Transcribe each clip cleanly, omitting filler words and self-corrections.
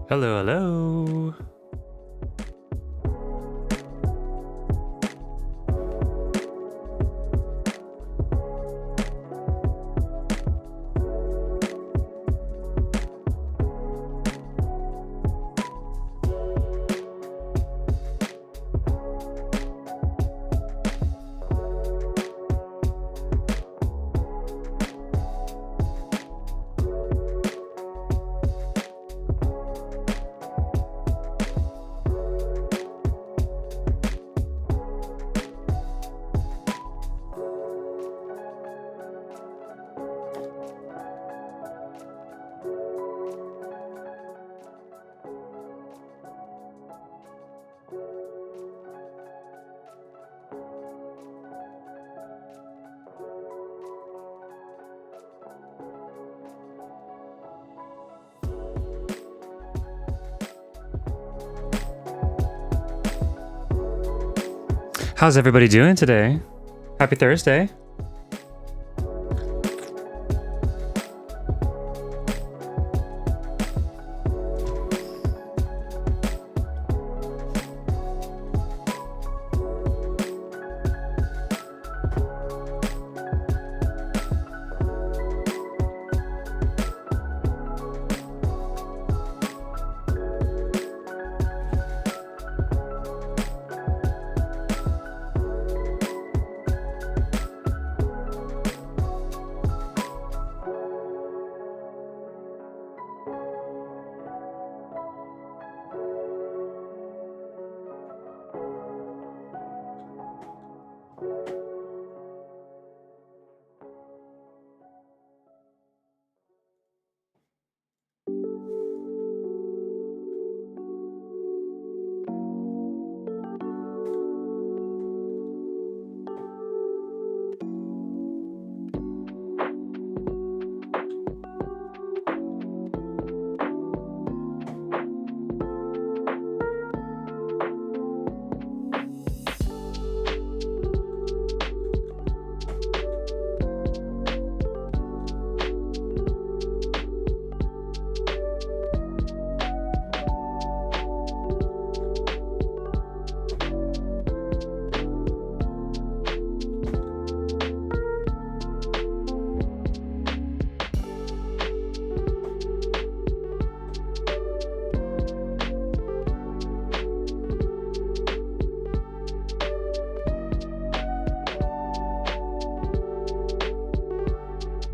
Hello, hello. How's everybody doing today? Happy Thursday.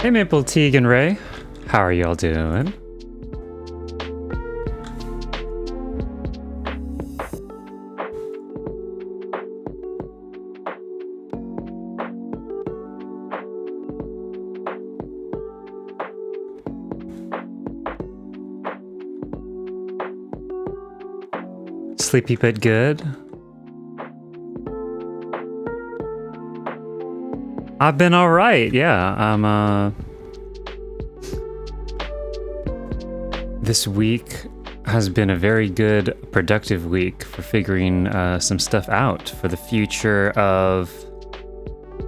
Hey Maple, Teague, and Ray. How are y'all doing? Sleepy but good. I've been all right. Yeah, this week has been a very good, productive week for figuring some stuff out for the future of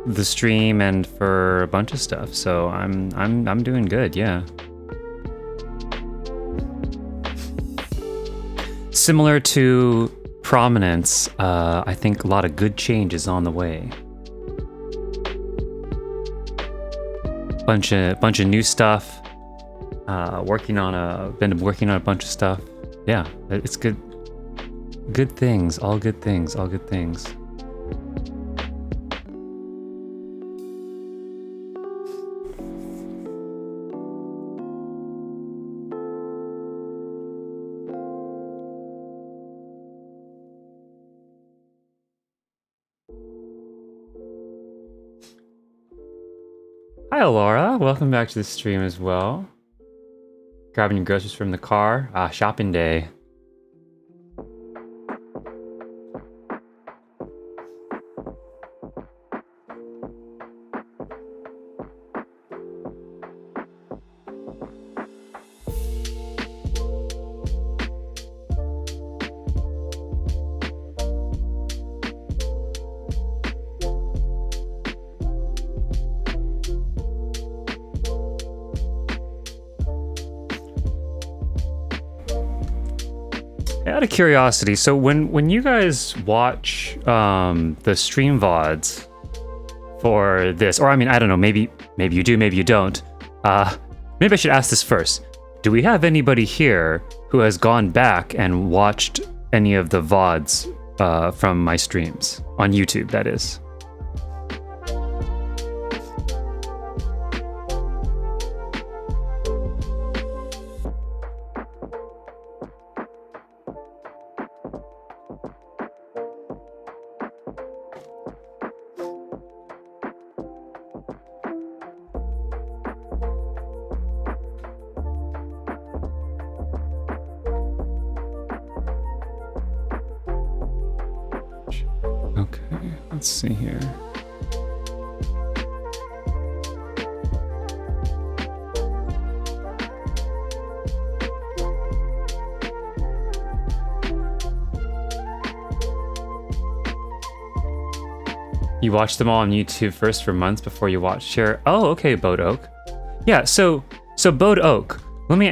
the stream and for a bunch of stuff. So I'm doing good. Yeah. Similar to Prominence, I think a lot of good change is on the way. Bunch of new stuff. Been working on a bunch of stuff. Yeah, it's good. Good things, all good things, all good things. Hi, Laura. Welcome back to the stream as well. Grabbing your groceries from the car. Shopping day. Out of curiosity, so when you guys watch the stream VODs for this, or I mean, I don't know, maybe you do, maybe you don't. Maybe I should ask this first. Do we have anybody here who has gone back and watched any of the VODs from my streams on YouTube, that is? Okay, let's see here. You watched them all on YouTube first for months before you watched Share. Oh, okay, Boat Oak. Yeah, so Boat Oak. Let me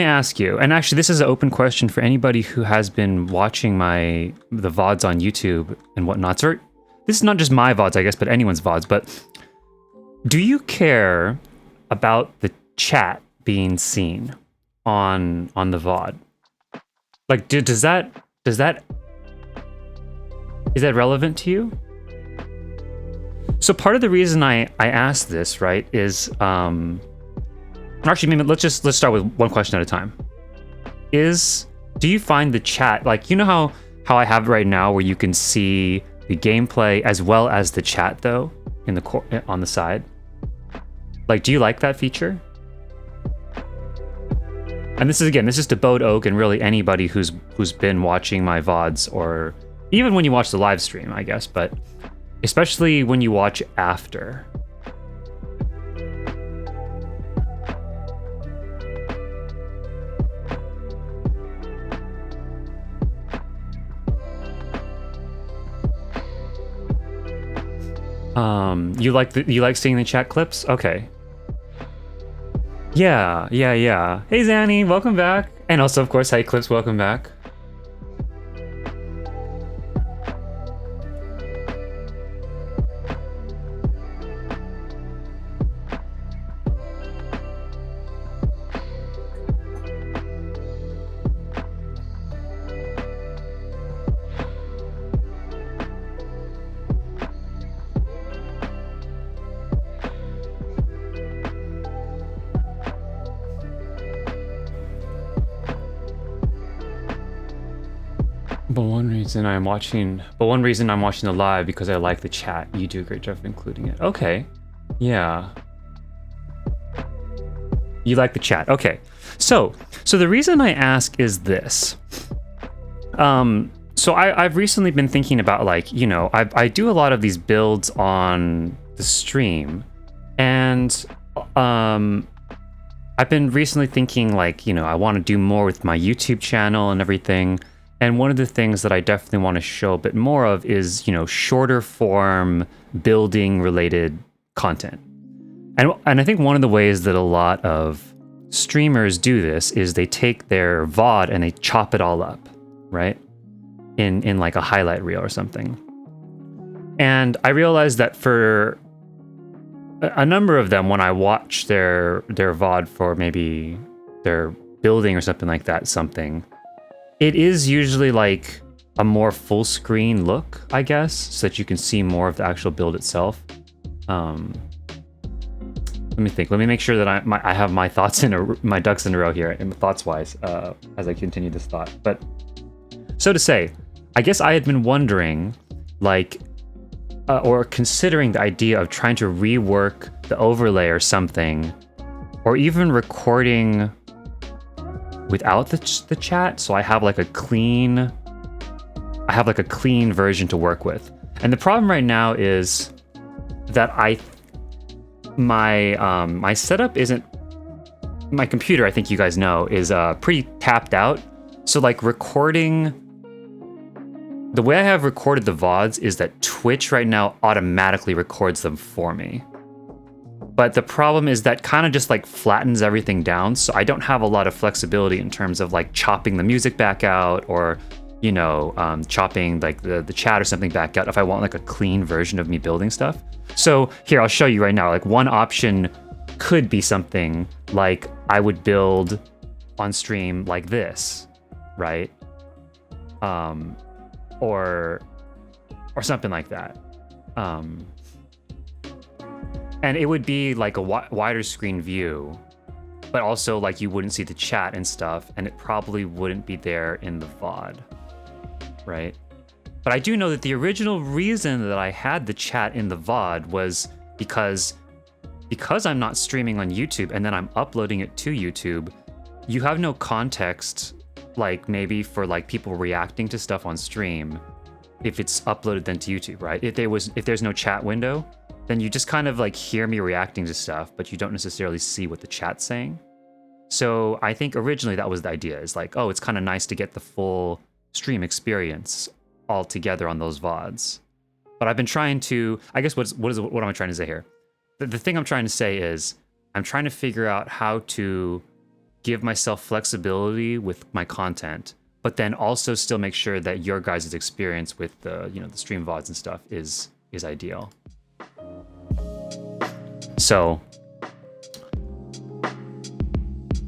ask you, and actually this is an open question for anybody who has been watching the VODs on YouTube and whatnot. Or this is not just my VODs, I guess, but anyone's VODs. But do you care about the chat being seen on the VOD? Like, is that relevant to you? So part of the reason I asked this, right, is actually, maybe let's start with one question at a time. Do you find the chat, like, you know how I have it right now where you can see the gameplay as well as the chat though on the side? Like, do you like that feature? And this is to Boat Oak and really anybody who's been watching my VODs, or even when you watch the live stream, I guess, but especially when you watch after. You like seeing the chat clips? Okay. Yeah. Hey Zanny, welcome back. And also, of course, Hey Clips, welcome back. But one reason I'm watching the live because I like the chat. You do a great job of including it. Okay. Yeah. You like the chat. Okay. So the reason I ask is this. So I've recently been thinking about, like, you know, I do a lot of these builds on the stream, and I've been recently thinking, like, you know, I want to do more with my YouTube channel and everything. And one of the things that I definitely want to show a bit more of is, you know, shorter form building related content. And I think one of the ways that a lot of streamers do this is they take their VOD and they chop it all up, right? In like a highlight reel or something. And I realized that for a number of them, when I watch their VOD for maybe their building or something like that, it is usually like a more full screen look, I guess, so that you can see more of the actual build itself. Let me think. Let me make sure that I have my thoughts my ducks in a row here, and thoughts wise, as I continue this thought. But so to say, I guess I had been wondering, like, or considering the idea of trying to rework the overlay or something, or even recording without the chat, so I have like a clean version to work with. And the problem right now is that my setup isn't, my computer, I think you guys know, is pretty tapped out. So like recording, the way I have recorded the VODs is that Twitch right now automatically records them for me. But the problem is that kind of just like flattens everything down, so I don't have a lot of flexibility in terms of like chopping the music back out, or, you know, chopping like the chat or something back out if I want like a clean version of me building stuff. So here, I'll show you right now. Like one option could be something like I would build on stream like this, right? Or something like that. And it would be like a wider screen view, but also like you wouldn't see the chat and stuff, and it probably wouldn't be there in the VOD, right? But I do know that the original reason that I had the chat in the VOD was because I'm not streaming on YouTube and then I'm uploading it to YouTube, you have no context, like maybe for like people reacting to stuff on stream, if it's uploaded then to YouTube, right? If there's no chat window, then you just kind of like hear me reacting to stuff, but you don't necessarily see what the chat's saying. So I think originally that was the idea, is like, oh, it's kind of nice to get the full stream experience all together on those VODs. But I've been trying to, I guess what am I trying to say here? The thing I'm trying to say is I'm trying to figure out how to give myself flexibility with my content, but then also still make sure that your guys' experience with the, you know, the stream VODs and stuff is ideal. So,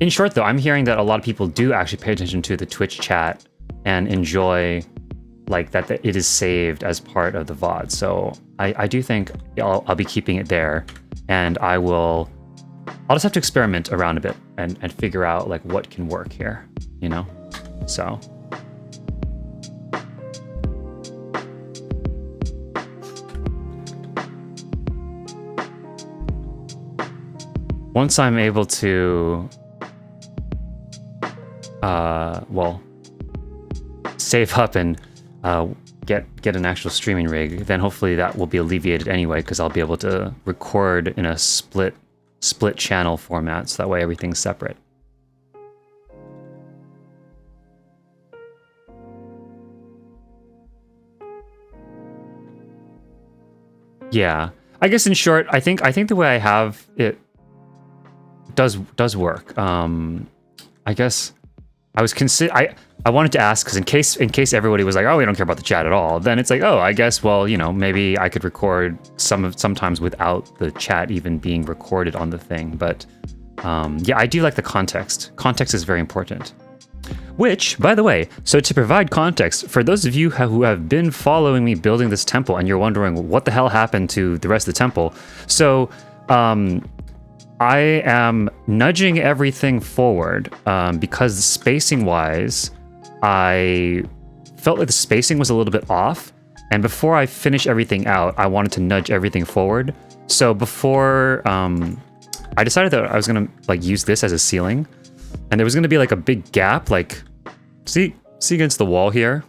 in short though, I'm hearing that a lot of people do actually pay attention to the Twitch chat and enjoy like that it is saved as part of the VOD. So I do think I'll be keeping it there, and I'll just have to experiment around a bit and figure out like what can work here, you know? So. Once I'm able to, save up and get an actual streaming rig, then hopefully that will be alleviated anyway, because I'll be able to record in a split channel format, so that way everything's separate. Yeah, I guess in short, I think the way I have it does work. I guess I wanted to ask, because in case everybody was like, oh, we don't care about the chat at all, then it's like, oh, I guess, well, you know, maybe I could record sometimes without the chat even being recorded on the thing. But yeah, I do like the context. Context is very important. Which, by the way, so to provide context, for those of you who have been following me building this temple and you're wondering what the hell happened to the rest of the temple, so I am nudging everything forward because spacing-wise, I felt like the spacing was a little bit off, and before I finish everything out, I wanted to nudge everything forward. So before I decided that I was gonna like use this as a ceiling, and there was gonna be like a big gap, like see against the wall here.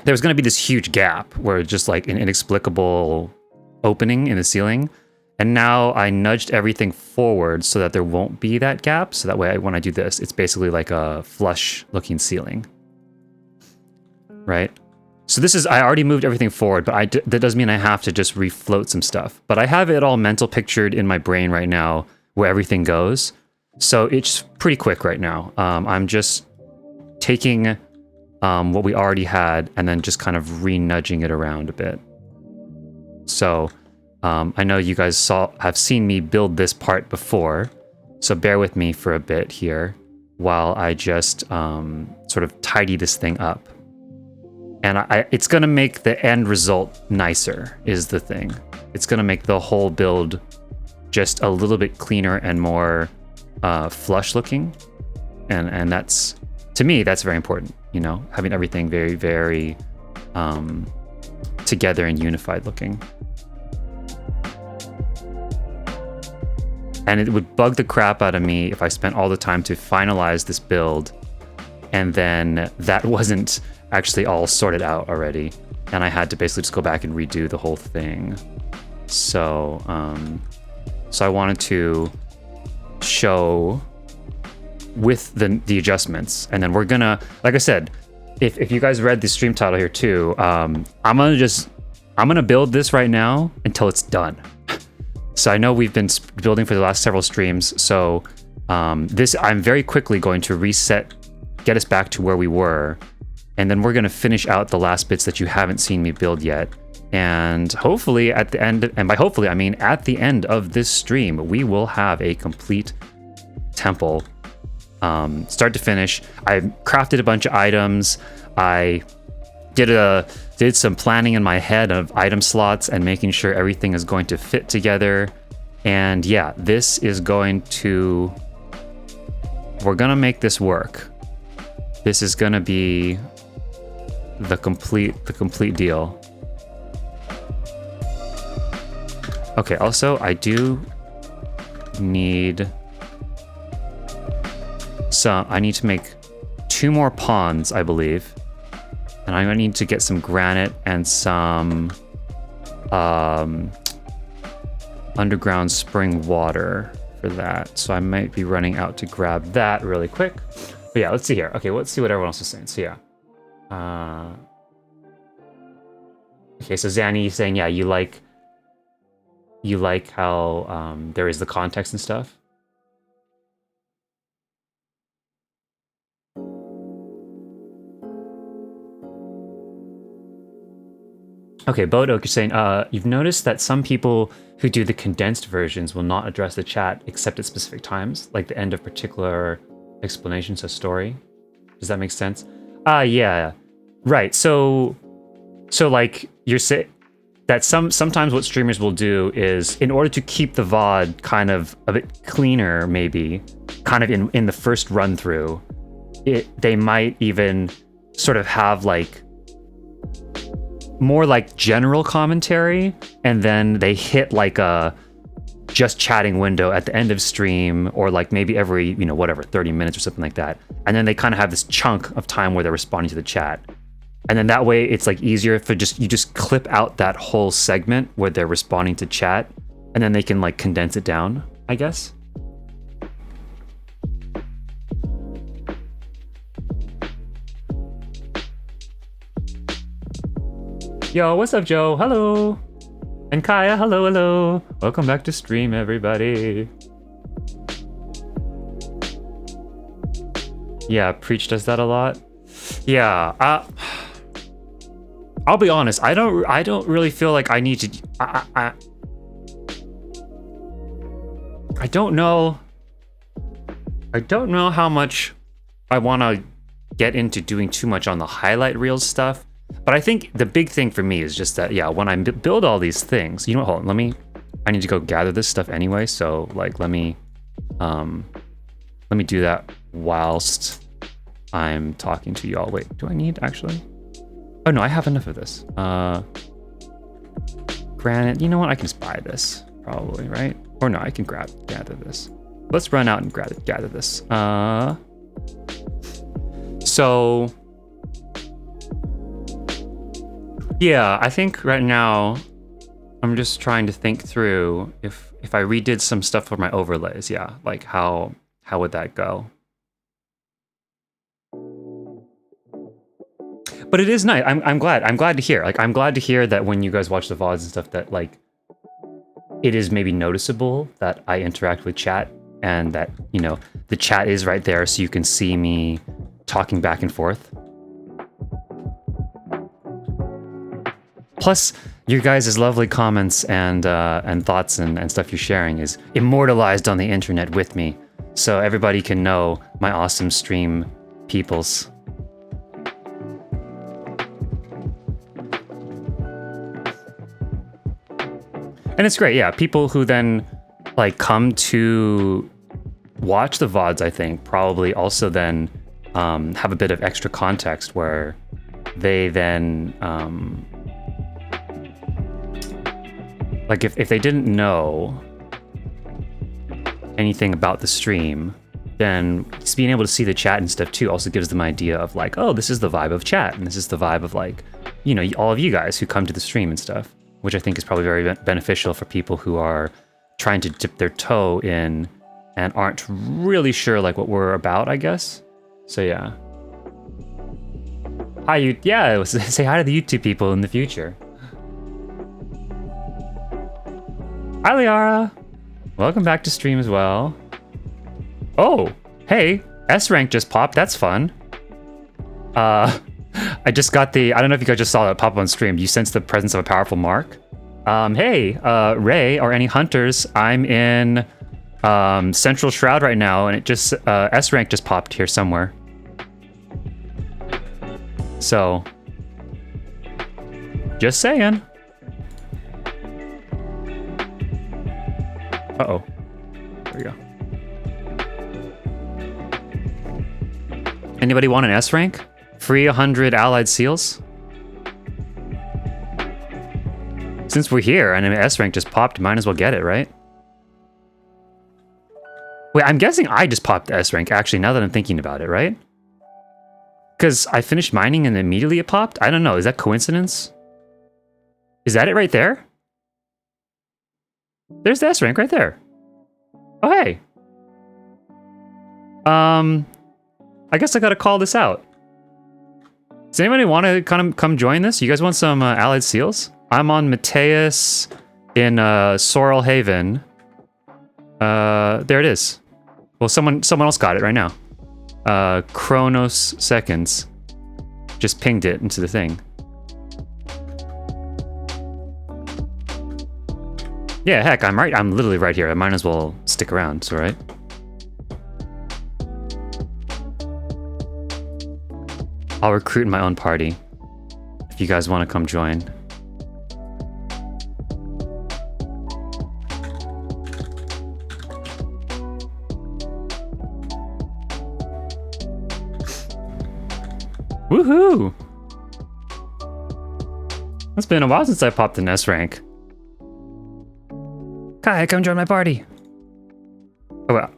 There was gonna be this huge gap where it's just like an inexplicable opening in the ceiling. And now I nudged everything forward so that there won't be that gap. So that way, when I do this, it's basically like a flush looking ceiling, right? So this is, I already moved everything forward, but that does mean I have to just refloat some stuff. But I have it all mental pictured in my brain right now where everything goes. So it's pretty quick right now. I'm just taking what we already had and then just kind of re-nudging it around a bit. So I know you guys have seen me build this part before, so bear with me for a bit here while I just sort of tidy this thing up. And it's going to make the end result nicer, is the thing. It's going to make the whole build just a little bit cleaner and more flush looking. And that's, to me, that's very important, you know, having everything very, very together and unified looking. And it would bug the crap out of me if I spent all the time to finalize this build and then that wasn't actually all sorted out already. And I had to basically just go back and redo the whole thing. So, so I wanted to show with the adjustments. And then we're gonna, like I said, if you guys read the stream title here too, I'm gonna build this right now until it's done. So I know we've been building for the last several streams. So this, I'm very quickly going to reset, get us back to where we were. And then we're gonna finish out the last bits that you haven't seen me build yet. And hopefully at the end, and by hopefully I mean at the end of this stream, we will have a complete temple, start to finish. I crafted a bunch of items. I did some planning in my head of item slots and making sure everything is going to fit together. And yeah, this is going to, we're gonna make this work. This is gonna be the complete deal. Okay, also I do need I need to make 2 more ponds, I believe. And I'm gonna need to get some granite and some underground spring water for that. So I might be running out to grab that really quick. But yeah, let's see here. Okay, let's see what everyone else is saying. So yeah. Okay, so Zanny is saying, yeah, you like how there is the context and stuff. Okay, Bodo is saying, you've noticed that some people who do the condensed versions will not address the chat except at specific times, like the end of particular explanations of story. Does that make sense? Yeah, right. So like you're saying that sometimes what streamers will do is, in order to keep the VOD kind of a bit cleaner, maybe kind of in the first run through, they might even sort of have like more like general commentary, and then they hit like a just chatting window at the end of stream, or like maybe every, you know, whatever, 30 minutes or something like that. And then they kind of have this chunk of time where they're responding to the chat. And then that way it's like easier for you just clip out that whole segment where they're responding to chat, and then they can like condense it down, I guess. Yo, what's up, Joe? Hello. And Kaya, hello. Welcome back to stream, everybody. Yeah, Preach does that a lot. Yeah, I'll be honest, I don't really feel like I need to, I don't know how much I want to get into doing too much on the highlight reels stuff. But I think the big thing for me is just that, yeah, when I build all these things, you know what, hold on, I need to go gather this stuff anyway, so like let me do that whilst I'm talking to y'all. Wait, do I need actually? Oh no, I have enough of this. Granite, you know what, I can just buy this, probably, right? Or no, I can gather this. Let's run out and gather this. So yeah, I think right now I'm just trying to think through if I redid some stuff for my overlays, yeah, like how would that go? But it is nice. I'm glad to hear. Like I'm glad to hear that when you guys watch the VODs and stuff that like it is maybe noticeable that I interact with chat, and that, you know, the chat is right there so you can see me talking back and forth. Plus, your guys' lovely comments and thoughts and stuff you're sharing is immortalized on the internet with me, so everybody can know my awesome stream peoples. And it's great, yeah. People who then like come to watch the VODs, I think, probably also then have a bit of extra context where they then like if they didn't know anything about the stream, then just being able to see the chat and stuff too also gives them an idea of like, oh, this is the vibe of chat, and this is the vibe of like, you know, all of you guys who come to the stream and stuff, which I think is probably very beneficial for people who are trying to dip their toe in and aren't really sure like what we're about, I guess. So yeah. Hi, yeah, say hi to the YouTube people in the future. Hi, Liara. Welcome back to stream as well. Oh, hey, S rank just popped. That's fun. I just got the, I don't know if you guys just saw that pop up on stream. You sense the presence of a powerful mark. Hey, Ray, or any hunters, I'm in Central Shroud right now, and it just, S rank just popped here somewhere. So, just saying. Uh-oh. There we go. Anybody want an S rank? Free 100 allied seals? Since we're here and an S rank just popped, might as well get it, right? Wait, I'm guessing I just popped the S rank, actually, now that I'm thinking about it, right? Because I finished mining and immediately it popped? I don't know, is that coincidence? Is that it right there? There's the S rank right there. Oh, hey. I guess I gotta call this out. Does anybody want to kind of come join this? You guys want some allied seals? I'm on Mateus in Sorrel Haven. There it is. Well, someone else got it right now. Chronos Seconds just pinged it into the thing. Yeah, heck, I'm literally right here. I might as well stick around, it's all right. I'll recruit in my own party if you guys want to come join. Woohoo! It's been a while since I popped an S rank. Kai, come join my party. Oh well.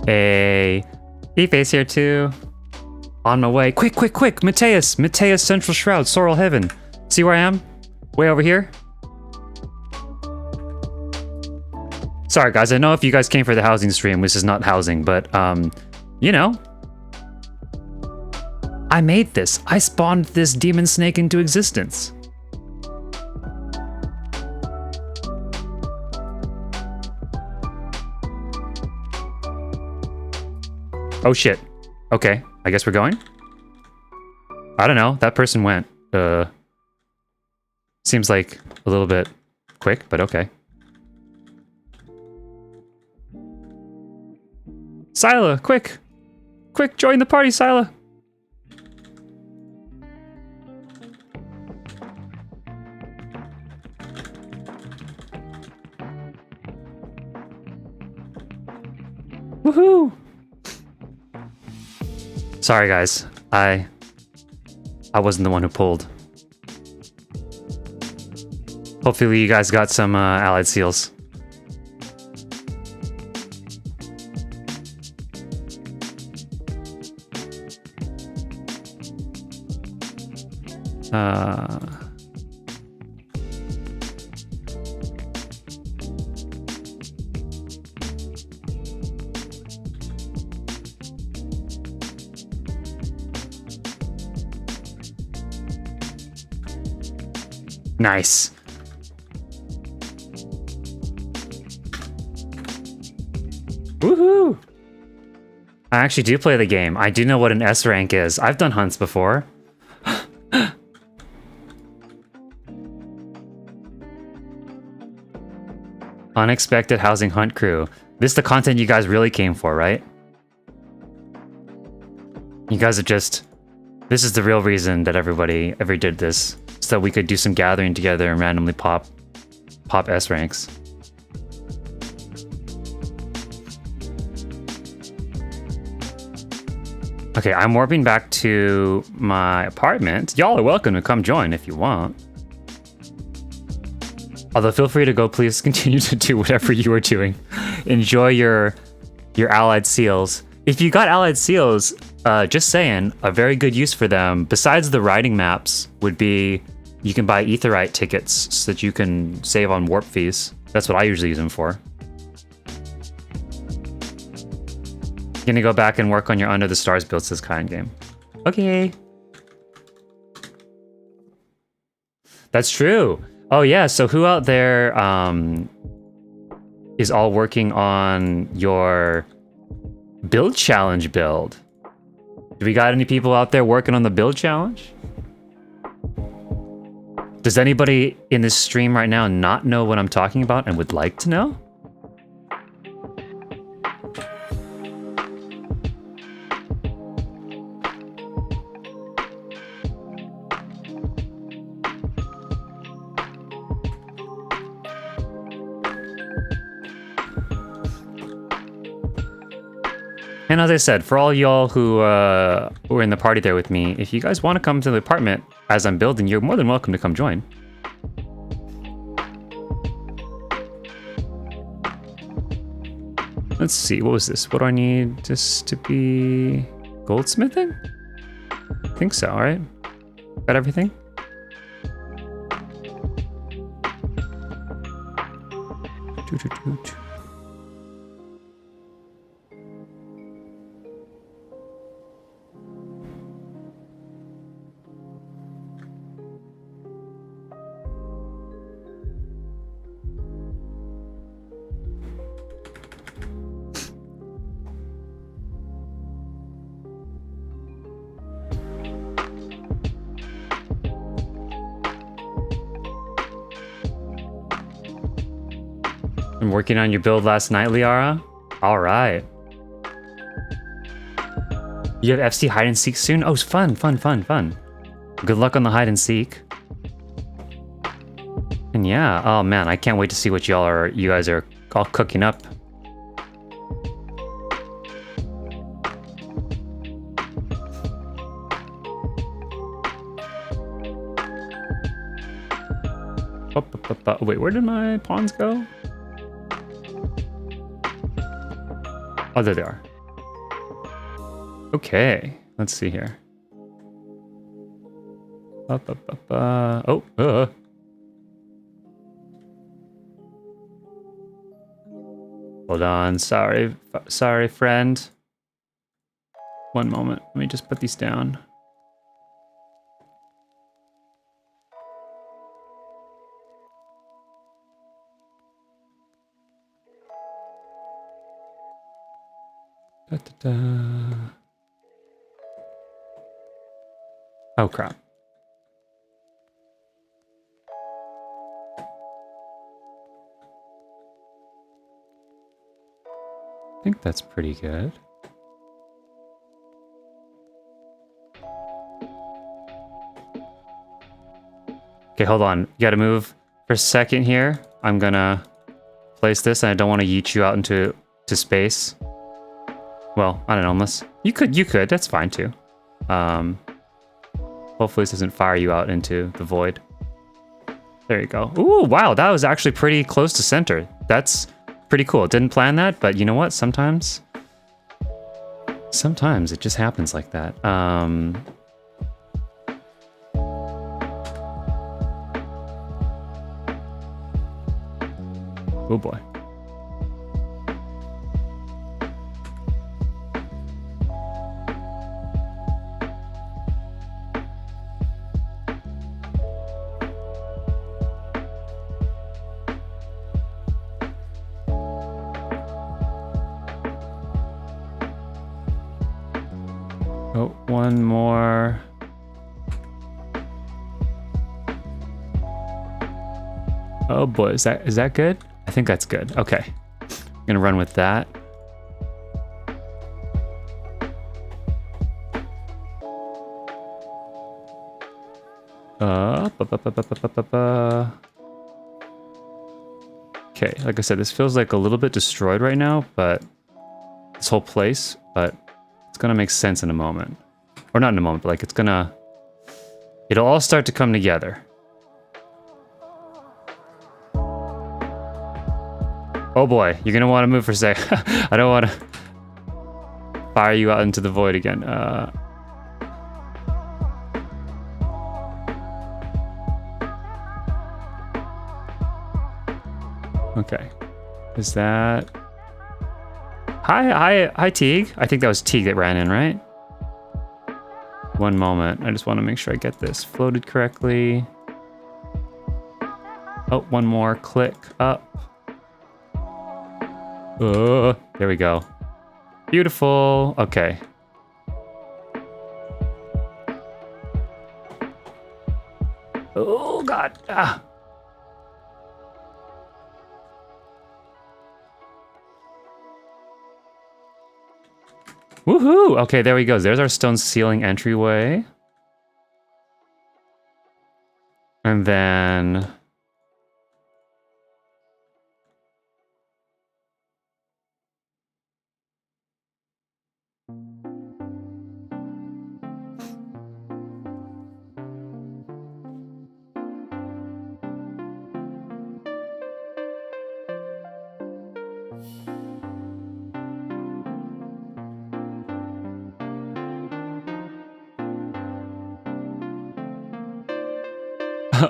Hey, E-Face here too. On my way. Quick, quick, quick! Mateus! Mateus Central Shroud, Sorrel Heaven. See where I am? Way over here? Sorry guys, I know if you guys came for the housing stream, this is not housing, but you know. I made this. I spawned this demon snake into existence. Oh shit. Okay, I guess we're going? I don't know, that person went. Seems like a little bit quick, but okay. Scylla, quick! Quick, join the party, Scylla! Woohoo! Sorry guys, I wasn't the one who pulled. Hopefully you guys got some allied seals. Nice. Woohoo! I actually do play the game. I do know what an S rank is. I've done hunts before. Unexpected housing hunt crew. This is the content you guys really came for, right? You guys are just This is the real reason that everybody ever did this, so that we could do some gathering together and randomly pop S ranks. Okay, I'm warping back to my apartment. Y'all are welcome to come join if you want. Although feel free to go, please continue to do whatever you are doing. Enjoy your allied seals. If you got allied seals, just saying, a very good use for them, besides the riding maps, would be you can buy etherite tickets so that you can save on warp fees. That's what I usually use them for. Gonna go back and work on your Under the Stars builds this kind game. Okay. That's true. Oh yeah, so who out there is all working on your build challenge build? Do we got any people out there working on the build challenge? Does anybody in this stream right now not know what I'm talking about and would like to know? And as I said, for all y'all who were in the party there with me, if you guys want to come to the apartment as I'm building, you're more than welcome to come join. Let's see, what was this? What do I need this to be? Goldsmithing? I think so, right? Got everything? I'm working on your build last night, Liara? Alright. You have FC hide and seek soon? Oh, it's fun. Good luck on the hide and seek. And yeah, oh man, I can't wait to see what you guys are all cooking up. Wait, where did my pawns go? Oh, there they are. Okay, let's see here. Oh, hold on, sorry, friend. One moment, let me just put these down. Da, da, da. Oh crap. I think that's pretty good. Okay, hold on. You gotta move for a second here. I'm gonna place this, and I don't want to yeet you out into space. Well, I don't know, unless... You could, that's fine too. Hopefully this doesn't fire you out into the void. There you go. Ooh, wow, that was actually pretty close to center. That's pretty cool. Didn't plan that, but you know what? Sometimes it just happens like that. Oh boy. Oh, one more. Oh boy, is that good? I think that's good. Okay. I'm gonna run with that. Okay, like I said, this feels like a little bit destroyed right now, but this whole place, but it's gonna make sense in a moment. Or not in a moment, but like it'll all start to come together. Oh boy, you're gonna want to move for a sec. I don't want to fire you out into the void again. Okay. Is that... Hi, Teague. I think that was Teague that ran in, right? One moment. I just want to make sure I get this floated correctly. Oh, one more. Click up. Oh, there we go. Beautiful. Okay. Oh, God. Ah. Woohoo! Okay, there we go. There's our stone ceiling entryway. And then...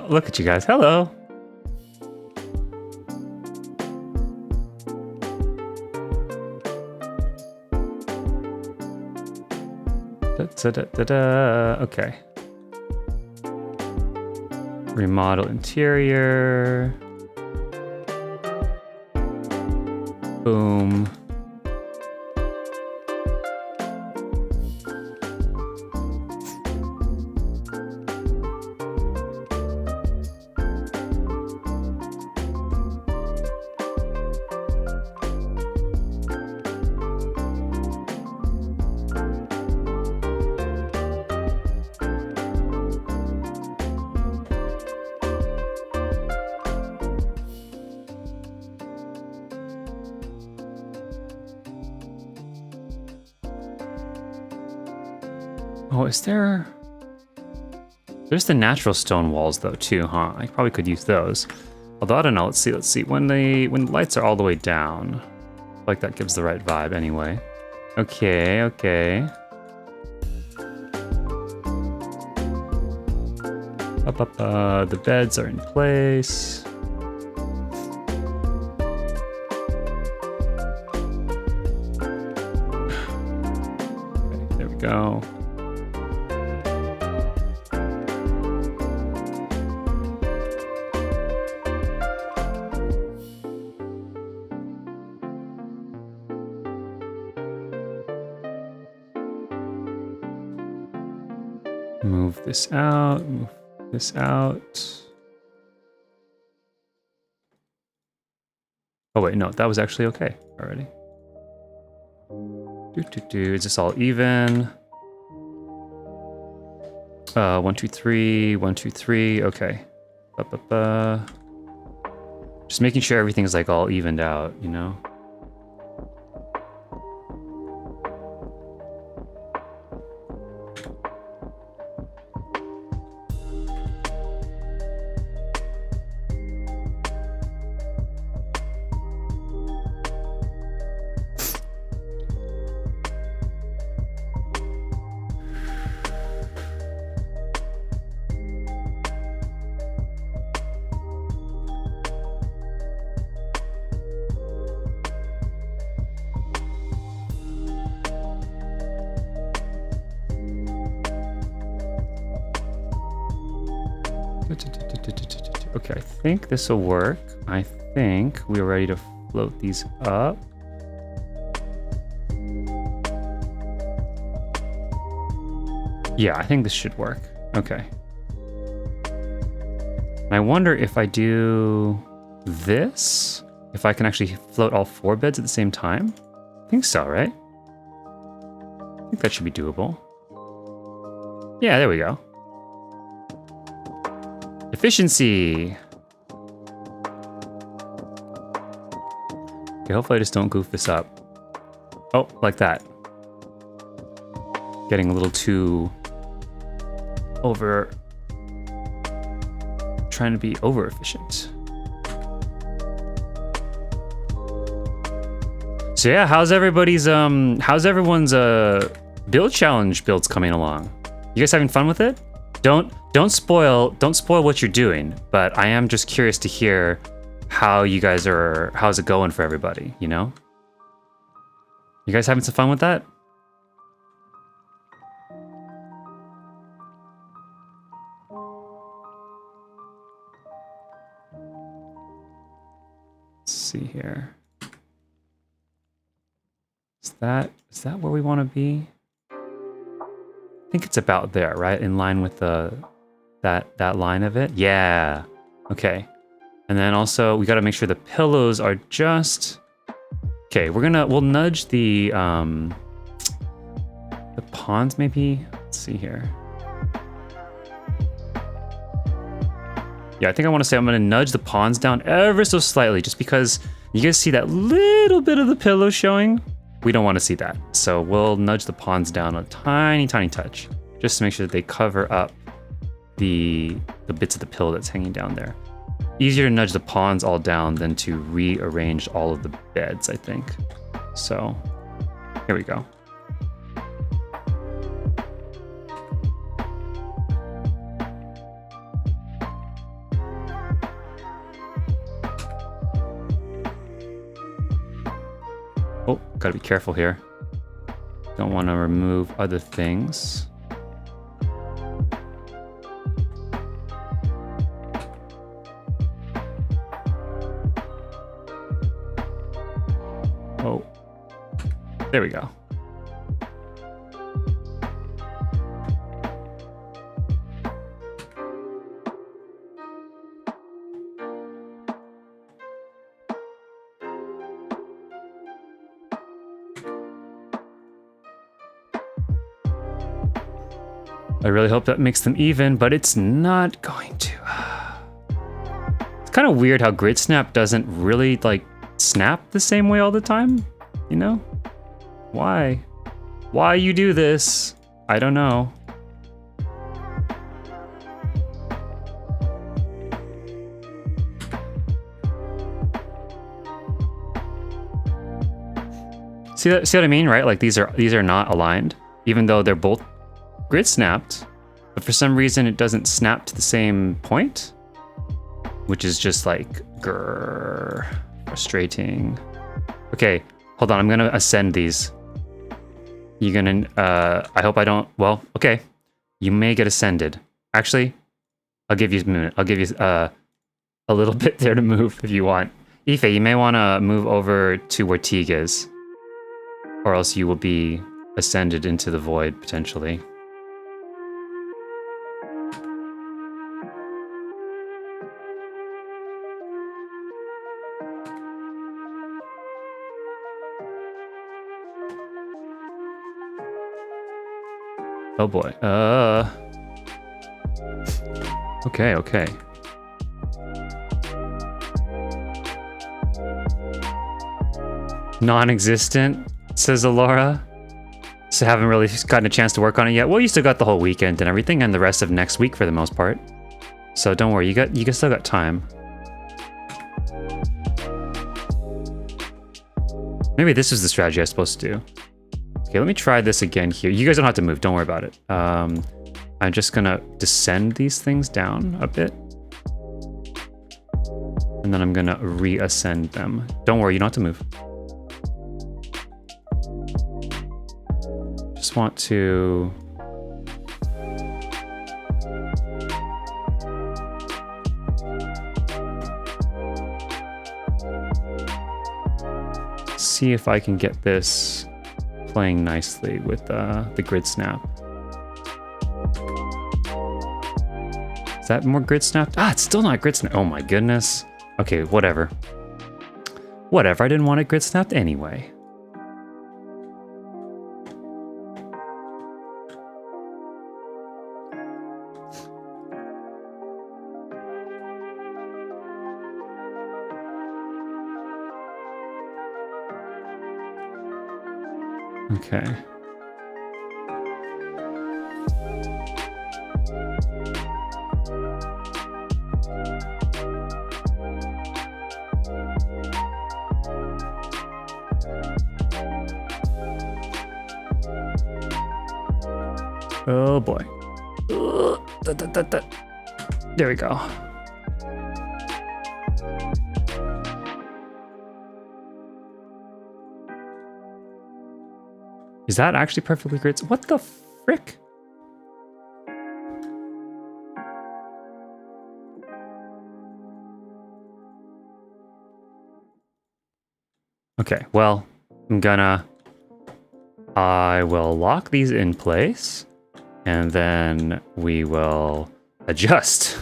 Look at you guys. Hello. Okay. Remodel interior. Boom. Oh, is there... There's the natural stone walls though too, huh? I probably could use those. Although I don't know, let's see. When the lights are all the way down, I feel like that gives the right vibe anyway. Okay. The beds are in place. Okay, there we go. Move this out, move this out. Oh wait, no, that was actually okay already. Is this all even? 1, 2, 3, 1, 2, 3, okay. Just making sure everything's like all evened out, you know? Okay, I think this will work. I think we're ready to float these up. Yeah, I think this should work. Okay. And I wonder if I do this, if I can actually float all 4 beds at the same time. I think so, right? I think that should be doable. Yeah, there we go. Efficiency. Okay, hopefully I just don't goof this up. Oh, like that. Getting a little too over... Trying to be over efficient. So yeah, how's everybody's how's everyone's build challenge builds coming along? You guys having fun with it? Don't spoil what you're doing, but I am just curious to hear how you guys are, how's it going for everybody, you know? You guys having some fun with that? Let's see here. Is that where we want to be? I think it's about there, right? In line with the that line of it. Yeah. Okay. And then also we got to make sure the pillows are just okay. We'll nudge the pawns maybe. Let's see here. Yeah, I think I want to say I'm going to nudge the pawns down ever so slightly, just because you guys see that little bit of the pillow showing. We don't want to see that. So we'll nudge the pawns down a tiny, tiny touch, just to make sure that they cover up the bits of the pillow that's hanging down there. Easier to nudge the pawns all down than to rearrange all of the beds, I think. So here we go. Oh, gotta be careful here. Don't want to remove other things. Oh, there we go. I really hope that makes them even, but it's not going to. It's kind of weird how grid snap doesn't really like snap the same way all the time, you know? Why? Why you do this? I don't know. See what I mean, right? Like these are not aligned, even though they're both grid snapped, but for some reason it doesn't snap to the same point, which is just like grrr, frustrating. Okay, hold on, I'm gonna ascend these. You're gonna, I hope I don't, well, okay. You may get ascended. Actually, I'll give you a minute. I'll give you a little bit there to move if you want. Ife, you may wanna move over to where Teague is, or else you will be ascended into the void, potentially. Oh boy. Okay. Non-existent, says Alora. So haven't really gotten a chance to work on it yet. Well, you still got the whole weekend and everything, and the rest of next week for the most part. So don't worry, you still got time. Maybe this is the strategy I was supposed to do. Okay, let me try this again here. You guys don't have to move, don't worry about it. I'm just gonna descend these things down a bit. And then I'm gonna reascend them. Don't worry, you don't have to move. Just want to... see if I can get this playing nicely with the grid snap. Is that more grid snap? Ah, it's still not grid snap. Oh my goodness. Okay, whatever. Whatever, I didn't want it grid snapped anyway. Okay. Oh boy. There we go. Is that actually perfectly great? What the frick? Okay, well, I will lock these in place, and then we will adjust.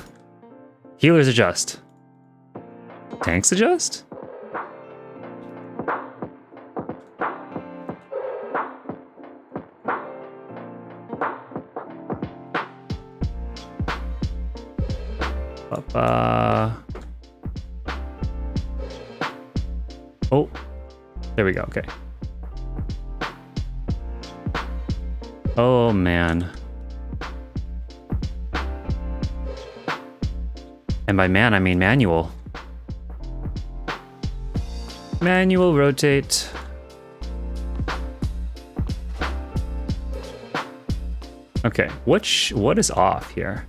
Healers adjust. Tanks adjust? Oh, there we go. Okay. Oh, man. And by man, I mean manual. Manual rotate. Okay, what is off here?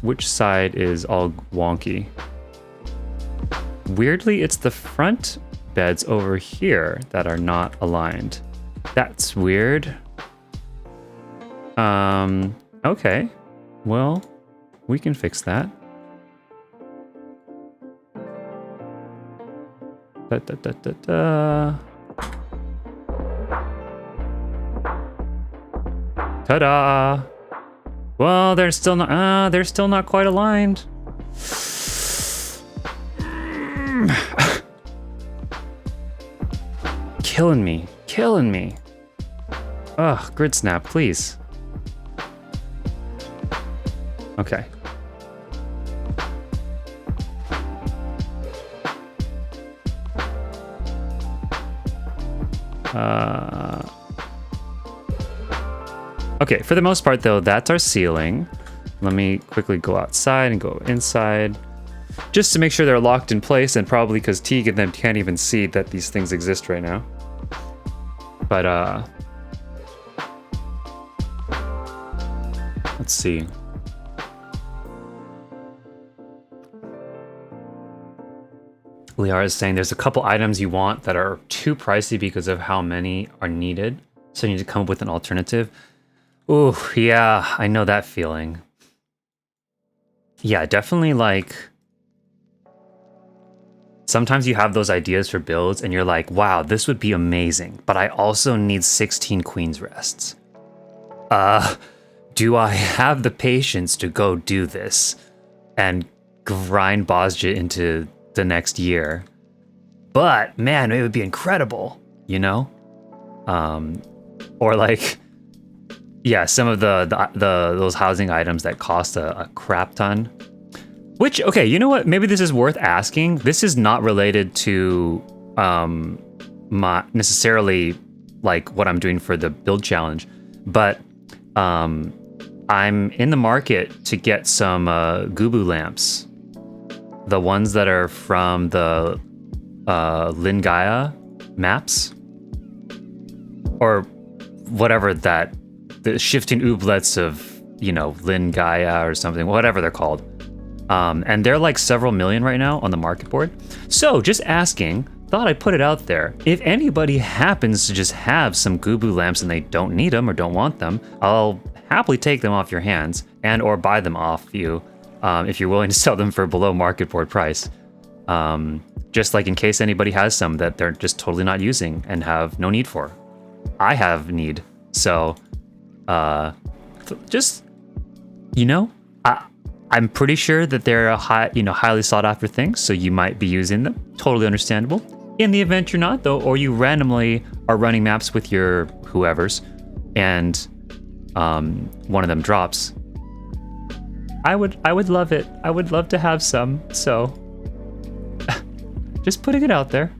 Which side is all wonky? Weirdly, it's the front beds over here that are not aligned. That's weird. Okay. Well, we can fix that. Ta-da! Well, they're still not quite aligned. Killing me. Ugh, grid snap, please. Okay. Okay, for the most part though, that's our ceiling. Let me quickly go outside and go inside, just to make sure they're locked in place, and probably because Teague and them can't even see that these things exist right now. But let's see. Liara is saying there's a couple items you want that are too pricey because of how many are needed, so you need to come up with an alternative. Ooh, yeah, I know that feeling. Yeah, definitely, like, sometimes you have those ideas for builds and you're like, wow, this would be amazing, but I also need 16 Queen's Rests. Do I have the patience to go do this and grind Bozja into the next year? But man, it would be incredible, you know? Or like, yeah, some of those housing items that cost a crap ton. Which, okay, you know what? Maybe this is worth asking. This is not related to my necessarily like what I'm doing for the build challenge, but I'm in the market to get some Gubu lamps, the ones that are from the Lingaya maps, or whatever that. The shifting ooblets of, you know, Lingaya or something, whatever they're called. And they're like several million right now on the market board. So just asking, thought I'd put it out there. If anybody happens to just have some Gubu lamps and they don't need them or don't want them, I'll happily take them off your hands and or buy them off you if you're willing to sell them for below market board price. Just like in case anybody has some that they're just totally not using and have no need for. I have need, so... just, you know, I'm pretty sure that they're a highly sought after things, so you might be using them. Totally understandable. In the event you're not though, or you randomly are running maps with your whoever's, and one of them drops, I would love it. I would love to have some. So, just putting it out there.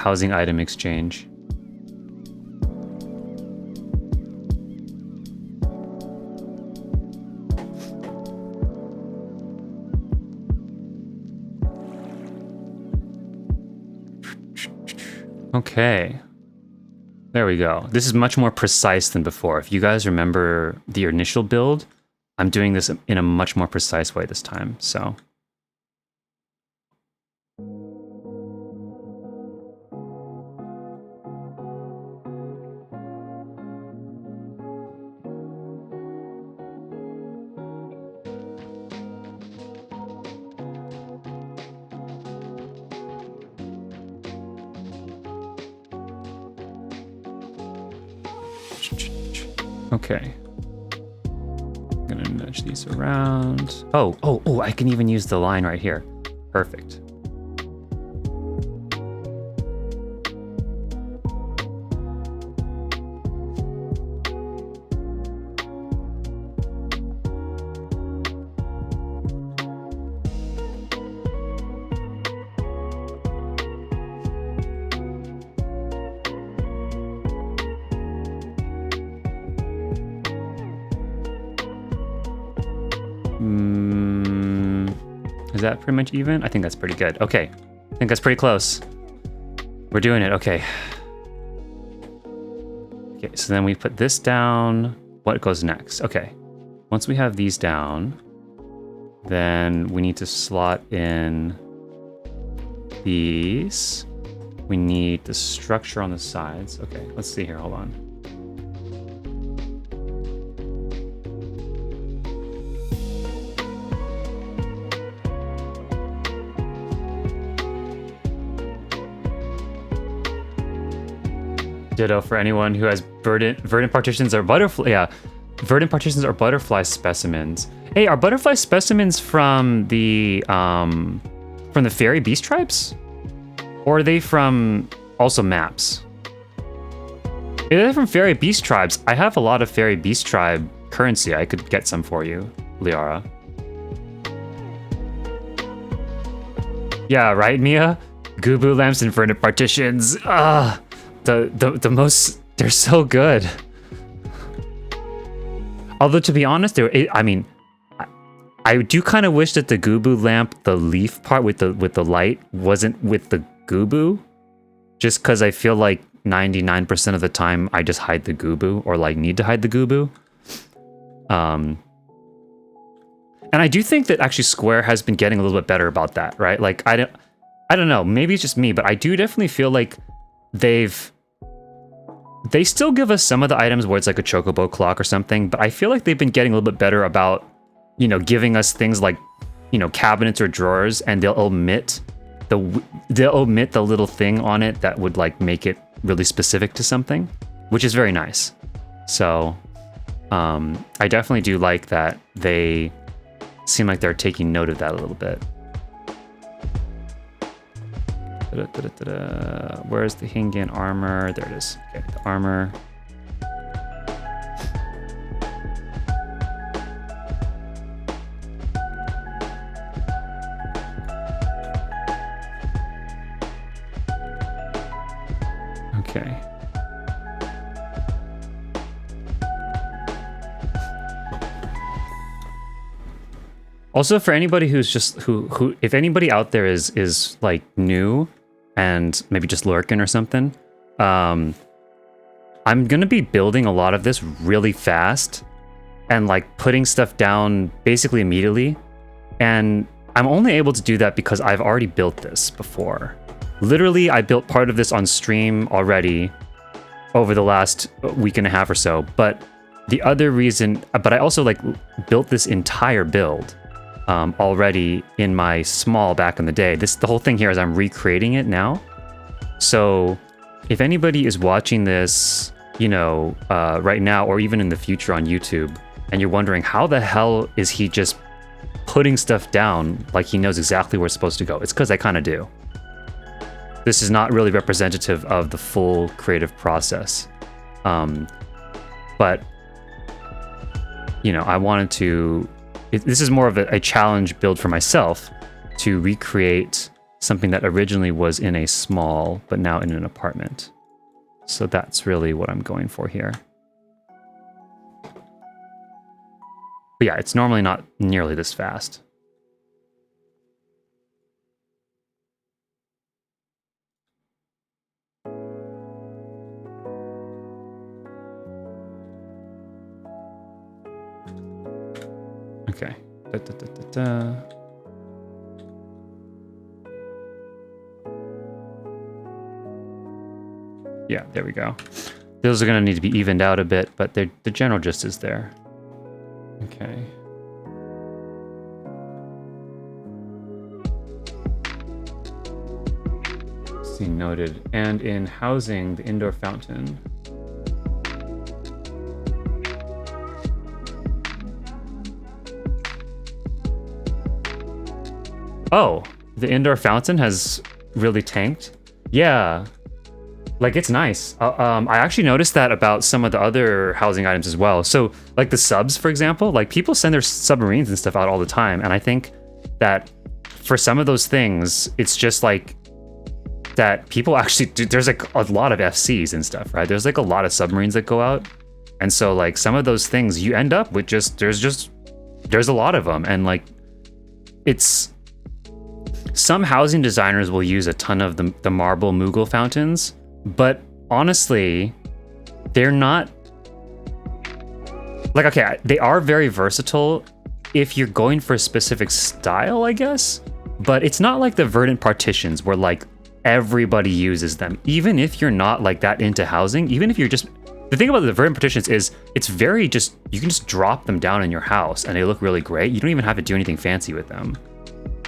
housing item exchange. Okay. There we go. This is much more precise than before. If you guys remember the initial build, I'm doing this in a much more precise way this time, so. Okay. I'm gonna nudge these around. Oh, I can even use the line right here. Perfect. Is that pretty much even? I think that's pretty good. Okay. I think that's pretty close. We're doing it. Okay. Okay, so then we put this down. What goes next? Okay. Once we have these down, then we need to slot in these. We need the structure on the sides. Okay, let's see here. Hold on. Ditto for anyone who has verdant partitions or butterfly. Yeah, verdant partitions or butterfly specimens. Hey, are butterfly specimens from the fairy beast tribes, or are they from also maps? If they're from fairy beast tribes, I have a lot of fairy beast tribe currency. I could get some for you, Liara. Yeah, right, Mia. Gubu lamps and verdant partitions. The most, they're so good. Although to be honest, I do kind of wish that the Gubu lamp, the leaf part with the light, wasn't with the Gubu, just because I feel like 99% of the time I just hide the Gubu or like need to hide the Gubu. And I do think that actually Square has been getting a little bit better about that, right? Like I don't know, maybe it's just me, but I do definitely feel like they still give us some of the items where it's like a chocobo clock or something, but I feel like they've been getting a little bit better about, you know, giving us things like, you know, cabinets or drawers, and they'll omit the little thing on it that would like make it really specific to something, which is very nice. So I definitely do like that they seem like they're taking note of that a little bit. Where's the Hingian armor? There it is. Okay, the armor. Okay. Also, for anybody who's just who if anybody out there is like new and maybe just lurking or something, I'm gonna be building a lot of this really fast and like putting stuff down basically immediately, and I'm only able to do that because I've already built this before. Literally, I built part of this on stream already over the last week and a half or so, but the other reason, but I also like built this entire build already in my small back in the day. The whole thing here is I'm recreating it now. So if anybody is watching this, you know, right now or even in the future on YouTube, and you're wondering how the hell is he just putting stuff down like he knows exactly where it's supposed to go, it's because I kind of do. This is not really representative of the full creative process. But, you know, I wanted to... This is more of a challenge build for myself to recreate something that originally was in a small, but now in an apartment. So that's really what I'm going for here. But yeah, it's normally not nearly this fast. Okay. Da, da, da, da, da. Yeah, there we go. Those are going to need to be evened out a bit, but the general gist is there. Okay. See, noted. And in housing, the indoor fountain. Oh, the indoor fountain has really tanked? Yeah. Like, it's nice. I actually noticed that about some of the other housing items as well. So, like the subs, for example, like people send their submarines and stuff out all the time. And I think that for some of those things, it's just like that people actually do. There's like a lot of FCs and stuff, right? There's like a lot of submarines that go out. And so like some of those things you end up with there's a lot of them. And like, some housing designers will use a ton of the marble Moogle fountains. But honestly, they're not like, okay, they are very versatile if you're going for a specific style, I guess. But it's not like the verdant partitions where like everybody uses them. Even if you're not like that into housing, even if you're just, the thing about the verdant partitions is it's very just, you can just drop them down in your house and they look really great. You don't even have to do anything fancy with them.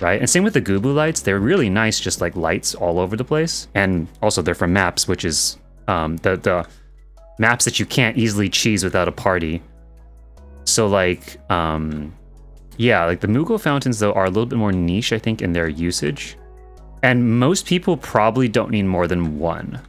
Right? And same with the Gooblue lights. They're really nice, just like lights all over the place. And also they're from Maps, which is the maps that you can't easily cheese without a party. So like, yeah, like the Moogle fountains though are a little bit more niche, I think, in their usage. And most people probably don't need more than one.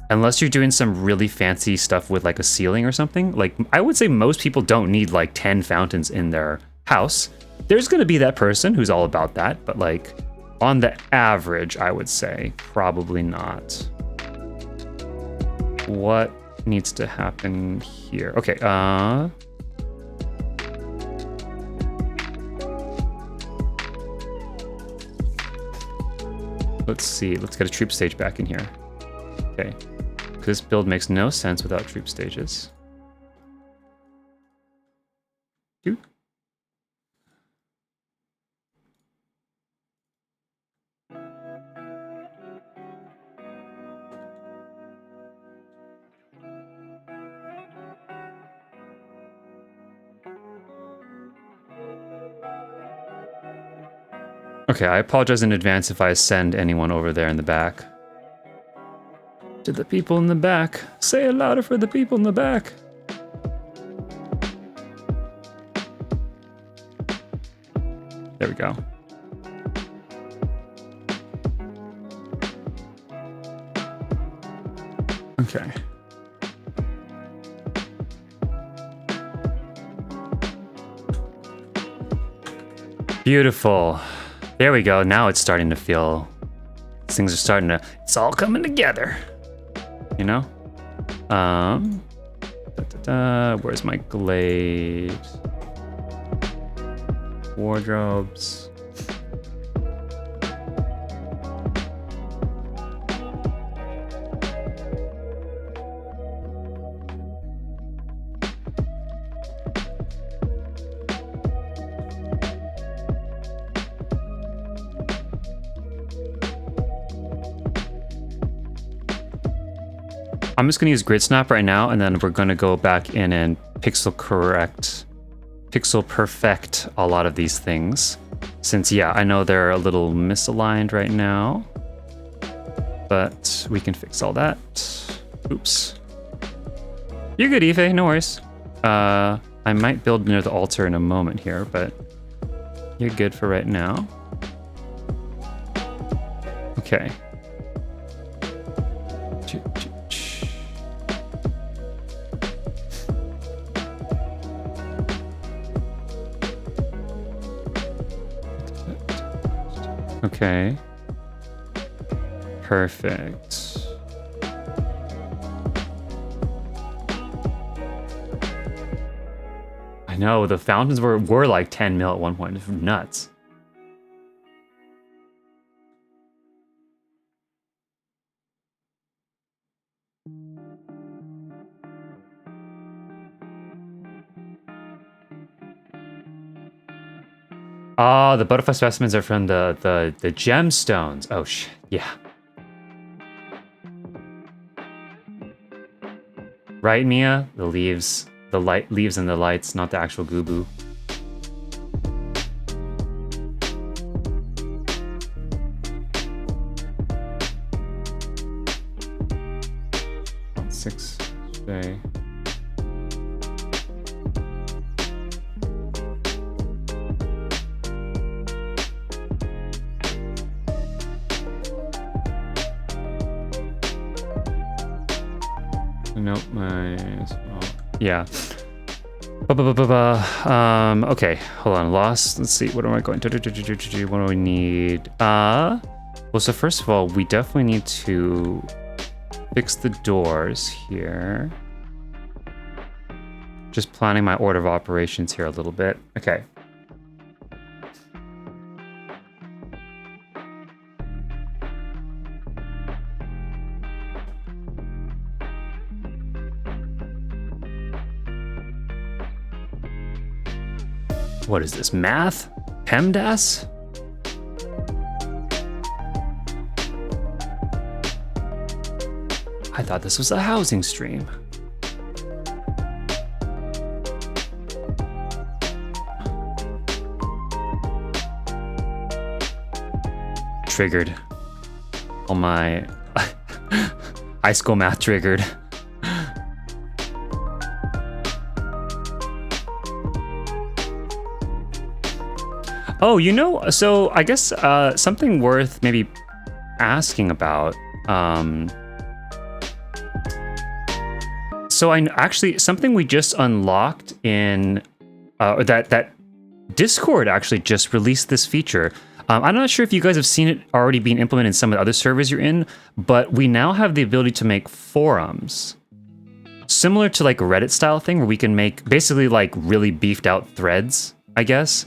Unless you're doing some really fancy stuff with like a ceiling or something. Like I would say most people don't need like 10 fountains in their house. There's going to be that person who's all about that, but like on the average, I would say probably not. What needs to happen here? Okay, let's see. Let's get a troop stage back in here. Okay, this build makes no sense without troop stages. Dude. Okay, I apologize in advance if I send anyone over there in the back. To the people in the back. Say it louder for the people in the back. There we go. Okay. Beautiful. There we go. Now it's starting to feel, things are starting to, it's all coming together, you know? Where's my glade? Wardrobes. I'm just going to use Grid Snap right now, and then we're going to go back in and pixel perfect a lot of these things. Since, yeah, I know they're a little misaligned right now, but we can fix all that. Oops. You're good, Ife, no worries. I might build near the altar in a moment here, but you're good for right now. Okay. Okay. Perfect. I know, the fountains were like 10 mil at one point. It's nuts. Oh, the butterfly specimens are from the gemstones. Oh, yeah. Right, Mia? The leaves. The leaves and the lights, not the actual Gubu. Six today. Nope, yeah. Okay, hold on. Lost. Let's see. What am I going to do? What do we need? Well, so first of all, we definitely need to fix the doors here. Just planning my order of operations here a little bit. Okay. What is this, math? PEMDAS? I thought this was a housing stream. Triggered. All my high school math triggered. Oh, you know, so I guess something worth maybe asking about. So I actually, something we just unlocked in, that Discord actually just released this feature. I'm not sure if you guys have seen it already being implemented in some of the other servers you're in, but we now have the ability to make forums. Similar to like a Reddit style thing where we can make basically like really beefed out threads, I guess.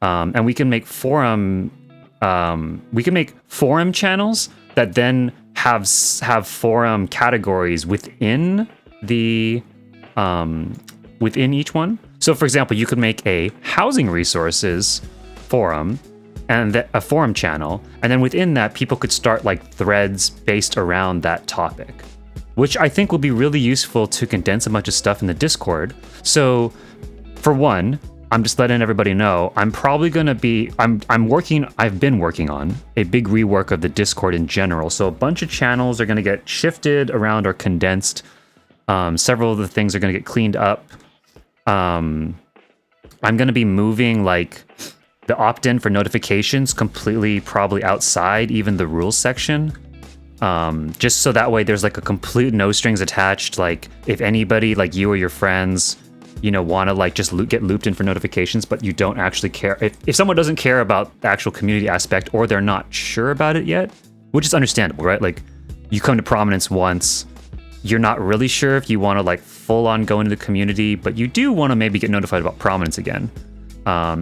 And we can make forum channels that then have forum categories within the within each one. So for example, you could make a housing resources forum and a forum channel, and then within that people could start like threads based around that topic, which I think will be really useful to condense a bunch of stuff in the Discord. So for one, I'm just letting everybody know, I've been working on a big rework of the Discord in general. So a bunch of channels are gonna get shifted around or condensed. Several of the things are gonna get cleaned up. I'm gonna be moving like the opt-in for notifications completely probably outside even the rules section. Just so that way there's like a complete no strings attached. Like if anybody like you or your friends, you know, want to like just get looped in for notifications, but you don't actually care. If someone doesn't care about the actual community aspect or they're not sure about it yet, which is understandable, right? Like you come to prominence once, you're not really sure if you want to like full on go into the community, but you do want to maybe get notified about prominence again.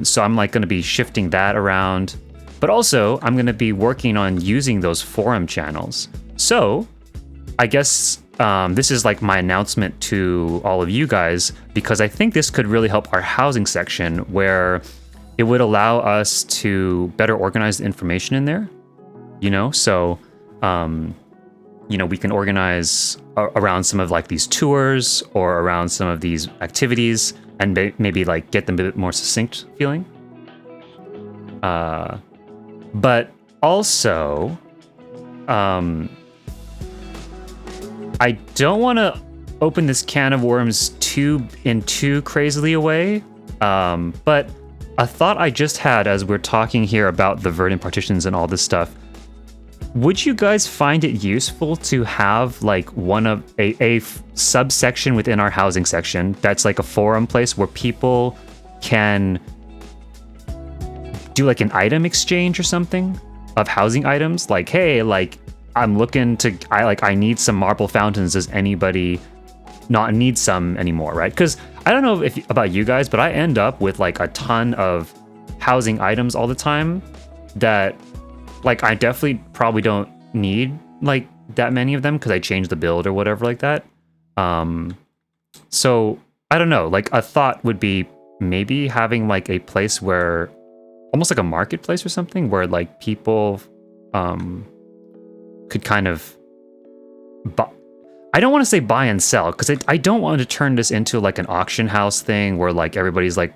So I'm like going to be shifting that around, but also I'm going to be working on using those forum channels. So I guess this is like my announcement to all of you guys, because I think this could really help our housing section, where it would allow us to better organize the information in there, you know? So, you know, we can organize around some of like these tours or around some of these activities and maybe like get them a bit more succinct feeling. But also, I don't want to open this can of worms too crazily a way, but a thought I just had as we're talking here about the verdant partitions and all this stuff. Would you guys find it useful to have like a subsection within our housing section that's like a forum place where people can do like an item exchange or something? of housing items. Like, hey, like I'm looking to, I need some marble fountains. Does anybody not need some anymore, right? Because I don't know if about you guys, but I end up with like a ton of housing items all the time that like I definitely probably don't need like that many of them because I changed the build or whatever like that. So I don't know, like a thought would be maybe having like a place where almost like a marketplace or something where like people could kind of I don't want to say buy and sell because I don't want to turn this into like an auction house thing where like everybody's like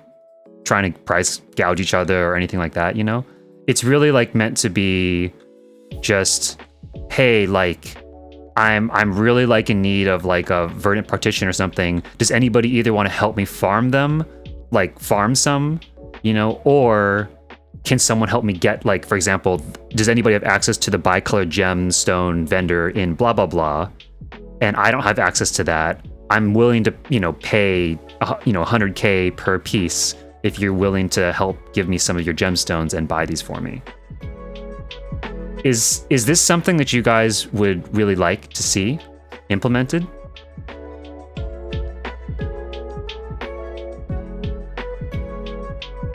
trying to price gouge each other or anything like that, you know? It's really like meant to be just, hey, like I'm really like in need of like a verdant partition or something. Does anybody either want to help me farm them, like farm some, you know, or can someone help me get like, for example, does anybody have access to the bicolored gemstone vendor in blah, blah, blah? And I don't have access to that. I'm willing to, you know, pay, 100K per piece if you're willing to help give me some of your gemstones and buy these for me. Is this something that you guys would really like to see implemented?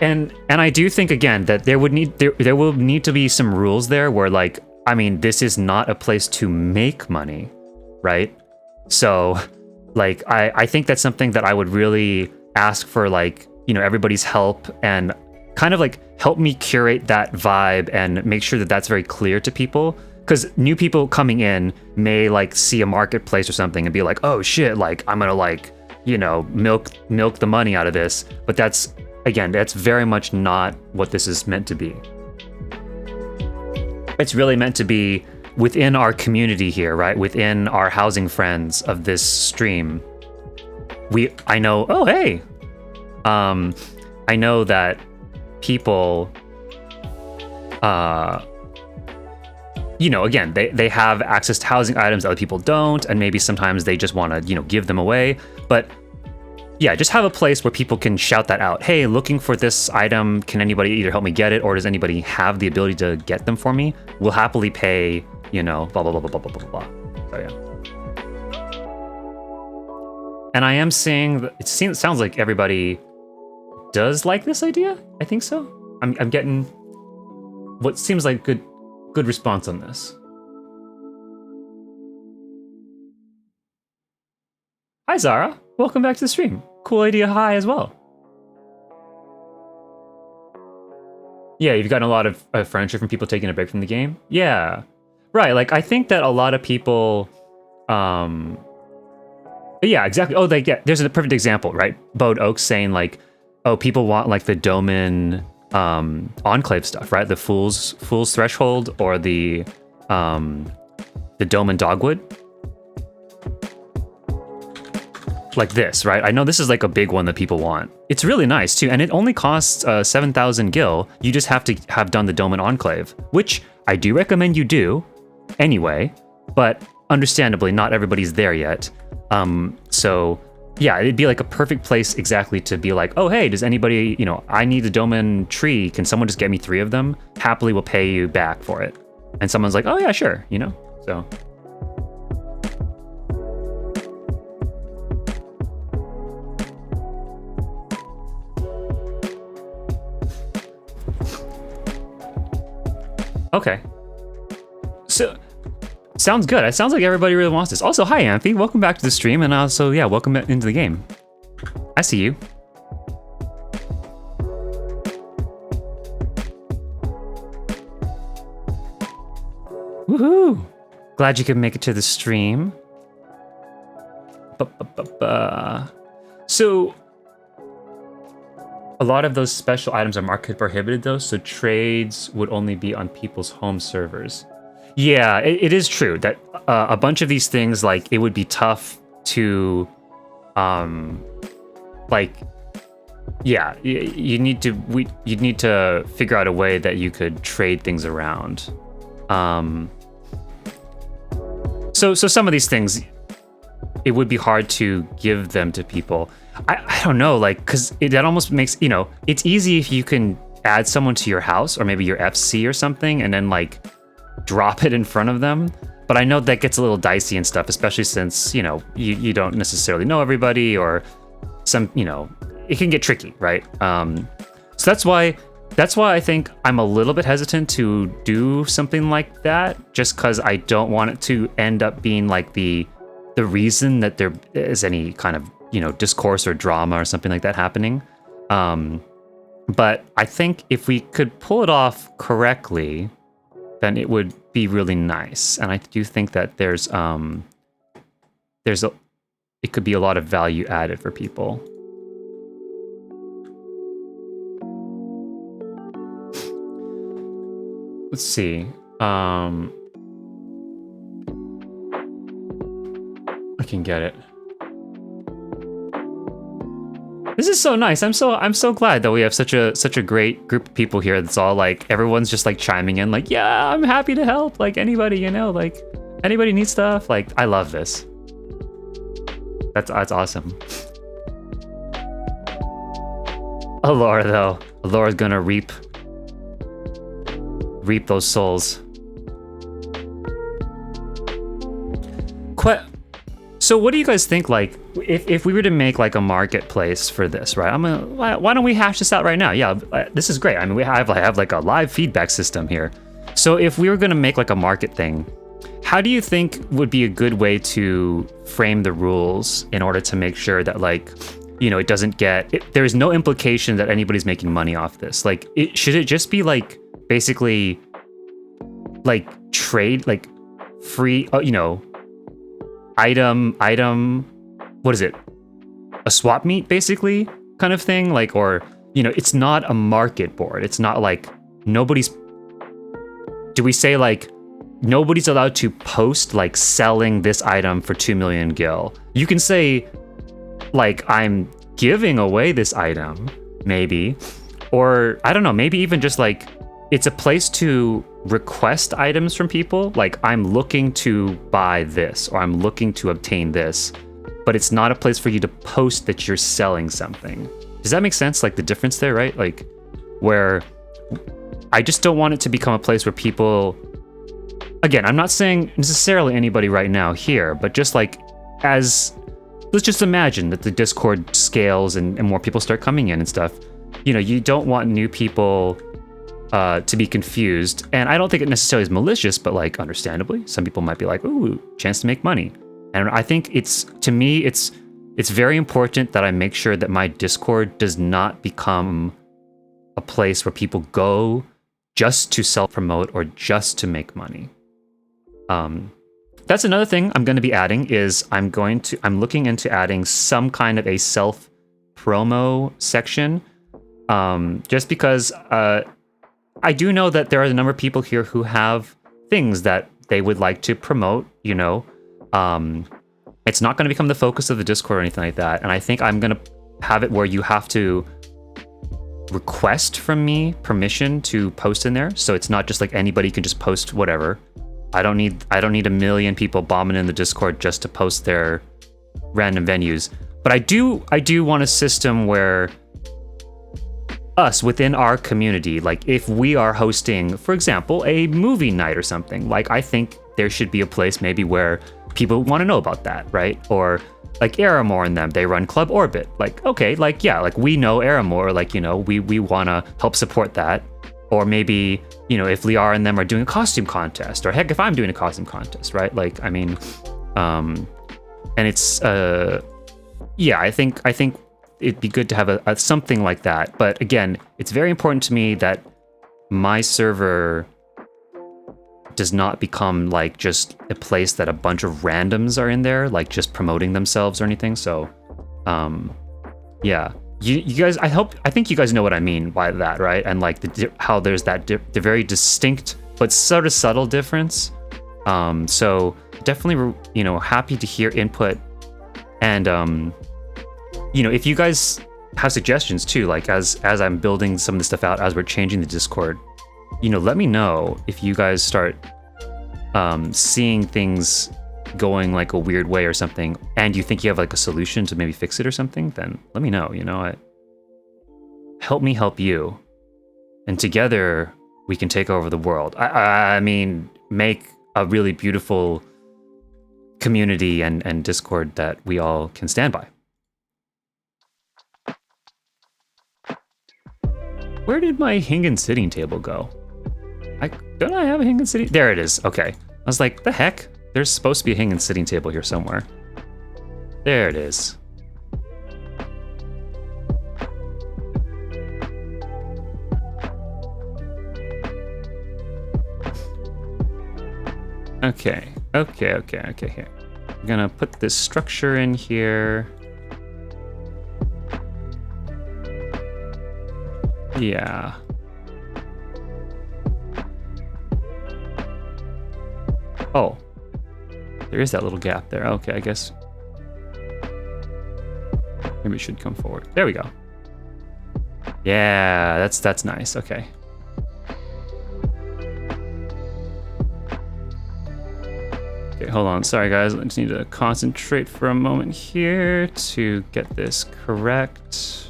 And I do think again that there will need to be some rules there where like, I mean, this is not a place to make money, right? So like I think that's something that I would really ask for, like, you know, everybody's help and kind of like help me curate that vibe and make sure that that's very clear to people, because new people coming in may like see a marketplace or something and be like, oh shit, like I'm gonna like, you know, milk the money out of this. But that's, again, that's very much not what this is meant to be. It's really meant to be within our community here, right? Within our housing friends of this stream. I know, oh hey, I know that people, you know, again, they have access to housing items other people don't, and maybe sometimes they just want to, you know, give them away. But yeah, just have a place where people can shout that out. Hey, looking for this item. Can anybody either help me get it, or does anybody have the ability to get them for me? We'll happily pay, you know, blah, blah, blah, blah, blah, blah, blah, blah. So yeah. And I am seeing, it sounds like everybody does like this idea. I think so. I'm getting what seems like good response on this. Hi, Zara. Welcome back to the stream. Cool idea, hi as well. Yeah, you've gotten a lot of furniture from people taking a break from the game. Yeah, right. Like I think that a lot of people, yeah, exactly. Oh, there's a perfect example, right? Bode Oaks saying like, oh, people want like the Doman Enclave stuff, right? The Fool's Threshold or the Doman Dogwood. Like this, right? I know this is like a big one that people want. It's really nice too, and it only costs 7,000 gil. You just have to have done the Doman Enclave, which I do recommend you do anyway, but understandably not everybody's there yet. So yeah, it'd be like a perfect place exactly to be like, oh hey, does anybody, you know, I need the Doman tree, can someone just get me 3 of them? Happily will pay you back for it. And someone's like, oh yeah, sure, you know, so. Okay. So, sounds good. It sounds like everybody really wants this. Also, hi, Amphi. Welcome back to the stream. And also, yeah, welcome into the game. I see you. Woohoo! Glad you could make it to the stream. So, a lot of those special items are market prohibited though, so trades would only be on people's home servers. Yeah, it is true that a bunch of these things, like, it would be tough to, like, yeah, you'd need to figure out a way that you could trade things around. So some of these things, it would be hard to give them to people. I don't know, like, because that almost makes, you know, it's easy if you can add someone to your house or maybe your FC or something and then like drop it in front of them. But I know that gets a little dicey and stuff, especially since, you know, you don't necessarily know everybody or some, you know, it can get tricky, right? So that's why I think I'm a little bit hesitant to do something like that, just because I don't want it to end up being like the reason that there is any kind of, you know, discourse or drama or something like that happening. But I think if we could pull it off correctly, then it would be really nice. And I do think that it could be a lot of value added for people. Let's see. I can get it. This is so nice. I'm so glad that we have such a great group of people here. That's all like everyone's just like chiming in, like, yeah, I'm happy to help. Like anybody, you know, like anybody needs stuff. Like I love this. That's awesome. Allura though, Allura's gonna reap those souls. So what do you guys think, like, if we were to make like a marketplace for this, right? Why don't we hash this out right now? Yeah, this is great. I mean, we have like a live feedback system here. So if we were gonna make like a market thing, how do you think would be a good way to frame the rules in order to make sure that, like, you know, it doesn't there's no implication that anybody's making money off this? Like, should it just be like basically like trade, like free, you know, item, what is it? A swap meet basically kind of thing? Like, or, you know, it's not a market board. It's not like do we say like nobody's allowed to post like selling this item for 2 million gil? You can say like, I'm giving away this item, maybe, or I don't know, maybe even just like it's a place to request items from people. Like, I'm looking to buy this, or I'm looking to obtain this, but it's not a place for you to post that you're selling something. Does that make sense? Like the difference there, right? Like, where I just don't want it to become a place where people, again, I'm not saying necessarily anybody right now here, but just like let's just imagine that the Discord scales and more people start coming in and stuff. You know, you don't want new people to be confused. And I don't think it necessarily is malicious, but like, understandably, some people might be like, ooh, chance to make money. And I think to me, it's very important that I make sure that my Discord does not become a place where people go just to self-promote or just to make money. That's another thing I'm going to be adding is I'm looking into adding some kind of a self-promo section. Just because I do know that there are a number of people here who have things that they would like to promote, you know. It's not going to become the focus of the Discord or anything like that. And I think I'm going to have it where you have to request from me permission to post in there. So it's not just like anybody can just post whatever. I don't need a million people bombing in the Discord just to post their random venues. But I do want a system where us within our community, like if we are hosting, for example, a movie night or something, like I think there should be a place maybe where people want to know about that, right? Or like Aramore and them, they run Club Orbit. Like, okay, like, yeah, like we know Aramore, like, you know, we want to help support that. Or maybe, you know, if Liara and them are doing a costume contest, or heck, if I'm doing a costume contest, right? Like, I mean, and it's, yeah, I think it'd be good to have a something like that. But again, it's very important to me that my server does not become like just a place that a bunch of randoms are in there, like just promoting themselves or anything. So, yeah, you guys, I think you guys know what I mean by that, right? And like how there's that the very distinct but sort of subtle difference. So definitely, you know, happy to hear input. And you know, if you guys have suggestions too, like as I'm building some of this stuff out, as we're changing the Discord, you know, let me know if you guys start seeing things going like a weird way or something, and you think you have like a solution to maybe fix it or something, then let me know, you know. Help me help you. and together we can take over the world. I mean, make a really beautiful community and Discord that we all can stand by. Where did my Hingen sitting table go? Don't I have a Hingen sitting? There it is. Okay. I was like, the heck? There's supposed to be a Hingen sitting table here somewhere. There it is. Okay, here. I'm gonna put this structure in here. Yeah. Oh. There is that little gap there. Okay, I guess. Maybe it should come forward. There we go. Yeah, that's nice. Okay. Okay, hold on. Sorry, guys. I just need to concentrate for a moment here to get this correct.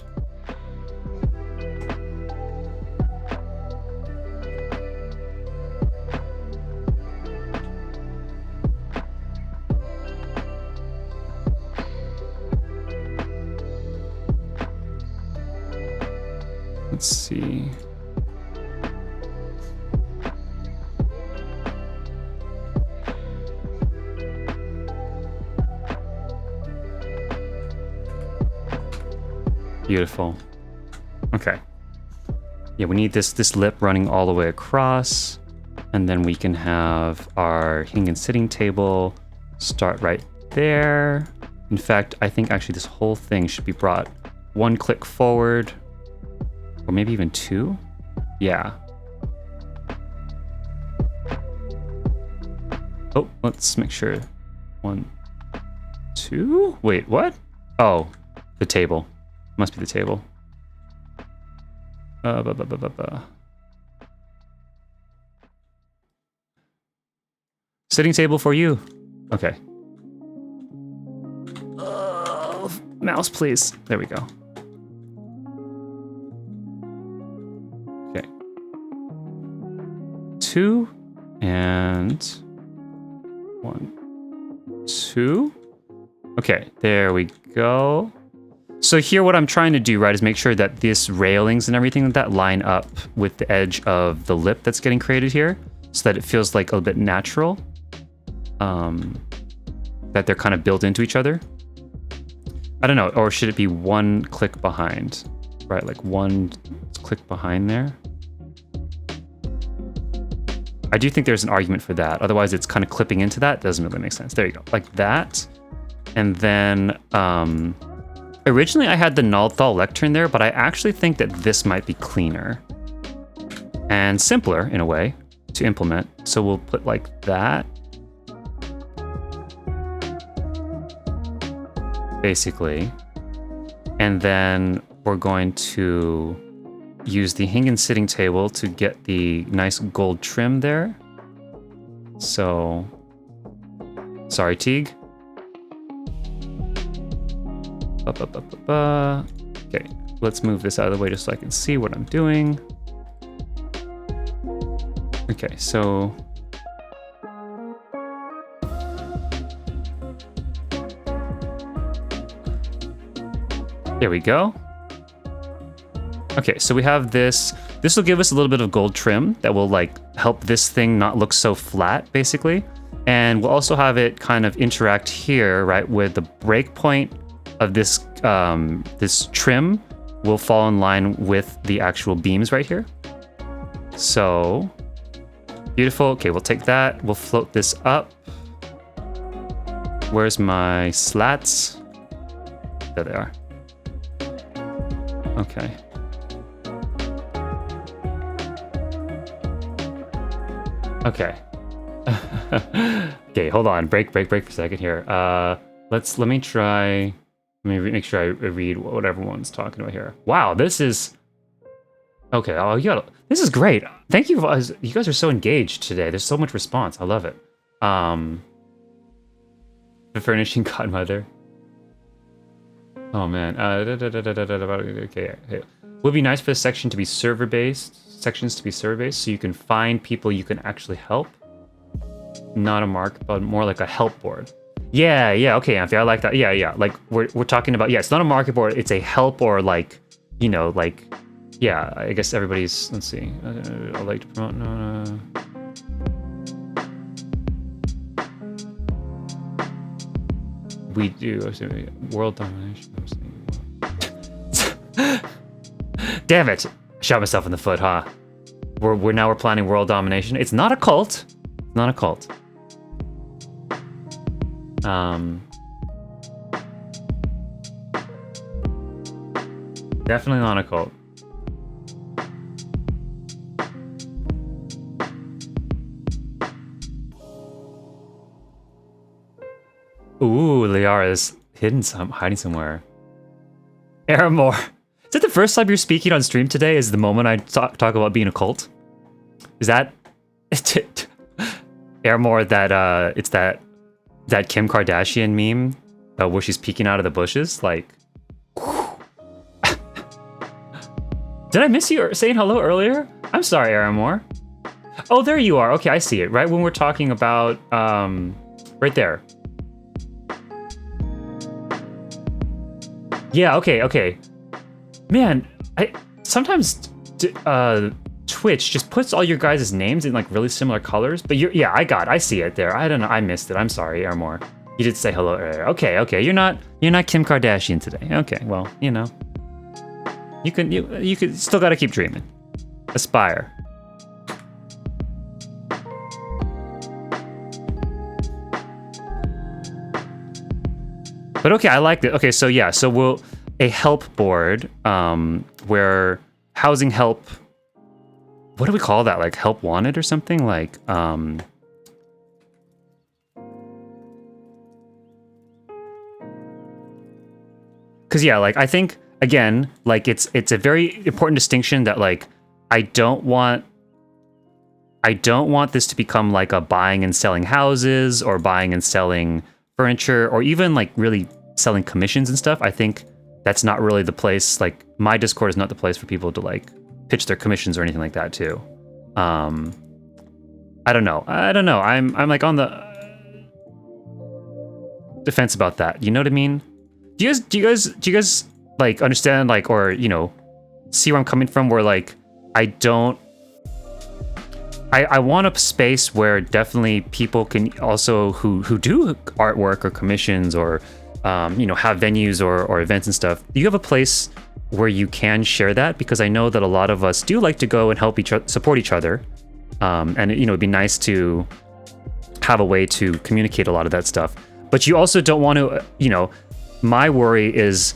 Let's see. Beautiful. Okay. Yeah, we need this lip running all the way across, and then we can have our Hingen sitting table start right there. In fact, I think actually this whole thing should be brought one click forward, or maybe even two. Yeah. Oh, let's make sure. 1, 2. Wait, what? Oh, the table. Must be the table. Sitting table for you. Okay. Mouse, please. There we go. Okay. 2 and 1, 2. Okay, there we go. So here what I'm trying to do, right, is make sure that this railings and everything like that line up with the edge of the lip that's getting created here, so that it feels like a little bit natural, that they're kind of built into each other. I don't know, or should it be one click behind, right? Like one click behind there. I do think there's an argument for that. Otherwise it's kind of clipping into that. Doesn't really make sense. There you go, like that. And then, originally I had the Naldthal lectern there, but I actually think that this might be cleaner and simpler in a way to implement. So we'll put like that. Basically. And then we're going to use the Hingen sitting table to get the nice gold trim there. So, sorry, Teague. Okay, let's move this out of the way just so I can see what I'm doing. Okay, so there we go. Okay, so we have this. This will give us a little bit of gold trim that will like help this thing not look so flat, basically. And we'll also have it kind of interact here, right, with the breakpoint of this this trim will fall in line with the actual beams right here. So beautiful. Okay, we'll take that. We'll float this up. Where's my slats? There they are. Okay. Okay. Okay, hold on. Break for a second here. Let me try. Let me make sure I read what everyone's talking about here. Wow, this is... Okay, oh, this is great. Thank you. You guys are so engaged today. There's so much response. I love it. The furnishing godmother. Oh, man. Okay. Would be nice for this section to be server-based. sections to be surveys so you can find people you can actually help. Not a mark, but more like a help board. Yeah, okay, Amphi, I like that. Yeah. Like we're talking about, yeah, it's not a market board, it's a help or like, you know, like, yeah, I guess everybody's, let's see. I'd like to promote, no. We do, world domination. Damn it! Shot myself in the foot, huh? We're planning world domination. It's not a cult. It's not a cult. Definitely not a cult. Ooh, Liara's hiding somewhere. Aramore. Is that the first time you're speaking on stream today? Is the moment I talk about being a cult? Is that Aramore? That it's that Kim Kardashian meme where she's peeking out of the bushes. Like, did I miss you saying hello earlier? I'm sorry, Aramore. Oh, there you are. Okay, I see it. Right when we're talking about right there. Yeah. Okay. Man, I sometimes Twitch just puts all your guys' names in like really similar colors. But yeah, I see it there. I don't know. I missed it. I'm sorry, Aramore. You did say hello earlier. Okay. You're not Kim Kardashian today. Okay, well, you know. You could still gotta keep dreaming. Aspire. But okay, I like it. Okay, so yeah, so a help board where housing help. What do we call that? Like help wanted or something? Like because yeah, like I think again, like it's a very important distinction that like I don't want this to become like a buying and selling houses or buying and selling furniture or even like really selling commissions and stuff. I think that's not really the place. Like my Discord is not the place for people to like pitch their commissions or anything like that too. I don't know. I'm like on the defense about that. You know what I mean? Do you guys like understand like or you know see where I'm coming from? Where like I want a space where definitely people can also who do artwork or commissions or you know have venues or events and stuff. You have a place where you can share that because I know that a lot of us do like to go and help support each other, and you know it'd be nice to have a way to communicate a lot of that stuff. But you also don't want to, you know, my worry is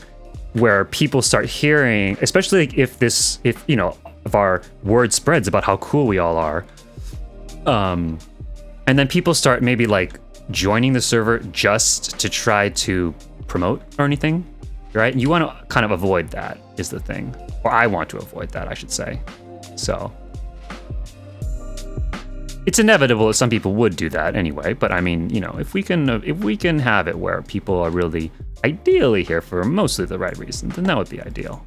where people start hearing, especially like if you know if our word spreads about how cool we all are. And then people start maybe like joining the server just to try to promote or anything, right? You want to kind of avoid that is the thing, or I want to avoid that, I should say. So it's inevitable that some people would do that anyway. But I mean, you know, if we can have it where people are really ideally here for mostly the right reason, then that would be ideal.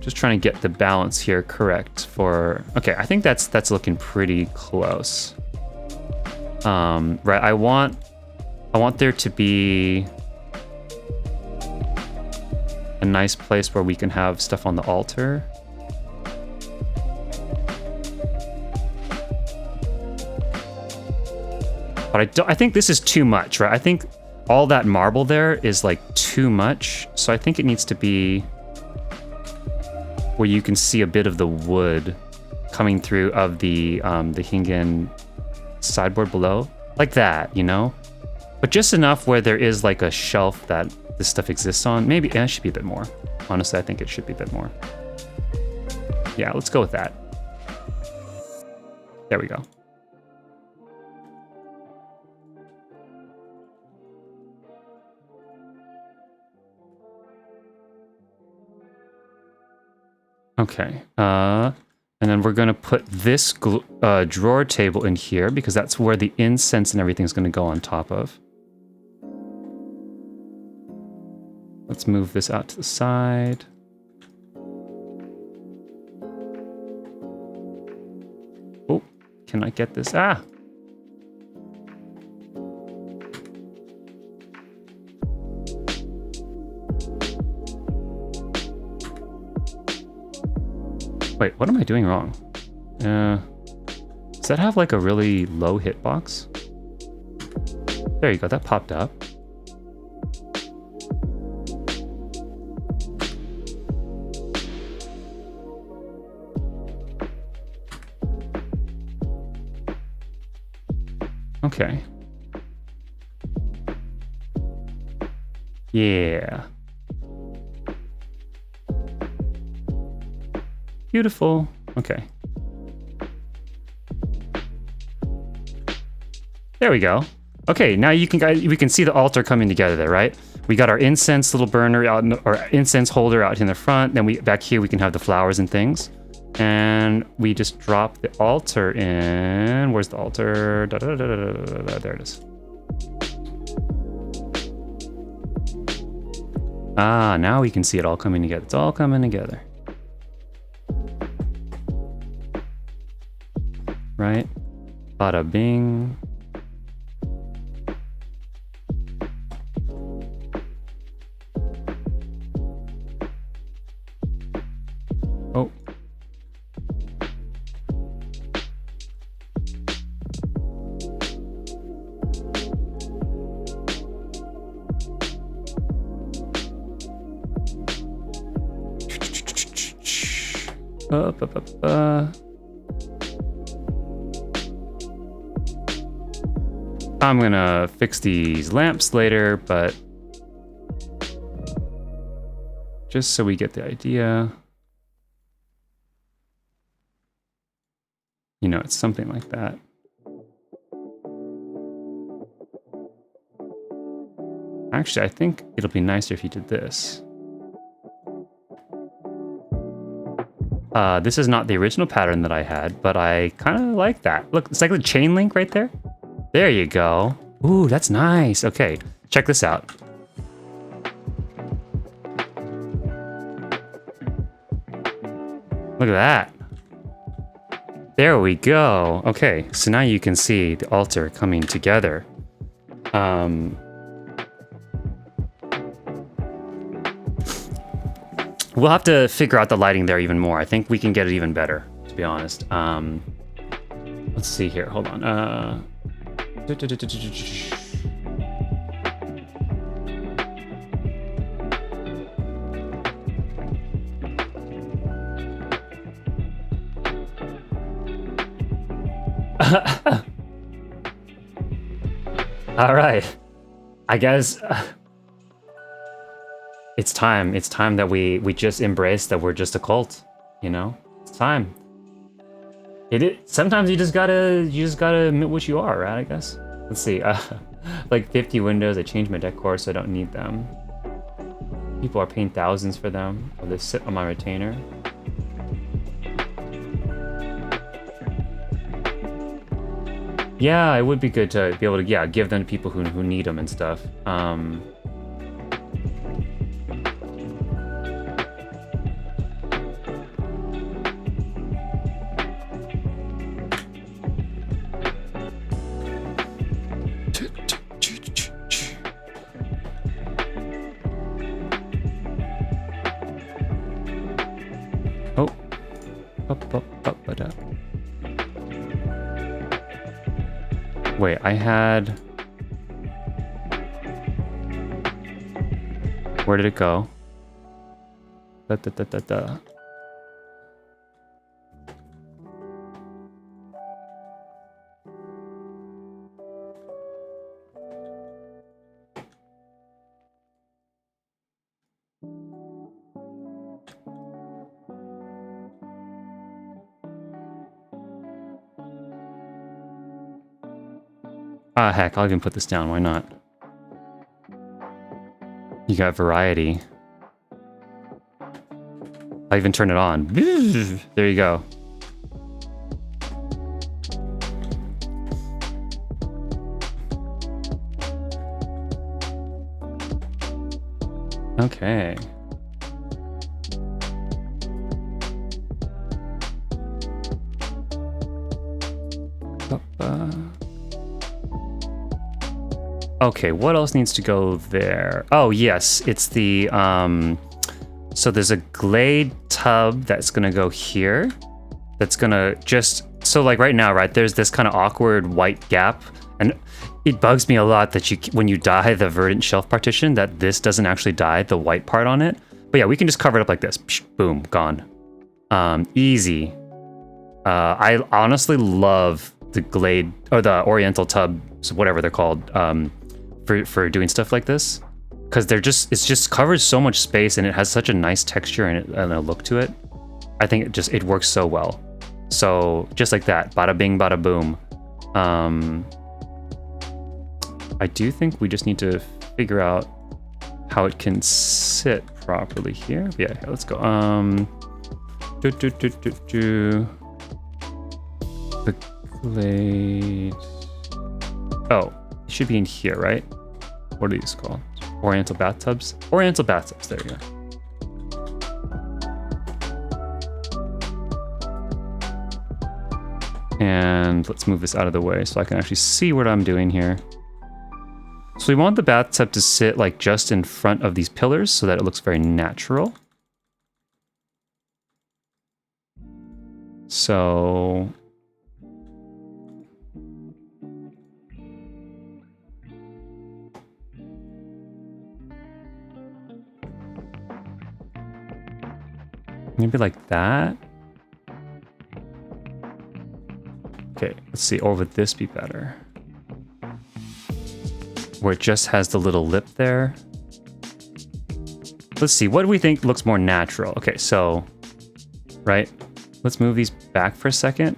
Just trying to get the balance here correct for, okay, I think that's looking pretty close. Right, I want there to be a nice place where we can have stuff on the altar. But I think this is too much, right? I think all that marble there is like too much. So I think it needs to be where you can see a bit of the wood coming through of the Hingen sideboard below. Like that, you know? But just enough where there is like a shelf that this stuff exists on. Maybe it should be a bit more. Honestly, I think it should be a bit more. Yeah, let's go with that. There we go. Okay, and then we're gonna put this drawer table in here because that's where the incense and everything is gonna go on top of. Let's move this out to the side. Oh, can I get this? Ah! Wait, what am I doing wrong? Does that have like a really low hitbox? There you go, that popped up. Okay. Yeah. Beautiful. Okay. There we go. Okay, now we can see the altar coming together there, right? We got our incense little burner out, or incense holder out in the front. Then back here we can have the flowers and things. And we just drop the altar in. Where's the altar? There it is. Ah, now we can see it all coming together. It's all coming together. Right? Bada bing. Oh. I'm gonna fix these lamps later, but just so we get the idea, you know, it's something like that. Actually, I think it'll be nicer if you did this. This is not the original pattern that I had, but I kind of like that. Look, it's like the chain link right there. There you go. Ooh, that's nice. Okay, check this out. Look at that. There we go. Okay, so now you can see the altar coming together. We'll have to figure out the lighting there even more. I think we can get it even better, to be honest. Let's see here. Hold on. All right. I guess it's time. It's time that we just embrace that we're just a cult. You know, it's time. Sometimes you just gotta admit what you are, right? I guess. Let's see. Like 50 windows. I changed my decor, so I don't need them. People are paying thousands for them. Or they sit on my retainer. Yeah, it would be good to be able to give them to people who need them and stuff. Oh. Wait, I had... Where did it go? Ah, heck, I'll even put this down. Why not? You got variety. I even turn it on. There you go. Okay. Okay, what else needs to go there? Oh, yes, it's the, so there's a Glade tub that's gonna go here. That's gonna just, so like right now, right, there's this kind of awkward white gap, and it bugs me a lot that when you dye the verdant shelf partition, that this doesn't actually dye the white part on it. But yeah, we can just cover it up like this. Psh, boom, gone. Easy. I honestly love the Glade, or the Oriental tubs, whatever they're called, for doing stuff like this, because it's just covers so much space, and it has such a nice texture and a look to it. I think it works so well. So just like that, bada bing, bada boom. I do think we just need to figure out how it can sit properly here. Yeah, let's go. The Glade. Oh, it should be in here, right? What are these called? Oriental bathtubs? Oriental bathtubs, there you go. And let's move this out of the way so I can actually see what I'm doing here. So we want the bathtub to sit like just in front of these pillars so that it looks very natural. So maybe like that. Okay, let's see, or would this be better? Where it just has the little lip there. Let's see, what do we think looks more natural? Okay, so, right, let's move these back for a second.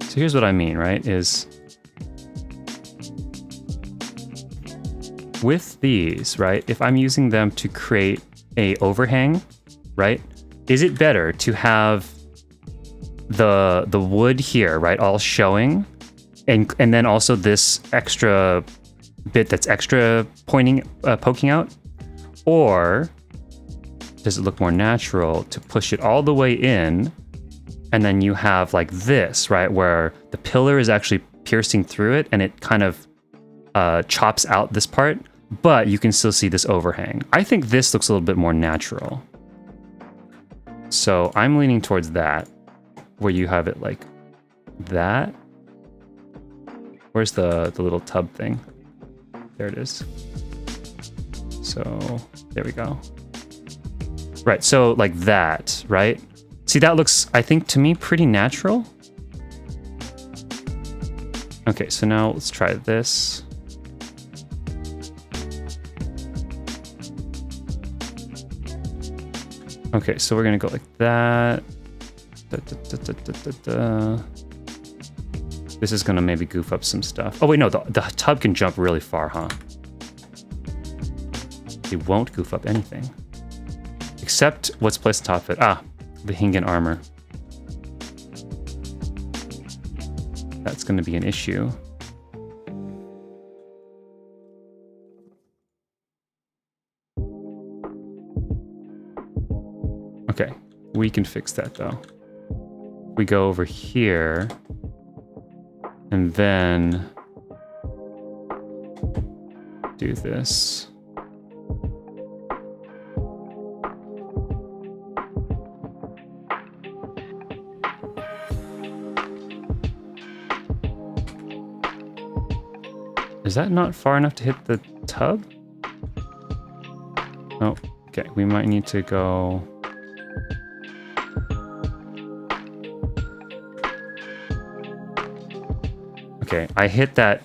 So here's what I mean, right, is with these, right, if I'm using them to create a overhang, right, is it better to have the wood here, right, all showing, and then also this extra bit that's extra poking out? Or does it look more natural to push it all the way in, and then you have like this, right, where the pillar is actually piercing through it and it kind of chops out this part, but you can still see this overhang? I think this looks a little bit more natural. So I'm leaning towards that, where you have it like that. Where's the little tub thing? There it is. So there we go. Right, so like that, right? See, that looks, I think, to me, pretty natural. Okay, so now let's try this. Okay, so we're gonna go like that. This is gonna maybe goof up some stuff. Oh wait, no, the tub can jump really far, huh? It won't goof up anything. Except what's placed on top of it. Ah, the Hingen armor. That's gonna be an issue. Okay, we can fix that though. We go over here, and then do this. Is that not far enough to hit the tub? Oh, okay, we might need to go... Okay, I hit that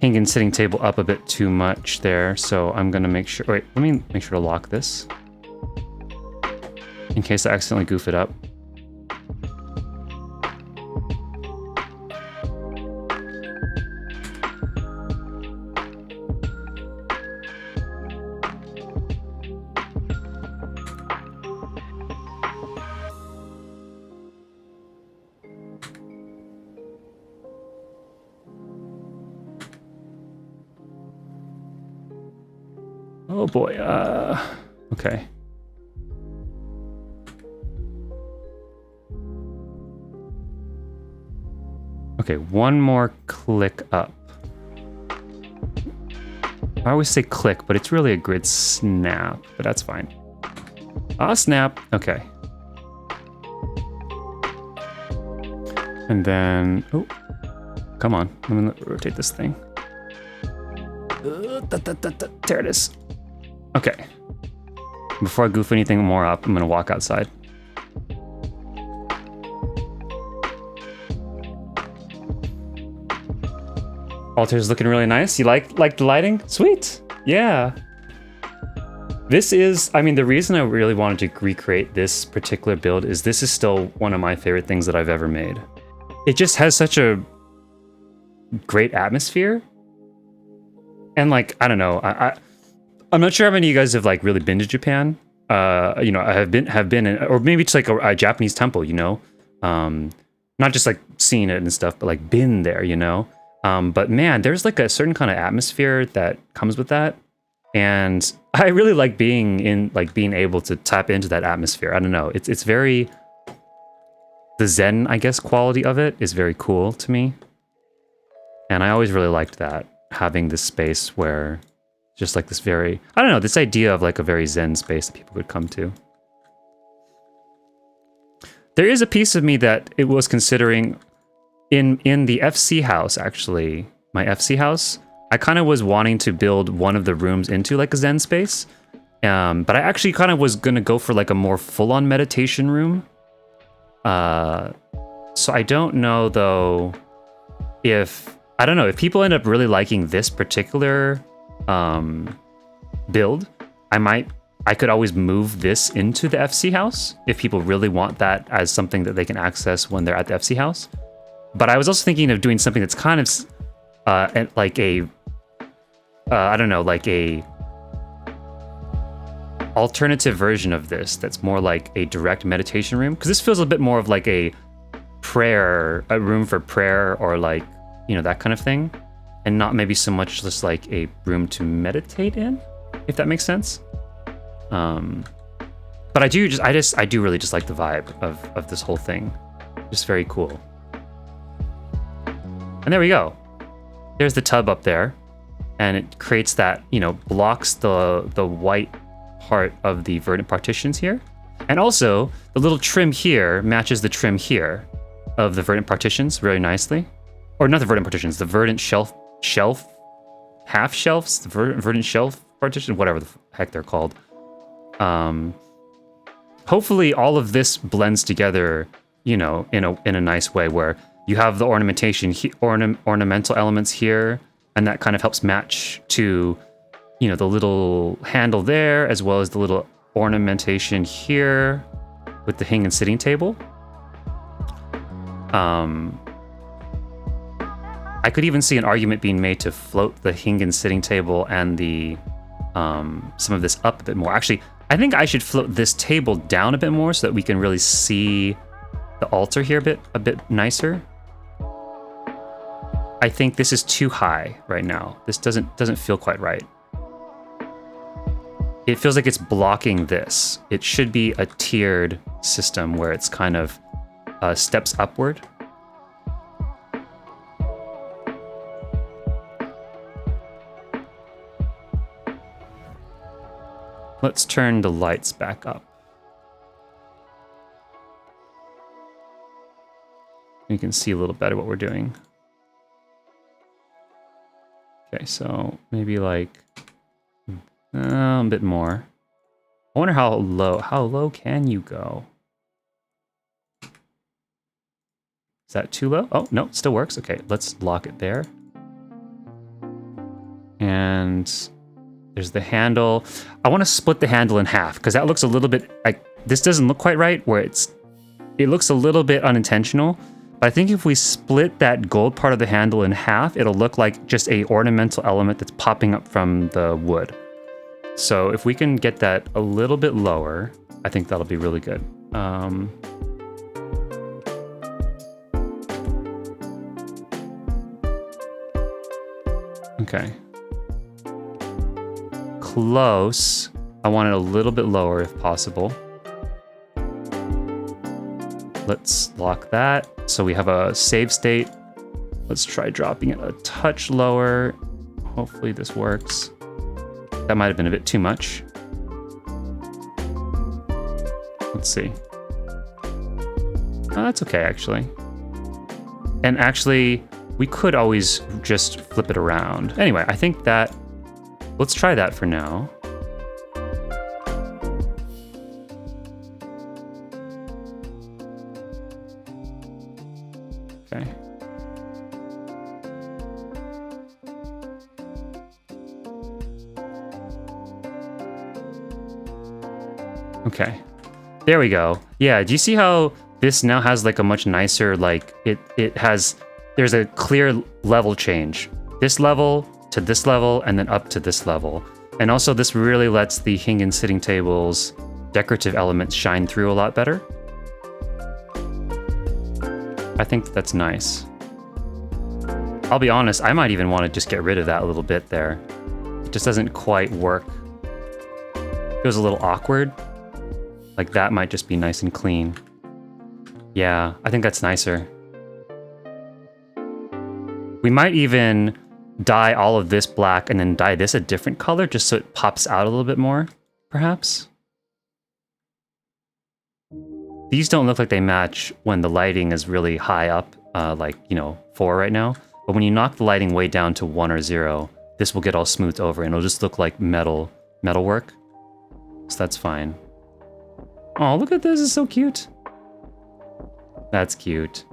Hingen sitting table up a bit too much there, so I'm gonna make sure... Wait, let me make sure to lock this, in case I accidentally goof it up. Oh boy, okay. Okay, one more click up. I always say click, but it's really a grid snap, but that's fine. Ah, snap, okay. And then, oh, come on, I'm gonna rotate this thing. There it is. Okay. Before I goof anything more up, I'm gonna walk outside. Altar's looking really nice. You like the lighting? Sweet. Yeah. This is, I mean, the reason I really wanted to recreate this particular build is this is still one of my favorite things that I've ever made. It just has such a great atmosphere. And like, I don't know, I'm not sure how many of you guys have like really been to Japan. You know, I have been in, or maybe it's like a Japanese temple, you know? Not just like seeing it and stuff, but like been there, you know? But man, there's like a certain kind of atmosphere that comes with that. And I really like being able to tap into that atmosphere. I don't know. It's very, the Zen, I guess, quality of it is very cool to me. And I always really liked that, having this space where just like this very, I don't know, this idea of like a very Zen space that people could come to. There is a piece of me that it was considering in the FC house, actually, my FC house, I kind of was wanting to build one of the rooms into like a Zen space. But I actually kind of was going to go for like a more full-on meditation room. So I don't know though if, I don't know, if people end up really liking this particular build, I could always move this into the FC house if people really want that as something that they can access when they're at the FC house. But I was also thinking of doing something that's kind of like a, I don't know, like a alternative version of this that's more like a direct meditation room. Because this feels a bit more of like a room for prayer or like, you know, that kind of thing. And not maybe so much just like a room to meditate in, if that makes sense. But I do really just like the vibe of this whole thing. Just very cool. And there we go. There's the tub up there. And it creates that, you know, blocks the white part of the verdant partitions here. And also, the little trim here matches the trim here of the verdant partitions very nicely. Or not the verdant partitions, the verdant half shelves, the verdant shelf partition, whatever the heck they're called. Hopefully all of this blends together, you know, in a nice way where you have the ornamentation, ornamental elements here, and that kind of helps match to, you know, the little handle there, as well as the little ornamentation here with the hanging sitting table. I could even see an argument being made to float the hanging sitting table and the some of this up a bit more. Actually, I think I should float this table down a bit more so that we can really see the altar here a bit nicer. I think this is too high right now. This doesn't feel quite right. It feels like it's blocking this. It should be a tiered system where it's kind of steps upward. Let's turn the lights back up. You can see a little better what we're doing. Okay, so maybe like a bit more. I wonder how low can you go? Is that too low? Oh, no, it still works. Okay, let's lock it there. And there's the handle. I want to split the handle in half because that looks a little bit like, this doesn't look quite right where it looks a little bit unintentional. But I think if we split that gold part of the handle in half, it'll look like just a ornamental element that's popping up from the wood. So if we can get that a little bit lower, I think that'll be really good. Okay. close. I want it a little bit lower if possible. Let's lock that. So we have a save state. Let's try dropping it a touch lower. Hopefully this works. That might have been a bit too much. Let's see. Oh, that's okay, actually. And actually, we could always just flip it around. Anyway, I think that... Let's try that for now. Okay. Okay. There we go. Yeah, do you see how this now has like a much nicer, like, it has... There's a clear level change. This level to this level, and then up to this level. And also this really lets the Hingen sitting table's decorative elements shine through a lot better. I think that's nice. I'll be honest, I might even want to just get rid of that a little bit there. It just doesn't quite work. It was a little awkward. Like that might just be nice and clean. Yeah, I think that's nicer. We might even dye all of this black and then dye this a different color just so it pops out a little bit more, perhaps. These don't look like they match when the lighting is really high up, like, you know, 4 right now. But when you knock the lighting way down to 1 or 0, this will get all smoothed over and it'll just look like metal work. So that's fine. Oh, look at this, it's so cute. That's cute.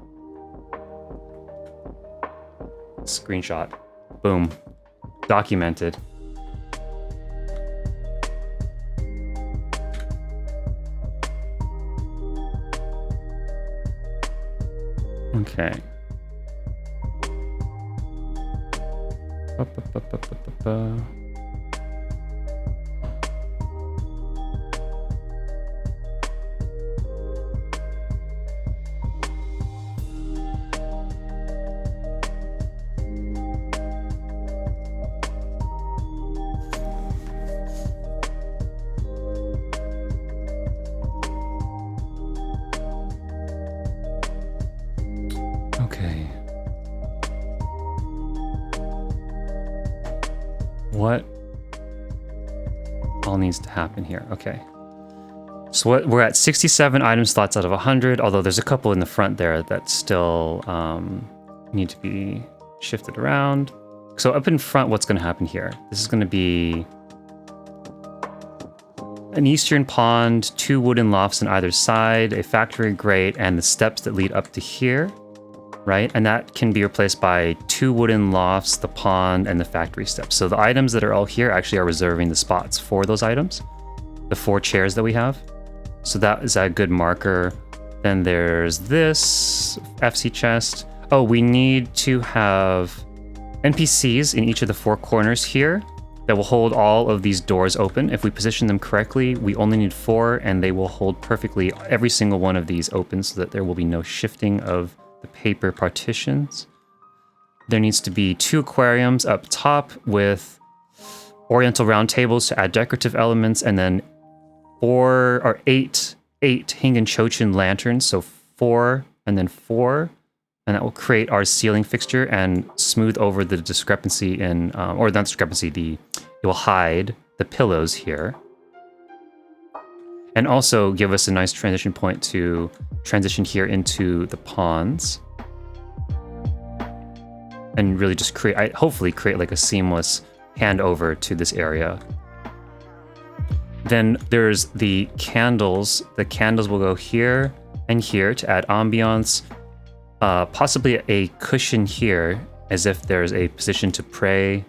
Screenshot. Boom. Documented. Okay. Okay. What all needs to happen here? Okay. So we're at 67 item slots out of 100, although there's a couple in the front there that still need to be shifted around. So up in front, what's going to happen here? This is going to be an eastern pond, 2 wooden lofts on either side, a factory grate, and the steps that lead up to here. Right? And that can be replaced by 2 wooden lofts, the pond, and the factory steps. So the items that are all here actually are reserving the spots for those items. The 4 chairs that we have. So that is a good marker. Then there's this FC chest. Oh, we need to have NPCs in each of the 4 corners here that will hold all of these doors open. If we position them correctly, we only need 4, and they will hold perfectly every single one of these open so that there will be no shifting of the paper partitions. There needs to be 2 aquariums up top with oriental round tables to add decorative elements, and then 8 Hingen lanterns, so 4 and then 4, and that will create our ceiling fixture and smooth over the discrepancy in, or not discrepancy, it will hide the pillows here. And also give us a nice transition point to transition here into the ponds. And really just hopefully create like a seamless handover to this area. Then there's the candles. The candles will go here and here to add ambiance. Possibly a cushion here, as if there's a position to pray.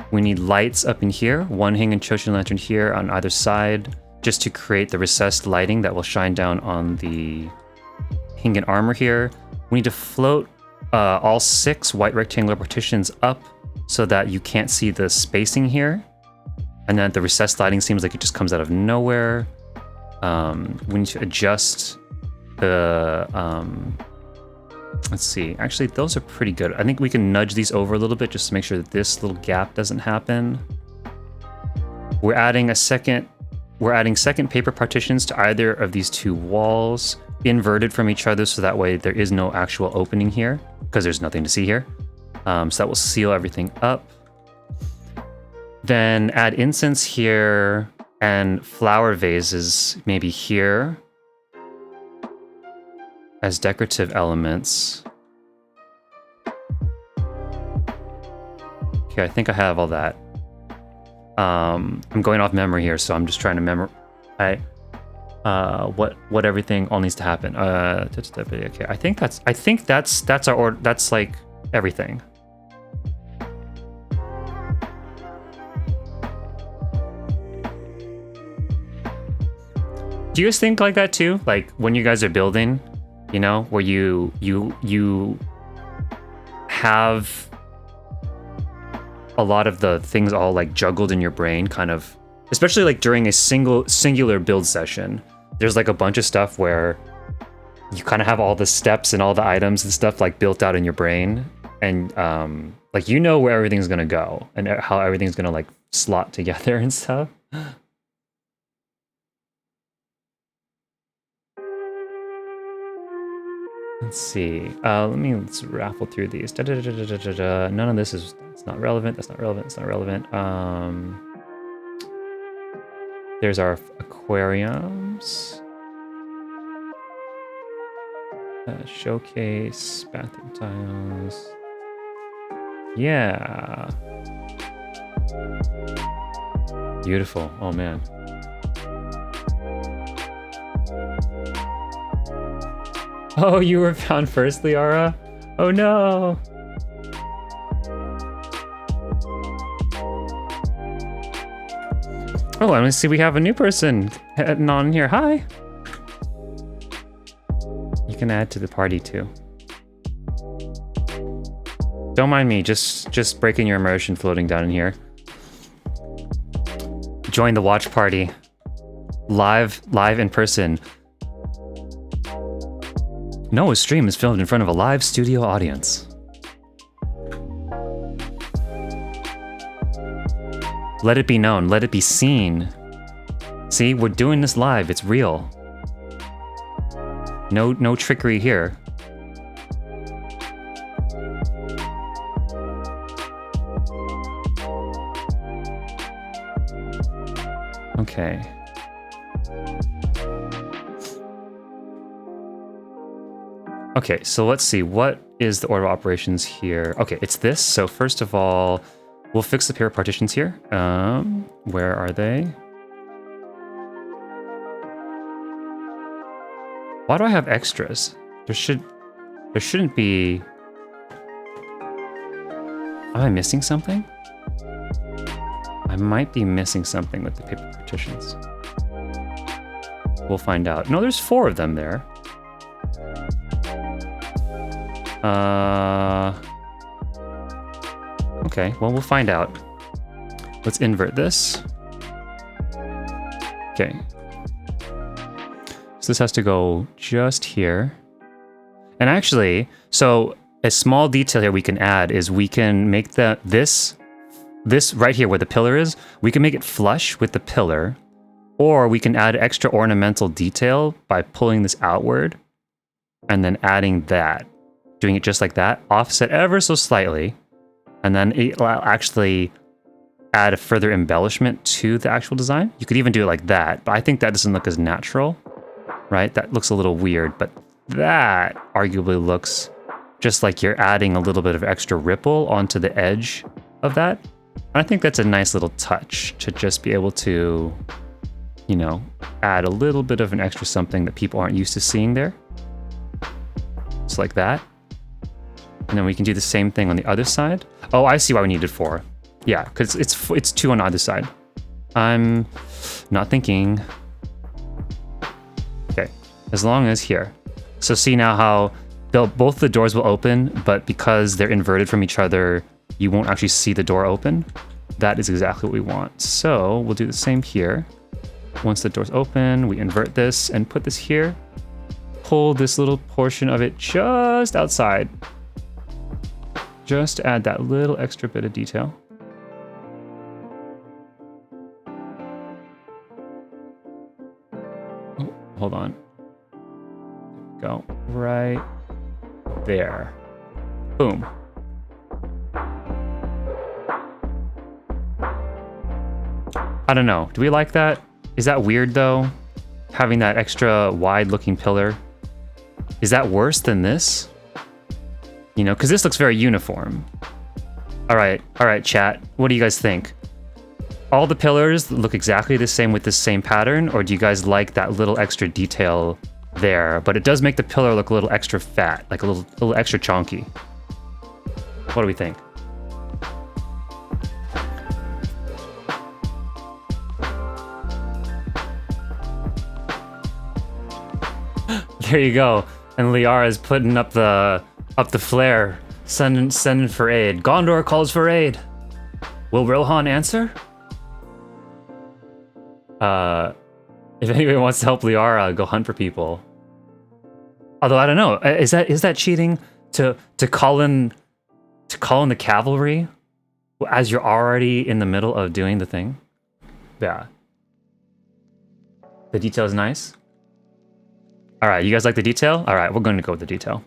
We need lights up in here. 1 Hingen lantern here on either side, just to create the recessed lighting that will shine down on the Hingen armor here. We need to float all 6 white rectangular partitions up so that you can't see the spacing here. And then the recessed lighting seems like it just comes out of nowhere. We need to adjust the... let's see. Actually, those are pretty good. I think we can nudge these over a little bit just to make sure that this little gap doesn't happen. We're adding second paper partitions to either of these two walls, inverted from each other, so that way there is no actual opening here, because there's nothing to see here. So that will seal everything up. Then add incense here and flower vases maybe here as decorative elements. Okay, I think I have all that. I'm going off memory here, so I'm just trying to memorize what everything all needs to happen. Okay, I think that's our order. That's like everything. Do you guys think like that too? Like when you guys are building, you know, where you have a lot of the things all like juggled in your brain, kind of, especially like during a singular build session. There's like a bunch of stuff where you kind of have all the steps and all the items and stuff like built out in your brain, and like you know where everything's gonna go and how everything's gonna like slot together and stuff. Let's see. Let's raffle through these. None of this is. It's not relevant. That's not relevant. It's not relevant. There's our aquariums. Showcase, bathroom tiles. Yeah. Beautiful. Oh man. Oh, you were found first, Liara? Oh no! Oh, and let's see, we have a new person heading on here. Hi! You can add to the party too. Don't mind me, just breaking your immersion floating down in here. Join the watch party. Live in person. Noah's stream is filmed in front of a live studio audience. Let it be known, let it be seen. See, we're doing this live, it's real. No trickery here. Okay. Okay, so let's see, what is the order of operations here? Okay, it's this. So first of all, we'll fix the pair of partitions here. Where are they? Why do I have extras? There shouldn't be. Am I missing something? I might be missing something with the paper partitions. We'll find out. No, there's 4 of them there. Okay, well, we'll find out. Let's invert this. Okay. So this has to go just here. And actually, so a small detail here we can add is we can make this right here where the pillar is, we can make it flush with the pillar, or we can add extra ornamental detail by pulling this outward and then adding that. Doing it just like that, offset ever so slightly, and then it'll actually add a further embellishment to the actual design. You could even do it like that, but I think that doesn't look as natural, right? That looks a little weird, but that arguably looks just like you're adding a little bit of extra ripple onto the edge of that. And I think that's a nice little touch to just be able to, you know, add a little bit of an extra something that people aren't used to seeing there. Just like that. And then we can do the same thing on the other side. Oh, I see why we needed 4. Yeah, because it's 2 on either side. I'm not thinking. Okay, as long as here. So see now how both the doors will open, but because they're inverted from each other, you won't actually see the door open. That is exactly what we want. So we'll do the same here. Once the door's open, we invert this and put this here. Pull this little portion of it just outside. Just to add that little extra bit of detail. hold on. Go right there. Boom. I don't know. Do we like that? Is that weird though? Having that extra wide looking pillar. Is that worse than this? You know, because this looks very uniform. All right, chat. What do you guys think? All the pillars look exactly the same with this same pattern, or do you guys like that little extra detail there? But it does make the pillar look a little extra fat, like a little extra chonky. What do we think? There you go. And Liara is putting up the flare, sending for aid. Gondor calls for aid. Will Rohan answer? If anybody wants to help Liara, go hunt for people. Although I don't know, is that cheating to call in the cavalry as you're already in the middle of doing the thing? Yeah. The detail is nice. All right, you guys like the detail? All right, we're going to go with the detail.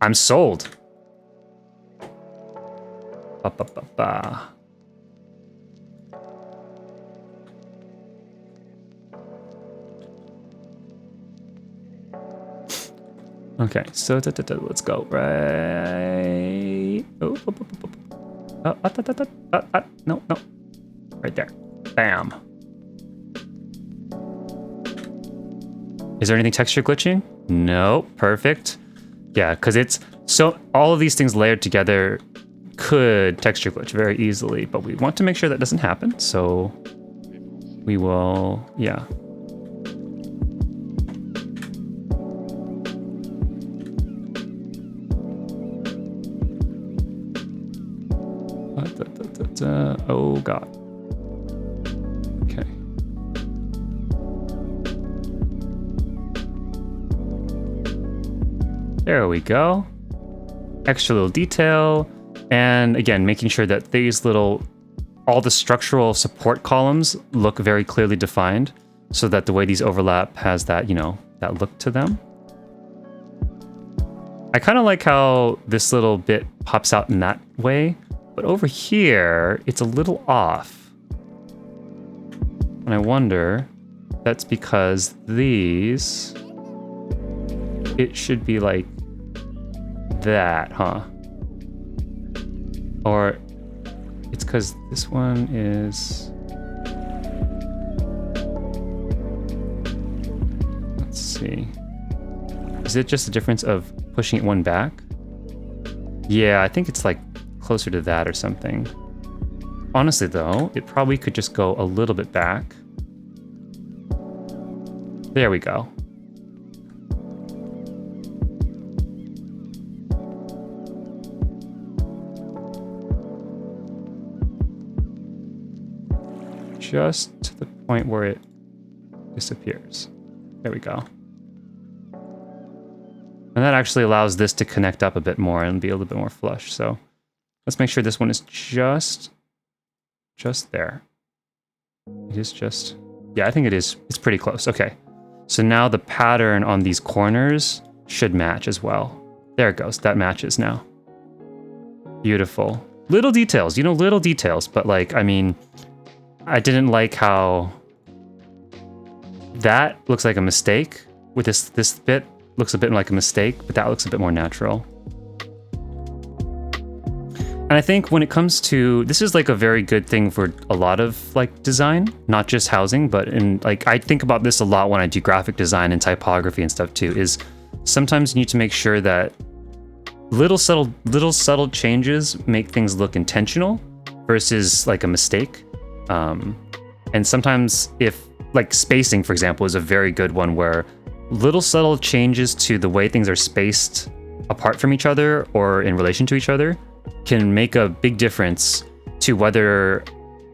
I'm sold. Ba, ba, ba, ba. Okay, so let's go right. No, right there. Bam. Is there anything texture glitching? No, perfect. Yeah, because it's so all of these things layered together could texture glitch very easily, but we want to make sure that doesn't happen. So we will, yeah. Oh God. Okay. There we go. Extra little detail. And again, making sure that these all the structural support columns look very clearly defined so that the way these overlap has that, you know, that look to them. I kind of like how this little bit pops out in that way. But over here, it's a little off. And I wonder if that's because these, it should be like that, huh? Or it's because this one is, let's see. Is it just a difference of pushing it one back? Yeah, I think it's like closer to that or something. Honestly though, it probably could just go a little bit back. There we go. Just to the point where it disappears. There we go. And that actually allows this to connect up a bit more and be a little bit more flush. So let's make sure this one is just there. It is just, yeah, I think it is. It's pretty close. Okay. So now the pattern on these corners should match as well. There it goes. That matches now. Beautiful. Little details, you know, little details, but like, I mean, I didn't like how that looks like a mistake with this bit looks a bit like a mistake, but that looks a bit more natural. And I think when it comes to, this is like a very good thing for a lot of like design, not just housing, but in like, I think about this a lot when I do graphic design and typography and stuff too, is sometimes you need to make sure that little subtle changes make things look intentional versus like a mistake. And sometimes if like spacing, for example, is a very good one where little subtle changes to the way things are spaced apart from each other or in relation to each other can make a big difference to whether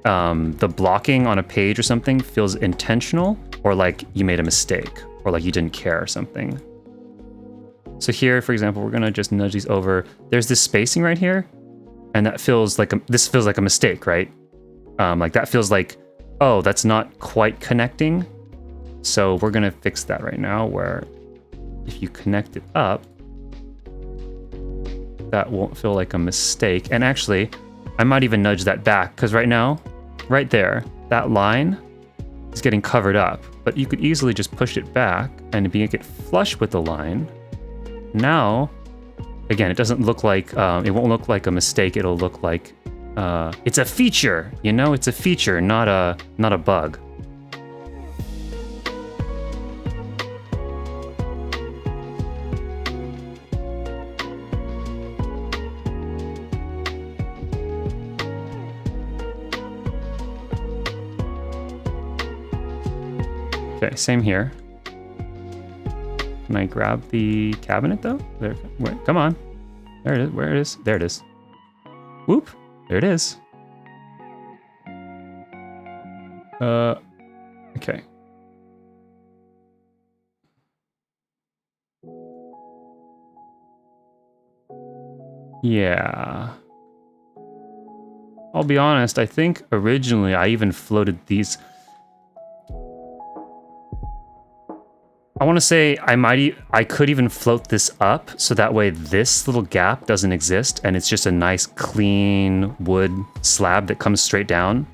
the blocking on a page or something feels intentional or like you made a mistake or like you didn't care or something. So here, for example, we're gonna just nudge these over. There's this spacing right here, and that feels like this feels like a mistake, right? Like that feels like, oh, that's not quite connecting. So we're gonna fix that right now, where if you connect it up, that won't feel like a mistake. And actually, I might even nudge that back, because right now, right there, that line is getting covered up. But you could easily just push it back and make it flush with the line. Now, again, it doesn't look like, it won't look like a mistake. It'll look like it's a feature, you know? It's a feature, not a bug. Okay, same here. Can I grab the cabinet though? There, wait, come on. There it is. Where it is? There it is. Whoop! There it is. Okay. Yeah. I'll be honest, I think originally I even floated these. I want to say I could even float this up so that way this little gap doesn't exist and it's just a nice clean wood slab that comes straight down.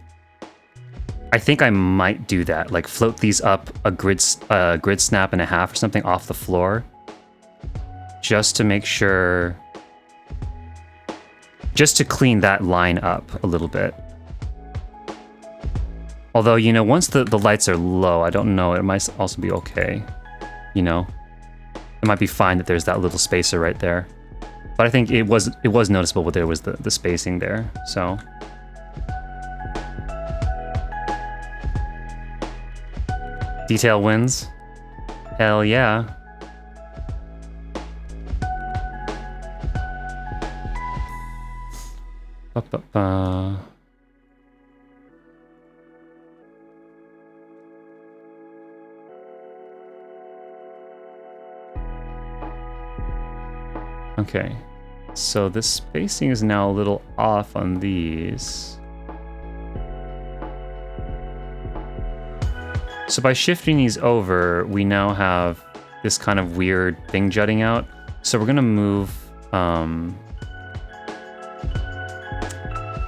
I think I might do that, like float these up a grid snap and a half or something off the floor, just to make sure, just to clean that line up a little bit. Although, you know, once the lights are low, I don't know, it might also be okay. You know, it might be fine that there's that little spacer right there, but I think it was noticeable that there was the spacing there. So detail wins. Hell yeah. Okay, so the spacing is now a little off on these. So by shifting these over, we now have this kind of weird thing jutting out. So we're gonna move, I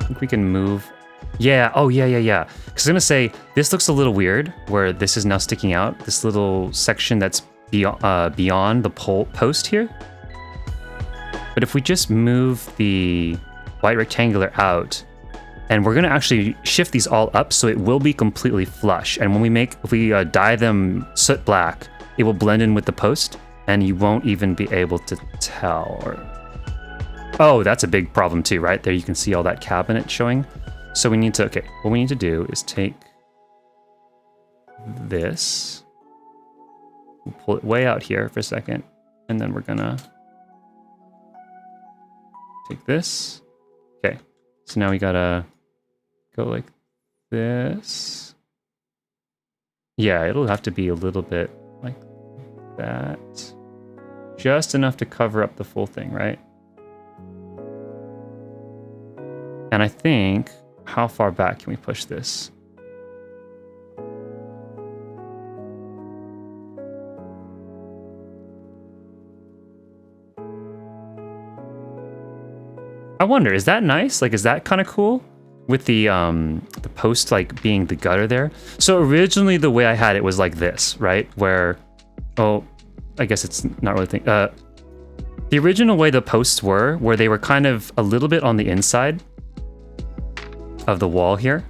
think we can move, yeah, oh yeah. Because I'm gonna say, this looks a little weird, where this is now sticking out, this little section that's beyond the post here. But if we just move the white rectangular out, and we're gonna actually shift these all up so it will be completely flush. And when if we dye them soot black, it will blend in with the post and you won't even be able to tell. Oh, that's a big problem too, right? There you can see all that cabinet showing. So we need to, okay, what we need to do is take this, we'll pull it way out here for a second, and then we're gonna take this. Okay, so now we gotta go like this. Yeah, it'll have to be a little bit like that. Just enough to cover up the full thing, right? And I think, how far back can we push this? I wonder, is that nice? Like, is that kind of cool? With the post like being the gutter there. So originally the way I had it was like this, right? Where, oh, I guess it's not really the original way the posts were, where they were kind of a little bit on the inside of the wall here,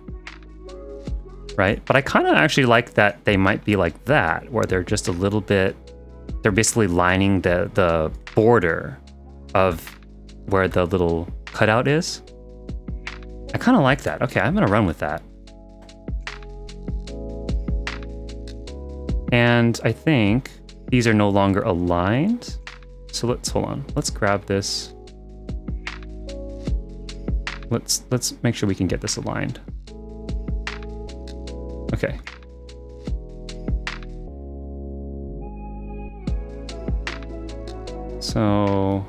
right? But I kind of actually like that they might be like that, where they're just a little bit, they're basically lining the border of where the little cutout is. I kind of like that. Okay, I'm gonna run with that. And I think these are no longer aligned. So hold on. Let's grab this. Let's make sure we can get this aligned. Okay. So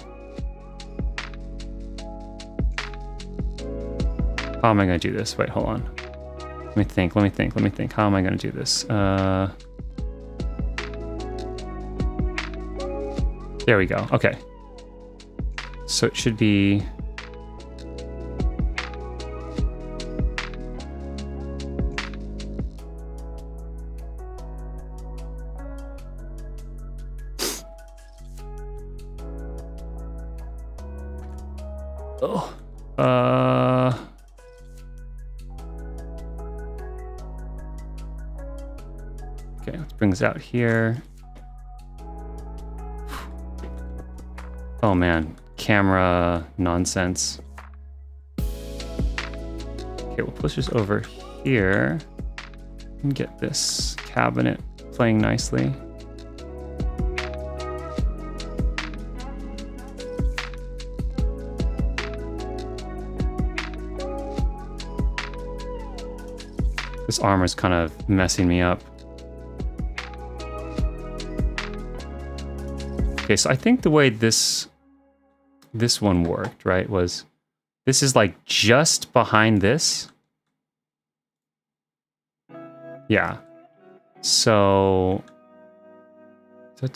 how am I going to do this? Wait, hold on. Let me think. How am I going to do this? There we go. Okay. So it should be... Oh. Okay, let's bring this out here. Oh man, camera nonsense. Okay, we'll push this over here and get this cabinet playing nicely. This armor's kind of messing me up. Okay, so I think the way this one worked, right, was this is like just behind this. Yeah. So okay,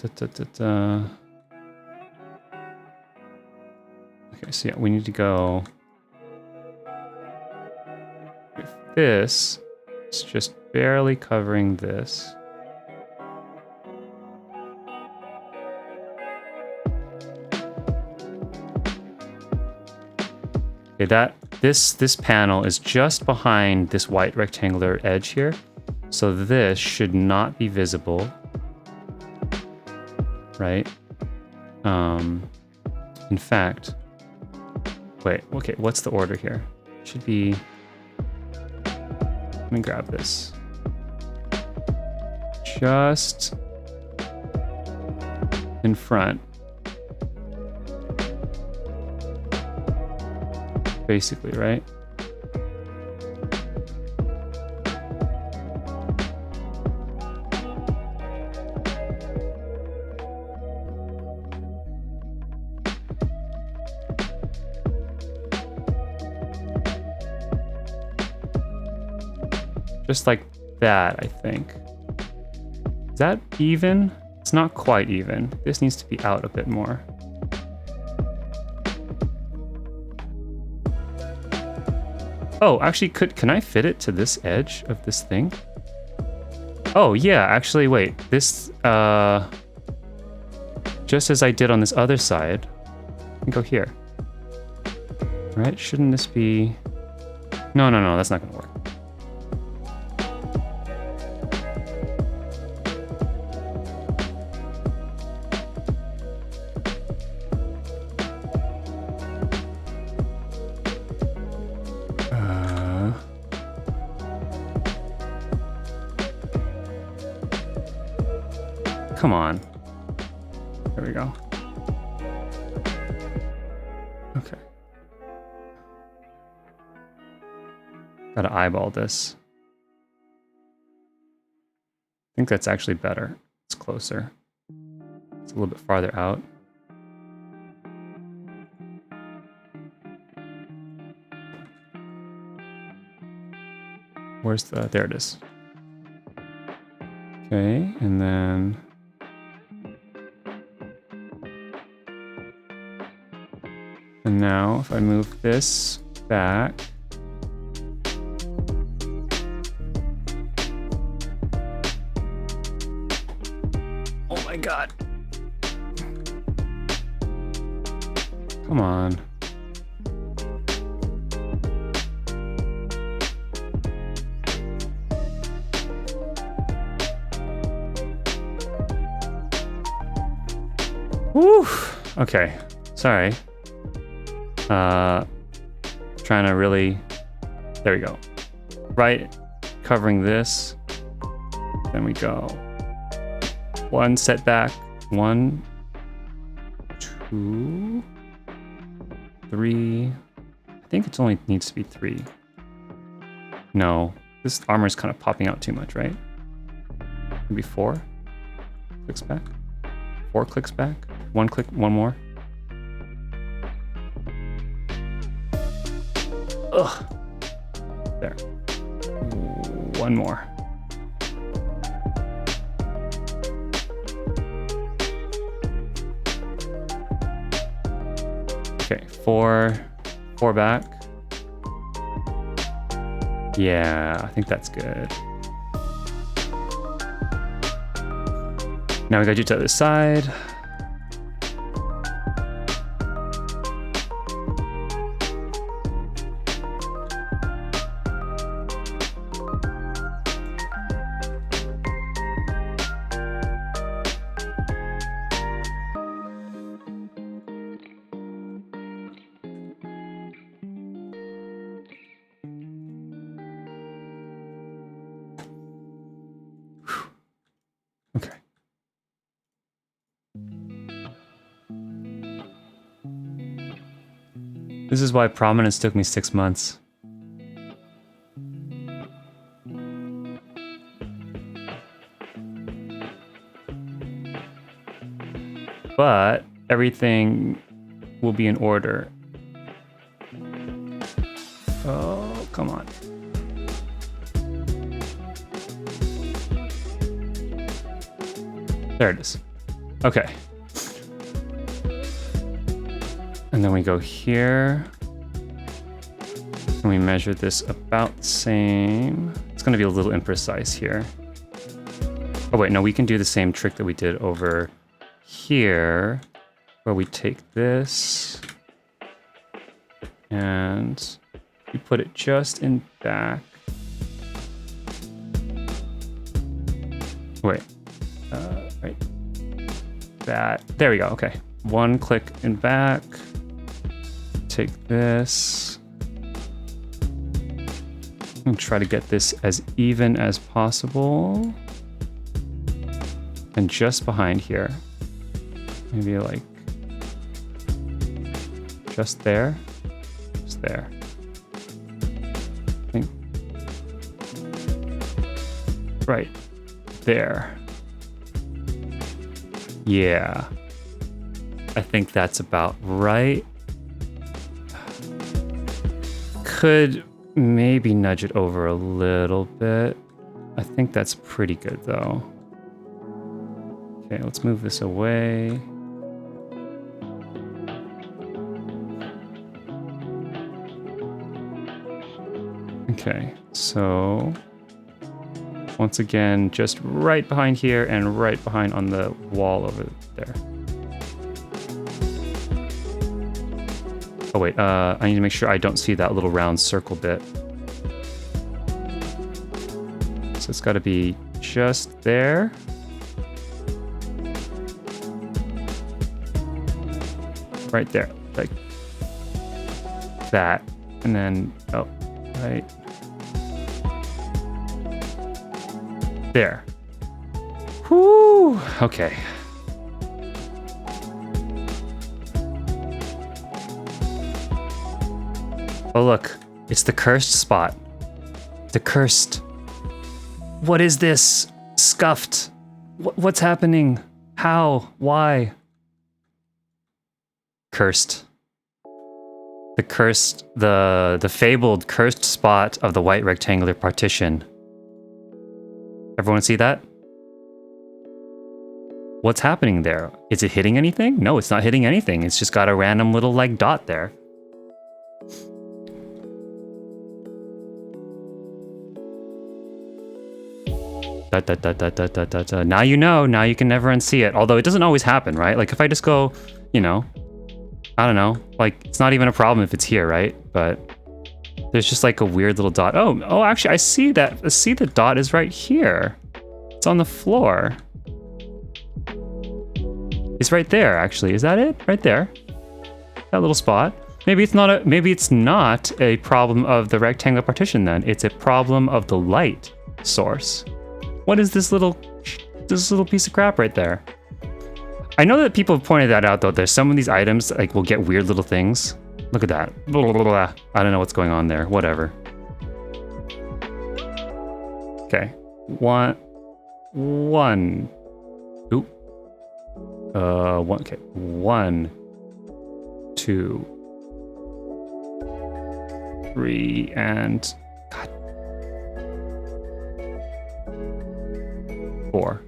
so yeah, we need to go if this is just barely covering this. Okay, this panel is just behind this white rectangular edge here. So this should not be visible, right? In fact, wait, okay, what's the order here? It should be, let me grab this. Just in front. Basically, right? Just like that, I think. Is that even? It's not quite even. This needs to be out a bit more. Oh, actually, can I fit it to this edge of this thing? Oh, yeah, actually, wait. This, just as I did on this other side, I can go here. Right? Shouldn't this be... No, that's not gonna work. Come on. There we go. Okay. Gotta eyeball this. I think that's actually better. It's closer. It's a little bit farther out. Where's the... There it is. Okay, and then... And now, if I move this back, oh my god! Come on. Woo! Okay, sorry. Trying to really, there we go. Right, covering this. Then we go. One setback, 1, 2, 3. I think it only needs to be 3. No, this armor is kind of popping out too much, right? Maybe 4 clicks back. 4 clicks back. 1 click, 1 more. Ugh. There. 1 more. Okay, four back. Yeah, I think that's good. Now we gotta do it to the other side. Okay. This is why prominence took me 6 months. But everything will be in order. Oh, come on. There it is. Okay. And then we go here. And we measure this about the same. It's going to be a little imprecise here. Oh, wait, no, we can do the same trick that we did over here, where we take this and we put it just in back. Wait, right. That, there we go, okay. One click in back. Take this. And try to get this as even as possible. And just behind here. Maybe like just there. Just there. I think. Right there. Yeah. I think that's about right. Could maybe nudge it over a little bit. I think that's pretty good though. Okay, let's move this away. Okay, so once again, just right behind here and right behind on the wall over there. Oh wait, I need to make sure I don't see that little round circle bit. So it's got to be just there. Right there, like that. And then, oh, right there. Whoo, okay. Oh look, it's the cursed spot. The cursed. What is this? Scuffed. What's happening? How? Why? Cursed. The cursed, the fabled cursed spot of the white rectangular partition. Everyone see that? What's happening there? Is it hitting anything? No, it's not hitting anything. It's just got a random little like dot there. Now you know, now you can never unsee it. Although it doesn't always happen, right? Like if I just go, you know, I don't know, like it's not even a problem if it's here, right? But there's just like a weird little dot. Oh, actually I see that. I see the dot is right here. It's on the floor. It's right there, actually. Is that it? Right there. That little spot. Maybe it's not a problem of the rectangular partition then. It's a problem of the light source. What is this little piece of crap right there? I know that people have pointed that out though. There's some of these items like will get weird little things. Look at that. Blah, blah, blah. I don't know what's going on there. Whatever. Okay. One. Oop. One. Okay. 1, 2, 3, and God. 4.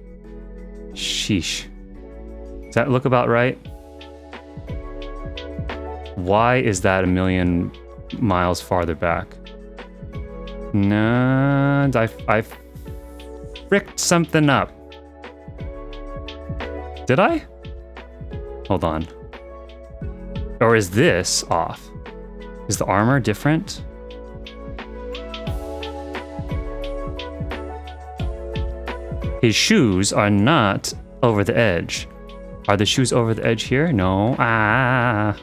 Sheesh. Does that look about right? Why is that a million miles farther back? No, I fricked something up. Did I? Hold on. Or is this off? Is the armor different? His shoes are not over the edge. Are the shoes over the edge here? No. Ah.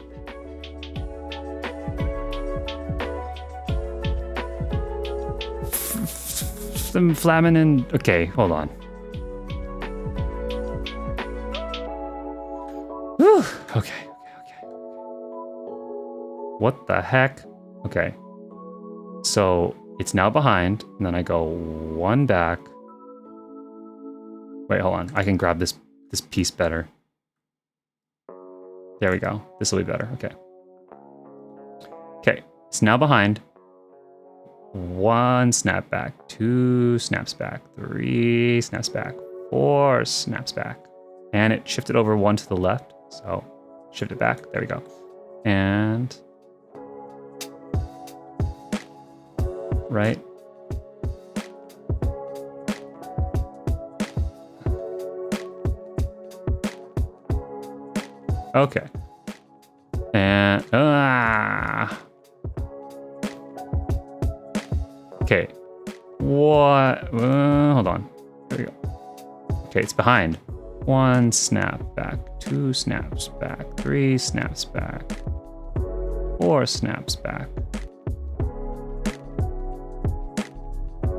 Some flamming in. Okay, hold on. Whew. Okay. What the heck? Okay. So it's now behind, and then I go one back. Wait, hold on. I can grab this piece better. There we go. This will be better. Okay. Okay. It's now behind. One snap back. Two snaps back. Three snaps back. Four snaps back. And it shifted over one to the left. So shift it back. There we go. And right. Okay. And okay. What? Hold on. There we go. Okay, it's behind. One snap back. Two snaps back. Three snaps back. Four snaps back.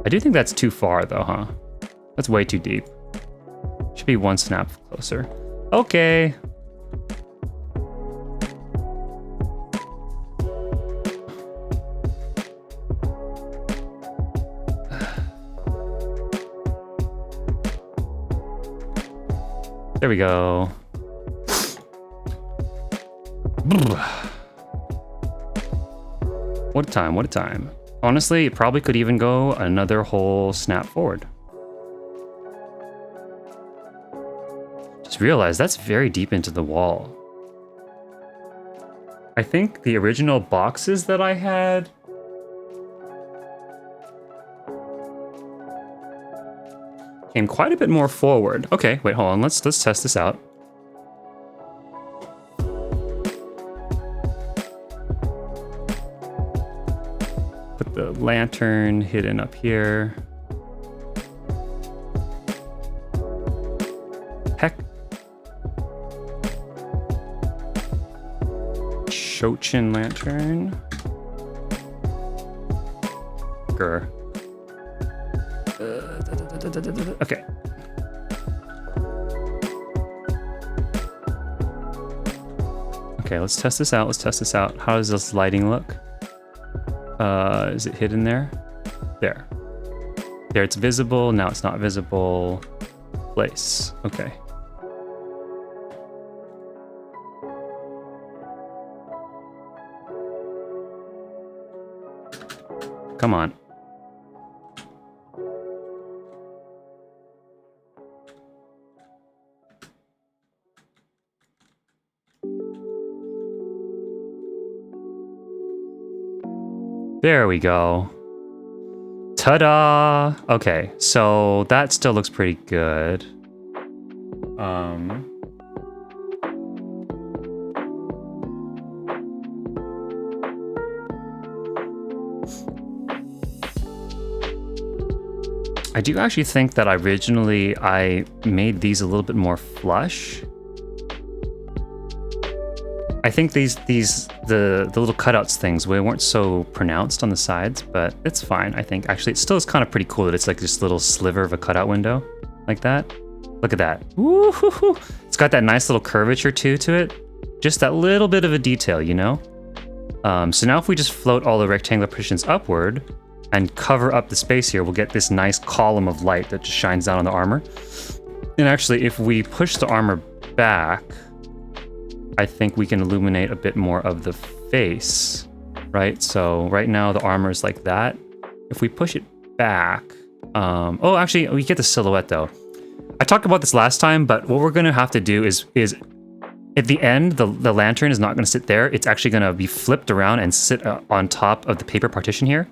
I do think that's too far though, huh? That's way too deep. Should be one snap closer. Okay. There we go. What a time, what a time. Honestly, it probably could even go another whole snap forward. Just realized that's very deep into the wall. I think the original boxes that I had came quite a bit more forward. Okay, wait, hold on. Let's test this out. Put the lantern hidden up here. Heck. Shochin lantern. Grr. Okay. Okay, let's test this out. Let's test this out. How does this lighting look? Is it hidden there? There. There, it's visible. Now it's not visible. Place. Okay. Come on. There we go. Ta-da! Okay, so that still looks pretty good. I do actually think that originally I made these a little bit more flush. I think the little cutouts things, they weren't so pronounced on the sides, but it's fine, I think. Actually, it still is kind of pretty cool that it's like this little sliver of a cutout window, like that. Look at that. Woo-hoo-hoo. It's got that nice little curvature too to it. Just that little bit of a detail, you know? So now if we just float all the rectangular partitions upward and cover up the space here, we'll get this nice column of light that just shines down on the armor. And actually, if we push the armor back, I think we can illuminate a bit more of the face, right? So right now the armor is like that. If we push it back, oh, actually we get the silhouette though. I talked about this last time, but what we're gonna have to do is At the end, the lantern is not going to sit there. It's actually going to be flipped around and sit on top of the paper partition here.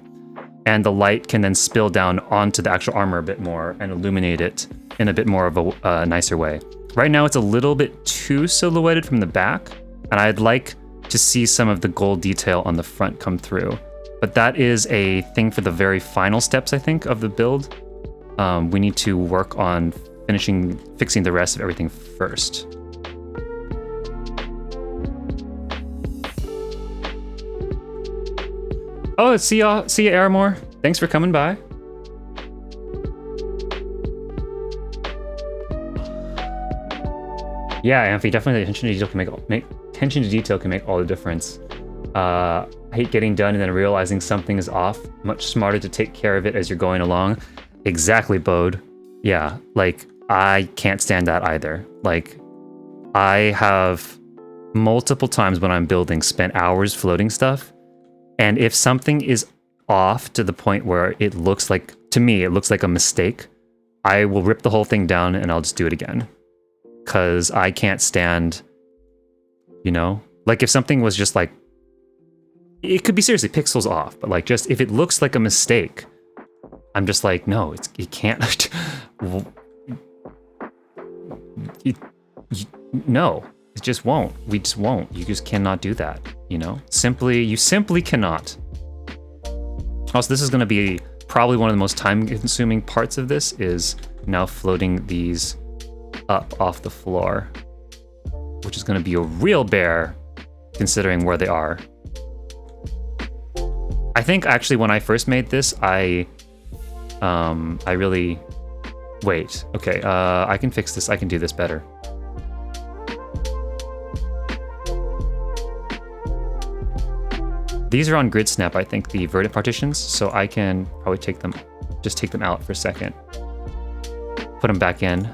And the light can then spill down onto the actual armor a bit more and illuminate it in a bit more of a nicer way. Right now, it's a little bit too silhouetted from the back, and I'd like to see some of the gold detail on the front come through. But that is a thing for the very final steps, I think, of the build. We need to work on fixing the rest of everything first. Oh, see ya, Aramore. Thanks for coming by. Yeah, Amphi, definitely attention to detail can make all the difference. I hate getting done and then realizing something is off. Much smarter to take care of it as you're going along. Exactly, Bode. Yeah, like, I can't stand that either. Like, I have multiple times when I'm building spent hours floating stuff. And if something is off to the point where it looks like, to me, it looks like a mistake, I will rip the whole thing down and I'll just do it again. Because I can't stand, you know? Like if something was just like, it could be seriously pixels off, but like just if it looks like a mistake, I'm just like, no, it can't. No, it just won't. We just won't. You just cannot do that. You know, you simply cannot. Also, this is going to be probably one of the most time-consuming parts of this is now floating these up off the floor, which is going to be a real bear considering where they are. I think actually when I first made this, I really, wait, okay, I can fix this. I can do this better. These are on grid snap, I think, the verdant partitions, so I can probably take them out for a second. Put them back in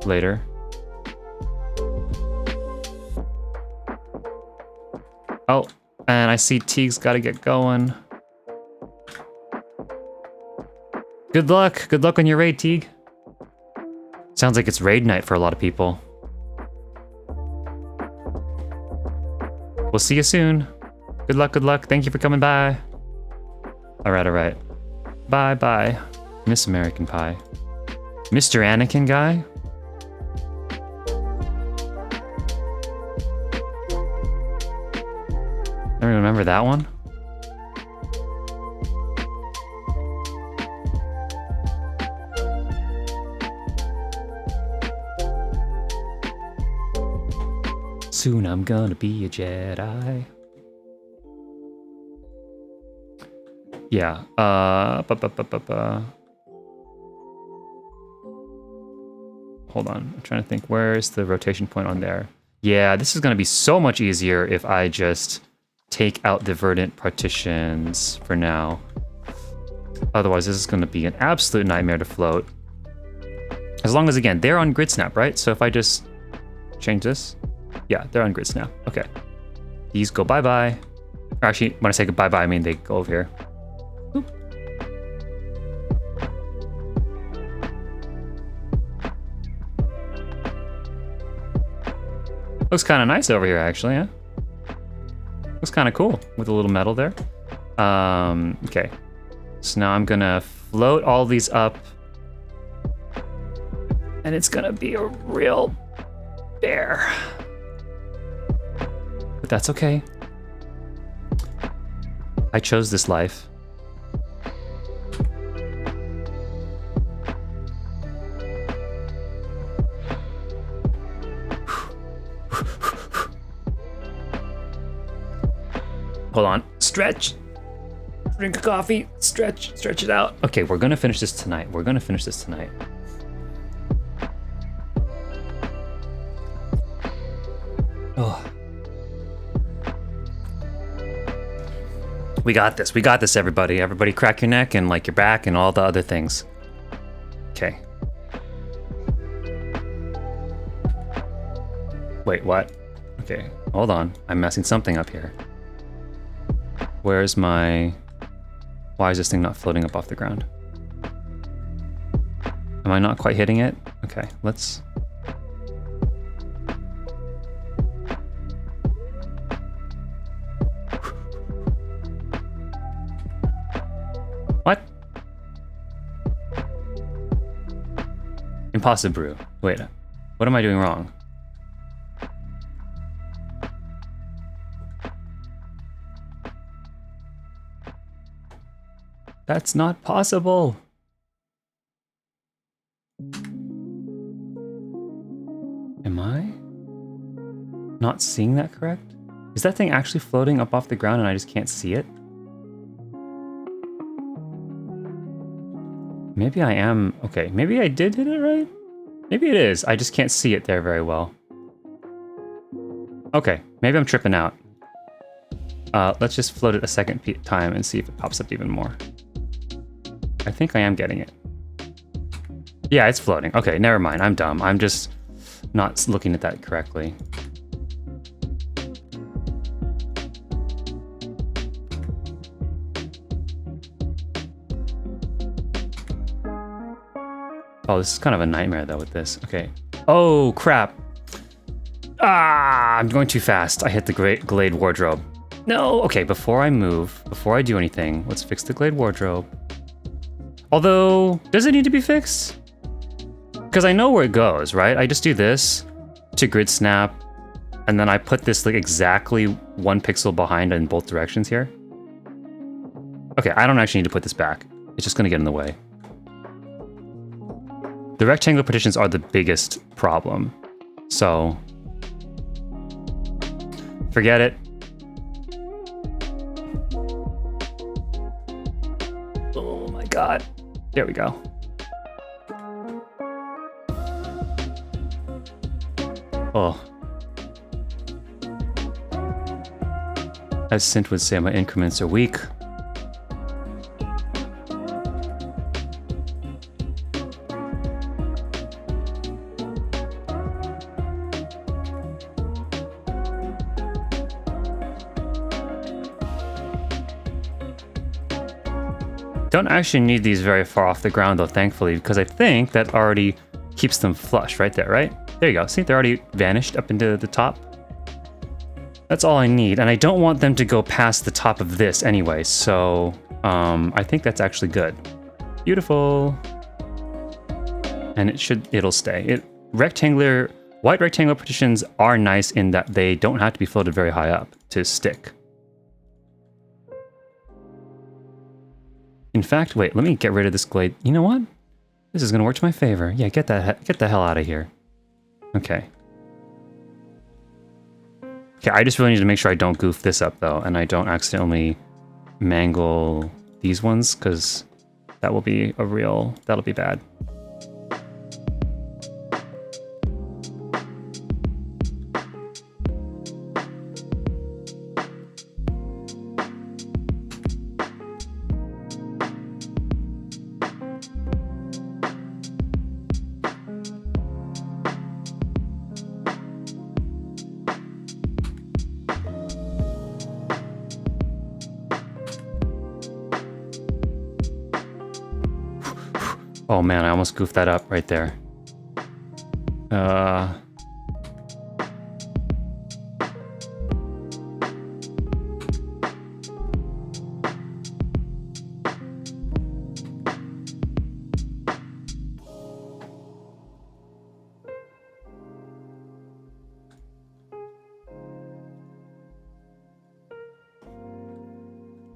later. Oh, and I see Teague's gotta get going. Good luck on your raid, Teague. Sounds like it's raid night for a lot of people. We'll see you soon. Good luck. Thank you for coming by. All right. Bye. Miss American Pie. Mr. Anakin guy? I don't remember that one. Soon I'm gonna be a Jedi. Yeah, hold on, I'm trying to think, where's the rotation point on there? Yeah, this is gonna be so much easier if I just take out the verdant partitions for now. Otherwise, this is gonna be an absolute nightmare to float. As long as, again, they're on grid snap, right? So if I just change this, yeah, they're on grid snap, okay. These go bye-bye. Or actually, when I say bye-bye, I mean they go over here. Looks kind of nice over here, actually, huh? Looks kind of cool with a little metal there. Okay. So now I'm gonna float all these up. And it's gonna be a real bear. But that's okay. I chose this life. Hold on, stretch, drink a coffee, stretch it out. Okay, we're gonna finish this tonight. Oh. We got this, everybody. Everybody crack your neck and like your back and all the other things. Okay. Wait, what? Okay, hold on. I'm messing something up here. Why is this thing not floating up off the ground? Am I not quite hitting it? Okay, let's... Impossible. Wait, what am I doing wrong? That's not possible. Am I not seeing that correct? Is that thing actually floating up off the ground and I just can't see it? Maybe I am. Okay, maybe I did hit it right? Maybe it is. I just can't see it there very well. Okay, maybe I'm tripping out. Let's just float it a second time and see if it pops up even more. I think I am getting it. Yeah, it's floating. Okay, never mind. I'm dumb. I'm just not looking at that correctly. Oh, this is kind of a nightmare though with this. Okay. Oh, crap. Ah, I'm going too fast. I hit the Glade Wardrobe. No, okay, before I move, before I do anything, let's fix the Glade Wardrobe. Although, does it need to be fixed? Because I know where it goes, right? I just do this to grid snap, and then I put this like exactly 1 pixel behind in both directions here. Okay, I don't actually need to put this back. It's just gonna get in the way. The rectangular partitions are the biggest problem, so forget it. Oh my god. There we go. Oh. As Sint would say, my increments are weak. Don't actually need these very far off the ground though, thankfully, because I think that already keeps them flush right there, right? There you go. See, they're already vanished up into the top. That's all I need, and I don't want them to go past the top of this anyway, so I think that's actually good. Beautiful. And it'll stay. White rectangular partitions are nice in that they don't have to be floated very high up to stick. In fact, wait, let me get rid of this glade. You know what? This is gonna work to my favor. Yeah, get the hell out of here. Okay. Okay, I just really need to make sure I don't goof this up though, and I don't accidentally mangle these ones, because that'll be bad. Oh man, I almost goofed that up right there.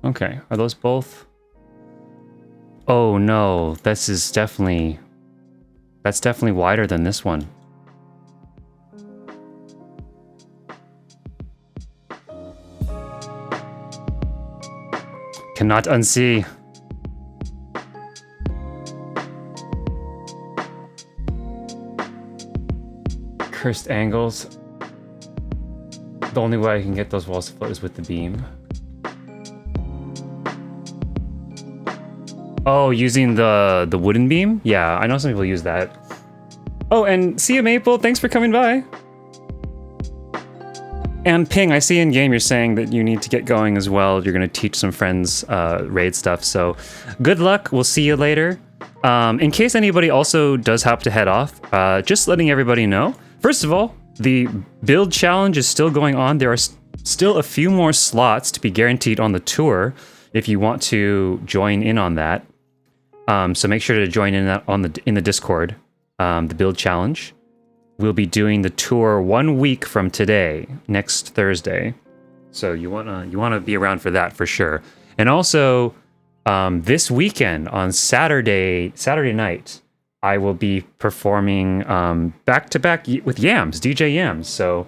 Okay, are those both? Oh no, that's definitely wider than this one. Cannot unsee. Cursed angles. The only way I can get those walls to float is with the beam. Oh, using the wooden beam? Yeah, I know some people use that. Oh, and see you, Maple. Thanks for coming by. And Ping, I see in game you're saying that you need to get going as well. You're going to teach some friends raid stuff. So good luck. We'll see you later. In case anybody also does have to head off, just letting everybody know. First of all, the build challenge is still going on. There are still a few more slots to be guaranteed on the tour if you want to join in on that. So make sure to join in that in the Discord. the build challenge. We'll be doing the tour 1 week from today, next Thursday. So you wanna be around for that for sure. And also, this weekend on Saturday night, I will be performing back to back with Yams, DJ Yams. So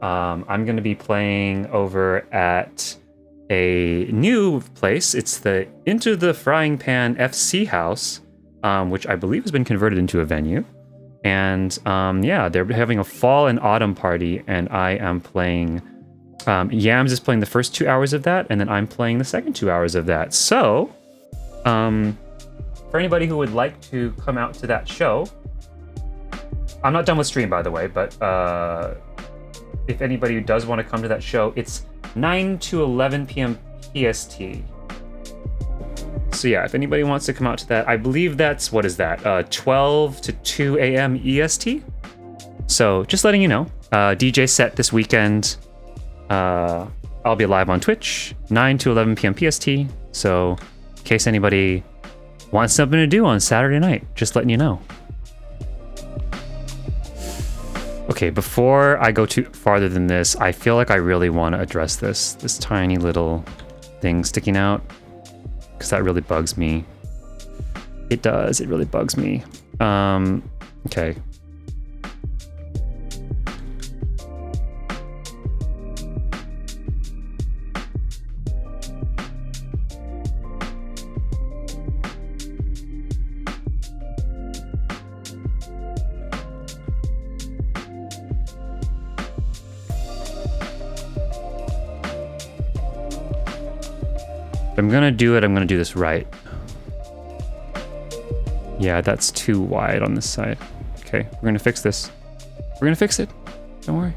I'm gonna be playing over at a new place. It's the Into the Frying Pan FC House, which I believe has been converted into a venue. And yeah, they're having a fall and autumn party, and I am playing. Yams is playing the first 2 hours of that, and then I'm playing the second 2 hours of that. So, for anybody who would like to come out to that show, I'm not done with stream, by the way, but if anybody who does want to come to that show, it's 9 to 11 p.m. PST. So yeah, if anybody wants to come out to that, I believe that's, what is that, 12 to 2 a.m. EST? So just letting you know, DJ set this weekend. I'll be live on Twitch, 9 to 11 p.m. PST. So in case anybody wants something to do on Saturday night, just letting you know. Okay, before I go too farther than this, I feel like I really want to address this tiny little thing sticking out, because that really bugs me. It does, it really bugs me. Okay. If I'm gonna do it, I'm gonna do this right. Yeah, that's too wide on this side. Okay, we're gonna fix this. We're gonna fix it. Don't worry.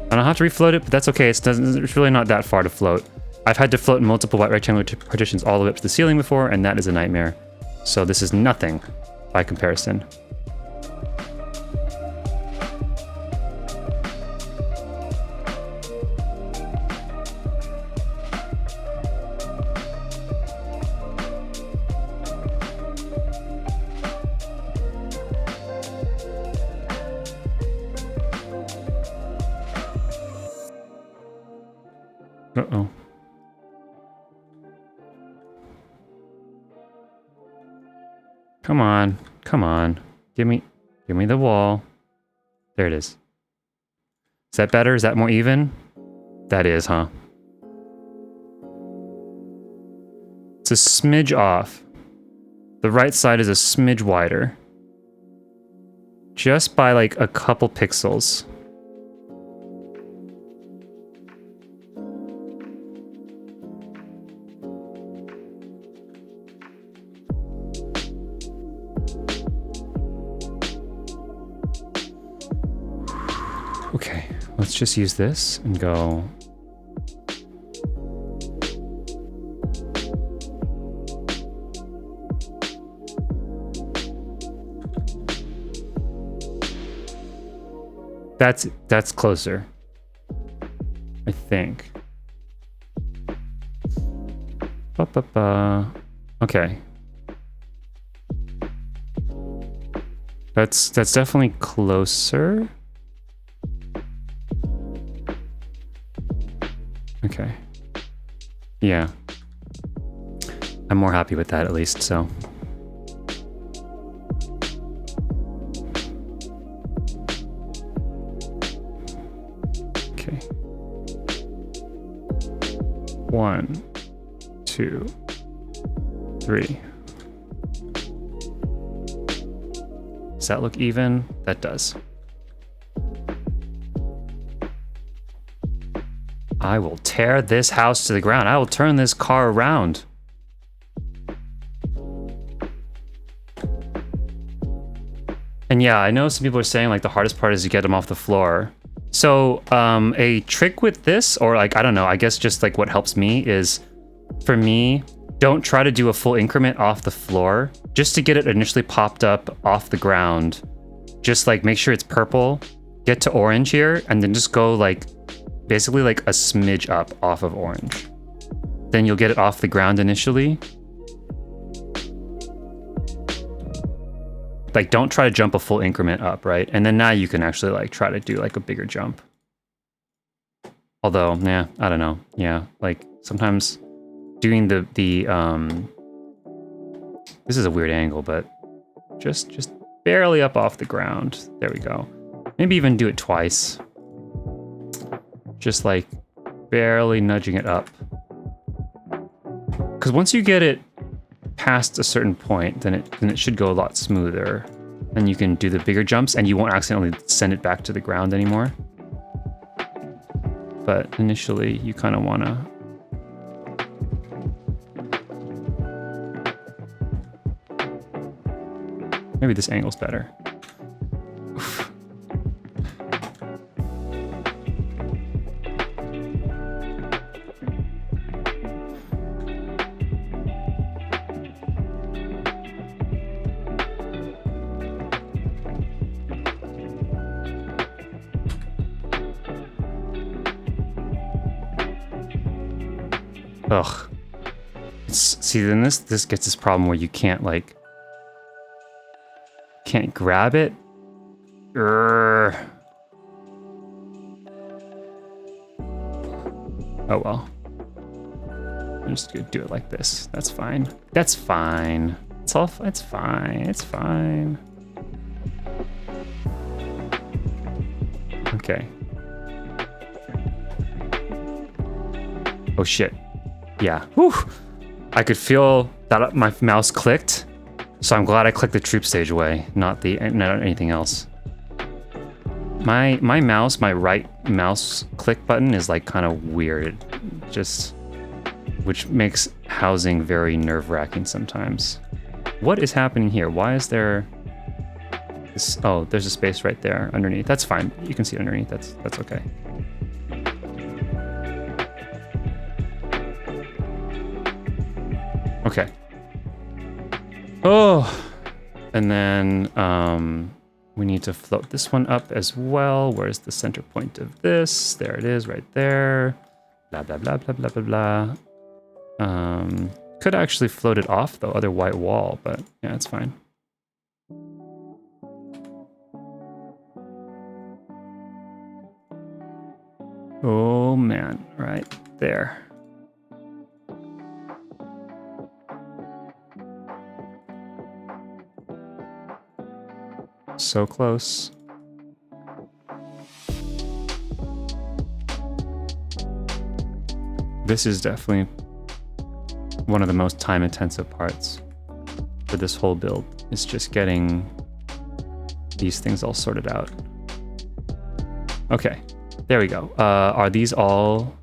I don't have to refloat it, but that's okay. It's really not that far to float. I've had to float multiple white rectangular partitions all the way up to the ceiling before, and that is a nightmare. So this is nothing by comparison. Uh-oh. Come on. Come on. Give me the wall. There it is. Is that better? Is that more even? That is, huh? It's a smidge off. The right side is a smidge wider. Just by like a couple pixels. Okay, let's just use this and go. That's closer, I think. Okay. That's definitely closer. Okay. Yeah. I'm more happy with that at least, so. Okay. 1, 2, 3. Does that look even? That does. I will tear this house to the ground. I will turn this car around. And yeah, I know some people are saying like the hardest part is to get them off the floor. So a trick with this, or like, I don't know, I guess just like what helps me is, for me, don't try to do a full increment off the floor. Just to get it initially popped up off the ground, just like make sure it's purple, get to orange here, and then just go like, basically like a smidge up off of orange. Then you'll get it off the ground initially. like don't try to jump a full increment up, right? And then now you can actually like try to do like a bigger jump. Although, yeah, I don't know. Yeah, like sometimes doing the this is a weird angle, but just barely up off the ground. There we go. Maybe even do it twice. Just like barely nudging it up. Because once you get it past a certain point, then it should go a lot smoother. And you can do the bigger jumps and you won't accidentally send it back to the ground anymore. But initially you kind of want to maybe this angle's better. Oof. Ugh. See, then this gets this problem where you can't like can't grab it. Urgh. Oh well. I'm just gonna do it like this. That's fine. That's fine. It's all. It's fine. It's fine. Okay. Oh shit. Yeah. Whew. I could feel that my mouse clicked. So I'm glad I clicked the troop stage away, not anything else. My mouse, my right mouse click button is like kind of weird, which makes housing very nerve-wracking sometimes. What is happening here? Why is there this? Oh, there's a space right there underneath. That's fine. You can see underneath. That's okay. Okay. Oh, and then we need to float this one up as well. Where's the center point of this? There it is, right there. Blah blah blah blah blah blah blah. Could actually float it off the other white wall, but yeah, it's fine. Oh man, right there. So close. This is definitely one of the most time-intensive parts for this whole build. Is just getting these things all sorted out. Okay, there we go. Are these all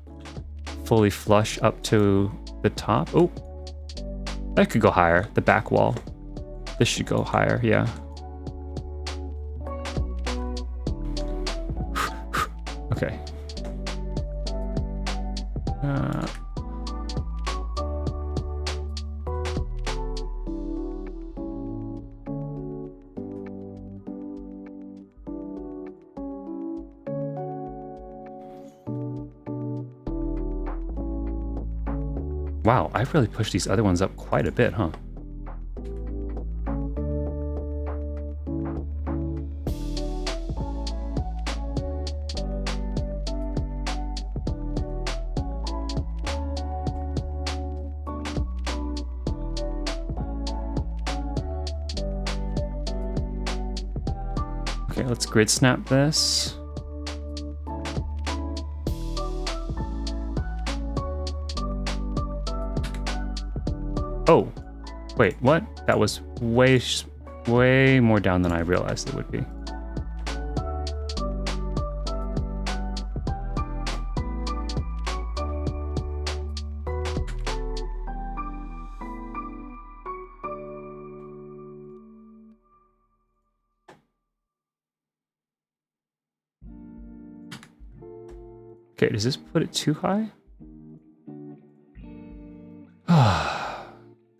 fully flush up to the top? Oh, that could go higher. The back wall. This should go higher, yeah. Okay. Wow, I've really pushed these other ones up quite a bit, huh? Okay, let's grid snap this. Oh, wait, what? That was way more down than I realized it would be. Okay, does this put it too high?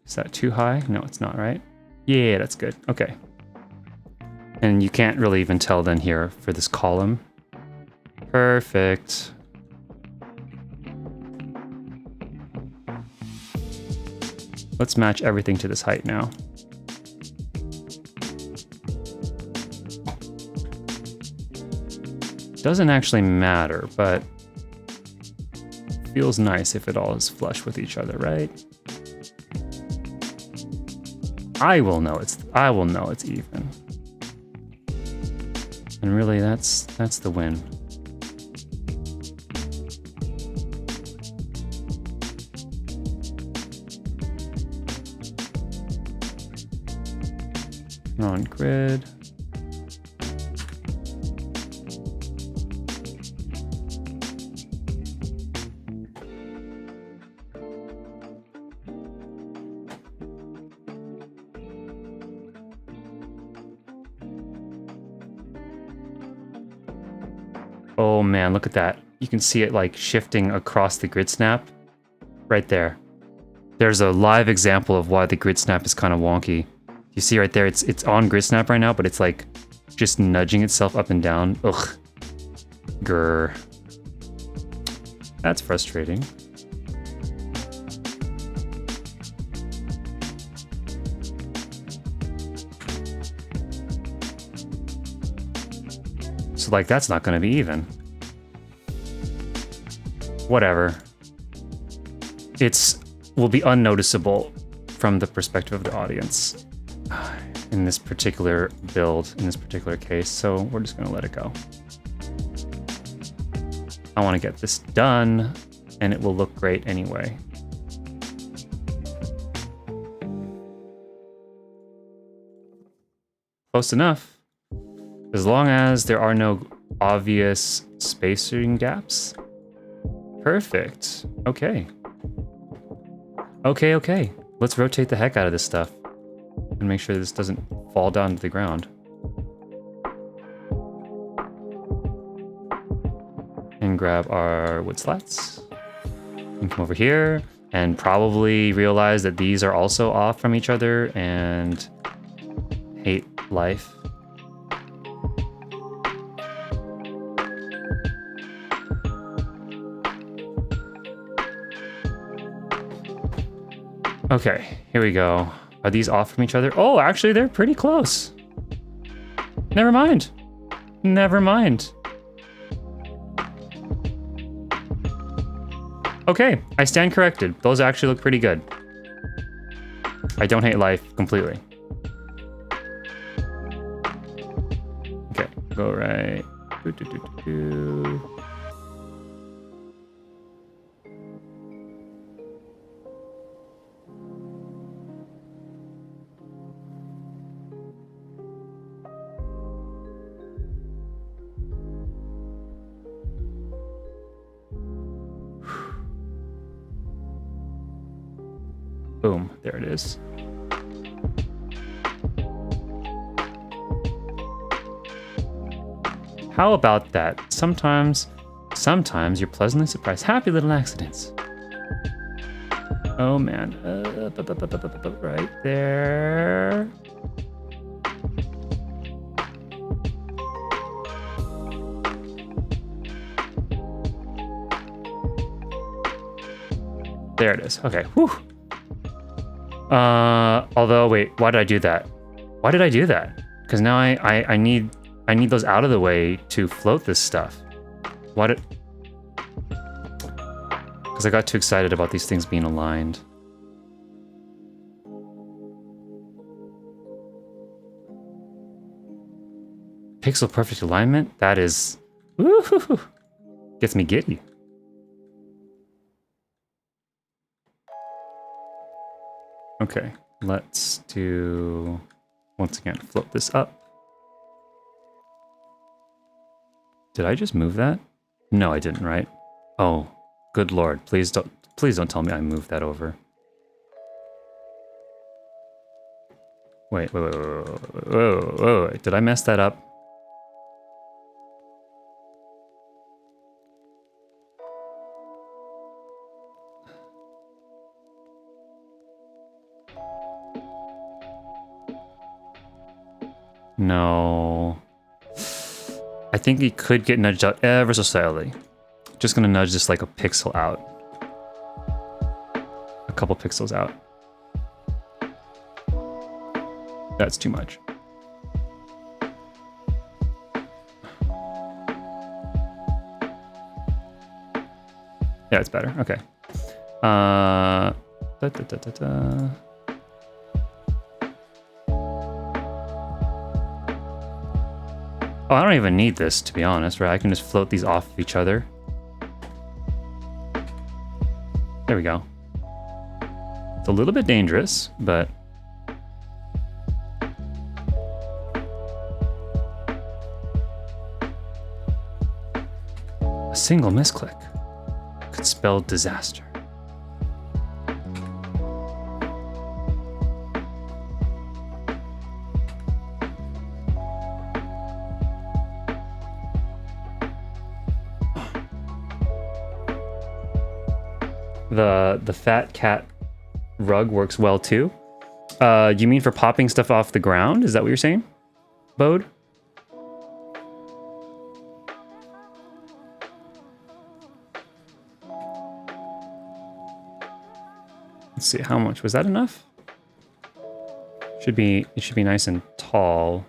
Is that too high? No, it's not, right? Yeah, that's good. Okay. And you can't really even tell then here for this column. Perfect. Let's match everything to this height now. Doesn't actually matter, but feels nice if it all is flush with each other, right? I will know it's even. And really that's the win. On grid. Oh man, look at that. You can see it like shifting across the grid snap right there. There's a live example of why the grid snap is kind of wonky. You see right there, it's on grid snap right now, but it's like just nudging itself up and down. Ugh. Grr. That's frustrating. So like that's not gonna be even. Whatever. Will be unnoticeable from the perspective of the audience in this particular build, in this particular case, so we're just gonna let it go. I wanna get this done, and it will look great anyway. Close enough. As long as there are no obvious spacing gaps. Perfect. Okay. Okay. Let's rotate the heck out of this stuff and make sure this doesn't fall down to the ground. And grab our wood slats. And come over here and probably realize that these are also off from each other and hate life. Okay, here we go. Are these off from each other? Oh, actually, they're pretty close. Never mind. Never mind. Okay, I stand corrected. Those actually look pretty good. I don't hate life completely. Okay, go right. Boom, there it is. How about that? Sometimes you're pleasantly surprised. Happy little accidents. Oh man, right there. There it is, okay, whew. Although, wait, why did I do that? Why did I do that? Because now I need those out of the way to float this stuff. Why did... Because I got too excited about these things being aligned. Pixel perfect alignment? That is... Woohoo! Gets me giddy. Okay, let's do, once again, float this up. Did I just move that? No, I didn't, right? Oh, good lord, please don't tell me I moved that over. Wait, did I mess that up? No. I think it could get nudged out ever so slightly. Just gonna nudge this like a pixel out. A couple pixels out. That's too much. Yeah, it's better. Okay. Da, da, da, da, da. Oh, I don't even need this, to be honest, right? I can just float these off of each other. There we go. It's a little bit dangerous, but... a single misclick could spell disaster. The fat cat rug works well too. You mean for popping stuff off the ground? Is that what you're saying, Bode? Let's see, how much was that? Enough? It should be nice and tall.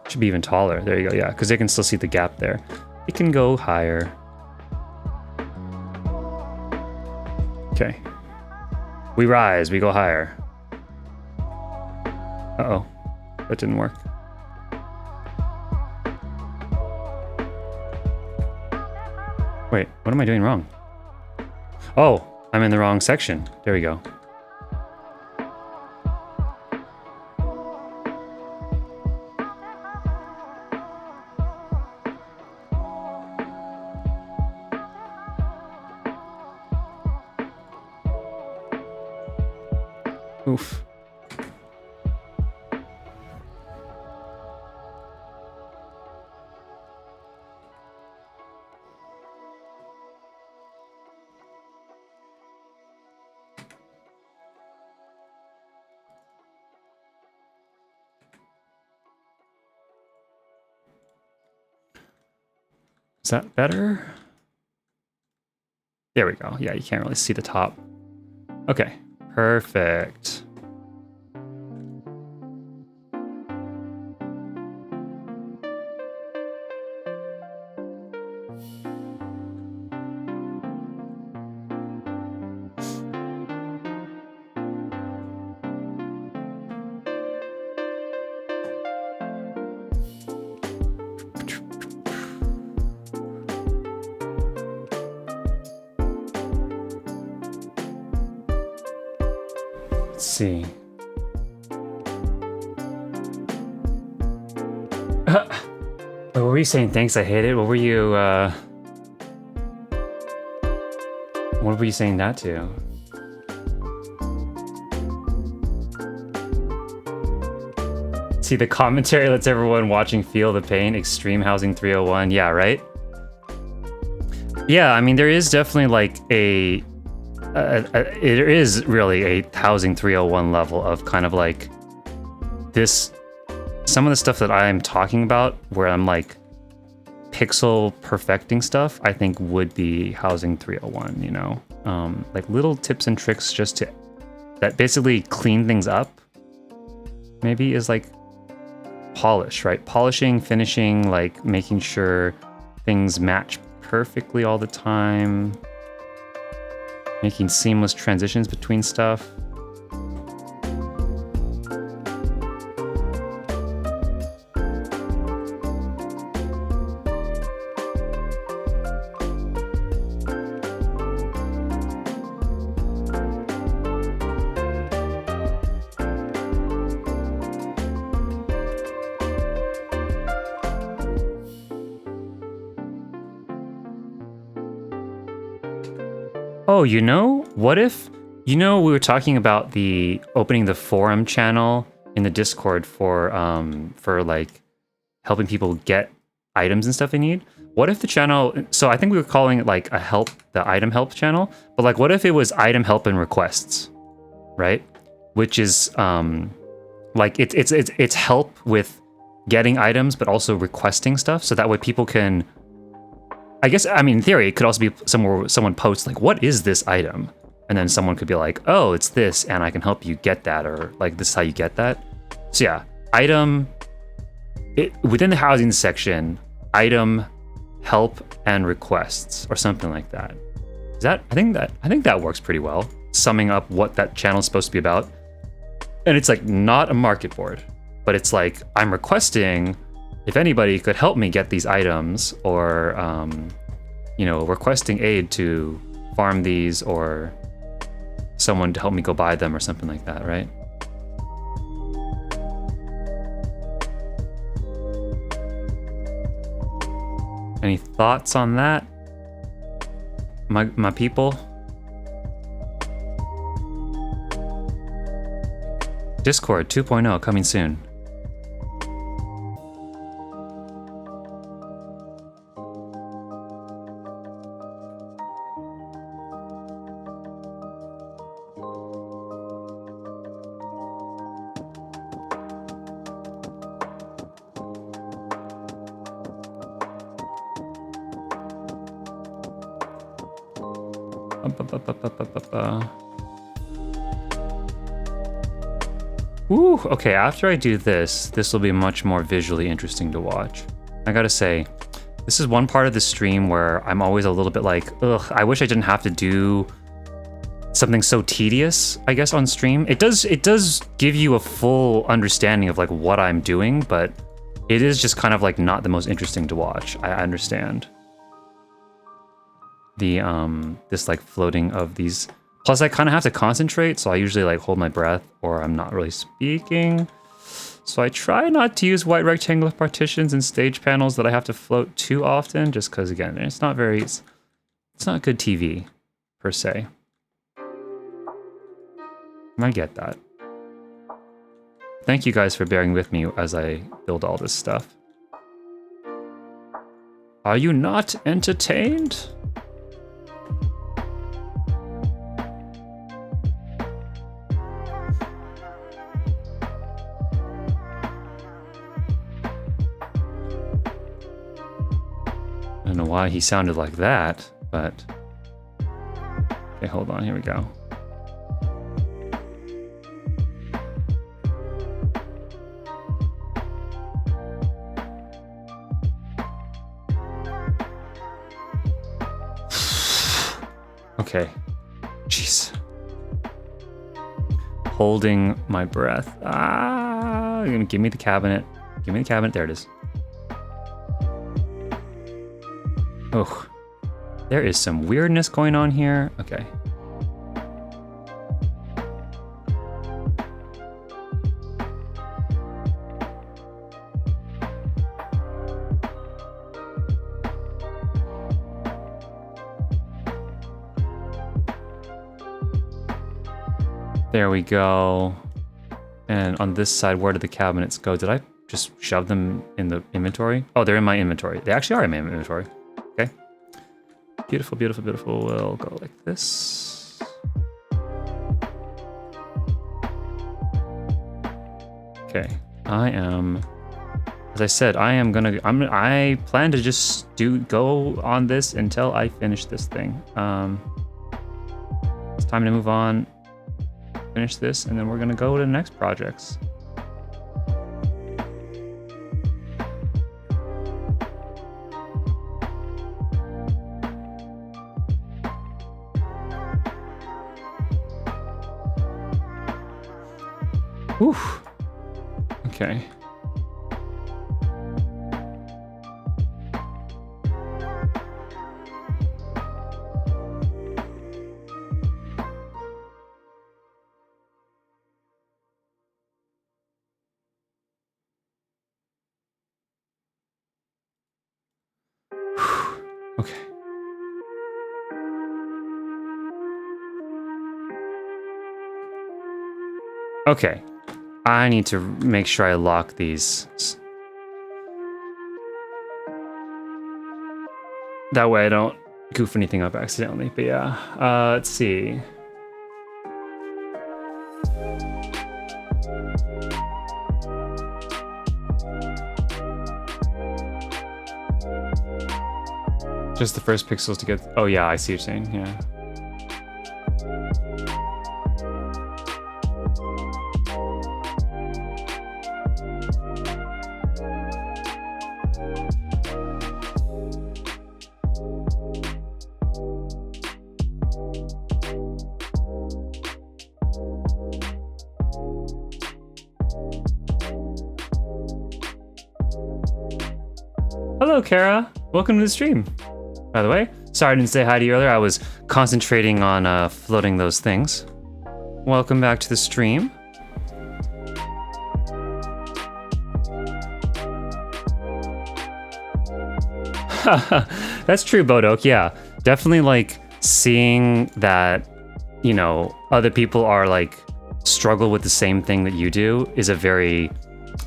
It should be even taller. There you go. Yeah, because they can still see the gap there. It can go higher. Okay. We rise, we go higher. Uh-oh. That didn't work. Wait, what am I doing wrong? Oh, I'm in the wrong section. There we go. Oof. Is that better? There we go. Yeah, you can't really see the top. Okay, perfect. Let's see. What were you saying? Thanks, I hate it. What were you, what were you saying that to? See, the commentary lets everyone watching feel the pain. Extreme Housing 301. Yeah, right? Yeah, I mean, there is definitely like it is really a Housing 301 level of kind of like this. Some of the stuff that I'm talking about, where I'm like pixel perfecting stuff, I think would be Housing 301, you know? Like little tips and tricks just to, that basically clean things up, maybe is like polish, right? Polishing, finishing, like making sure things match perfectly all the time. Making seamless transitions between stuff. Oh, you know, what if, you know, we were talking about the opening the forum channel in the Discord for like helping people get items and stuff they need. What if the channel, so I think we were calling it like a help, the item help channel, but like what if it was item help and requests, right? Which is like it's help with getting items, but also requesting stuff, so that way people can, I guess, I mean, in theory, it could also be somewhere where someone posts like, what is this item? And then someone could be like, oh, it's this, and I can help you get that, or like, this is how you get that. So yeah, item, within the housing section, item help and requests or something like that. I think that works pretty well, summing up what that channel is supposed to be about. And it's like not a market board, but it's like I'm requesting if anybody could help me get these items, or you know, requesting aid to farm these, or someone to help me go buy them or something like that, right? Any thoughts on that, my people? Discord 2.0 coming soon. Ooh, okay, after I do this will be much more visually interesting to watch. I gotta say, this is one part of the stream where I'm always a little bit like, ugh, I wish I didn't have to do something so tedious, I guess, on stream. It does give you a full understanding of like what I'm doing, but it is just kind of like not the most interesting to watch. I understand. The this like floating of these, plus I kind of have to concentrate, so I usually like hold my breath or I'm not really speaking, so I try not to use white rectangular partitions and stage panels that I have to float too often, just because again it's not good TV per se. I get that. Thank you guys for bearing with me as I build all this stuff. Are you not entertained? I don't know why he sounded like that, but... Okay, hold on, here we go. Okay. Jeez. Holding my breath. Ah, you're gonna give me the cabinet. Give me the cabinet, there it is. Oh, there is some weirdness going on here. Okay. There we go. And on this side, where did the cabinets go? Did I just shove them in the inventory? Oh, they're in my inventory. They actually are in my inventory. Okay. Beautiful, beautiful, beautiful. We'll go like this. Okay. As I said, I plan to just go on this until I finish this thing. It's time to move on. Finish this, and then we're gonna go to the next projects. Whew. Okay. Okay. Okay. I need to make sure I lock these. That way I don't goof anything up accidentally. But yeah, let's see. Just the first pixels to get... Oh yeah, I see what you're saying, yeah. Hello, Kara. Welcome to the stream. By the way, sorry I didn't say hi to you earlier. I was concentrating on floating those things. Welcome back to the stream. That's true, Bodok. Yeah, definitely like seeing that, you know, other people are like struggle with the same thing that you do is a very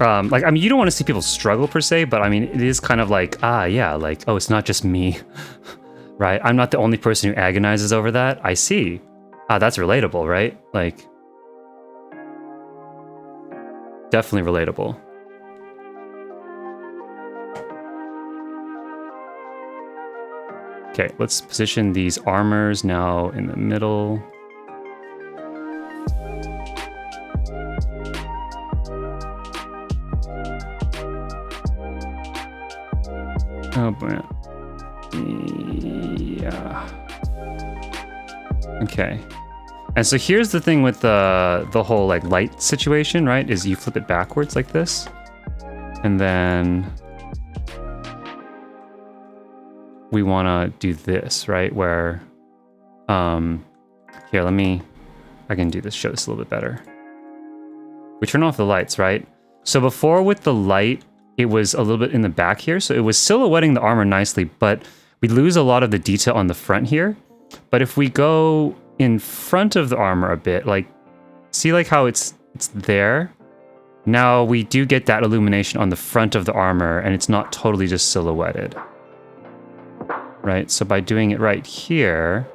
like, I mean, you don't want to see people struggle per se, but I mean, it is kind of like, yeah, like, oh, it's not just me, right? I'm not the only person who agonizes over that. I see. That's relatable, right? Like, definitely relatable. Okay, let's position these armors now in the middle. Oh boy. Yeah. Okay. And so here's the thing with the whole like light situation, right? Is you flip it backwards like this, and then we want to do this, right? Where, here, I can do this, show this a little bit better. We turn off the lights, right? So before with the light, it was a little bit in the back here. So it was silhouetting the armor nicely, but we lose a lot of the detail on the front here. But if we go in front of the armor a bit, like, see like how it's there? Now we do get that illumination on the front of the armor, and it's not totally just silhouetted. Right, so by doing it right here,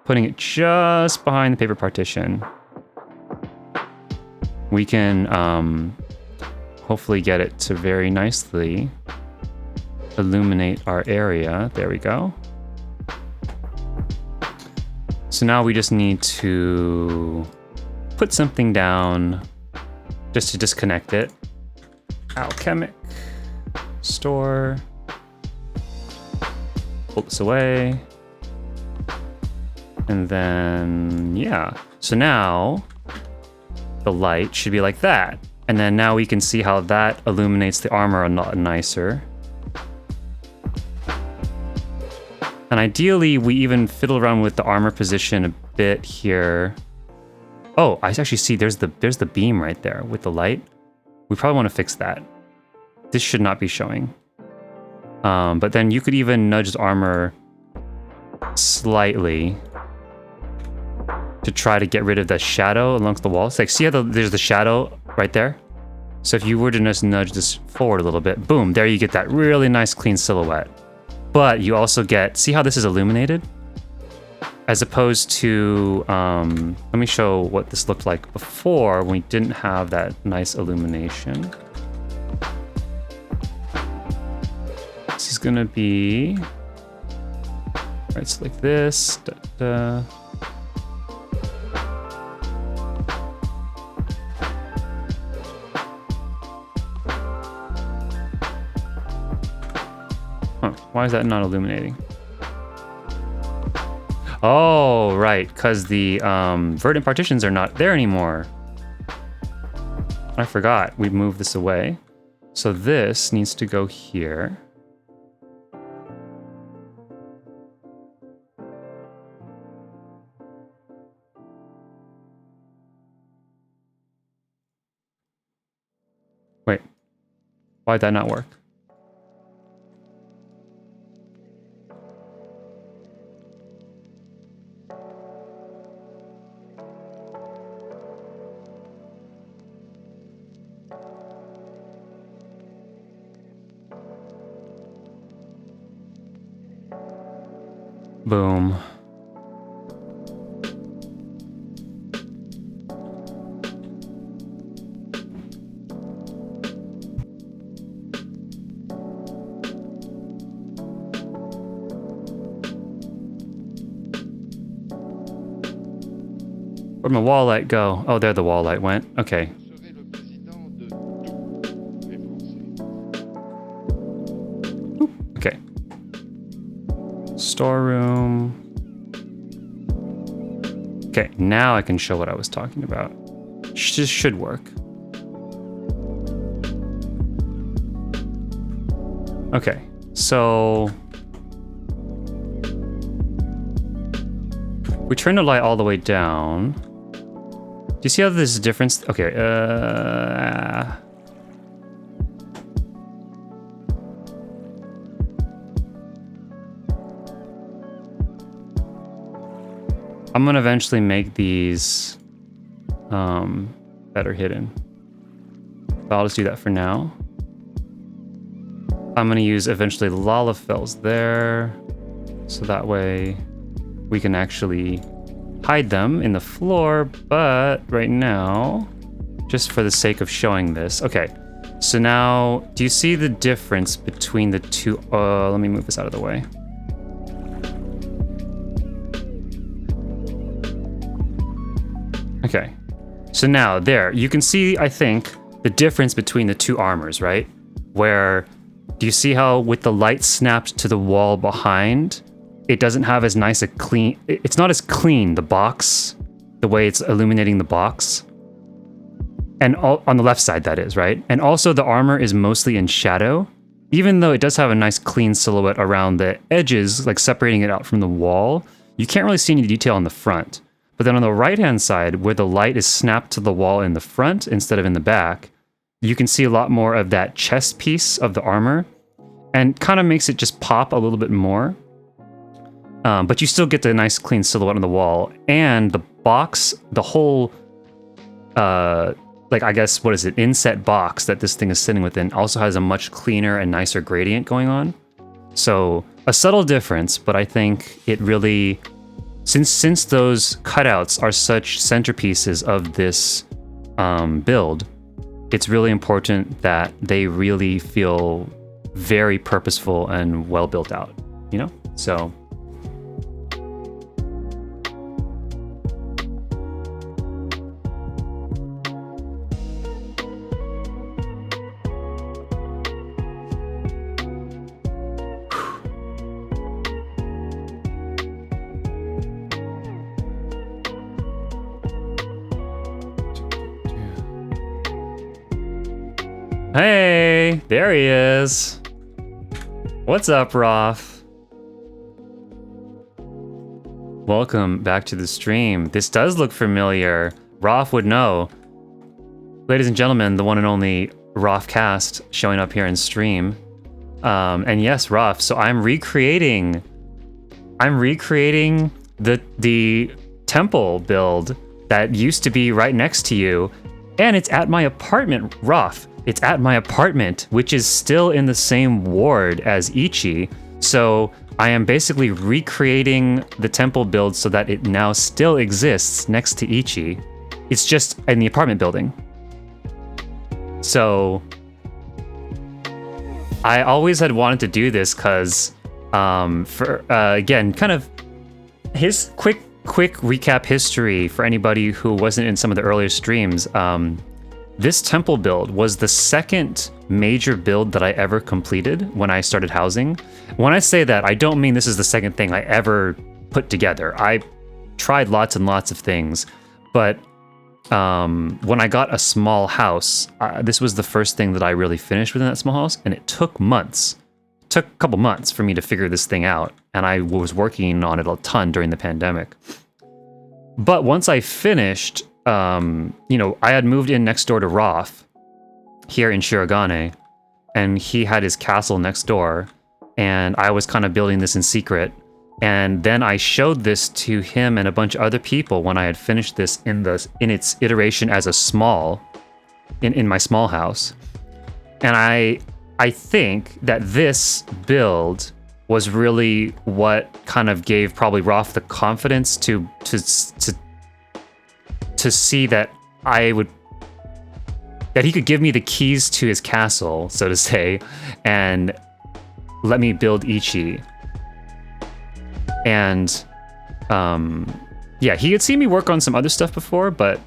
putting it just behind the paper partition, we can hopefully get it to very nicely illuminate our area. There we go. So now we just need to put something down just to disconnect it. Alchemic, store. Pull this away. And then, yeah. So now the light should be like that. And then now we can see how that illuminates the armor a lot nicer. And ideally, we even fiddle around with the armor position a bit here. Oh, I actually see there's the beam right there with the light. We probably want to fix that. This should not be showing. But then you could even nudge the armor slightly to try to get rid of the shadow amongst the walls. Like, see how there's the shadow right there? So if you were to just nudge this forward a little bit, boom, there you get that really nice clean silhouette. But you also get, see how this is illuminated? As opposed to, let me show what this looked like before when we didn't have that nice illumination. This is gonna be, right, so like this, Why is that not illuminating? Oh, right, because the verdant partitions are not there anymore. I forgot, we moved this away. So this needs to go here. Wait, why'd that not work? Boom. Where'd my wall light go? Oh, there the wall light went. Okay. Oop, okay. Storeroom. Okay, now I can show what I was talking about. This should work. Okay. So we turn the light all the way down. Do you see how there's a difference? Okay, I'm gonna eventually make these better hidden. But I'll just do that for now. I'm gonna use eventually Lalafells there, so that way we can actually hide them in the floor, but right now, just for the sake of showing this. Okay, so now, do you see the difference between the two? Let me move this out of the way. Okay, so now there, you can see, I think, the difference between the two armors, right? Where, do you see how with the light snapped to the wall behind, it doesn't have as nice a clean, it's not as clean, the box, the way it's illuminating the box. And on the left side, that is, right? And also the armor is mostly in shadow, even though it does have a nice clean silhouette around the edges, like separating it out from the wall. You can't really see any detail on the front. But then on the right-hand side, where the light is snapped to the wall in the front instead of in the back, you can see a lot more of that chest piece of the armor, and kind of makes it just pop a little bit more. But you still get the nice clean silhouette on the wall, and the box, the whole, like I guess, what is it, inset box that this thing is sitting within also has a much cleaner and nicer gradient going on. So a subtle difference, but I think it really, since those cutouts are such centerpieces of this build, it's really important that they really feel very purposeful and well built out, you know? So hey, there he is. What's up, Roth? Welcome back to the stream. This does look familiar. Roth would know. Ladies and gentlemen, the one and only Roth Cast showing up here in stream. And yes, Roth, so I'm recreating the temple build that used to be right next to you, and it's at my apartment, Roth. It's at my apartment, which is still in the same ward as Ichi. So I am basically recreating the temple build so that it now still exists next to Ichi. It's just in the apartment building. So I always had wanted to do this because, again, kind of his quick recap history for anybody who wasn't in some of the earlier streams. This temple build was the second major build that I ever completed when I started housing. When I say that, I don't mean this is the second thing I ever put together. I tried lots and lots of things, but when I got a small house, this was the first thing that I really finished within that small house, and it took months. It took a couple months for me to figure this thing out, and I was working on it a ton during the pandemic. But once I finished, I had moved in next door to Roth here in Shirogane, and he had his castle next door, and I was kind of building this in secret. And then I showed this to him and a bunch of other people when I had finished this in its iteration as a small, in my small house. And I think that this build was really what kind of gave probably Roth the confidence to see that that he could give me the keys to his castle, so to say, and let me build Ichi. And yeah, he had seen me work on some other stuff before, but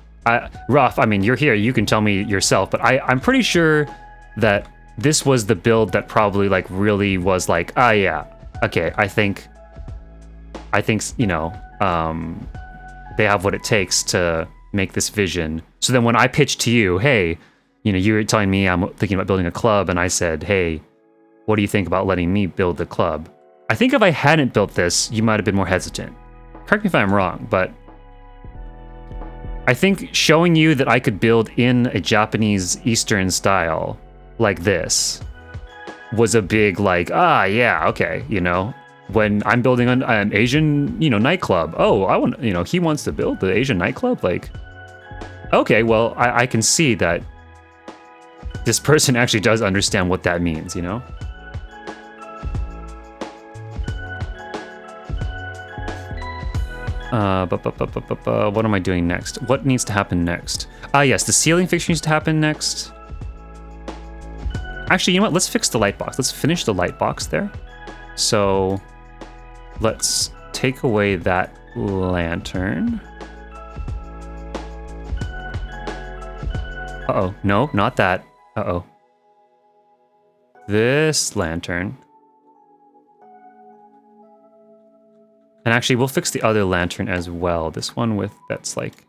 Roth, I mean, you're here, you can tell me yourself, but I'm pretty sure that this was the build that probably like really was like, yeah, okay, I think they have what it takes to make this vision. So then when I pitched to you, hey, you were telling me I'm thinking about building a club, and I said, hey, what do you think about letting me build the club? I think if I hadn't built this, you might have been more hesitant. Correct me if I'm wrong, but I think showing you that I could build in a Japanese Eastern style like this was a big like, yeah, okay, you know, when I'm building an Asian, you know, nightclub. Oh, I want, you know, he wants to build the Asian nightclub. Like, okay, well, I can see that this person actually does understand what that means, you know? What am I doing next? What needs to happen next? Yes, the ceiling fixture needs to happen next. Actually, you know what? Let's fix the light box. Let's finish the light box there. So let's take away that lantern. Uh-oh. No, not that. Uh-oh. This lantern. And actually, we'll fix the other lantern as well. This one with that's like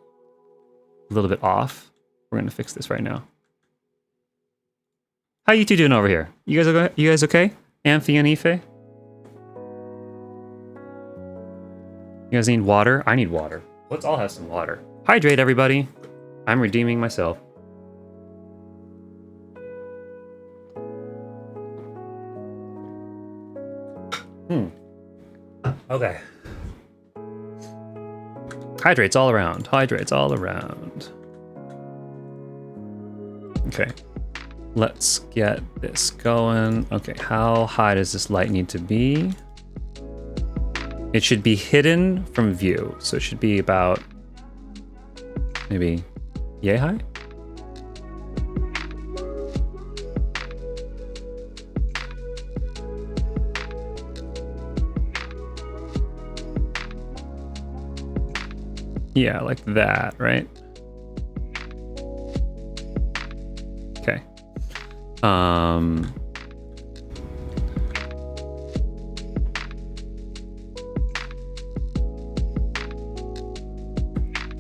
a little bit off. We're gonna fix this right now. How you two doing over here? You guys okay? Amphi and Ife? You guys need water? I need water. Let's all have some water. Hydrate, everybody. I'm redeeming myself. Okay. Hydrates all around. Hydrates all around. Okay. Let's get this going. Okay, how high does this light need to be? It should be hidden from view. So it should be about maybe yay high? Yeah, like that, right? Okay.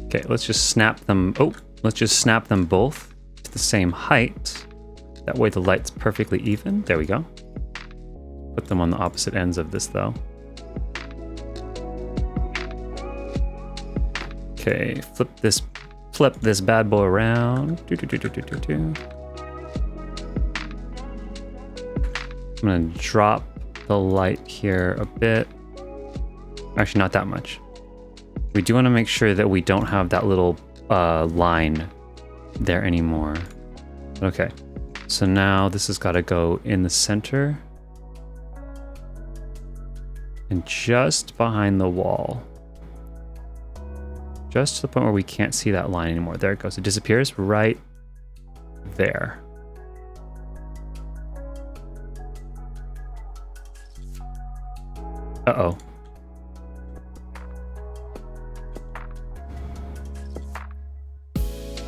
Okay, let's just snap them. Oh, let's just snap them both to the same height. That way the light's perfectly even. There we go. Put them on the opposite ends of this though. Okay, flip this bad boy around. I'm gonna drop the light here a bit. Actually, not that much. We do want to make sure that we don't have that little line there anymore. Okay, so now this has got to go in the center and just behind the wall. Just to the point where we can't see that line anymore. There it goes. It disappears right there. Uh-oh.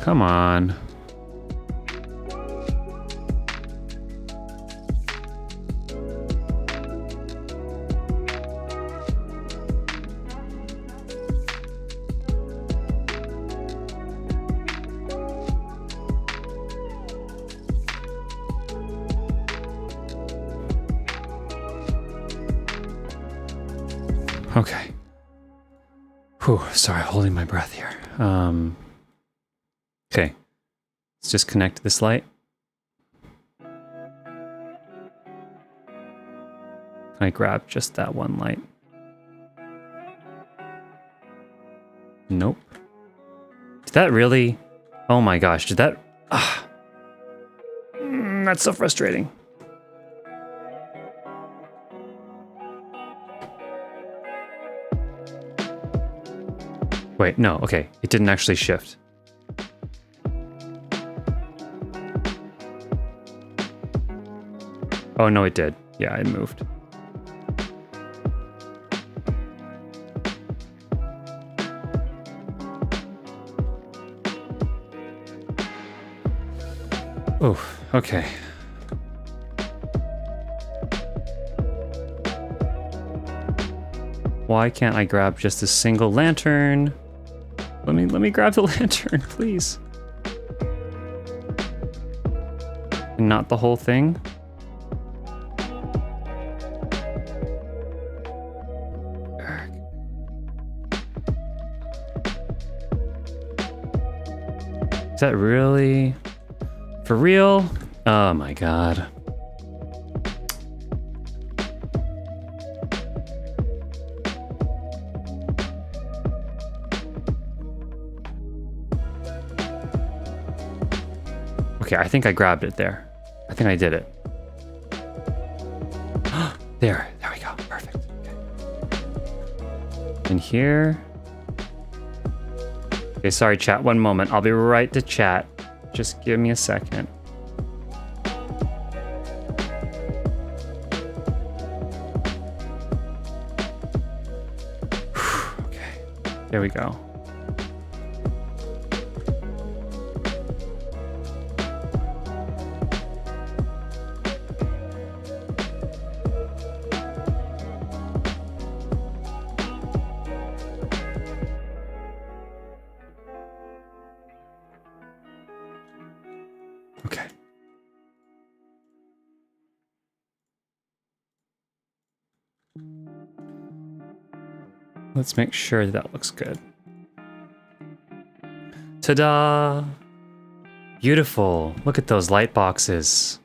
Come on. Okay. Whew, sorry, holding my breath here. Okay. Let's just connect this light. Can I grab just that one light? Nope. Did that really? Oh my gosh, did that? That's so frustrating. Wait, no, okay. It didn't actually shift. Oh, no, it did. Yeah, it moved. Oh, okay. Why can't I grab just a single lantern? Let me grab the lantern, please. And not the whole thing. that really? For real? Oh my god. Okay, I think I grabbed it there. I think I did it. There we go. Perfect. Okay. In here. Okay, sorry, chat. One moment. I'll be right to chat. Just give me a second. Okay. There we go. Okay. Let's make sure that looks good. Ta-da! Beautiful. Look at those light boxes.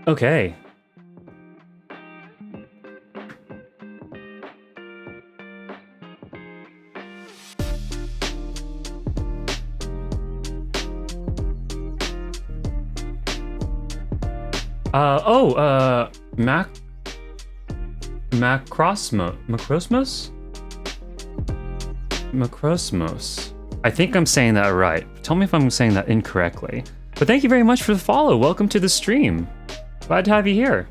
Okay. Macrosmos? I think I'm saying that right. Tell me if I'm saying that incorrectly. But thank you very much for the follow. Welcome to the stream. Glad to have you here.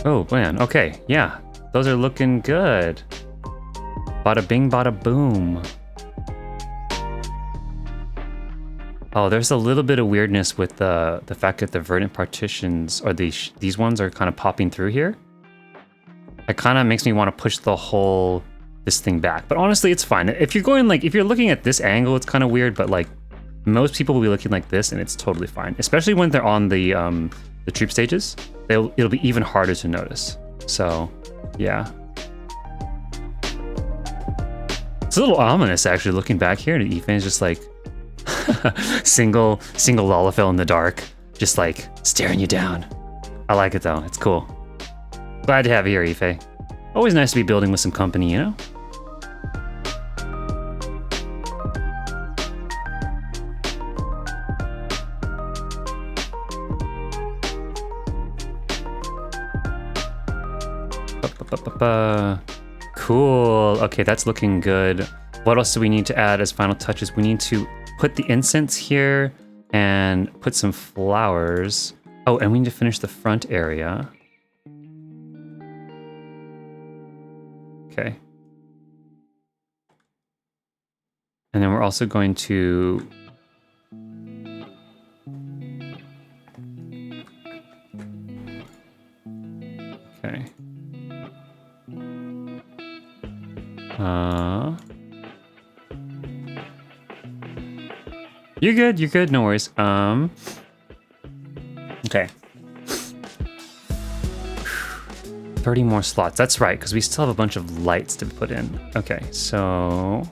Oh man, okay, yeah. Those are looking good. Bada bing, bada boom. Oh, there's a little bit of weirdness with the fact that the verdant partitions, or these ones are kind of popping through here. It kind of makes me want to push this thing back. But honestly, it's fine. If you're going if you're looking at this angle, it's kind of weird, but like most people will be looking like this and it's totally fine. Especially when they're on the troop stages. It'll be even harder to notice. So, yeah. It's a little ominous actually looking back here, and Ethan's just like single Lalafell in the dark, just like staring you down. I like it though, it's cool. Glad to have you here, Ife. Always nice to be building with some company, you know? Cool. Okay, that's looking good. What else do we need to add as final touches? We need to put the incense here and put some flowers. Oh, and we need to finish the front area. Okay. And then we're also going to... Okay. You're good, no worries. Okay. 30 more slots, that's right, because we still have a bunch of lights to put in. Okay, so...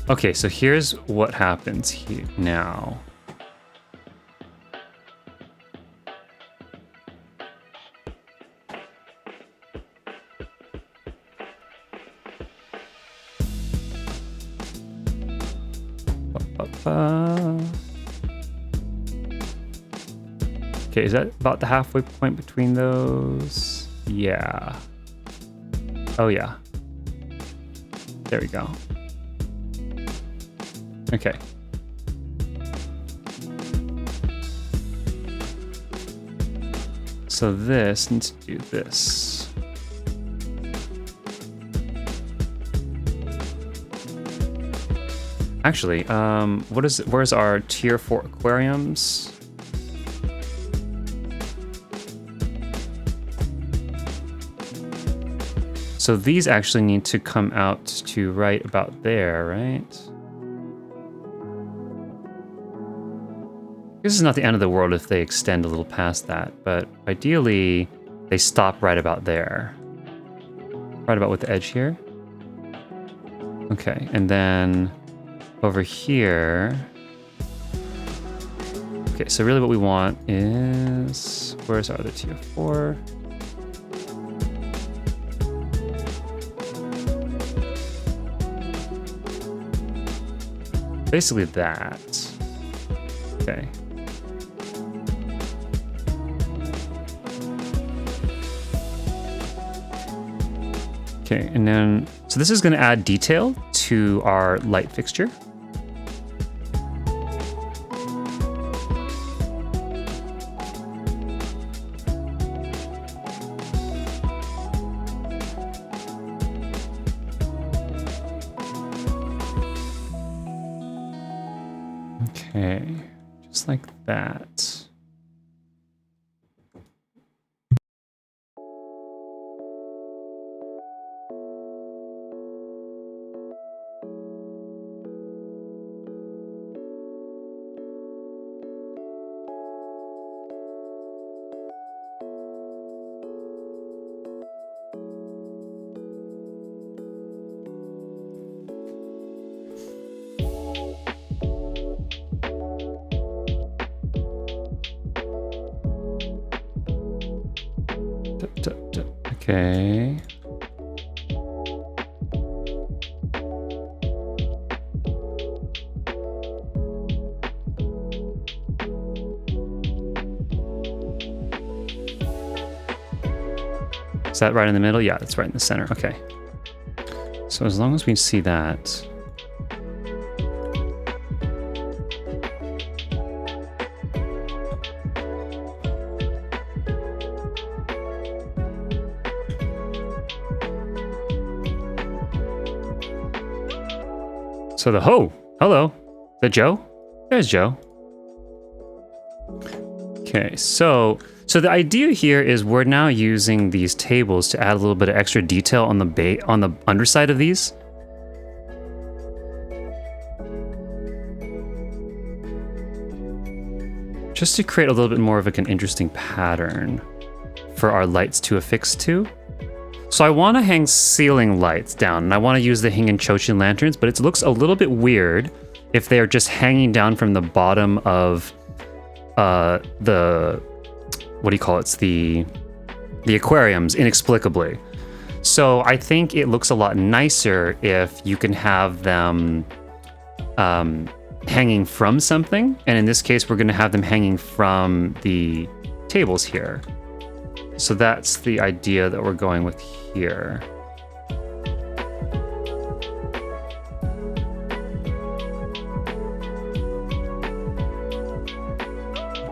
Okay, so here's what happens here now. Okay, is that about the halfway point between those? Yeah. Oh yeah. There we go. Okay. So this needs to do this. Actually, where's our tier 4 aquariums? So these actually need to come out to right about there, right? This is not the end of the world if they extend a little past that, but ideally they stop right about there. Right about with the edge here. Okay, and then over here. Okay, so really what we want is, where's our other TF4? Basically that. Okay. Okay, and then, so this is going to add detail to our light fixture. Okay, just like that. Okay. Is that right in the middle? Yeah, it's right in the center. Okay. So as long as we see that. So hello, is that Joe? There's Joe. Okay, so the idea here is we're now using these tables to add a little bit of extra detail on the underside of these. Just to create a little bit more of like an interesting pattern for our lights to affix to. So I want to hang ceiling lights down, and I want to use the Hing and Chochin lanterns, but it looks a little bit weird if they are just hanging down from the bottom of the, what do you call it? It's the aquariums inexplicably. So I think it looks a lot nicer if you can have them hanging from something, and in this case we're going to have them hanging from the tables here. So that's the idea that we're going with here.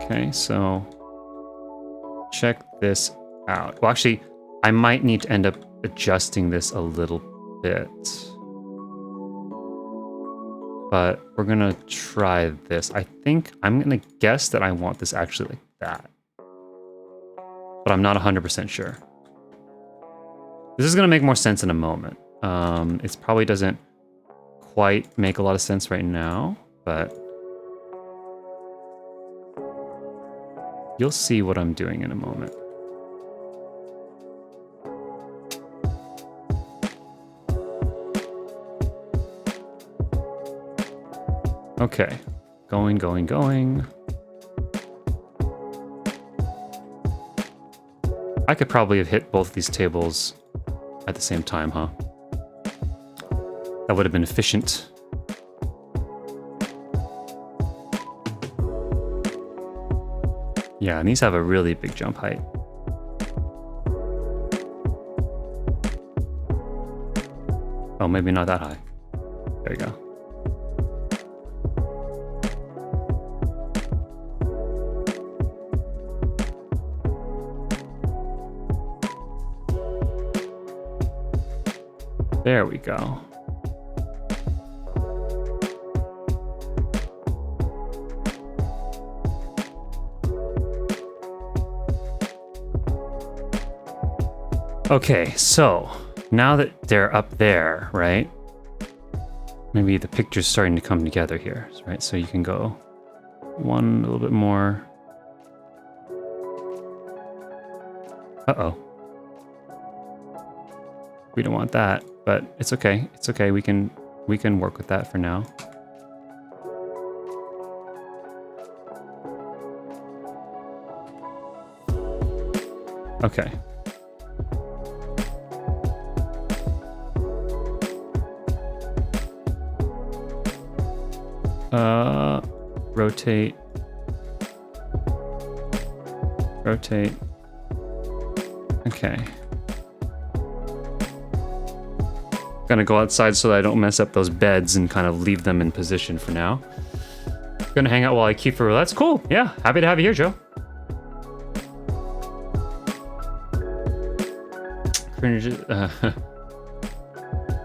Okay, so check this out. Well, actually, I might need to end up adjusting this a little bit. But we're gonna try this. I think I'm gonna guess that I want this actually like that. But I'm not 100% sure. This is gonna make more sense in a moment. It probably doesn't quite make a lot of sense right now, but you'll see what I'm doing in a moment. Okay, going. I could probably have hit both of these tables at the same time, huh? That would have been efficient. Yeah, and these have a really big jump height. Oh, maybe not that high. There you go. There we go. Okay, so now that they're up there, right? Maybe the picture's starting to come together here, right? So you can go one a little bit more. Uh-oh. We don't want that, but it's okay. It's okay. We can work with that for now. Okay. Rotate. Rotate. Okay. Gonna go outside so that I don't mess up those beds and kind of leave them in position for now. Gonna hang out while I keep for that's cool. Yeah, happy to have you here, Joe.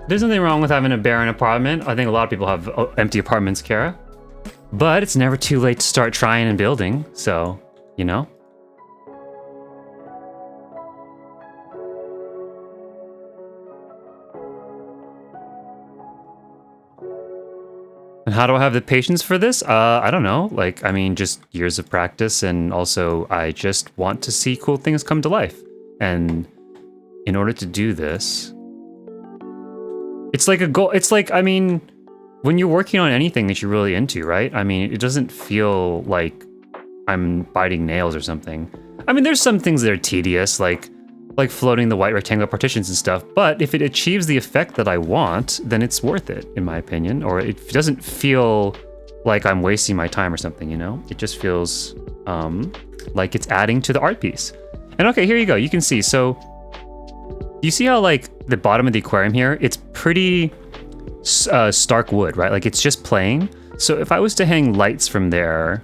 There's nothing wrong with having a barren apartment. I think a lot of people have empty apartments, Kara. But it's never too late to start trying and building, so, you know. And how do I have the patience for this? I don't know. Like, I mean, just years of practice, and also I just want to see cool things come to life. And in order to do this, it's like a goal. It's like, I mean, when you're working on anything that you're really into, right? I mean, it doesn't feel like I'm biting nails or something. I mean, there's some things that are tedious, like floating the white rectangular partitions and stuff, but if it achieves the effect that I want, then it's worth it, in my opinion. Or it doesn't feel like I'm wasting my time or something, you know? It just feels like it's adding to the art piece. And okay, here you go. You can see, so you see how like the bottom of the aquarium here, it's pretty stark wood, right? Like it's just plain. So if I was to hang lights from there,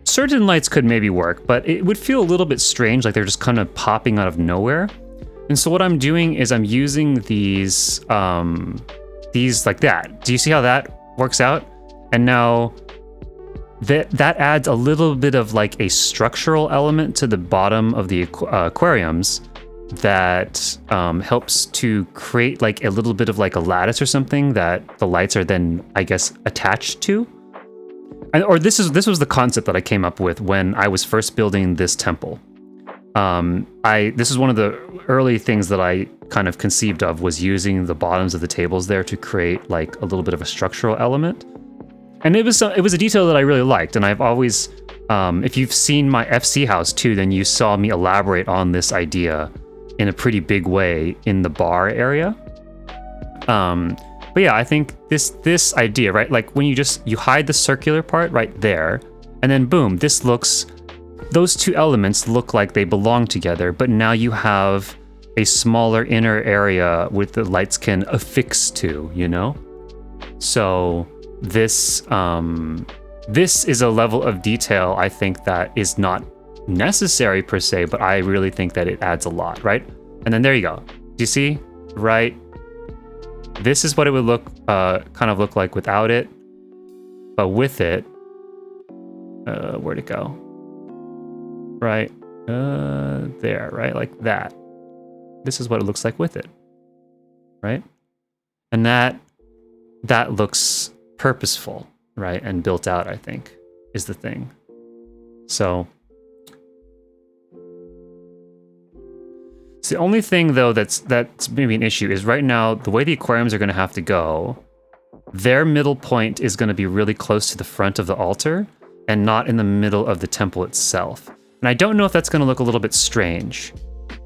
certain lights could maybe work, but it would feel a little bit strange, like they're just kind of popping out of nowhere. And so what I'm doing is I'm using these like that. Do you see how that works out? And now that adds a little bit of like a structural element to the bottom of the aquariums that helps to create like a little bit of like a lattice or something that the lights are then, I guess, attached to. Or this was the concept that I came up with when I was first building this temple. This is one of the early things that I kind of conceived of, was using the bottoms of the tables there to create like a little bit of a structural element. And it was a detail that I really liked, and I've always, if you've seen my FC house too, then you saw me elaborate on this idea in a pretty big way in the bar area. But yeah, I think this idea, right? Like when you hide the circular part right there, and then boom, those two elements look like they belong together, but now you have a smaller inner area with the lights can affix to, you know? So this is a level of detail I think that is not necessary per se, but I really think that it adds a lot, right? And then there you go. Do you see? Right? This is what it would kind of look like without it, but with it, where'd it go? Right, there, right, like that. This is what it looks like with it, right? And that looks purposeful, right, and built out, I think, is the thing. So the only thing though that's maybe an issue is right now the way the aquariums are going to have to go, their middle point is going to be really close to the front of the altar and not in the middle of the temple itself. And I don't know if that's going to look a little bit strange.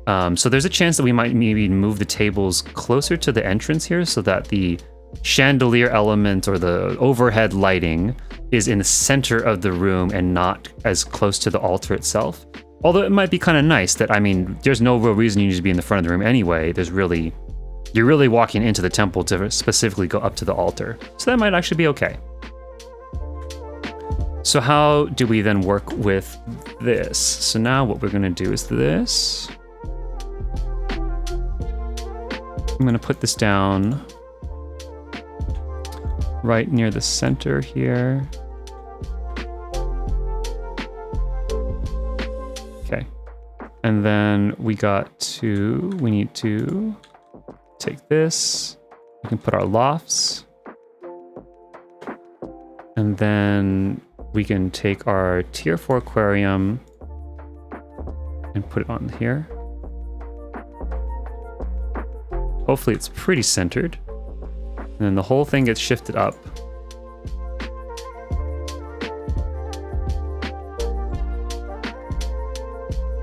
So there's a chance that we might maybe move the tables closer to the entrance here so that the chandelier element or the overhead lighting is in the center of the room and not as close to the altar itself. Although it might be kind of nice that, I mean, there's no real reason you need to be in the front of the room anyway. You're really walking into the temple to specifically go up to the altar. So that might actually be okay. So how do we then work with this? So now what we're gonna do is this. I'm gonna put this down right near the center here. Okay. And then we need to take this. We can put our lofts. And then we can take our tier 4 aquarium and put it on here. Hopefully it's pretty centered. And then the whole thing gets shifted up.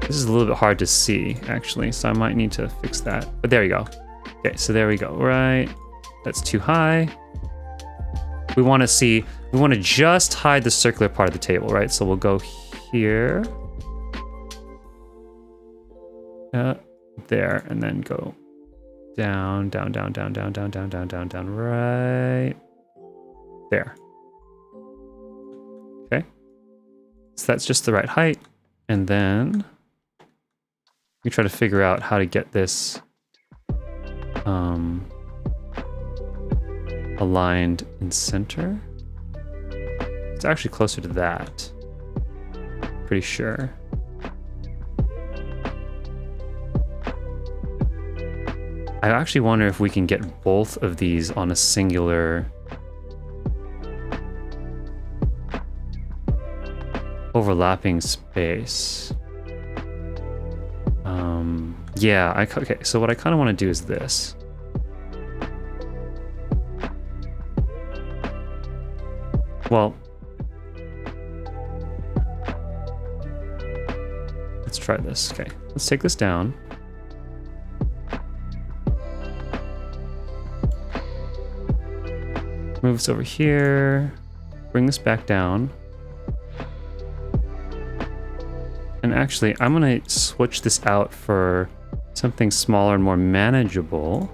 This is a little bit hard to see, actually, so I might need to fix that. But there you go. Okay, so there we go. Right. That's too high. We want to just hide the circular part of the table, right? So we'll go here. There, and then go down, down, down, down, down, down, down, down, down, down, right there. Okay. So that's just the right height. And then we try to figure out how to get this aligned in center. It's actually closer to that. Pretty sure. I actually wonder if we can get both of these on a singular overlapping space. Yeah, okay, so what I kind of want to do is this. Well, let's try this. Okay, let's take this down. Move this over here. Bring this back down. And actually, I'm going to switch this out for something smaller and more manageable.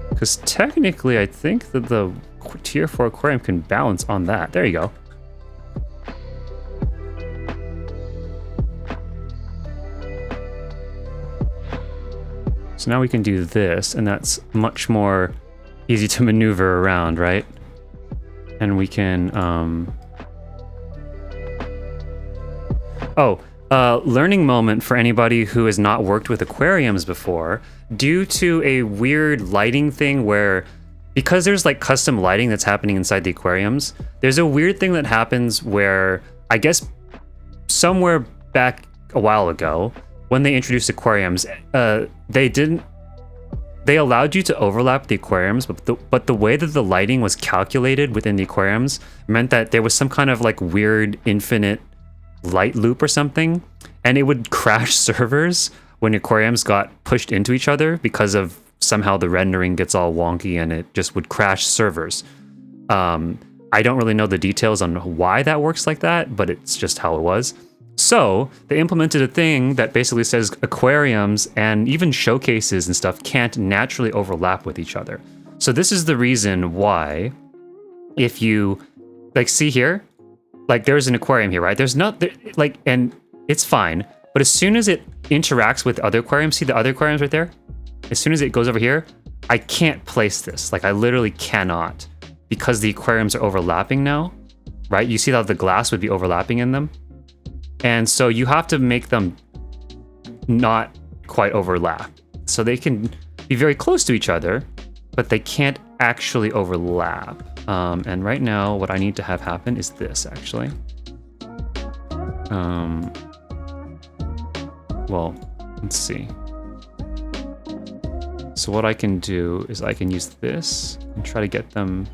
Because technically, I think that the tier 4 aquarium can balance on that. There you go. So now we can do this, and that's much more easy to maneuver around, right? And we can... learning moment for anybody who has not worked with aquariums before. Due to a weird lighting thing where, because there's like custom lighting that's happening inside the aquariums, there's a weird thing that happens where, I guess somewhere back a while ago, when they introduced aquariums, they allowed you to overlap the aquariums, but the way that the lighting was calculated within the aquariums meant that there was some kind of like weird infinite light loop or something, and it would crash servers when aquariums got pushed into each other because of somehow the rendering gets all wonky and it just would crash servers. I don't really know the details on why that works like that, but it's just how it was. So they implemented a thing that basically says aquariums and even showcases and stuff can't naturally overlap with each other. So this is the reason why, if you like see here, like there's an aquarium here, right? There's not like, and it's fine. But as soon as it interacts with other aquariums, see the other aquariums right there? As soon as it goes over here, I can't place this. Like I literally cannot, because the aquariums are overlapping now, right? You see how the glass would be overlapping in them? And so you have to make them not quite overlap. So they can be very close to each other, but they can't actually overlap. And right now, what I need to have happen is this, actually. Well, let's see. So what I can do is I can use this and try to get them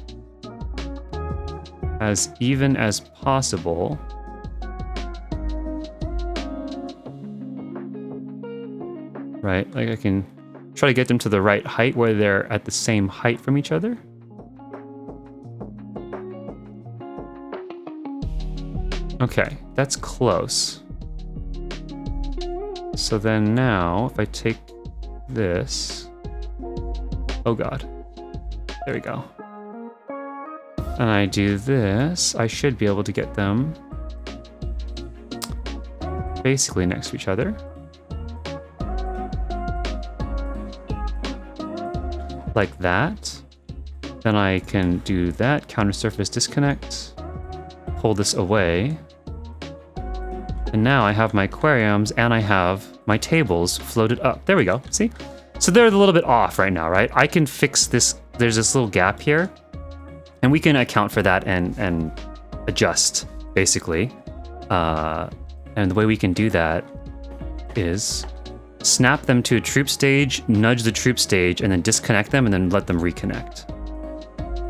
as even as possible. Right, like I can try to get them to the right height where they're at the same height from each other. Okay, that's close. So then now, if I take this... Oh god. There we go. And I do this, I should be able to get them basically next to each other. Like that. Then I can do that, counter surface disconnect, pull this away. And now I have my aquariums and I have my tables floated up. There we go, see? So they're a little bit off right now, right? I can fix this, there's this little gap here, and we can account for that and adjust, basically. And the way we can do that is snap them to a troop stage, nudge the troop stage, and then disconnect them, and then let them reconnect.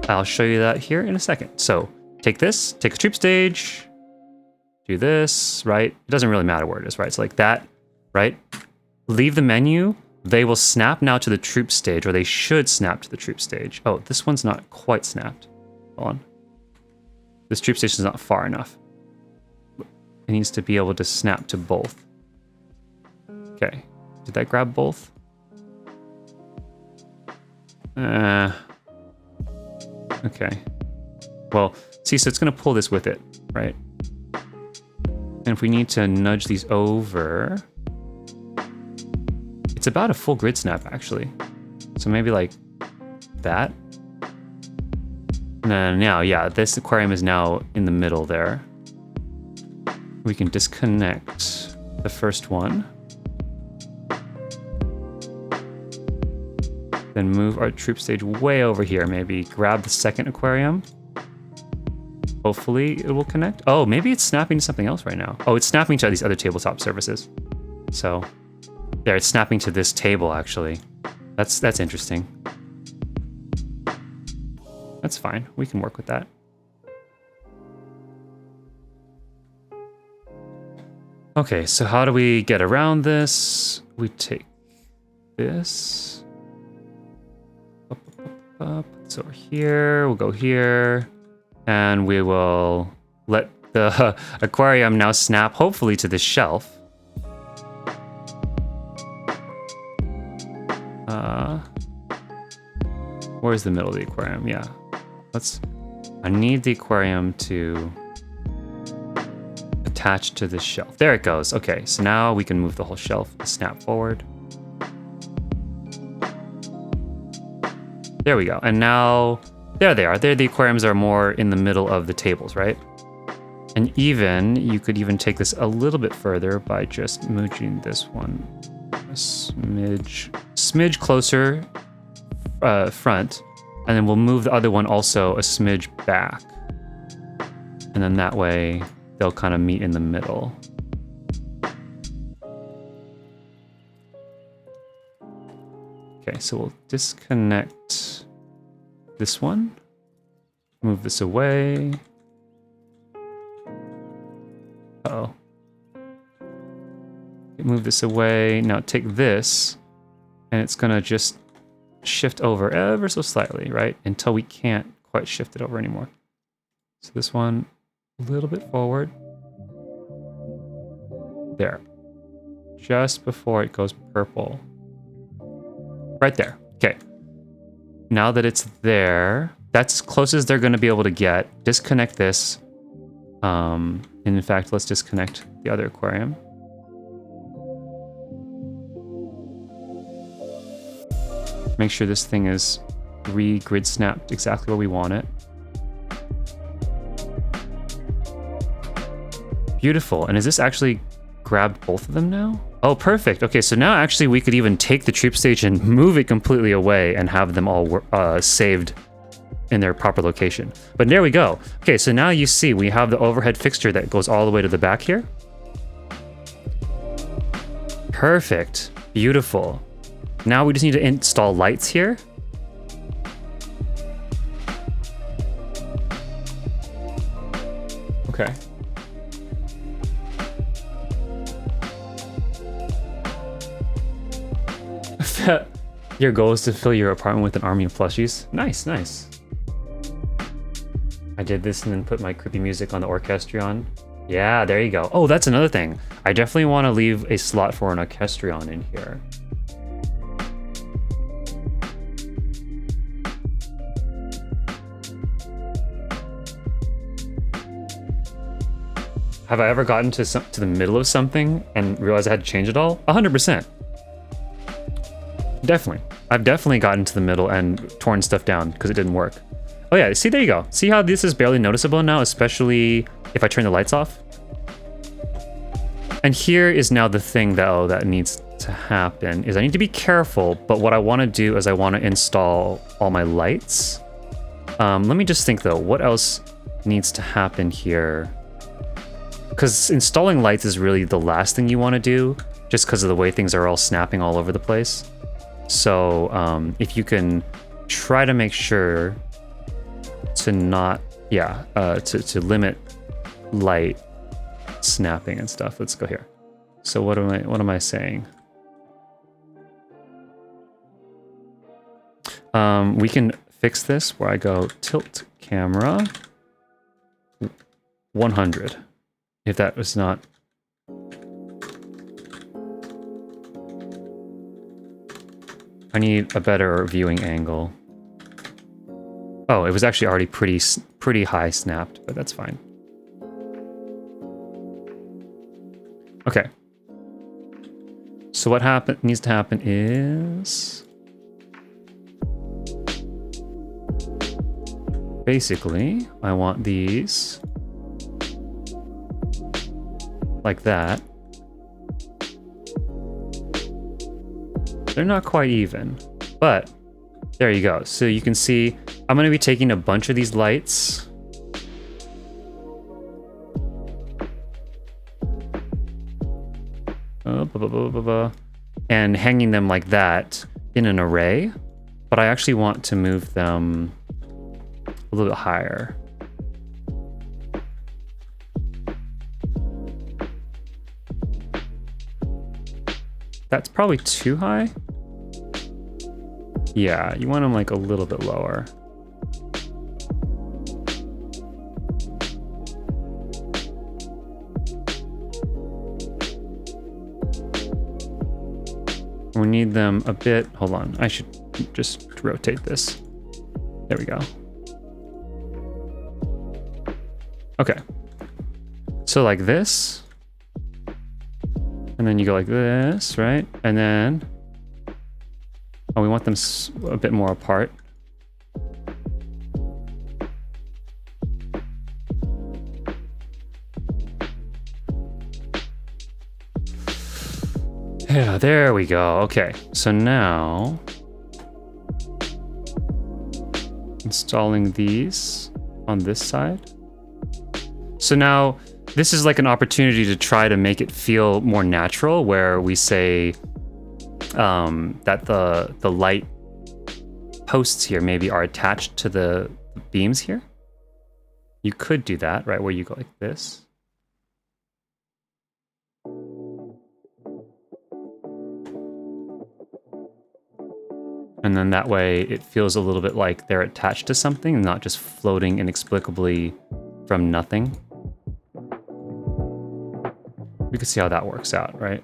I'll show you that here in a second. So take this, take a troop stage, do this, right? It doesn't really matter where it is, right? It's like that, right? Leave the menu. They will snap now to the troop stage, or they should snap to the troop stage. Oh, this one's not quite snapped. Hold on. This troop station is not far enough. It needs to be able to snap to both. Okay. Did that grab both? Okay. Well, see, so it's going to pull this with it, right? And if we need to nudge these over, it's about a full grid snap, actually. So maybe like that. And then now, yeah, this aquarium is now in the middle there. We can disconnect the first one. Then move our troop stage way over here. Maybe grab the second aquarium. Hopefully it will connect. Oh, maybe it's snapping to something else right now. Oh, it's snapping to these other tabletop services. So there, it's snapping to this table, actually. That's interesting. That's fine. We can work with that. Okay, so how do we get around this? We take this. Up. It's over here. We'll go here. And we will let the aquarium now snap, hopefully, to this shelf. Where's the middle of the aquarium? Yeah. I need the aquarium to attach to this shelf. There it goes. Okay, so now we can move the whole shelf, snap forward. There we go. And now, there they are. There the aquariums are more in the middle of the tables, right? And even, you could even take this a little bit further by just moving this one a smidge closer front. And then we'll move the other one also a smidge back. And then that way, they'll kind of meet in the middle. Okay, so we'll disconnect this one. Move this away. Uh-oh. Move this away. Now take this, and it's gonna just shift over ever so slightly, right? Until we can't quite shift it over anymore. So this one, a little bit forward. There. Just before it goes purple. Right there. Okay. Now that it's there, that's as close as they're going to be able to get. Disconnect this. And in fact, let's disconnect the other aquarium. Make sure this thing is re-grid snapped exactly where we want it. Beautiful. And is this actually grabbed both of them now? Oh, perfect. Okay, so now actually we could even take the troop stage and move it completely away and have them all saved in their proper location. But there we go. Okay, so now you see we have the overhead fixture that goes all the way to the back here. Perfect. Beautiful. Now we just need to install lights here. Okay. Your goal is to fill your apartment with an army of plushies. Nice, nice. I did this and then put my creepy music on the orchestrion. Yeah, there you go. Oh, that's another thing. I definitely want to leave a slot for an orchestrion in here. Have I ever gotten to the middle of something and realized I had to change it all? 100%. Definitely. I've definitely gotten to the middle and torn stuff down because it didn't work. Oh yeah, see, there you go. See how this is barely noticeable now, especially if I turn the lights off? And here is now the thing though that needs to happen is I need to be careful, but what I want to do is I want to install all my lights. Let me just think though, what else needs to happen here? Because installing lights is really the last thing you want to do, just because of the way things are all snapping all over the place. So if you can try to make sure to not, to limit light snapping and stuff. Let's go here. So what am I saying? We can fix this where I go tilt camera 100. If that was not... I need a better viewing angle. Oh, it was actually already pretty high snapped, but that's fine. Okay. So what needs to happen is... basically, I want these like that. They're not quite even, but there you go. So you can see I'm going to be taking a bunch of these lights. And hanging them like that in an array, but I actually want to move them a little bit higher. That's probably too high. Yeah, you want them like a little bit lower. We need them a bit, hold on, I should just rotate this. There we go. Okay. So like this. And then you go like this, right? And then, oh, we want them a bit more apart. Yeah, there we go. Okay, so now installing these on this side. So now this is like an opportunity to try to make it feel more natural, where we say that the light posts here maybe are attached to the beams here. You could do that, right, where you go like this. And then that way it feels a little bit like they're attached to something and not just floating inexplicably from nothing. We can see how that works out, right?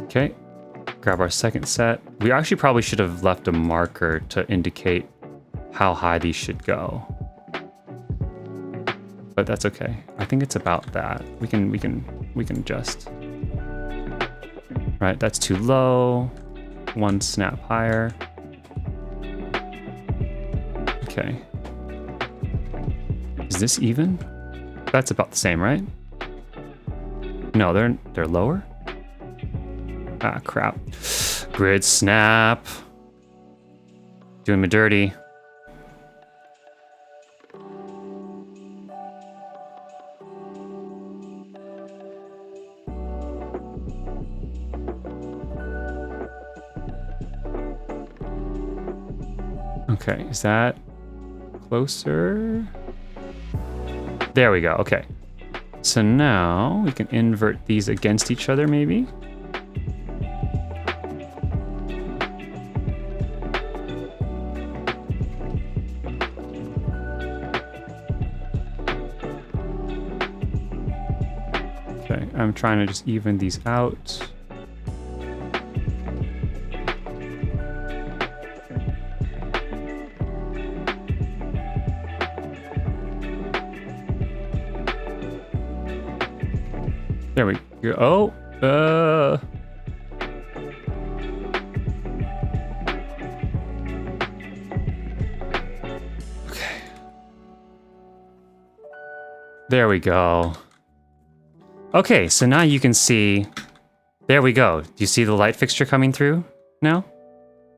Okay, grab our second set. We actually probably should have left a marker to indicate how high these should go. But that's okay. I think it's about that. We can adjust. Right, that's too low. One snap higher. Okay. Is this even? That's about the same, right? No, they're lower. Ah, crap. Grid snap. Doing me dirty. Okay, is that closer? There we go, okay. So now we can invert these against each other maybe. Okay, I'm trying to just even these out. There we Oh, okay. There we go. Okay, so now you can see, there we go. Do you see the light fixture coming through now?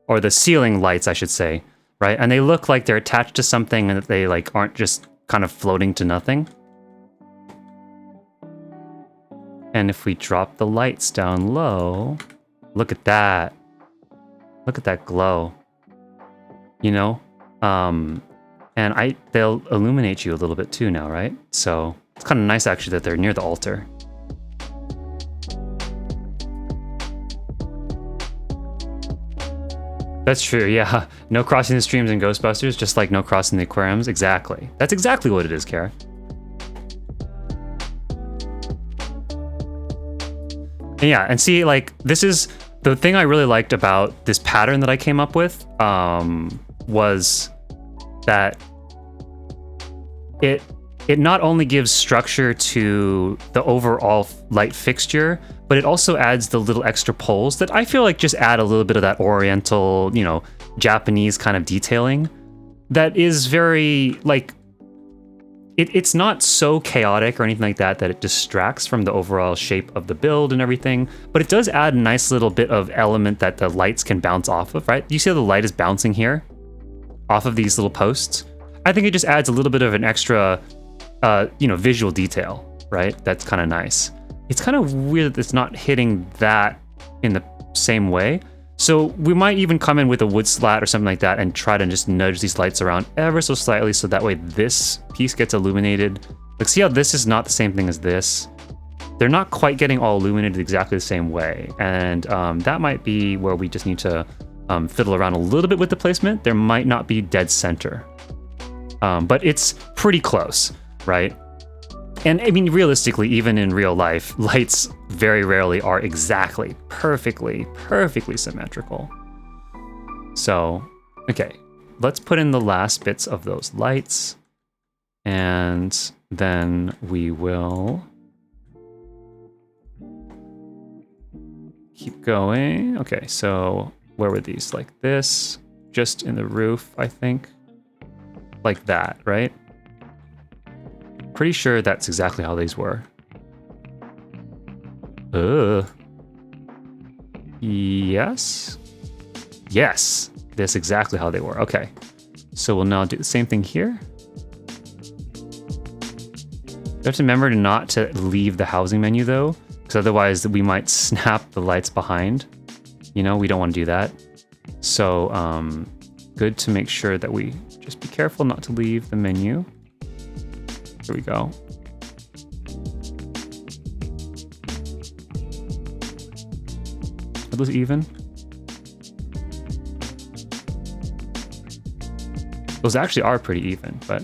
Or the ceiling lights, I should say, right? And they look like they're attached to something and that they like aren't just kind of floating to nothing. And if we drop the lights down low, look at that. Look at that glow. You know? And they'll illuminate you a little bit too now, right? So it's kind of nice actually that they're near the altar. That's true, yeah. No crossing the streams in Ghostbusters, just like no crossing the aquariums. Exactly. That's exactly what it is, Kara. And yeah, and see, like, this is the thing I really liked about this pattern that I came up with, was that it not only gives structure to the overall light fixture, but it also adds the little extra poles that I feel like just add a little bit of that oriental, you know, Japanese kind of detailing that is very, like, it's not so chaotic or anything like that that it distracts from the overall shape of the build and everything, but it does add a nice little bit of element that the lights can bounce off of, right? You see how the light is bouncing here off of these little posts? I think it just adds a little bit of an extra, you know, visual detail, right? That's kind of nice. It's kind of weird that it's not hitting that in the same way. So we might even come in with a wood slat or something like that and try to just nudge these lights around ever so slightly so that way this piece gets illuminated. Like, see how this is not the same thing as this? They're not quite getting all illuminated exactly the same way. And that might be where we just need to fiddle around a little bit with the placement. There might not be dead center, but it's pretty close, right? And I mean, realistically, even in real life, lights very rarely are exactly, perfectly symmetrical. So, okay, let's put in the last bits of those lights, and then we will keep going. Okay, so where were these? Like this, just in the roof, I think. Like that, right? Pretty sure that's exactly how these were. Yes. Yes, that's exactly how they were. Okay, so we'll now do the same thing here. You have to remember not to leave the housing menu though, because otherwise we might snap the lights behind. You know, we don't want to do that. So good to make sure that we just be careful not to leave the menu. Here we go. Are those even? Those actually are pretty even, but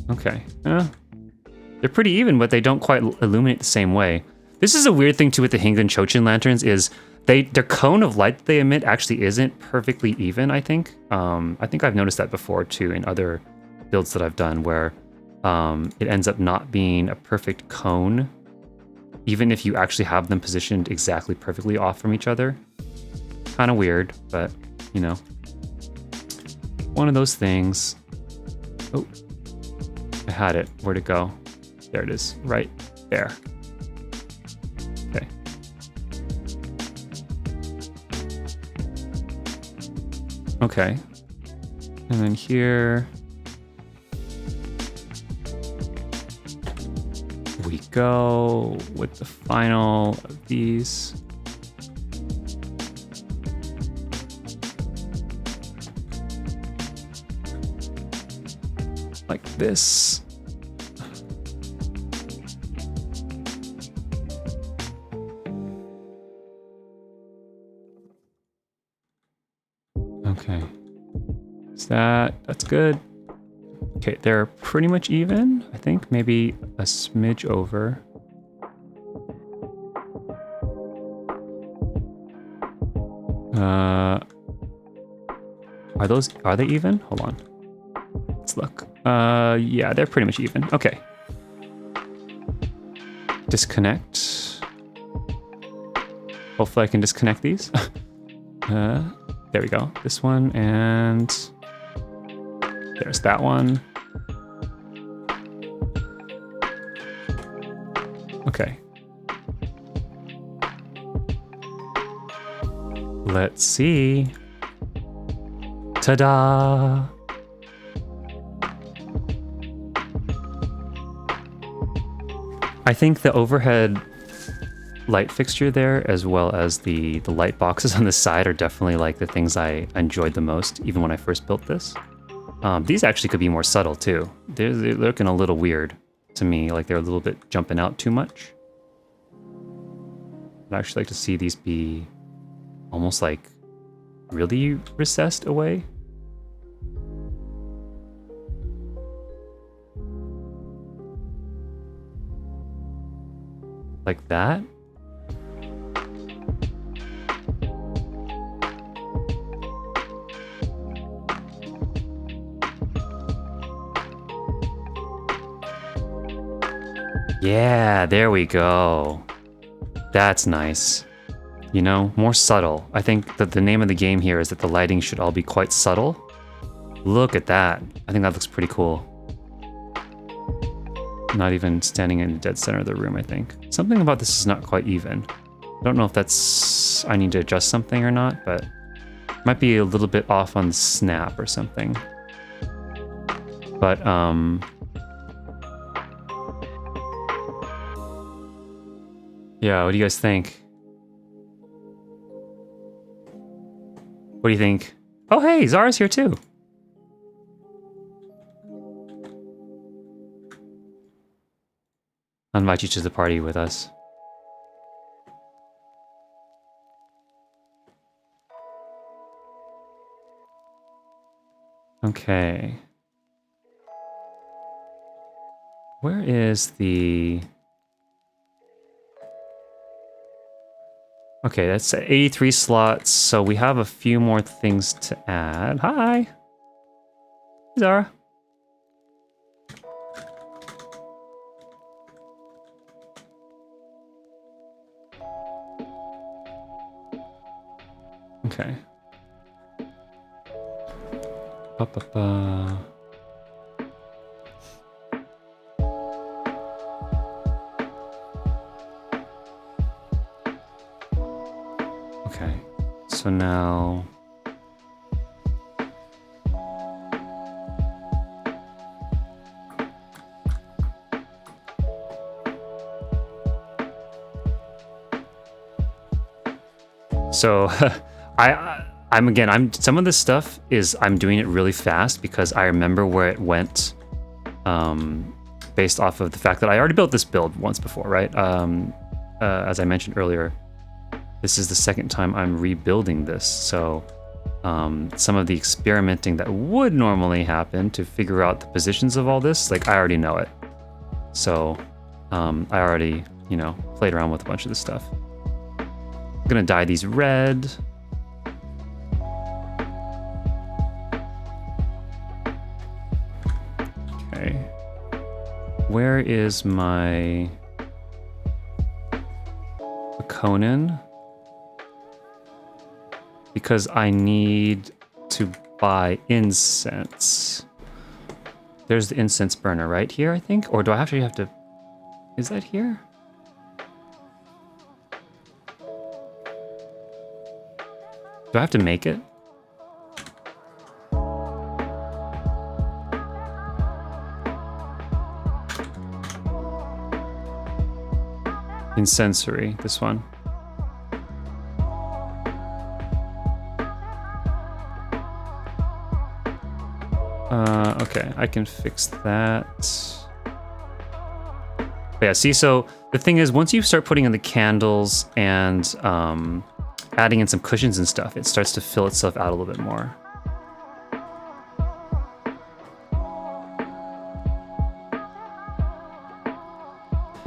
okay. They're pretty even, but they don't quite illuminate the same way. This is a weird thing too with the Hingden Chochin lanterns is their cone of light that they emit actually isn't perfectly even, I think. I think I've noticed that before too in other builds that I've done where it ends up not being a perfect cone, even if you actually have them positioned exactly perfectly off from each other. Kind of weird, but you know, one of those things. Oh, I had it. Where'd it go? There it is, right there. Okay. Okay. And then here we go with the final of these. Like this. Okay. Is that's good. Okay, they're pretty much even, I think, maybe a smidge over. Are they even? Hold on. Let's look. Yeah, they're pretty much even. Okay. Disconnect. Hopefully I can disconnect these. There we go. This one, and there's that one. Okay. Let's see. Ta-da! I think the overhead light fixture there, as well as the light boxes on the side, are definitely like the things I enjoyed the most, even when I first built this. These actually could be more subtle too. They're looking a little weird to me, like they're a little bit jumping out too much. I'd actually like to see these be almost like really recessed away. Like that. Yeah, there we go. That's nice. You know, more subtle. I think that the name of the game here is that the lighting should all be quite subtle. Look at that. I think that looks pretty cool. Not even standing in the dead center of the room, I think. Something about this is not quite even. I don't know if that's... I need to adjust something or not, but... might be a little bit off on the snap or something. But, yeah, what do you guys think? What do you think? Oh, hey, Zara's here too. I'll invite you to the party with us. Okay. Where is the... Okay, that's 83 slots, so we have a few more things to add. Hi! Zara. Okay. Ba-ba-ba. Okay, so now... So, I'm some of this stuff is I'm doing it really fast because I remember where it went, based off of the fact that I already built this build once before, right? As I mentioned earlier, this is the second time I'm rebuilding this, so some of the experimenting that would normally happen to figure out the positions of all this, like I already know it. So I already, you know, played around with a bunch of this stuff. I'm gonna dye these red. Okay. Where is my Conan? Because I need to buy incense. There's the incense burner right here, I think? Or do I actually have to... Is that here? Do I have to make it? Incensory, this one. Okay, I can fix that. But yeah, see, so the thing is, once you start putting in the candles and adding in some cushions and stuff, it starts to fill itself out a little bit more.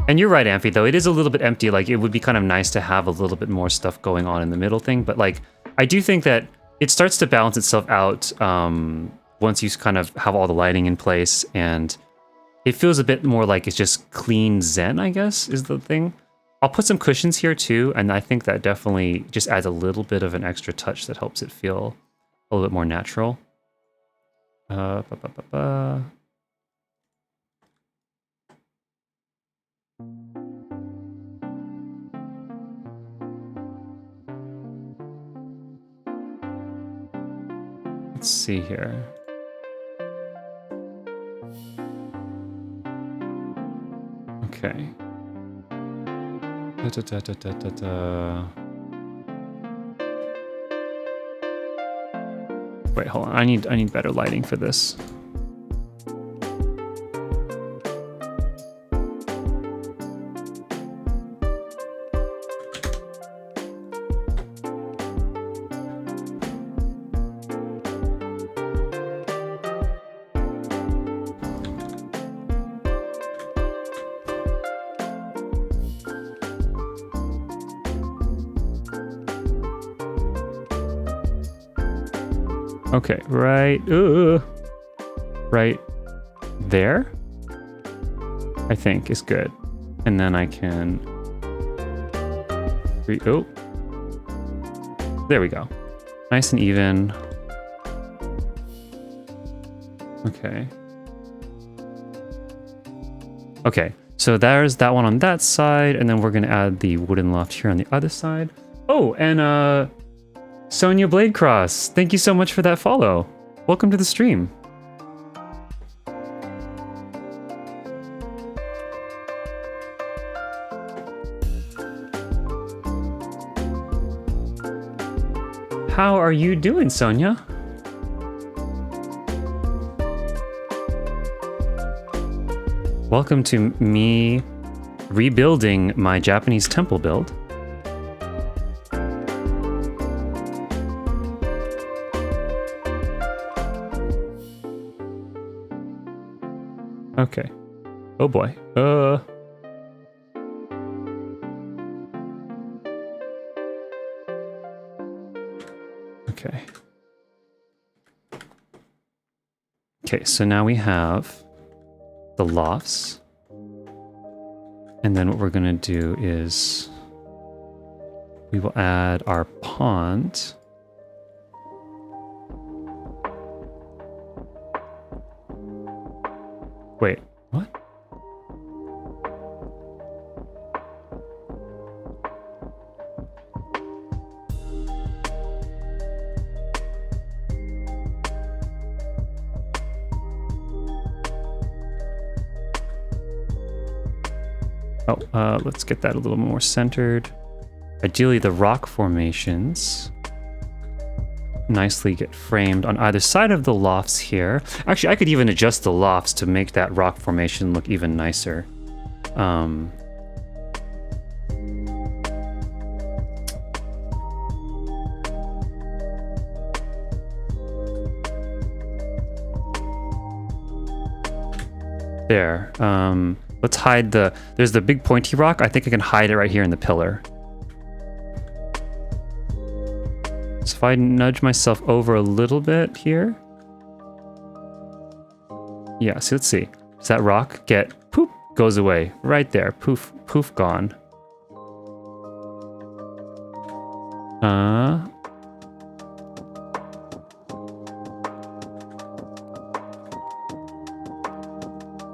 And you're right, Amphi, though. It is a little bit empty. Like, it would be kind of nice to have a little bit more stuff going on in the middle thing. But, like, I do think that it starts to balance itself out once you kind of have all the lighting in place, and it feels a bit more like it's just clean zen, I guess, is the thing. I'll put some cushions here too, and I think that definitely just adds a little bit of an extra touch that helps it feel a little bit more natural. Let's see here. Okay. Wait, hold on. I need better lighting for this. Okay, right there, I think is good. And then I can, oh, there we go. Nice and even. Okay. Okay, so there's that one on that side, and then we're gonna add the wooden loft here on the other side. Oh, and Sonia Bladecross, thank you so much for that follow. Welcome to the stream. How are you doing, Sonia? Welcome to me rebuilding my Japanese temple build. Okay. Oh boy. Okay. Okay, so now we have the lofts. And then what we're gonna do is we will add our pond. Wait, what? Oh, let's get that a little more centered. Ideally, the rock formations nicely get framed on either side of the lofts here. Actually, I could even adjust the lofts to make that rock formation look even nicer. There. Let's hide there's the big pointy rock. I think I can hide it right here in the pillar. So if I nudge myself over a little bit here. Yeah, so let's see. Does that rock get, poof, goes away. Right there, poof, poof, gone.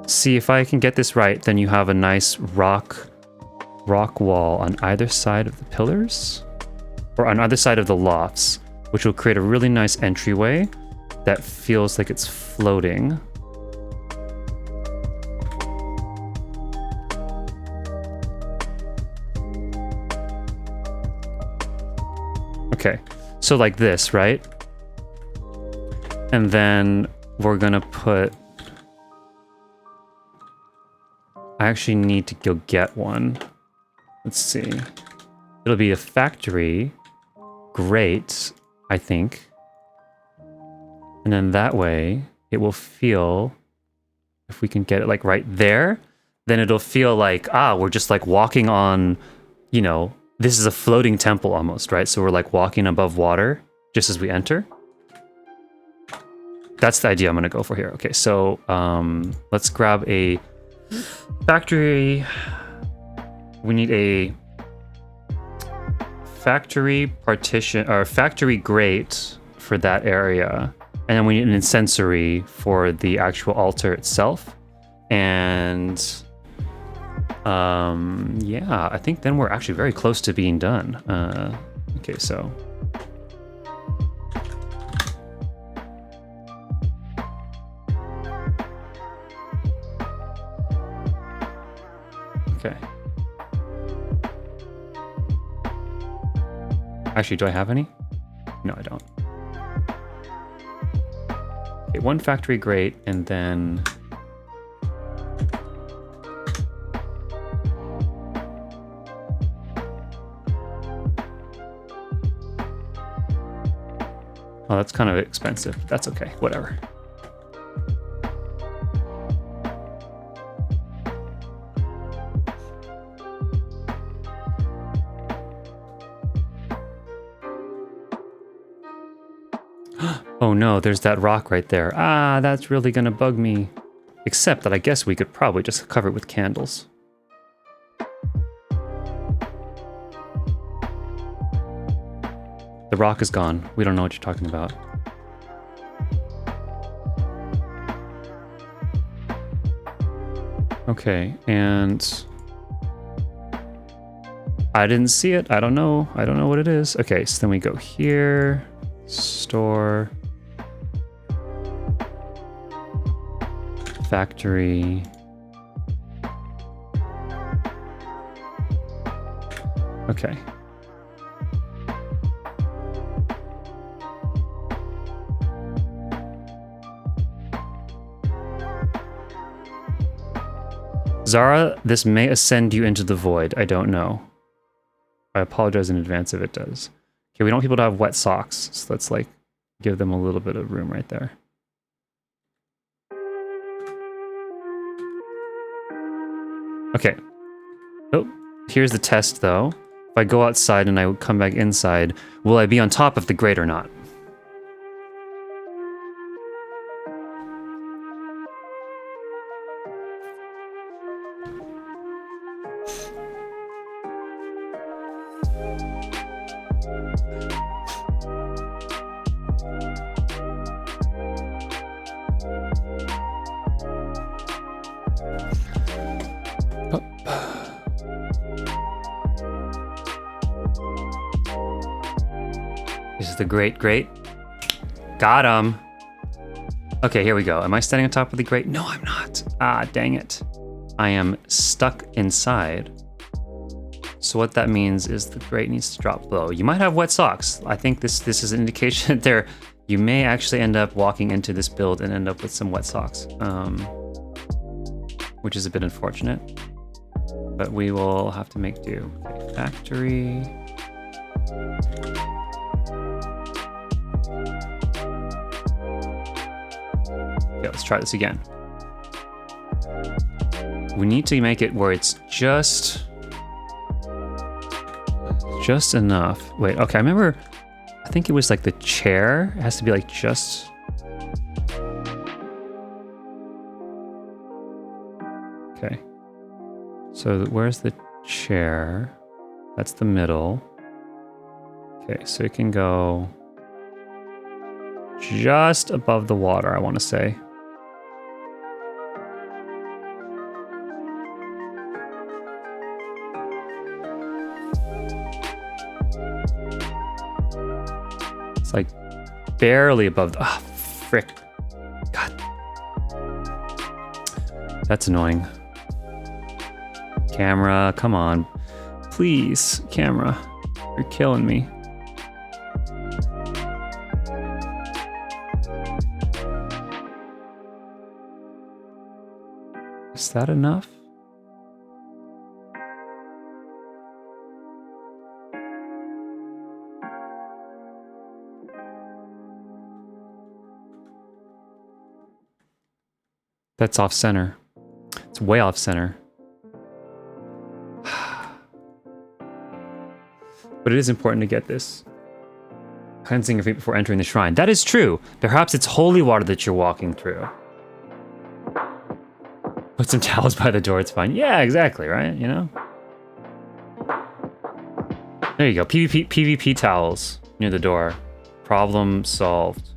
See, if I can get this right, then you have a nice rock wall on either side of the pillars. Or on either side of the lofts, which will create a really nice entryway that feels like it's floating. Okay, so like this, right? And then we're gonna put... I actually need to go get one. Let's see. It'll be a factory grate, I think. And then that way, it will feel, if we can get it like right there, then it'll feel like, we're just like walking on, you know, this is a floating temple almost, right? So we're like walking above water just as we enter. That's the idea I'm going to go for here. Okay, so let's grab a factory. We need a factory partition or factory grate for that area, and then we need an incensory for the actual altar itself. And yeah, I think then we're actually very close to being done. Okay, so okay. Actually, do I have any? No, I don't. Okay, one factory grate, and then oh, that's kind of expensive. That's okay, whatever. Oh no, there's that rock right there. Ah, that's really gonna bug me. Except that I guess we could probably just cover it with candles. The rock is gone. We don't know what you're talking about. Okay, and I didn't see it. I don't know. I don't know what it is. Okay, so then we go here, store, factory. Okay. Zara, this may ascend you into the void. I don't know. I apologize in advance if it does. Okay, we don't want people to have wet socks, so let's like give them a little bit of room right there. Okay. Oh, here's the test though. If I go outside and I come back inside, will I be on top of the grate or not? This is the grate. Got him. Okay, here we go. Am I standing on top of the grate? No, I'm not. Ah, dang it. I am stuck inside. So what that means is the grate needs to drop below. You might have wet socks. I think this is an indication that there you may actually end up walking into this build and end up with some wet socks, which is a bit unfortunate. But we will have to make do. Okay, factory. Okay, let's try this again. We need to make it where it's just enough. Wait, okay, I remember, I think it was like the chair. It has to be like just... Okay. So where's the chair? That's the middle. Okay, so it can go just above the water, I want to say. It's like barely above the... Ah, frick. God. That's annoying. Camera, come on. Please, camera. You're killing me. Is that enough? That's off center. It's way off center. But it is important to get this. Cleansing your feet before entering the shrine. That is true. Perhaps it's holy water that you're walking through. Put some towels by the door, it's fine. Yeah, exactly, right? You know? There you go. PvP towels near the door. Problem solved.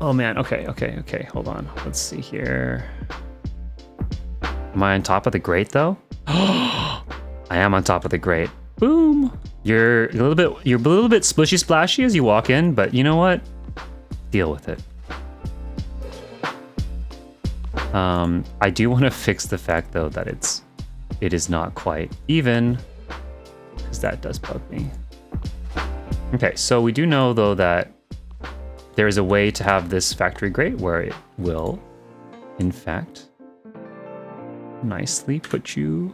Oh man, okay. Hold on. Let's see here. Am I on top of the grate though? I am on top of the grate. Boom. You're a little bit splishy splashy as you walk in, but you know what? Deal with it. I do want to fix the fact though that it is not quite even, because that does bug me. Okay, so we do know though that there is a way to have this factory grate where it will, in fact, nicely put you...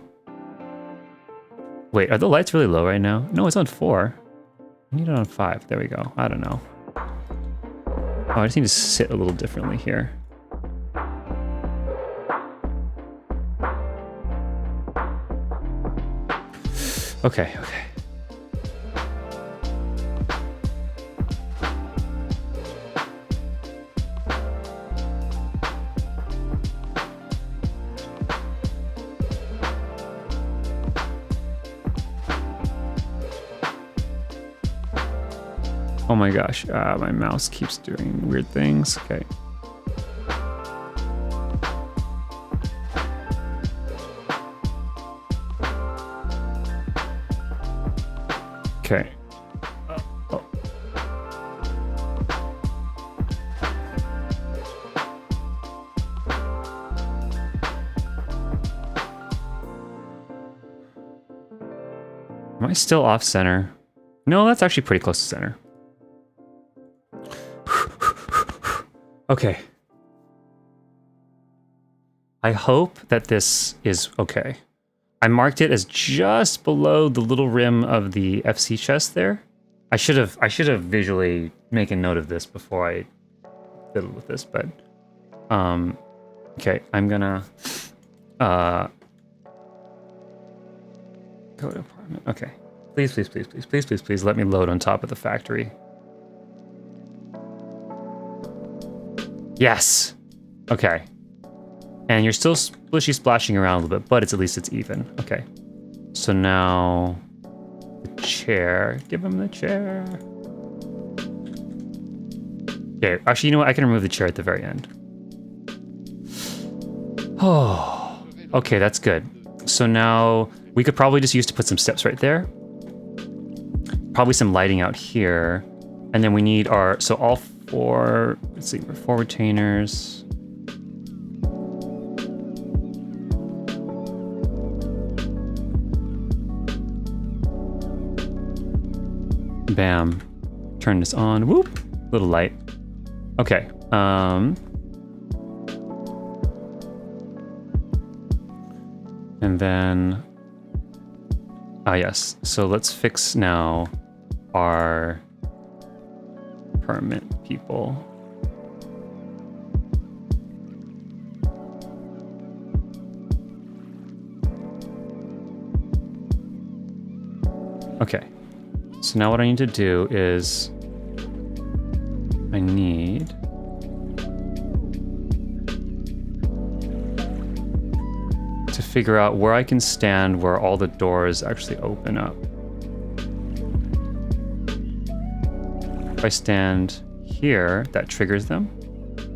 Wait, are the lights really low right now? No, it's on 4. I need it on 5. There we go. I don't know. Oh, I just need to sit a little differently here. Okay. Oh my gosh, my mouse keeps doing weird things. Okay. Okay. Oh. Am I still off center? No, that's actually pretty close to center. Okay. I hope that this is okay. I marked it as just below the little rim of the FC chest there. I should have visually make a note of this before I fiddle with this, but okay, I'm gonna go to apartment. Okay. Please let me load on top of the factory. Yes. Okay. And you're still splishy splashing around a little bit, but at least it's even. Okay. So now the chair. Give him the chair. Okay. Actually, you know what? I can remove the chair at the very end. Oh. Okay, that's good. So now we could probably just use to put some steps right there. Probably some lighting out here. And then we need our... So all 4... Let's see. 4 retainers. Bam. Turn this on. Whoop. Little light. Okay. And then... Ah, yes. So let's fix now our permit people. Okay. So now what I need to do is I need to figure out where I can stand where all the doors actually open up. If I stand here, that triggers them.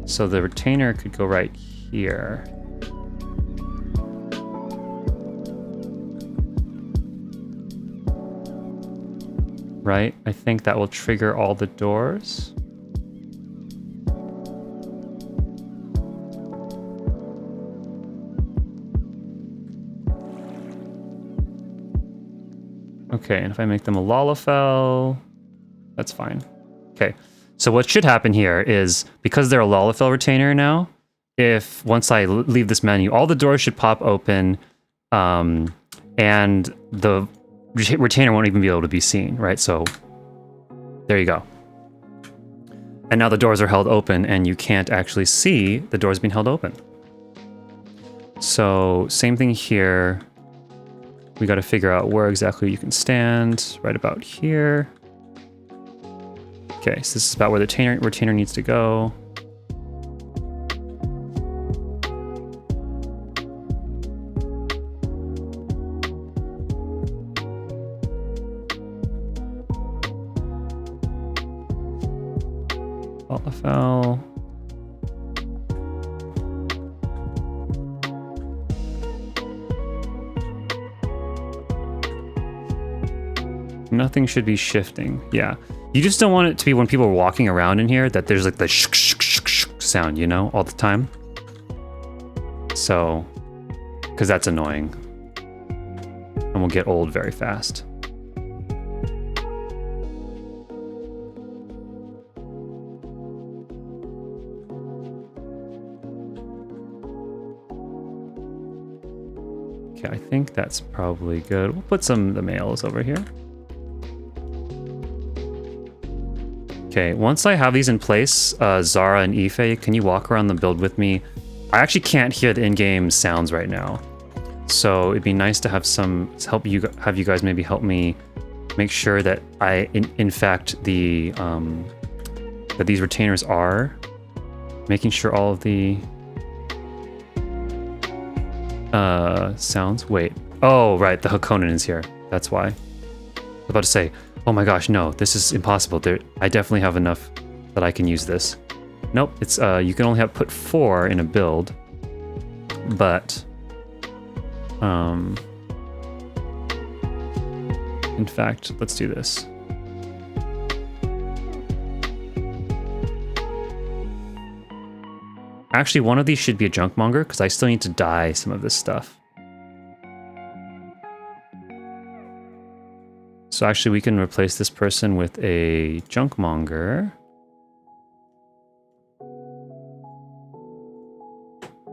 So the retainer could go right here. Right? I think that will trigger all the doors. Okay, and if I make them a Lalafell, that's fine. Okay, so what should happen here is, because they're a Lalafell retainer now, if once I leave this menu, all the doors should pop open, and the retainer won't even be able to be seen, right? So there you go. And now the doors are held open and you can't actually see the doors being held open. So same thing here. We got to figure out where exactly you can stand. Right about here. Okay, so this is about where the retainer needs to go. Foul. Nothing should be shifting. Yeah. You just don't want it to be when people are walking around in here that there's like the shk, shk, shk, shk sound, you know, all the time. So, because that's annoying. And will get old very fast. Okay, I think that's probably good. We'll put some of the males over here. Okay, once I have these in place, Zara and Ife, can you walk around the build with me? I actually can't hear the in-game sounds right now. So it'd be nice to have have you guys maybe help me make sure that in fact that these retainers are making sure all of the sounds. Wait. Oh, right, the Hakonnen is here. That's why. I was about to say, oh my gosh, no, this is impossible. I definitely have enough that I can use this. Nope, it's you can only put 4 in a build, but in fact, let's do this. Actually, one of these should be a junk monger because I still need to dye some of this stuff. So actually, we can replace this person with a junk monger.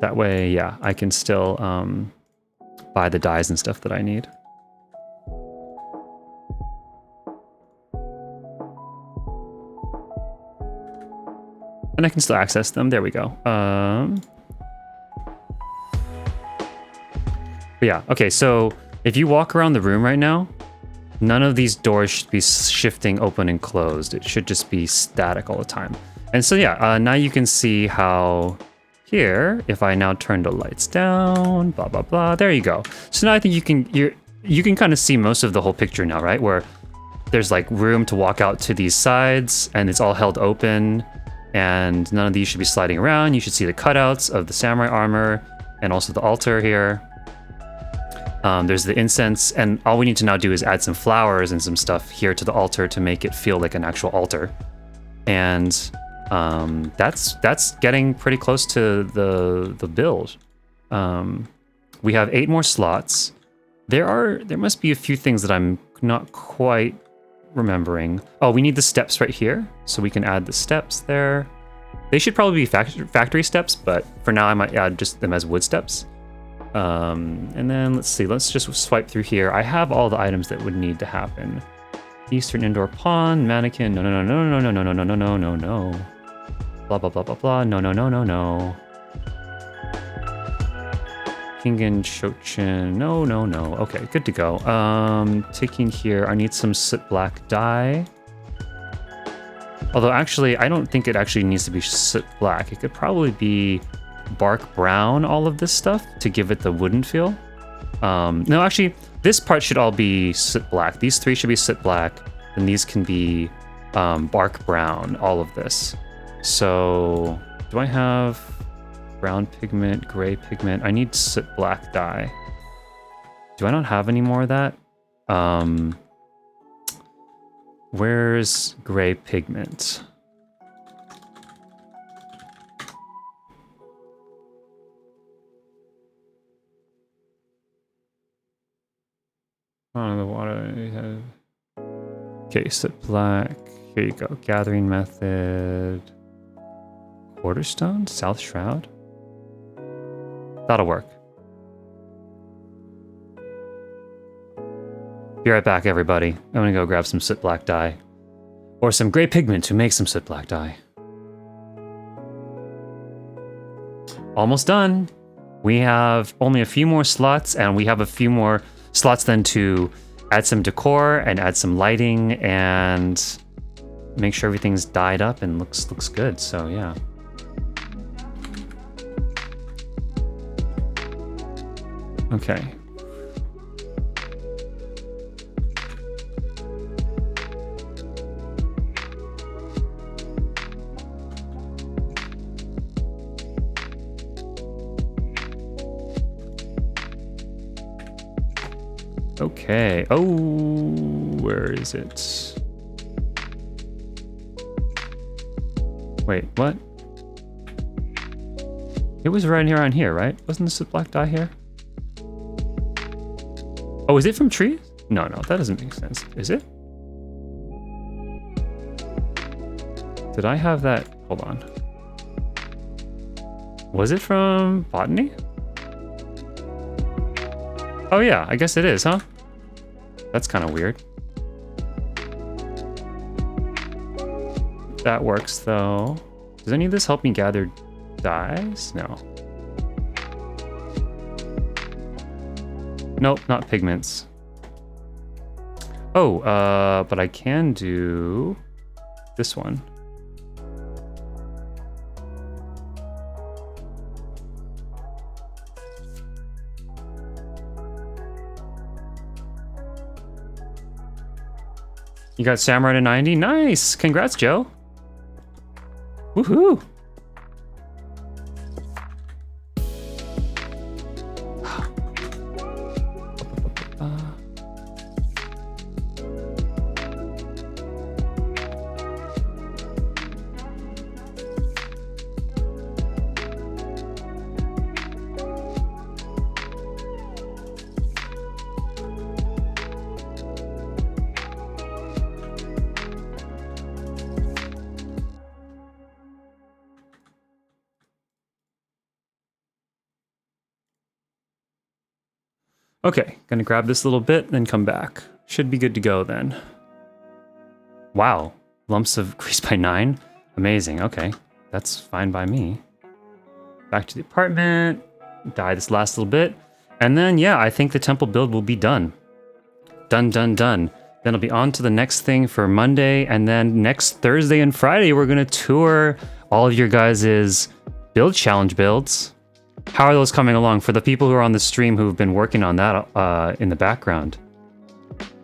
That way, yeah, I can still buy the dyes and stuff that I need. And I can still access them. There we go. But yeah, okay, so if you walk around the room right now, none of these doors should be shifting open and closed. It should just be static all the time. And so yeah, now you can see how here, if I now turn the lights down, blah, blah, blah, there you go. So now I think you can kind of see most of the whole picture now, right? Where there's like room to walk out to these sides and it's all held open and none of these should be sliding around. You should see the cutouts of the samurai armor and also the altar here. There's the incense, and all we need to now do is add some flowers and some stuff here to the altar to make it feel like an actual altar. And that's getting pretty close to the build. We have 8 more slots. There must be a few things that I'm not quite remembering. Oh, we need the steps right here, so we can add the steps there. They should probably be factory steps, but for now I might add just them as wood steps. And then let's see, let's just swipe through here. I have all the items that would need to happen. Eastern indoor pond, mannequin, no, no, no, no, no, no, no, no, no, no, no, no. Blah, blah, blah, blah, blah, no, no, no, no, no. Kingen Shochin, no, no, no. Okay, good to go. Taking here, I need some soot black dye. Although actually, I don't think it actually needs to be soot black. It could probably be bark brown, all of this stuff, to give it the wooden feel. No, actually, this part should all be soot black. These 3 should be soot black, and these can be bark brown, all of this. So, do I have brown pigment, gray pigment? I need soot black dye. Do I not have any more of that? Where's gray pigment? Oh, the water. Okay, soot black. Here you go. Gathering method. Quarterstone? South Shroud? That'll work. Be right back, everybody. I'm gonna go grab some soot black dye. Or some gray pigment to make some soot black dye. Almost done. We have only a few more slots, and we have a few more slots then to add some decor and add some lighting and make sure everything's dyed up and looks good. So yeah. Okay. Okay. Oh, where is it? Wait, what? It was right here on here, right? Wasn't this a black dye here? Oh, is it from trees? No, that doesn't make sense. Is it? Did I have that? Hold on. Was it from botany? Oh yeah, I guess it is, huh? That's kind of weird. That works though. Does any of this help me gather dyes? No. Nope, not pigments. Oh, but I can do this one. You got Samurai to 90? Nice! Congrats, Joe. Woohoo! Okay, gonna grab this little bit, then come back. Should be good to go then. Wow, lumps of grease by 9? Amazing, okay. That's fine by me. Back to the apartment, dye this last little bit, and then yeah, I think the temple build will be done. Done. Then I'll be on to the next thing for Monday, and then next Thursday and Friday, we're gonna tour all of your guys' build challenge builds. How are those coming along for the people who are on the stream who've been working on that in the background?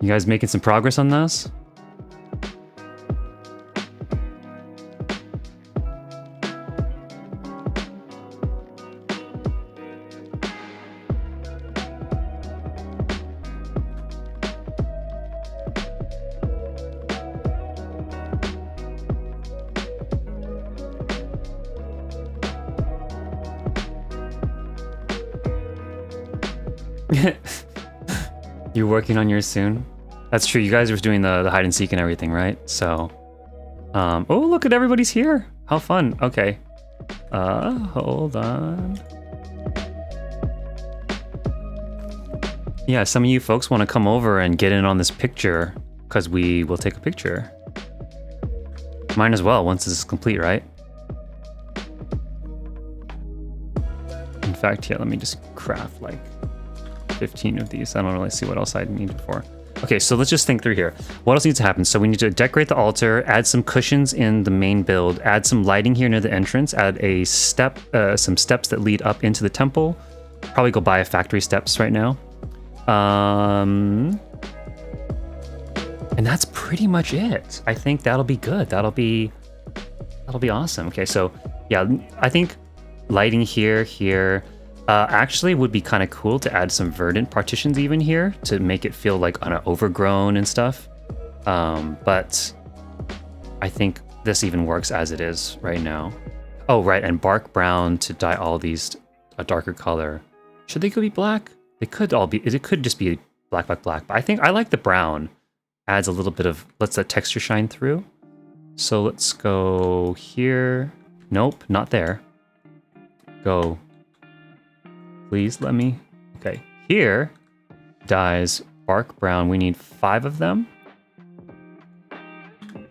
You guys making some progress on this? You're working on yours soon? That's true. You guys were doing the hide and seek and everything, right? So, oh, look at everybody's here. How fun. Okay. Hold on. Yeah, some of you folks want to come over and get in on this picture because we will take a picture. Mine as well once this is complete, right? In fact, yeah, let me just craft like 15 of these. I don't really see what else I need it for. Okay, so let's just think through here. What else needs to happen? So we need to decorate the altar, add some cushions in the main build, add some lighting here near the entrance, add a step, some steps that lead up into the temple. Probably go buy a factory steps right now. And that's pretty much it. I think that'll be good. That'll be awesome. Okay, so yeah, I think lighting here, actually would be kind of cool to add some verdant partitions even here to make it feel like overgrown and stuff. But I think this even works as it is right now. Oh, right, and bark brown to dye all these a darker color. Should they be black? They could all be, it could just be black, but I think I like the brown. Adds a little bit of, lets that texture shine through. So let's go here. Nope, not there. Go. Please let me. Okay, here dyes bark brown. We need 5 of them.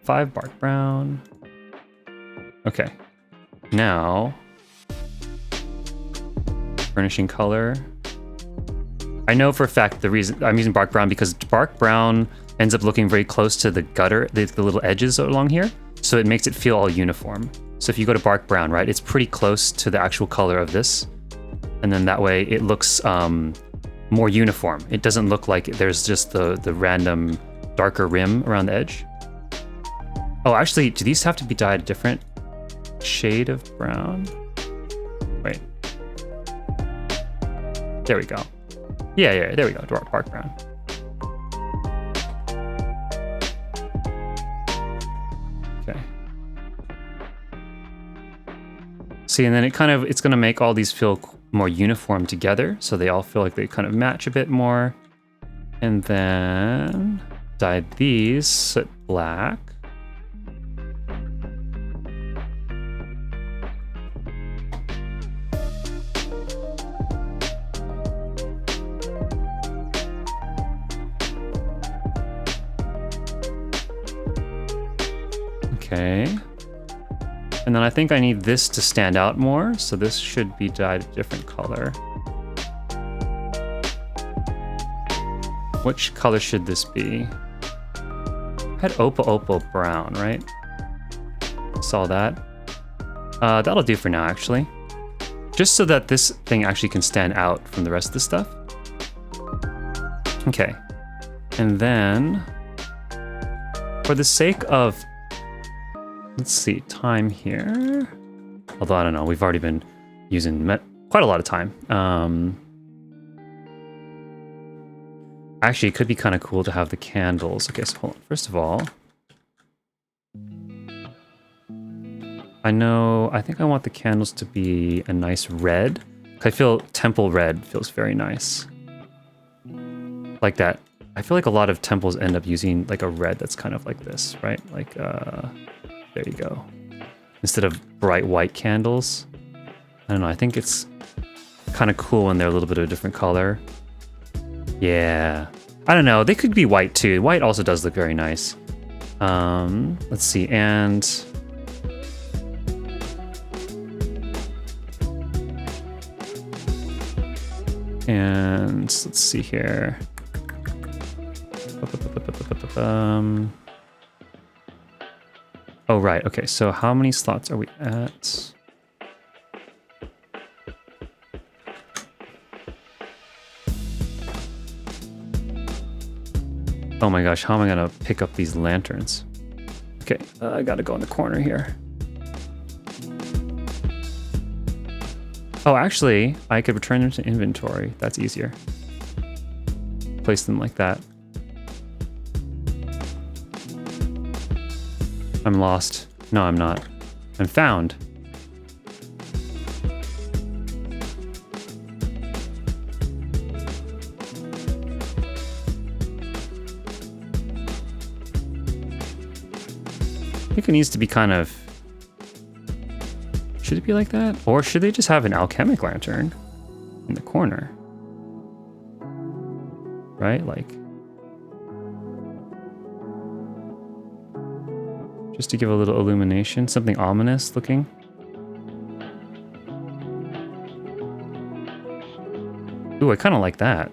5 bark brown. Okay, now furnishing color. I know for a fact the reason I'm using bark brown because bark brown ends up looking very close to the gutter, the little edges along here. So it makes it feel all uniform. So if you go to bark brown, right, it's pretty close to the actual color of this. And then that way it looks more uniform. It doesn't look like there's just the random darker rim around the edge. Oh, actually, do these have to be dyed a different shade of brown? Wait. There we go. Yeah, there we go, bark brown. Okay. See, and then it's gonna make all these feel more uniform together, so they all feel like they kind of match a bit more. And then dye these soot black. Okay. And then I think I need this to stand out more, so this should be dyed a different color. Which color should this be? I had Opal brown, right? Saw that. That'll do for now, actually. Just so that this thing actually can stand out from the rest of the stuff. Okay. And then, for the sake of, let's see, time here. Although, I don't know, we've already been using quite a lot of time. Actually, it could be kind of cool to have the candles. Okay, so hold on. First of all, I think I want the candles to be a nice red. I feel temple red feels very nice. Like that. I feel like a lot of temples end up using like a red that's kind of like this, right? Like, there you go. Instead of bright white candles. I don't know, I think it's kind of cool when they're a little bit of a different color. Yeah. I don't know, they could be white too. White also does look very nice. Let's see, and let's see here. Oh, right. Okay, so how many slots are we at? Oh my gosh, how am I gonna pick up these lanterns? Okay, I gotta go in the corner here. Oh, actually, I could return them to inventory. That's easier. Place them like that. I'm lost. No, I'm not. I'm found. I think it needs to be kind of... Should it be like that? Or should they just have an alchemic lantern in the corner? Right? Like... just to give a little illumination, something ominous looking. Ooh, I kind of like that.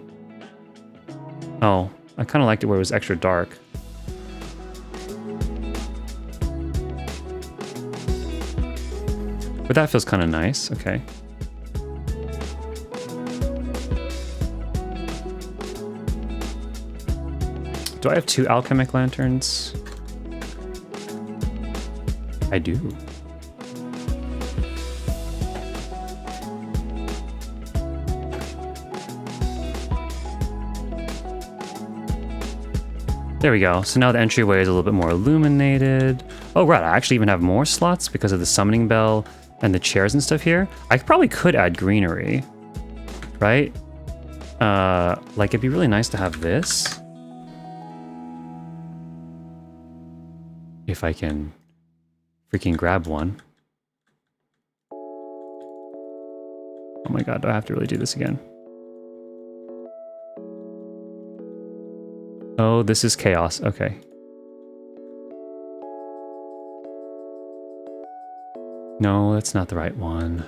Oh, I kind of liked it where it was extra dark. But that feels kind of nice, okay. Do I have 2 alchemic lanterns? I do. There we go. So now the entryway is a little bit more illuminated. Oh, right. I actually even have more slots because of the summoning bell and the chairs and stuff here. I probably could add greenery, right? Like it'd be really nice to have this. If I can freaking grab one. Oh my god, do I have to really do this again? Oh, this is chaos. Okay. No, that's not the right one.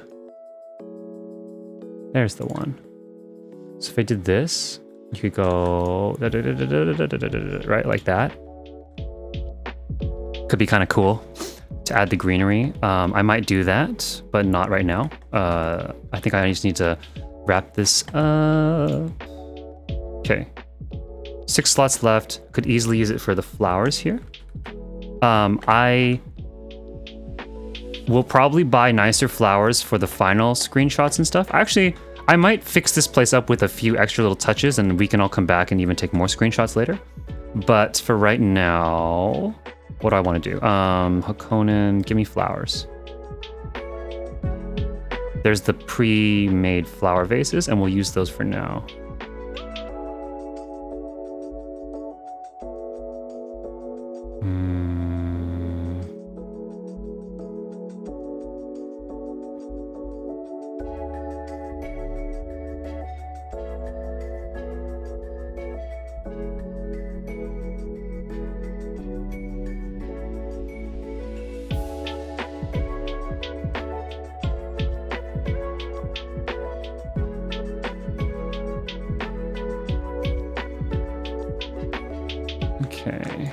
There's the one. So if I did this, you could go right like that. Could be kind of cool to add the greenery. I might do that, but not right now. I think I just need to wrap this up. Okay. 6 slots left. Could easily use it for the flowers here. I will probably buy nicer flowers for the final screenshots and stuff. Actually, I might fix this place up with a few extra little touches and we can all come back and even take more screenshots later. But for right now, what do I want to do? Hakonen, give me flowers. There's the pre-made flower vases and we'll use those for now. Okay.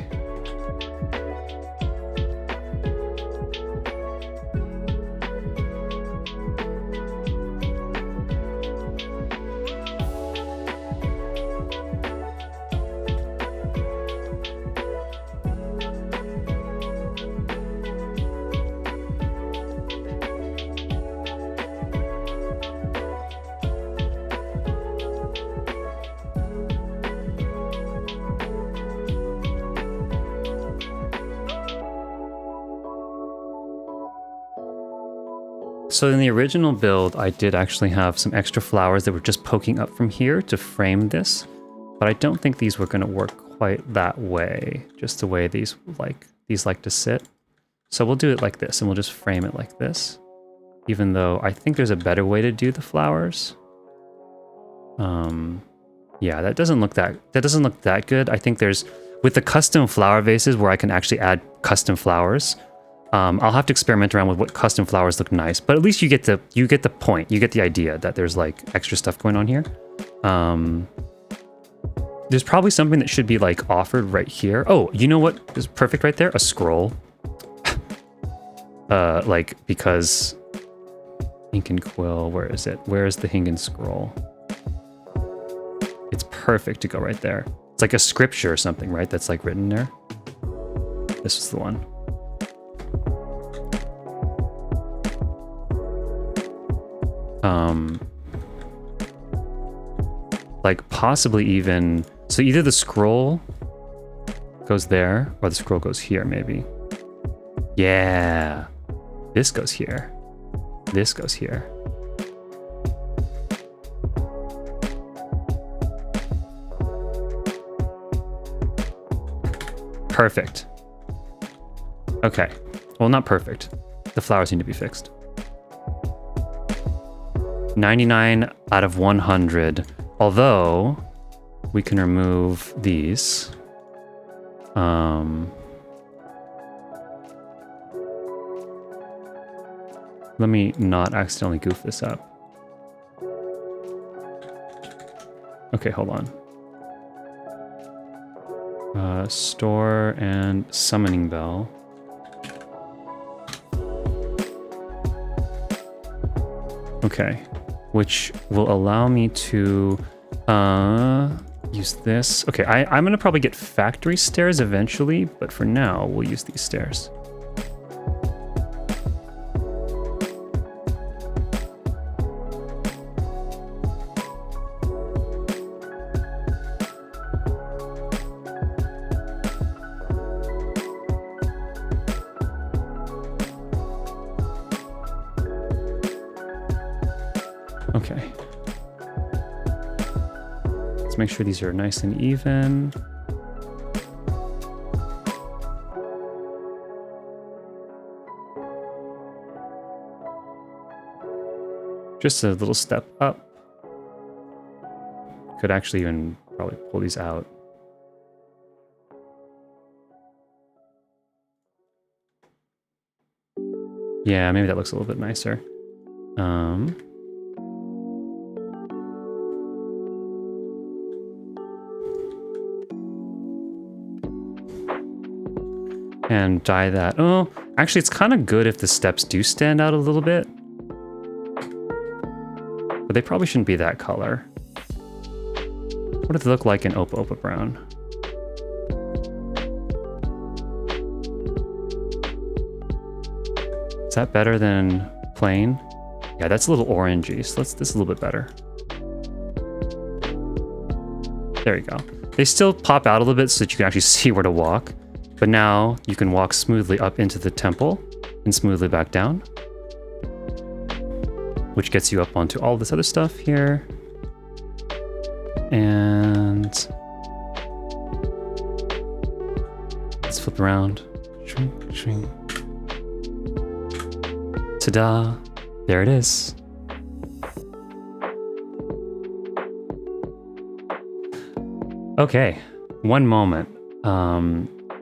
So in the original build, I did actually have some extra flowers that were just poking up from here to frame this, but I don't think these were going to work quite that way, just the way these like to sit. So we'll do it like this, and we'll just frame it like this, even though I think there's a better way to do the flowers. Yeah, that doesn't look that good. I think there's, with the custom flower vases where I can actually add custom flowers, I'll have to experiment around with what custom flowers look nice, but at least you get the point. You get the idea that there's like extra stuff going on here. There's probably something that should be like offered right here. Oh, you know what is perfect right there? A scroll. Like, because ink and quill, where is it? Where is the Hingan scroll? It's perfect to go right there. It's like a scripture or something, right? That's like written there. This is the one. Like possibly even, so either the scroll goes there or the scroll goes here maybe. Yeah, this goes here. This goes here. Perfect. Okay, well, not perfect. The flowers need to be fixed. 99 out of 100. Although we can remove these. Let me not accidentally goof this up. Okay, hold on. Store and summoning bell. Okay, which will allow me to use this. Okay, I'm gonna probably get factory stairs eventually, but for now we'll use these stairs. Okay. Let's make sure these are nice and even. Just a little step up. Could actually even probably pull these out. Yeah, maybe that looks a little bit nicer. and dye that. Oh, actually, it's kind of good if the steps do stand out a little bit. But they probably shouldn't be that color. What does it look like in Opa Opa Brown? Is that better than plain? Yeah, that's a little orangey, so this is a little bit better. There you go. They still pop out a little bit so that you can actually see where to walk. But now you can walk smoothly up into the temple and smoothly back down. Which gets you up onto all this other stuff here. And let's flip around. Shrink, shrink. Ta-da! There it is. Okay, one moment.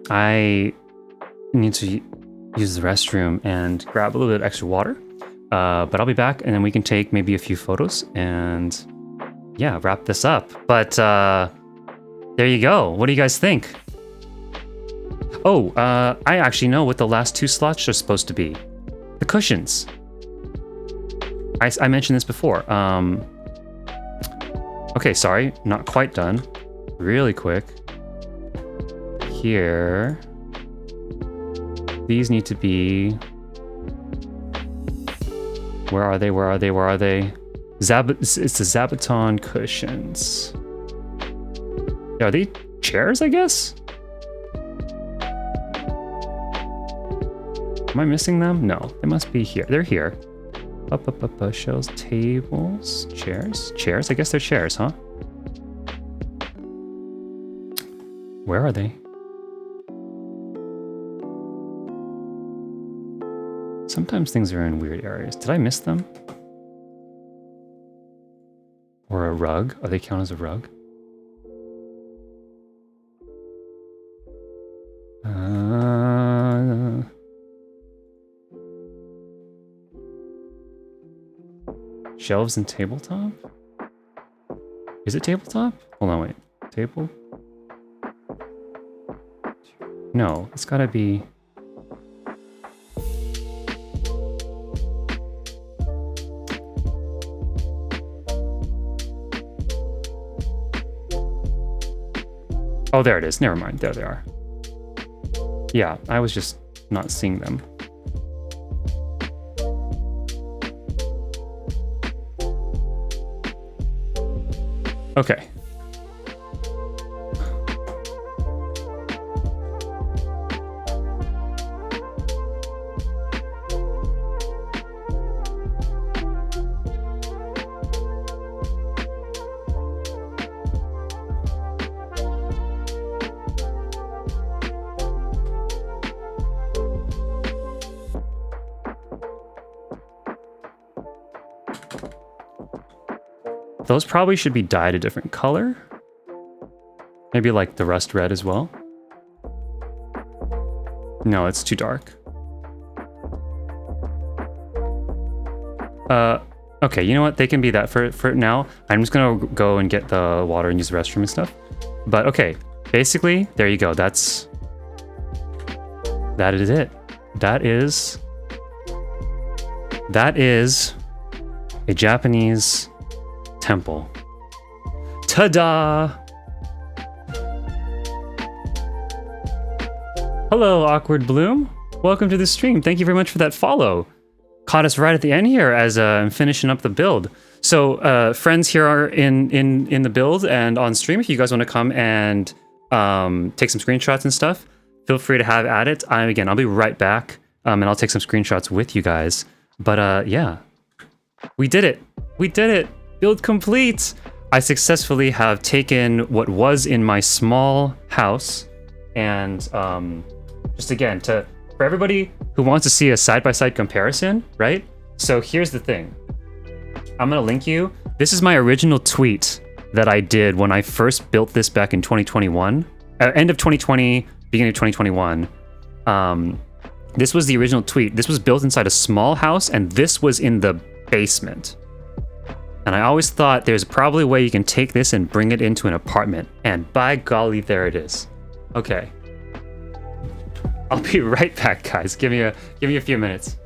I need to use the restroom and grab a little bit of extra water. But I'll be back and then we can take maybe a few photos and yeah, wrap this up. But there you go. What do you guys think? Oh, I actually know what the last 2 slots are supposed to be. The cushions. I mentioned this before. Okay, sorry, not quite done. Really quick. Here. These need to be... Where are they? Where are they? Where are they? It's the Zabaton cushions. Are they chairs, I guess? Am I missing them? No, they must be here. They're here. Up, shelves, tables, chairs. Chairs? I guess they're chairs, huh? Where are they? Sometimes things are in weird areas. Did I miss them? Or a rug? Are they count as a rug? Shelves and tabletop? Is it tabletop? Hold on, wait. Table? No, it's gotta be... Oh, there it is. Never mind. There they are. Yeah, I was just not seeing them. Okay. Those probably should be dyed a different color. Maybe like the rust red as well. No, it's too dark. Okay, you know what? They can be that for now. I'm just gonna go and get the water and use the restroom and stuff. But okay, basically, there you go. That is it. That is a Japanese temple. Ta-da! Hello, Awkward Bloom. Welcome to the stream. Thank you very much for that follow. Caught us right at the end here as I'm finishing up the build. So friends here are in the build and on stream. If you guys want to come and take some screenshots and stuff, feel free to have at it. I'll be right back and I'll take some screenshots with you guys. But yeah, we did it. We did it. Build complete! I successfully have taken what was in my small house and just again, for everybody who wants to see a side-by-side comparison, right? So here's the thing. I'm gonna link you. This is my original tweet that I did when I first built this back in 2021. End of 2020, beginning of 2021. This was the original tweet. This was built inside a small house and this was in the basement. And I always thought there's probably a way you can take this and bring it into an apartment. And by golly, there it is. Okay. I'll be right back, guys. Give me a few minutes.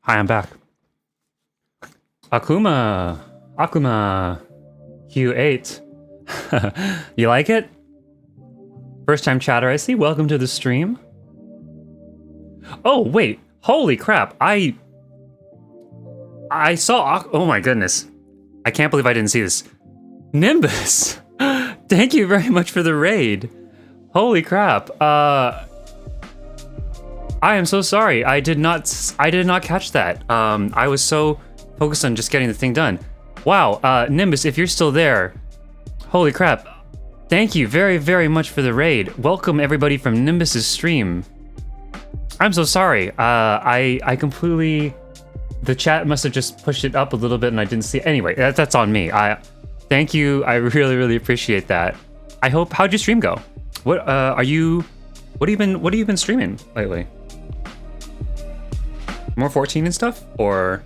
Hi, I'm back. Akuma Q8. You like it? First time chatter I see. Welcome to the stream. Oh wait, holy crap! I saw. Oh my goodness, I can't believe I didn't see this. Nimbus, thank you very much for the raid. Holy crap! I am so sorry. I did not catch that. I was so focused on just getting the thing done. Wow, Nimbus, if you're still there, holy crap! Thank you very, very much for the raid. Welcome everybody from Nimbus's stream. I'm so sorry. I completely. The chat must have just pushed it up a little bit and I didn't see. Anyway, that's on me. Thank you. I really, really appreciate that. I hope. How'd your stream go? What have you been streaming lately? More 14 and stuff, or?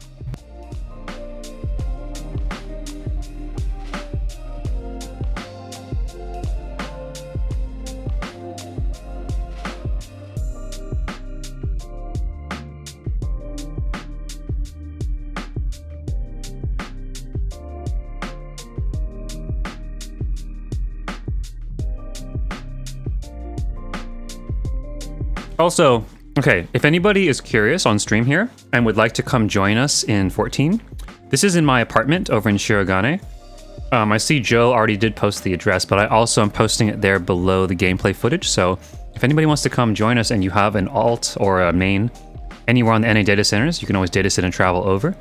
Also, okay, if anybody is curious on stream here and would like to come join us in 14, this is in my apartment over in Shirogane. I see Joe already did post the address, but I also am posting it there below the gameplay footage. So if anybody wants to come join us and you have an alt or a main anywhere on the NA data centers, you can always data sit and travel over.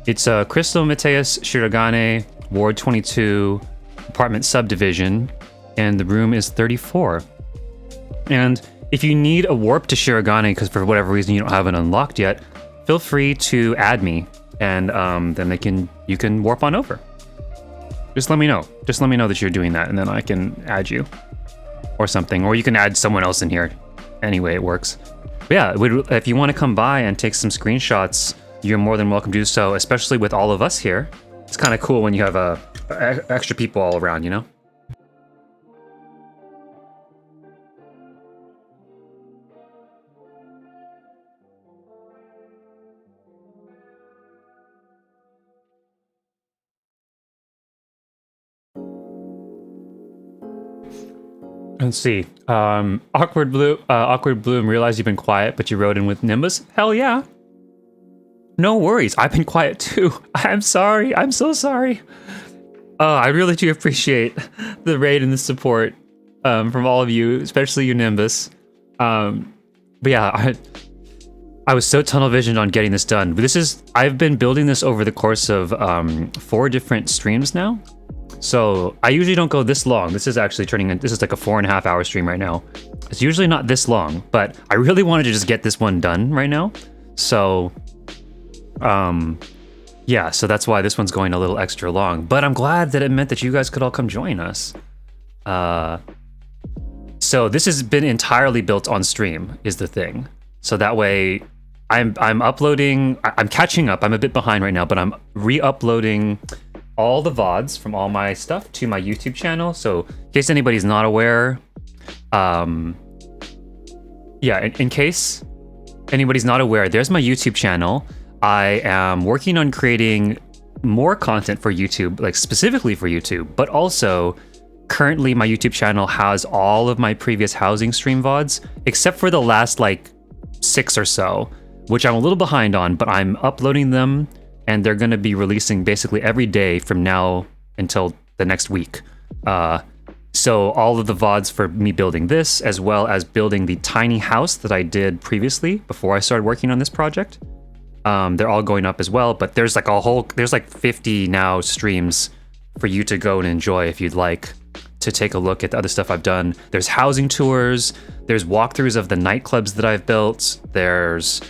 It's Crystal Mateus Shirogane, Ward 22, apartment subdivision, and the room is 34. And if you need a warp to Shirogane because for whatever reason you don't have it unlocked yet, feel free to add me, and then you can warp on over. Just let me know. Just let me know that you're doing that, and then I can add you or something, or you can add someone else in here. Anyway, it works. But yeah, if you want to come by and take some screenshots, you're more than welcome to do so, especially with all of us here. It's kind of cool when you have extra people all around, you know? Let's see. Awkward Bloom realized you've been quiet, but you wrote in with Nimbus. Hell yeah. No worries. I've been quiet too. I'm sorry. I'm so sorry. I really do appreciate the raid and the support from all of you, especially you, Nimbus. But yeah, I was so tunnel visioned on getting this done. I've been building this over the course of 4 different streams now. So I usually don't go this long. This is actually this is like a 4.5 hour stream right now. It's usually not this long, but I really wanted to just get this one done right now. So, yeah, so that's why this one's going a little extra long, but I'm glad that it meant that you guys could all come join us. So this has been entirely built on stream is the thing. So that way I'm uploading, I'm catching up. I'm a bit behind right now, but I'm re-uploading all the VODs from all my stuff to my YouTube channel. So in case anybody's not aware, yeah, in case anybody's not aware, there's my YouTube channel. I am working on creating more content for YouTube, like specifically for YouTube, but also currently my YouTube channel has all of my previous housing stream VODs, except for the last like 6 or so, which I'm a little behind on, but I'm uploading them. And they're going to be releasing basically every day from now until the next week. So all of the VODs for me building this, as well as building the tiny house that I did previously before I started working on this project, they're all going up as well. But there's like 50 now streams for you to go and enjoy if you'd like to take a look at the other stuff I've done. There's housing tours, there's walkthroughs of the nightclubs that I've built, there's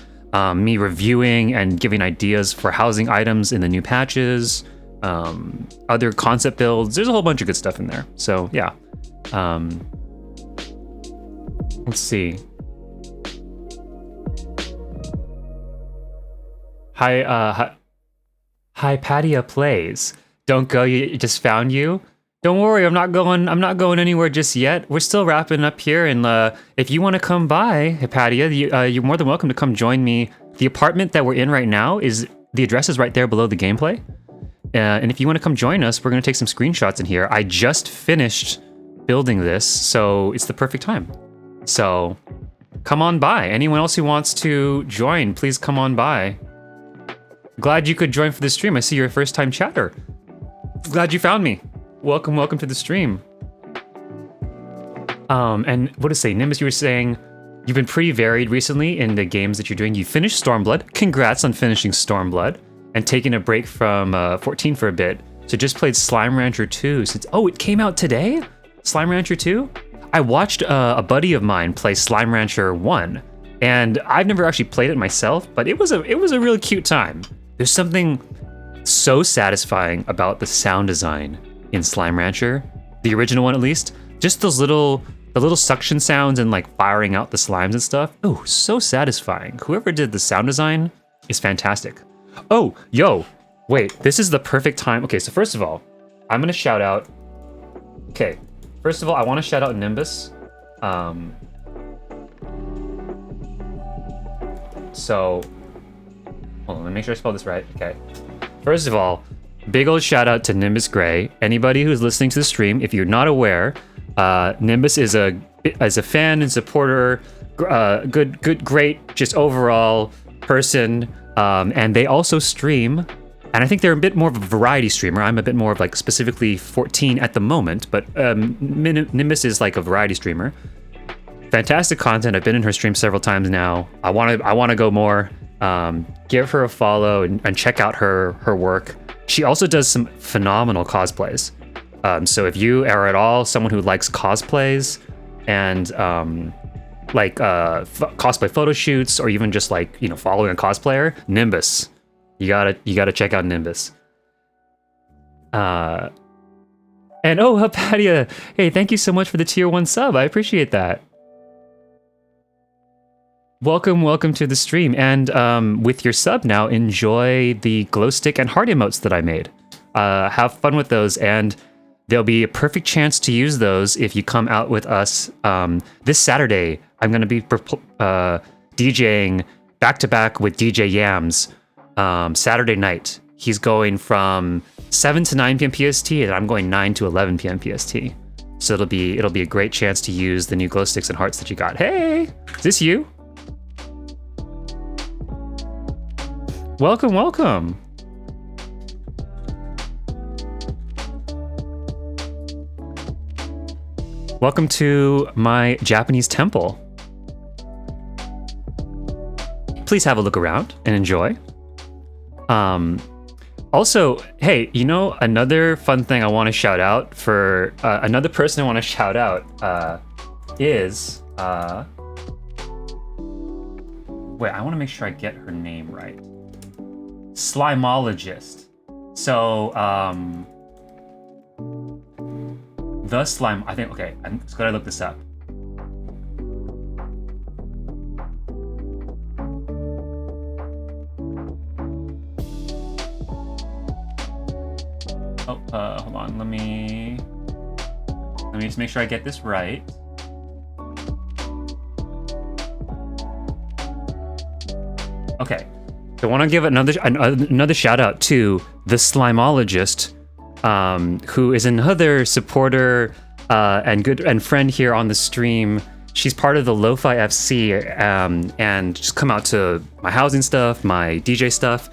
me reviewing and giving ideas for housing items in the new patches, other concept builds. There's a whole bunch of good stuff in there. So yeah. Let's see. Hypatia Plays. Don't go, you just found you. Don't worry, I'm not going anywhere just yet. We're still wrapping up here, and if you want to come by, Hypatia, you're more than welcome to come join me. The apartment that we're in right now the address is right there below the gameplay. And if you want to come join us, we're going to take some screenshots in here. I just finished building this, so it's the perfect time. So come on by. Anyone else who wants to join, please come on by. Glad you could join for the stream. I see you're a first-time chatter. Glad you found me. Welcome to the stream. And what to say, Nimbus, you were saying you've been pretty varied recently in the games that you're doing. You finished Stormblood. Congrats on finishing Stormblood and taking a break from 14 for a bit. So just played Slime Rancher 2 since, oh, it came out today? Slime Rancher 2? I watched a buddy of mine play Slime Rancher 1, and I've never actually played it myself, but it was a really cute time. There's something so satisfying about the sound design in Slime Rancher, the original one at least. Just the little suction sounds and like firing out the slimes and stuff. Oh, so satisfying. Whoever did the sound design is fantastic. Oh, yo, wait, this is the perfect time. Okay, so first of all, I'm gonna shout out. Okay, first of all, I want to shout out Nimbus. So, hold on, let me make sure I spell this right. Okay, first of all, big old shout out to Nimbus Gray. Anybody who's listening to the stream, if you're not aware, Nimbus is a fan and supporter, great, just overall person, and they also stream. And I think they're a bit more of a variety streamer. I'm a bit more of like specifically 14 at the moment, but Nimbus is like a variety streamer. Fantastic content. I've been in her stream several times now. I want to go more. Give her a follow and check out her work. She also does some phenomenal cosplays. So if you are at all someone who likes cosplays and cosplay photo shoots, or even just like, you know, following a cosplayer, Nimbus, you gotta check out Nimbus. And oh, Hypatia, hey, thank you so much for the tier 1 sub. I appreciate that. Welcome to the stream, and with your sub now, enjoy the glow stick and heart emotes that I made. Have fun with those, and there'll be a perfect chance to use those if you come out with us this Saturday. I'm going to be DJing back-to-back with DJ Yams Saturday night. He's going from 7 to 9 p.m. PST, and I'm going 9 to 11 p.m. PST. So it'll be a great chance to use the new glow sticks and hearts that you got. Hey, is this you? Welcome. Welcome to my Japanese temple. Please have a look around and enjoy. Also, hey, you know, another fun thing I want to shout out for another person I want to shout out is wait, I want to make sure I get her name right. Slimologist. So, the slime, I think, okay, I'm just gonna look this up. Oh, hold on, let me just make sure I get this right. Okay, so I want to give another shout out to the Slimologist, who is another supporter and friend here on the stream. She's part of the Lo-Fi FC, and just come out to my housing stuff, my DJ stuff.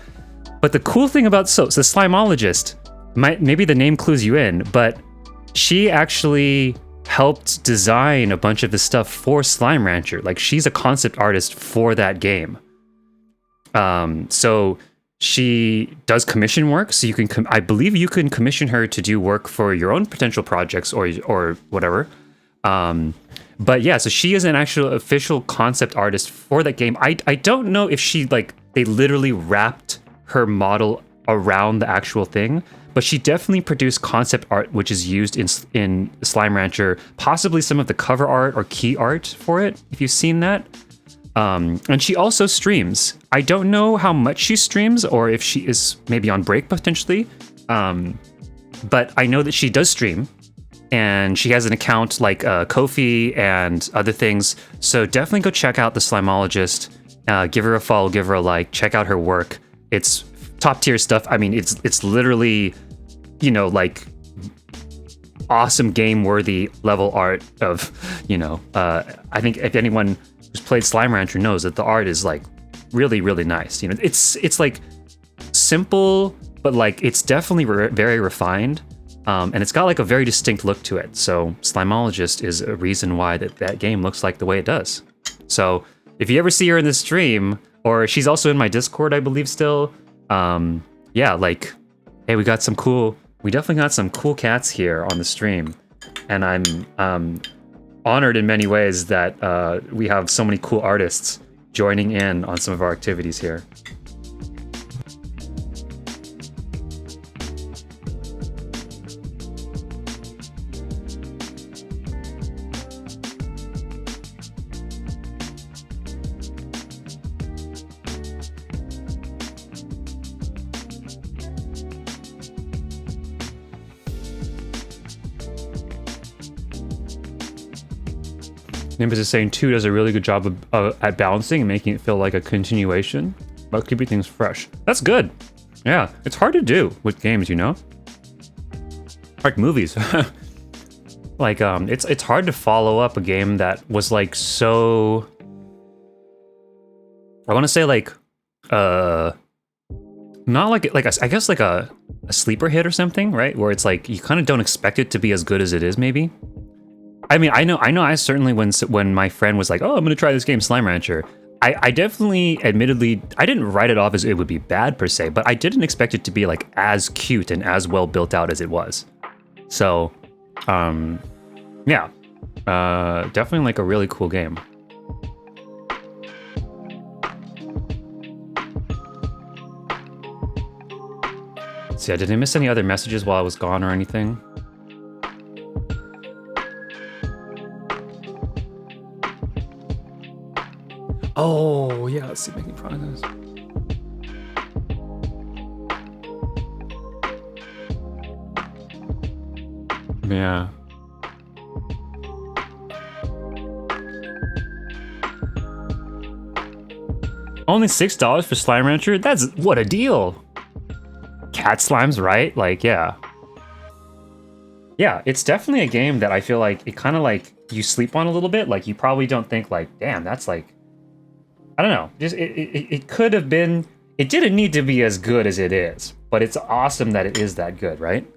But the cool thing about the Slimologist, maybe the name clues you in, but she actually helped design a bunch of the stuff for Slime Rancher. Like, she's a concept artist for that game. So she does commission work, so you can I believe you can commission her to do work for your own potential projects or whatever. But yeah, so she is an actual official concept artist for that game. I don't know if they literally wrapped her model around the actual thing, but she definitely produced concept art which is used in Slime Rancher, possibly some of the cover art or key art for it, if you've seen that. And she also streams. I don't know how much she streams or if she is maybe on break potentially. But I know that she does stream. and she has an account like Ko-fi and other things. So definitely go check out the Slimologist. Give her a follow, give her a like, check out her work. It's top tier stuff. I mean, it's literally, you know, like awesome game worthy level art of, you know, I think if anyone who's played Slime Rancher knows that the art is like really, really nice. You know, it's like simple, but like it's definitely very refined. And it's got like a very distinct look to it. So Slimologist is a reason why that game looks like the way it does. So if you ever see her in the stream, or she's also in my Discord, I believe still. Yeah, like, hey, we definitely got some cool cats here on the stream. And I'm honored in many ways that we have so many cool artists joining in on some of our activities here. Nimbus is saying 2 does a really good job at balancing and making it feel like a continuation, but keeping things fresh. That's good. Yeah, it's hard to do with games, you know? Like movies. Like, it's hard to follow up a game that was like so... I want to say like, not like I guess like a sleeper hit or something, right? Where it's like, you kind of don't expect it to be as good as it is, maybe. I mean, I know. I certainly, when my friend was like, "Oh, I'm gonna try this game, Slime Rancher," I definitely, admittedly, I didn't write it off as it would be bad per se, but I didn't expect it to be like as cute and as well built out as it was. So, yeah, definitely like a really cool game. So yeah, did I miss any other messages while I was gone or anything? Oh, yeah, let's see, making progress. Yeah. Only $6 for Slime Rancher? That's, what a deal! Cat Slime's right? Like, yeah. Yeah, it's definitely a game that I feel like it kind of like you sleep on a little bit. Like, you probably don't think like, damn, that's like, I don't know. Just it could have been. It didn't need to be as good as it is, but it's awesome that it is that good, right?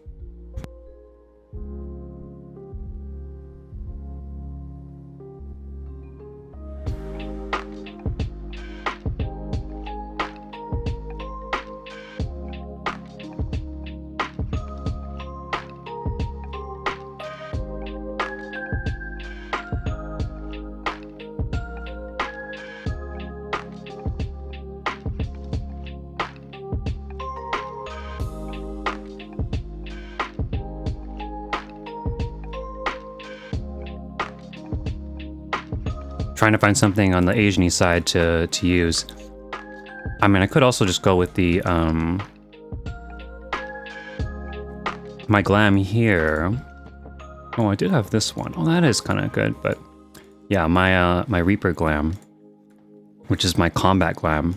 Trying to find something on the Asian-y side to use. I mean, I could also just go with the my glam here. Oh, I did have this one. Oh, that is kind of good, but yeah, my Reaper glam, which is my combat glam,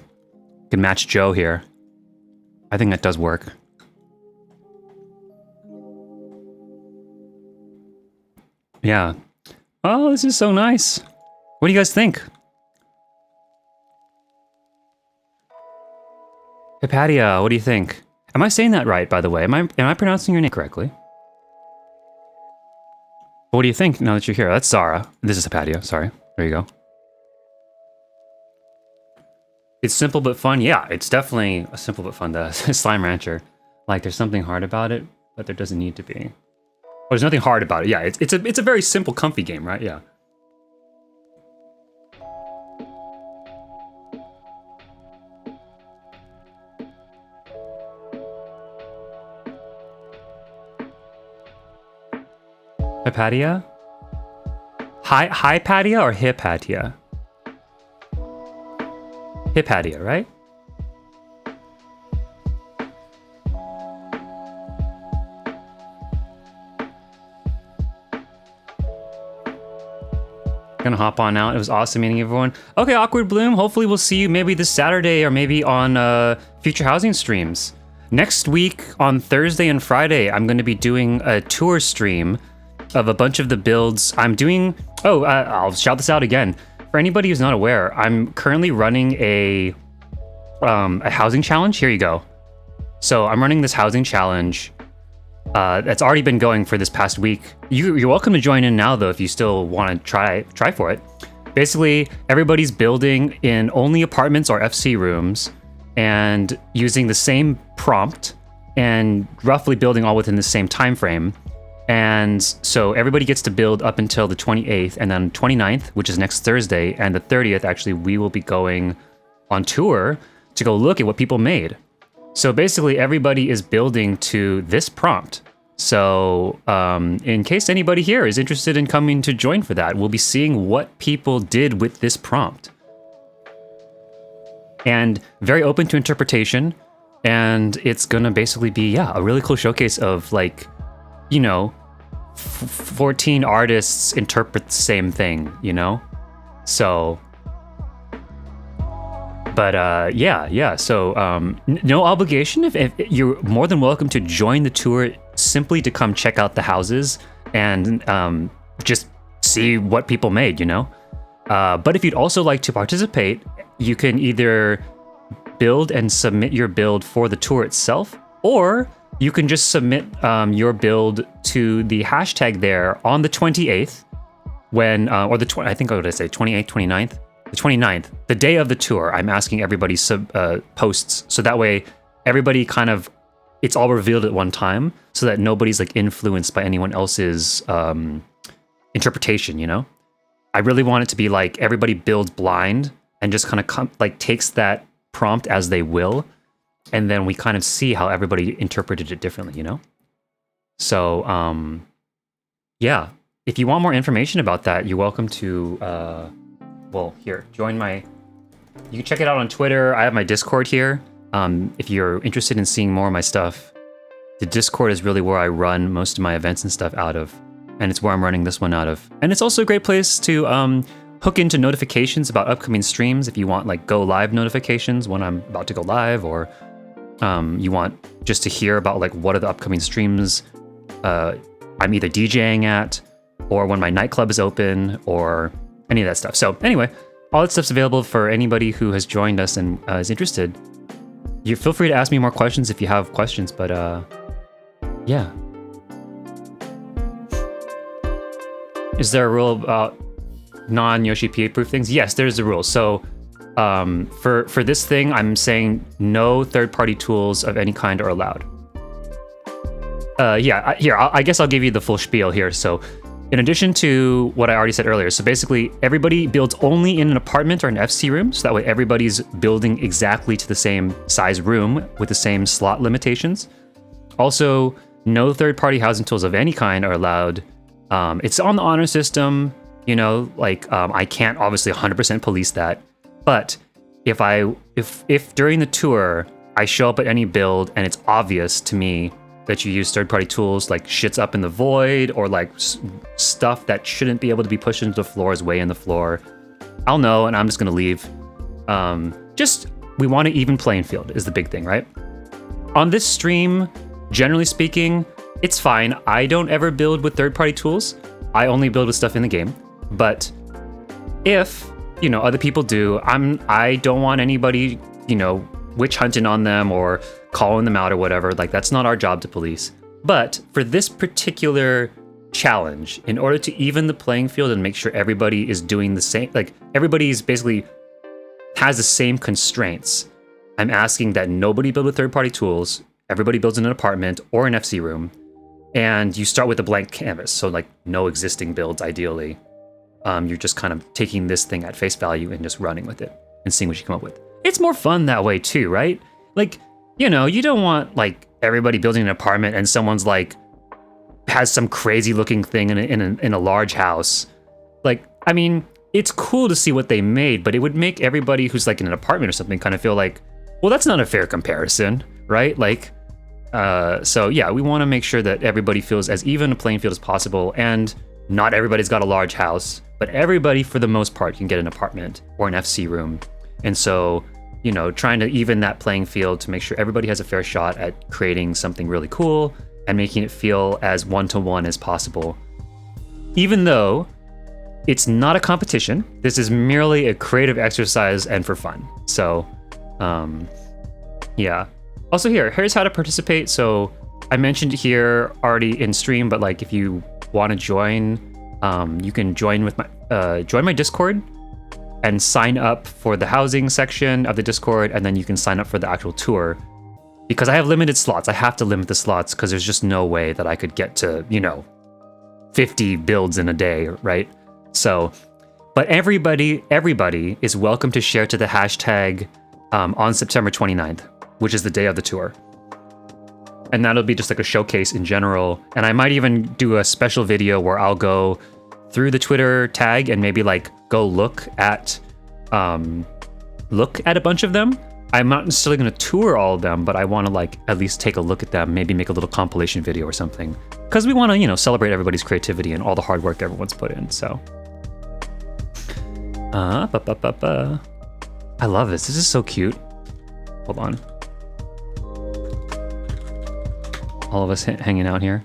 can match Joe here. I think that does work. Yeah. Oh, this is so nice. What do you guys think? Hypatia, what do you think? Am I saying that right, by the way? Am I pronouncing your name correctly? What do you think now that you're here? That's Zara. This is Hypatia, sorry. There you go. It's simple but fun. Yeah, it's definitely a simple but fun Slime Rancher. Like, there's something hard about it, but there doesn't need to be. Well, there's nothing hard about it. Yeah, it's a very simple, comfy game, right? Yeah. Hypatia? Hypatia or Hypatia? Hypatia, right? Gonna hop on out. It was awesome meeting everyone. Okay, Awkward Bloom, hopefully we'll see you maybe this Saturday or maybe on future housing streams. Next week on Thursday and Friday, I'm gonna be doing a tour stream of a bunch of the builds I'm doing. Oh, I'll shout this out again. For anybody who's not aware, I'm currently running a housing challenge. Here you go. So I'm running this housing challenge that's already been going for this past week. You're welcome to join in now, though, if you still want to try for it. Basically, everybody's building in only apartments or FC rooms and using the same prompt and roughly building all within the same time frame. And so everybody gets to build up until the 28th, and then 29th, which is next Thursday, and the 30th, actually, we will be going on tour to go look at what people made. So basically, everybody is building to this prompt. So in case anybody here is interested in coming to join for that, we'll be seeing what people did with this prompt. And very open to interpretation. And it's going to basically be, a really cool showcase of, like, 14 artists interpret the same thing, So... But so no obligation. If you're more than welcome to join the tour simply to come check out the houses and just see what people made, But if you'd also like to participate, you can either build and submit your build for the tour itself, or you can just submit your build to the hashtag there on the 28th when, or the 20, I think what did I say, 28th, 29th? The 29th, the day of the tour, I'm asking everybody posts, so that way everybody it's all revealed at one time, so that nobody's like influenced by anyone else's interpretation, I really want it to be like everybody builds blind and just kind of takes that prompt as they will, and then we kind of see how everybody interpreted it differently, So, if you want more information about that, you're welcome to... well, here, join my... You can check it out on Twitter. I have my Discord here. If you're interested in seeing more of my stuff, the Discord is really where I run most of my events and stuff out of. And it's where I'm running this one out of. And it's also a great place to hook into notifications about upcoming streams if you want, like, go live notifications when I'm about to go live, or you want just to hear about, like, what are the upcoming streams I'm either DJing at, or when my nightclub is open, or... any of that stuff. So anyway, all that stuff's available for anybody who has joined us and is interested. You feel free to ask me more questions if you have questions, but yeah. Is there a rule about non-Yoshi P-proof things? Yes, there's a rule. So for this thing, I'm saying no third-party tools of any kind are allowed. I guess I'll give you the full spiel here. So in addition to what I already said earlier, so basically everybody builds only in an apartment or an FC room, so that way everybody's building exactly to the same size room with the same slot limitations. Also, no third-party housing tools of any kind are allowed. It's on the honor system, I can't obviously 100% police that, but if during the tour I show up at any build and it's obvious to me that you use third-party tools, like shit's up in the void, or like stuff that shouldn't be able to be pushed into the floor is way in the floor, I'll know, and I'm just gonna leave. We want an even playing field is the big thing, right? On this stream, generally speaking, it's fine. I don't ever build with third-party tools. I only build with stuff in the game. But if, other people do, I don't want anybody, witch hunting on them or calling them out or whatever. Like, that's not our job to police. But for this particular challenge, in order to even the playing field and make sure everybody is doing the same, like everybody's basically has the same constraints, I'm asking that nobody build with third-party tools. Everybody builds in an apartment or an FC room, and you start with a blank canvas. So like no existing builds, ideally. You're just kind of taking this thing at face value and just running with it and seeing what you come up with. It's more fun that way too, right? Like, you don't want like everybody building an apartment and someone's like has some crazy looking thing in a large house. Like, I mean, it's cool to see what they made, but it would make everybody who's like in an apartment or something kind of feel like, well, that's not a fair comparison, right? Like, so yeah, we want to make sure that everybody feels as even a playing field as possible, and not everybody's got a large house. but everybody for the most part can get an apartment or an FC room. And so, you know, trying to even that playing field to make sure everybody has a fair shot at creating something really cool and making it feel as one-to-one as possible. Even though it's not a competition, this is merely a creative exercise and for fun. So, yeah. Also here's how to participate. So I mentioned here already in stream, but like if you want to join, you can join with my Discord and sign up for the housing section of the Discord, and then you can sign up for the actual tour. Because I have limited slots, I have to limit the slots because there's just no way that I could get to, you know, 50 builds in a day, right? So, but everybody is welcome to share to the hashtag on September 29th, which is the day of the tour. And that'll be just like a showcase in general. And I might even do a special video where I'll go through the Twitter tag and maybe like go look at a bunch of them. I'm not necessarily going to tour all of them, but I want to like at least take a look at them, maybe make a little compilation video or something. Because we want to, you know, celebrate everybody's creativity and all the hard work everyone's put in, so. I love this. This is so cute. Hold on. All of us hanging out here.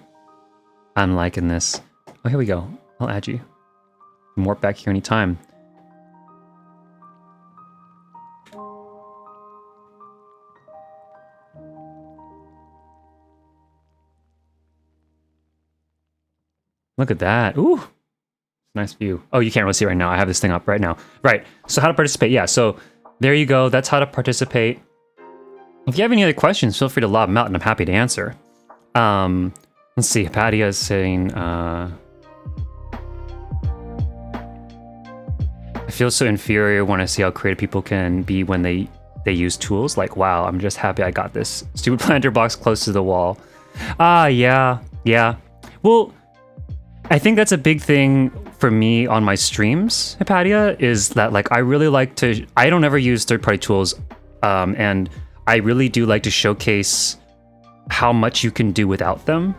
I'm liking this. Oh, here we go. I'll add you. Warp back here anytime. Look at that. Ooh. Nice view. Oh, you can't really see it right now. I have this thing up right now. Right. So how to participate. Yeah. So there you go. That's how to participate. If you have any other questions, feel free to lob them out and I'm happy to answer. Let's see. Hypatia is saying, I feel so inferior when I see how creative people can be when they use tools. Like, wow, I'm just happy I got this stupid planter box close to the wall. Yeah. Well, I think that's a big thing for me on my streams, Hypatia, is that like I really like to, I don't ever use third-party tools, and I really do like to showcase how much you can do without them.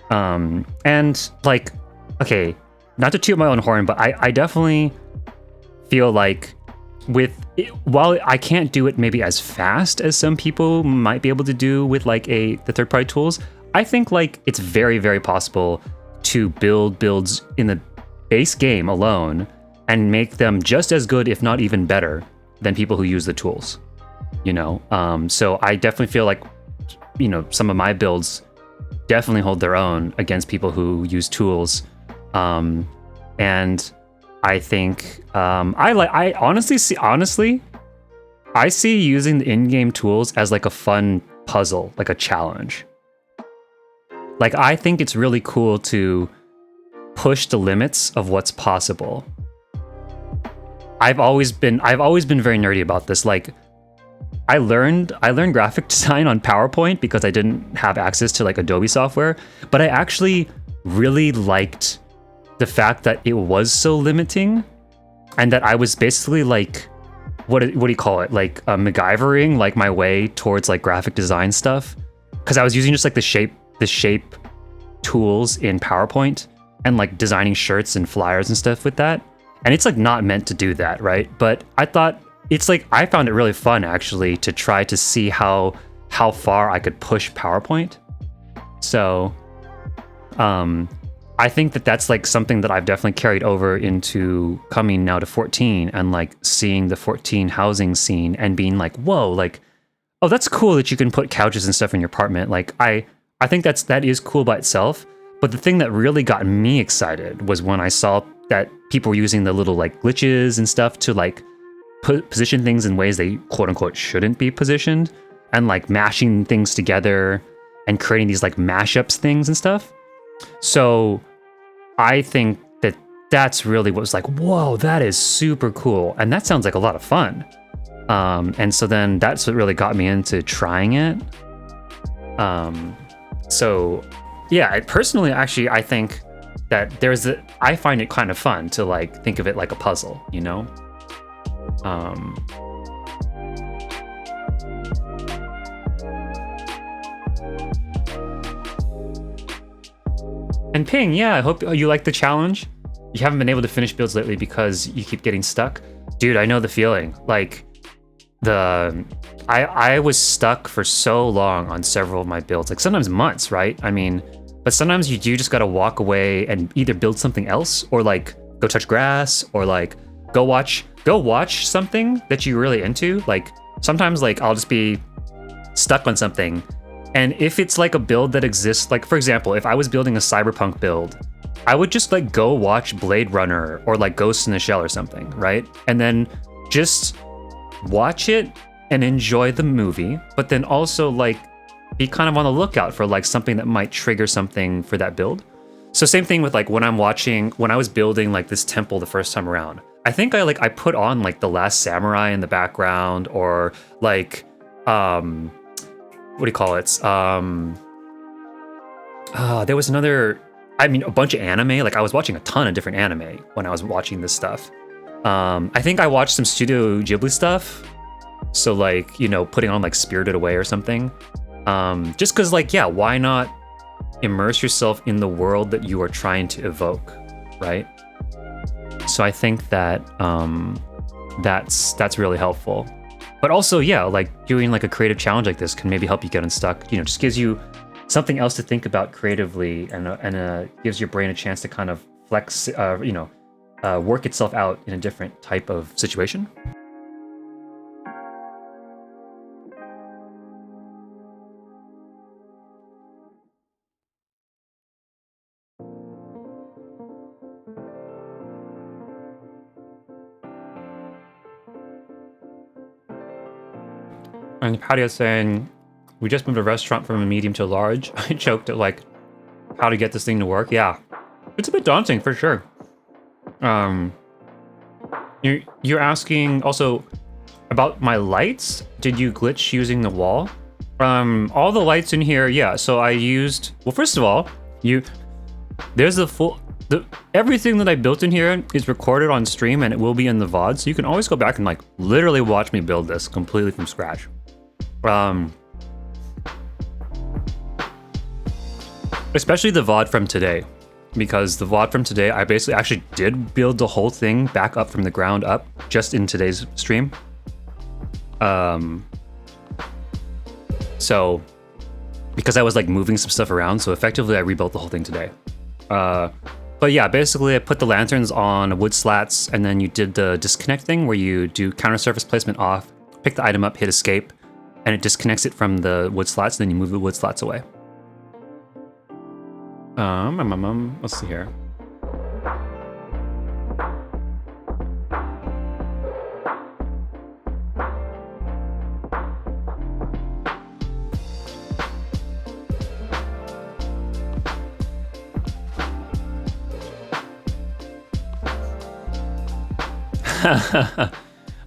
And like, okay, not to toot my own horn, but I definitely feel like while I can't do it maybe as fast as some people might be able to do with like the third-party tools, I think like it's very, very possible to build builds in the base game alone and make them just as good, if not even better, than people who use the tools, you know? So I definitely feel like, you know, some of my builds definitely hold their own against people who use tools. And I think, I honestly see using the in-game tools as like a fun puzzle, like a challenge. Like, I think it's really cool to push the limits of what's possible. I've always been very nerdy about this. Like, I learned graphic design on PowerPoint because I didn't have access to like Adobe software, but I actually really liked the fact that it was so limiting and that I was basically like, what do you call it? Like MacGyvering like my way towards like graphic design stuff. Cause I was using just like the shape tools in PowerPoint and like designing shirts and flyers and stuff with that. And it's like not meant to do that, right? But I thought it's like, I found it really fun actually to try to see how far I could push PowerPoint. So, I think that that's like something that I've definitely carried over into coming now to 14 and like seeing the 14 housing scene and being like, whoa, like, oh, that's cool that you can put couches and stuff in your apartment. Like I think that is cool by itself. But the thing that really got me excited was when I saw that people were using the little like glitches and stuff to like position things in ways they quote unquote shouldn't be positioned, and like mashing things together and creating these like mashups things and stuff. So I think that that's really what was like, whoa, that is super cool. And that sounds like a lot of fun. And so then that's what really got me into trying it. So yeah, personally, actually, I think that I find it kind of fun to like think of it like a puzzle, you know? And Ping, yeah, I hope you like the challenge. you haven't been able to finish builds lately because you keep getting stuck. Dude, I know the feeling. Like, I was stuck for so long on several of my builds, like sometimes months, right? I mean, but sometimes you do just gotta walk away and either build something else, or like go touch grass, or like go watch something that you're really into. Like sometimes like I'll just be stuck on something, and if it's like a build that exists, like for example, if I was building a cyberpunk build, I would just like go watch Blade Runner or like Ghost in the Shell or something, right? And then just watch it and enjoy the movie, but then also like be kind of on the lookout for like something that might trigger something for that build. So same thing with like when I was building like this temple the first time around, I think I put on like The Last Samurai in the background, or like what do you call it? There was another, I mean, a bunch of anime. Like I was watching a ton of different anime when I was watching this stuff. I think I watched some Studio Ghibli stuff. So like, you know, putting on like Spirited Away or something. Just cause like, yeah, why not immerse yourself in the world that you are trying to evoke, right? So I think that that's really helpful. But also, yeah, like doing like a creative challenge like this can maybe help you get unstuck. You know, just gives you something else to think about creatively, and gives your brain a chance to kind of flex, work itself out in a different type of situation. And Patio's saying, we just moved a restaurant from a medium to a large. I choked at like how to get this thing to work. Yeah, it's a bit daunting for sure. You're asking also about my lights. Did you glitch using the wall? All the lights in here, yeah. So I used, well, first of all, there's everything that I built in here is recorded on stream, and it will be in the VOD. So you can always go back and like literally watch me build this completely from scratch. Especially the VOD from today, because the VOD from today, I basically actually did build the whole thing back up from the ground up just in today's stream. So because I was like moving some stuff around, so effectively I rebuilt the whole thing today. But yeah, basically I put the lanterns on wood slats, and then you did the disconnect thing where you do counter surface placement off, pick the item up, hit escape, and it disconnects it from the wood slats, and then you move the wood slats away. Let's see here.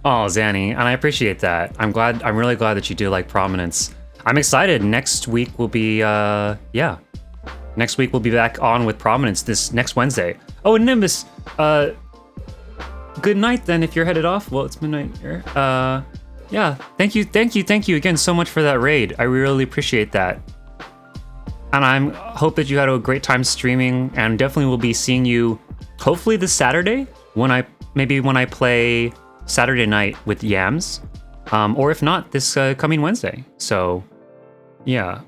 Oh, Zanny, and I appreciate that. I'm really glad that you do like Prominence. I'm excited. Next week will be, next week we'll be back on with Prominence this next Wednesday. Oh, and Nimbus, good night then if you're headed off. Well, it's midnight here. Yeah, thank you again so much for that raid. I really appreciate that. And I hope that you had a great time streaming, and definitely will be seeing you hopefully this Saturday when I play Saturday night with Yams, or if not, this coming Wednesday. So, yeah.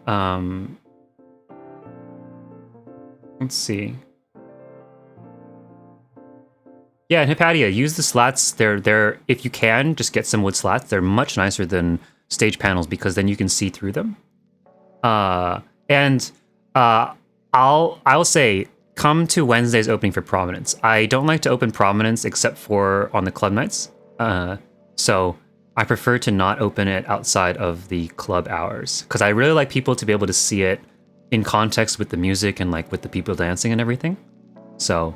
Let's see. Yeah, and Hypatia, use the slats. They're if you can, just get some wood slats. They're much nicer than stage panels because then you can see through them. I'll say, come to Wednesday's opening for Prominence. I don't like to open Prominence except for on the club nights. So I prefer to not open it outside of the club hours, because I really like people to be able to see it in context with the music and like with the people dancing and everything. So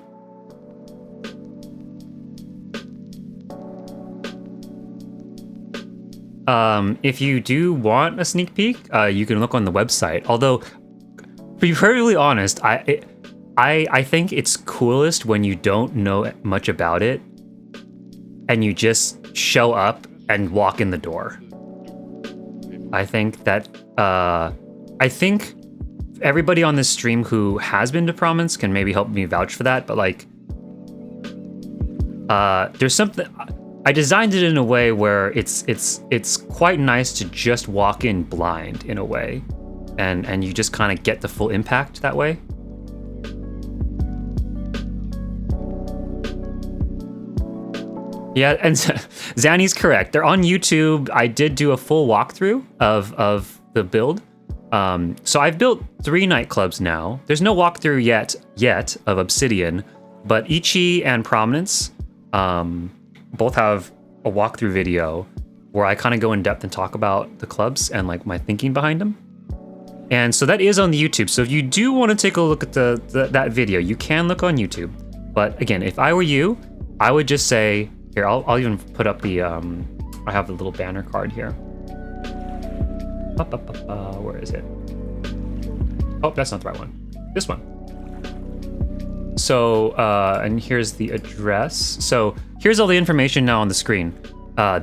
if you do want a sneak peek, you can look on the website. Although, to be perfectly honest, I think it's coolest when you don't know much about it and you just show up and walk in the door. I think that everybody on this stream who has been to Prominence can maybe help me vouch for that, but like there's something. I designed it in a way where it's quite nice to just walk in blind in a way, and you just kind of get the full impact that way. Yeah, and Zanny's correct. They're on YouTube. I did do a full walkthrough of the build. So I've built 3 nightclubs now. There's no walkthrough yet of Obsidian, but Ichi and Prominence both have a walkthrough video where I kind of go in depth and talk about the clubs and like my thinking behind them. And so that is on the YouTube. So if you do want to take a look at that video, you can look on YouTube. But again, if I were you, I would just say, here, I'll even put up the, I have the little banner card here. Where is it? Oh, that's not the right one. This one. So, and here's the address. So here's all the information now on the screen.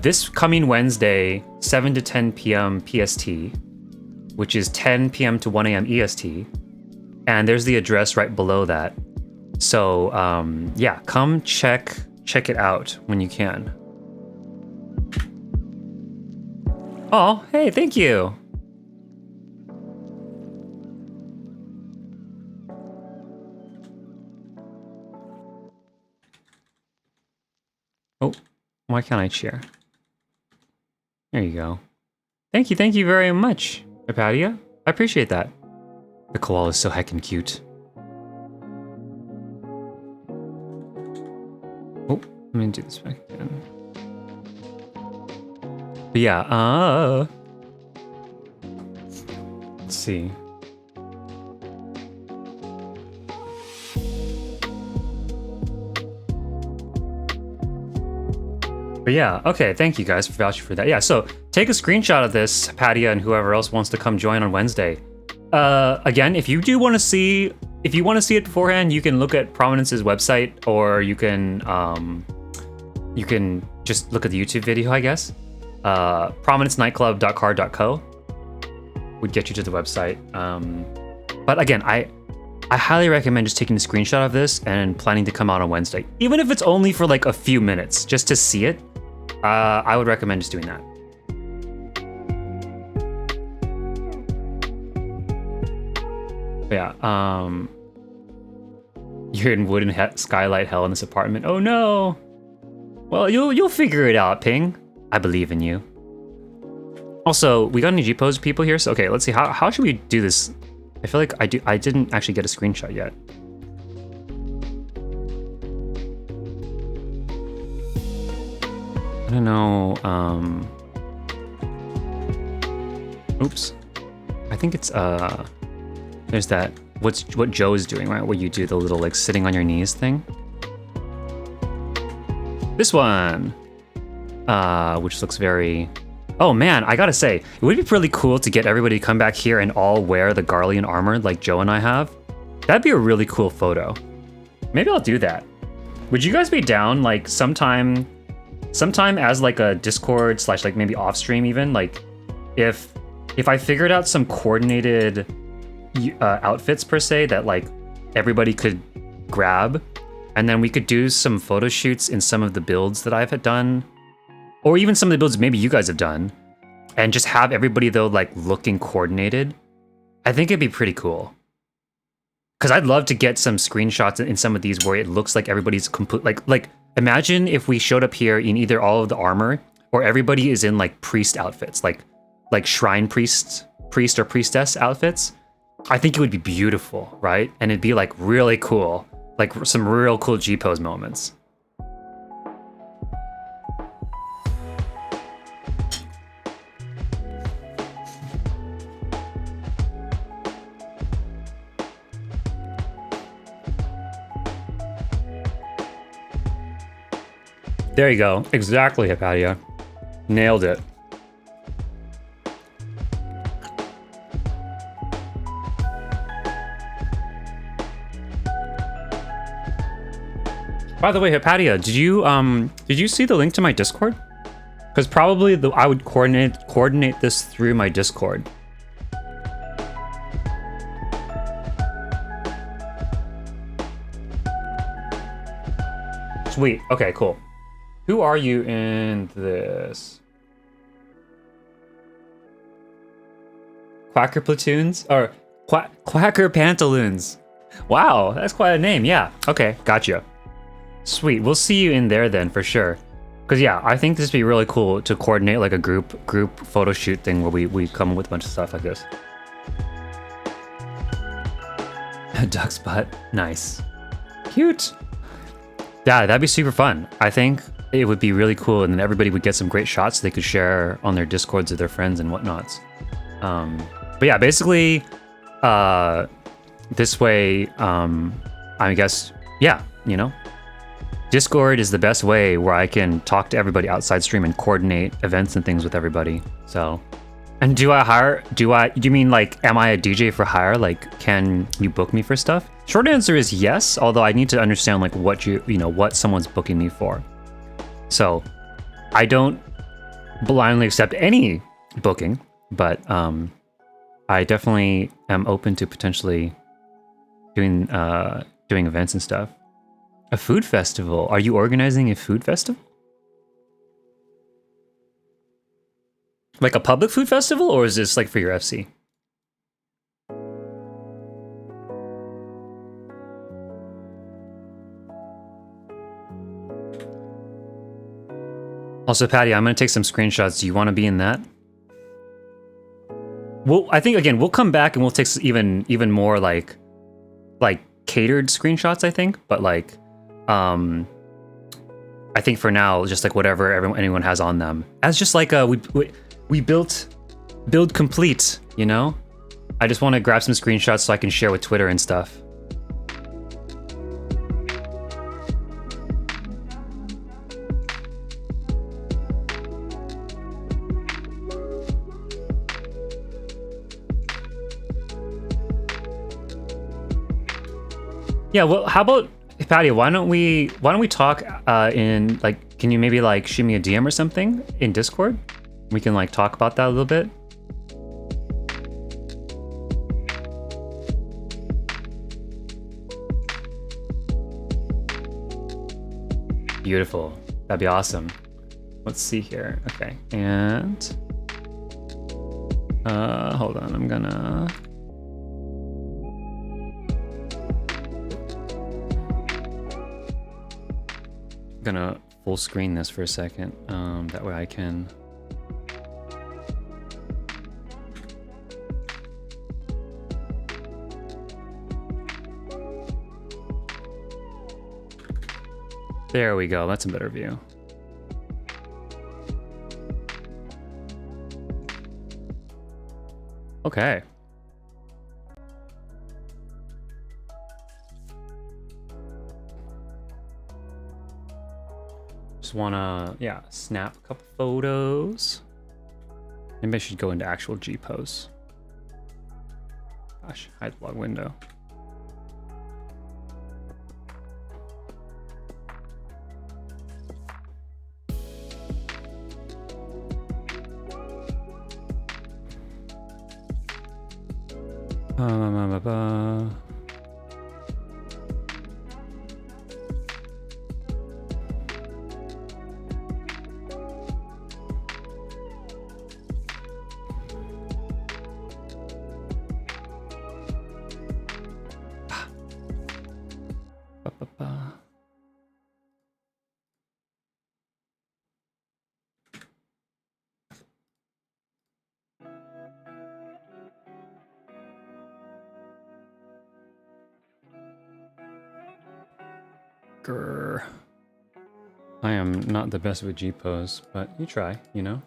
This coming Wednesday, 7 to 10 p.m. PST, which is 10 p.m. to 1 a.m. EST. And there's the address right below that. So, yeah, come check it out when you can. Oh, hey, thank you. Oh, why can't I cheer? There you go. Thank you very much, Hypatia. I appreciate that. The koala is so heckin' cute. Oh, let me do this back again. But yeah, let's see. But yeah, okay, thank you guys for vouching for that. Yeah, so take a screenshot of this, Patia, and whoever else wants to come join on Wednesday. Again, if you do want to see, if you want to see it beforehand, you can look at Prominence's website, or you can just look at the YouTube video, I guess. prominencenightclub.car.co would get you to the website. But again, I highly recommend just taking a screenshot of this and planning to come out on Wednesday. Even if it's only for like a few minutes, just to see it, I would recommend just doing that. But yeah, you're in wooden skylight hell in this apartment. Oh no! Well, you'll figure it out, Ping. I believe in you. Also, we got any G-pose people here? So okay, let's see, how should we do this? I feel like I didn't actually get a screenshot yet. I don't know, oops. I think it's, there's that, what Joe is doing, right? Where you do the little, like, sitting on your knees thing. This one! Which looks very... Oh man, I gotta say, it would be really cool to get everybody to come back here and all wear the Garlean armor like Joe and I have. That'd be a really cool photo. Maybe I'll do that. Would you guys be down, like, sometime as like a Discord / like maybe off stream even, like if I figured out some coordinated outfits per se that like everybody could grab, and then we could do some photo shoots in some of the builds that I've done, or even some of the builds maybe you guys have done, and just have everybody though like looking coordinated. I think it'd be pretty cool. Cause I'd love to get some screenshots in some of these where it looks like everybody's complete, like imagine if we showed up here in either all of the armor, or everybody is in like priest outfits, like shrine priest or priestess outfits. I think it would be beautiful, right? And it'd be like really cool, like some real cool G-pose moments. There you go. Exactly, Hypatia. Nailed it. By the way, Hypatia, did you see the link to my Discord? Because probably I would coordinate this through my Discord. Just Sweet. Okay, cool. Who are you in this? Quacker Platoons? Or Quacker Pantaloons. Wow, that's quite a name. Yeah. Okay, gotcha. Sweet. We'll see you in there then for sure. Because yeah, I think this would be really cool to coordinate like a group photo shoot thing where we come up with a bunch of stuff like this. A duck's butt. Nice. Cute. Yeah, that'd be super fun. I think it would be really cool, and then everybody would get some great shots they could share on their Discords of their friends and whatnots. But yeah, basically, this way, I guess, yeah, you know, Discord is the best way where I can talk to everybody outside stream and coordinate events and things with everybody. So, and do you mean like, am I a DJ for hire? Like, can you book me for stuff? Short answer is yes, although I need to understand like what someone's booking me for. So I don't blindly accept any booking, but I definitely am open to potentially doing events and stuff. A food festival. Are you organizing a food festival? Like a public food festival, or is this like for your FC? Also, Patty, I'm gonna take some screenshots. Do you want to be in that? Well, I think again we'll come back and we'll take even more like catered screenshots. I think, but like, I think for now, just like whatever anyone has on them, as just like we build complete. You know, I just want to grab some screenshots so I can share with Twitter and stuff. Yeah, well, how about Patty? Why don't we talk in like? Can you maybe like shoot me a DM or something in Discord? We can like talk about that a little bit. Beautiful. That'd be awesome. Let's see here. Okay, and hold on. I'm gonna full screen this for a second. That way I can. There we go. That's a better view. Okay. Just wanna, yeah, snap a couple photos. Maybe I should go into actual G pose. Gosh, hide the log window. Grr. I am not the best with G pose, but you try, you know?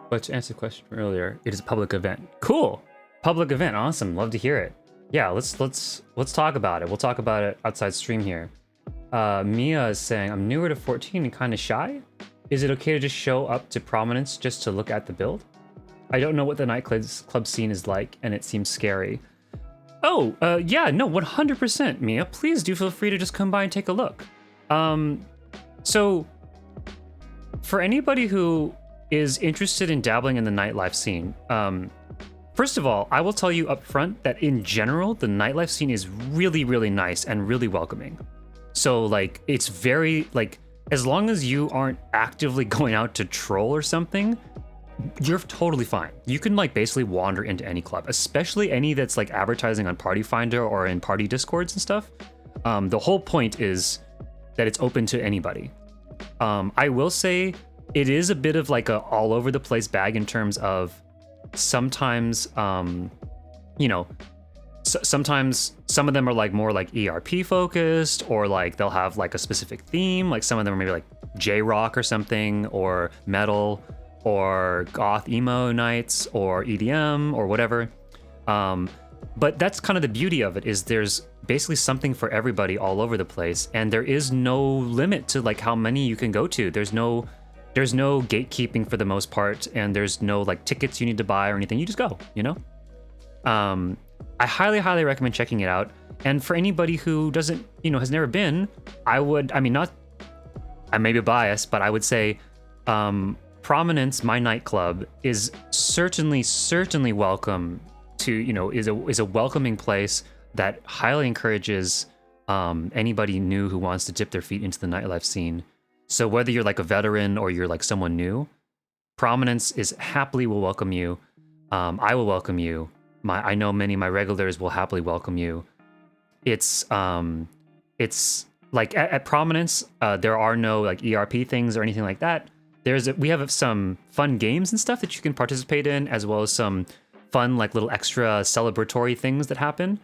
But to answer the question from earlier, it is a public event. Cool. Public event. Awesome. Love to hear it. Yeah, let's talk about it. We'll talk about it outside stream here. Mia is saying, I'm newer to 14 and kind of shy. Is it okay to just show up to prominence just to look at the build? I don't know what the nightclub scene is like, and it seems scary. Oh, yeah, no, 100%, Mia. Please do feel free to just come by and take a look. So, for anybody who is interested in dabbling in the nightlife scene, First of all, I will tell you up front that in general, the nightlife scene is really, really nice and really welcoming. So like, it's very like, as long as you aren't actively going out to troll or something, you're totally fine. You can like basically wander into any club, especially any that's like advertising on Party Finder or in party discords and stuff. The whole point is that it's open to anybody. I will say it is a bit of like a all over the place bag in terms of sometimes, you know, sometimes some of them are like more like ERP focused, or like they'll have like a specific theme. Like some of them are maybe like J-rock or something, or metal, or goth emo nights, or EDM, or whatever. But that's kind of the beauty of it, is there's basically something for everybody all over the place, and there is no limit to like how many you can go to. There's no gatekeeping for the most part, and there's no like tickets you need to buy or anything. You just go, you know? I highly, highly recommend checking it out. And for anybody who doesn't, you know, has never been, I may be biased, but I would say, Prominence, my nightclub, is certainly welcome to, you know, is a welcoming place that highly encourages anybody new who wants to dip their feet into the nightlife scene. So whether you're like a veteran or you're like someone new, Prominence is happily will welcome you. I will welcome you. I know many of my regulars will happily welcome you. It's like at Prominence, there are no like ERP things or anything like that. We have some fun games and stuff that you can participate in, as well as some fun like little extra celebratory things that happen.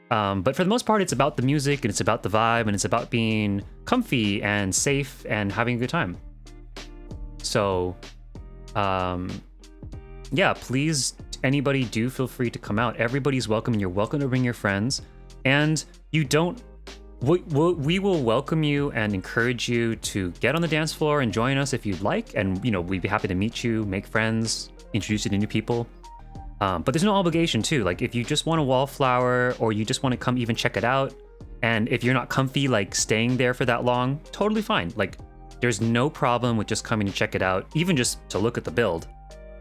But for the most part, it's about the music, and it's about the vibe, and it's about being comfy and safe and having a good time. So, yeah, please, anybody, do feel free to come out. Everybody's welcome, and you're welcome to bring your friends. And we will welcome you and encourage you to get on the dance floor and join us if you'd like. And, you know, we'd be happy to meet you, make friends, introduce you to new people. But there's no obligation too. Like if you just want a wallflower, or you just want to come even check it out, and if you're not comfy like staying there for that long, totally fine. Like there's no problem with just coming to check it out, even just to look at the build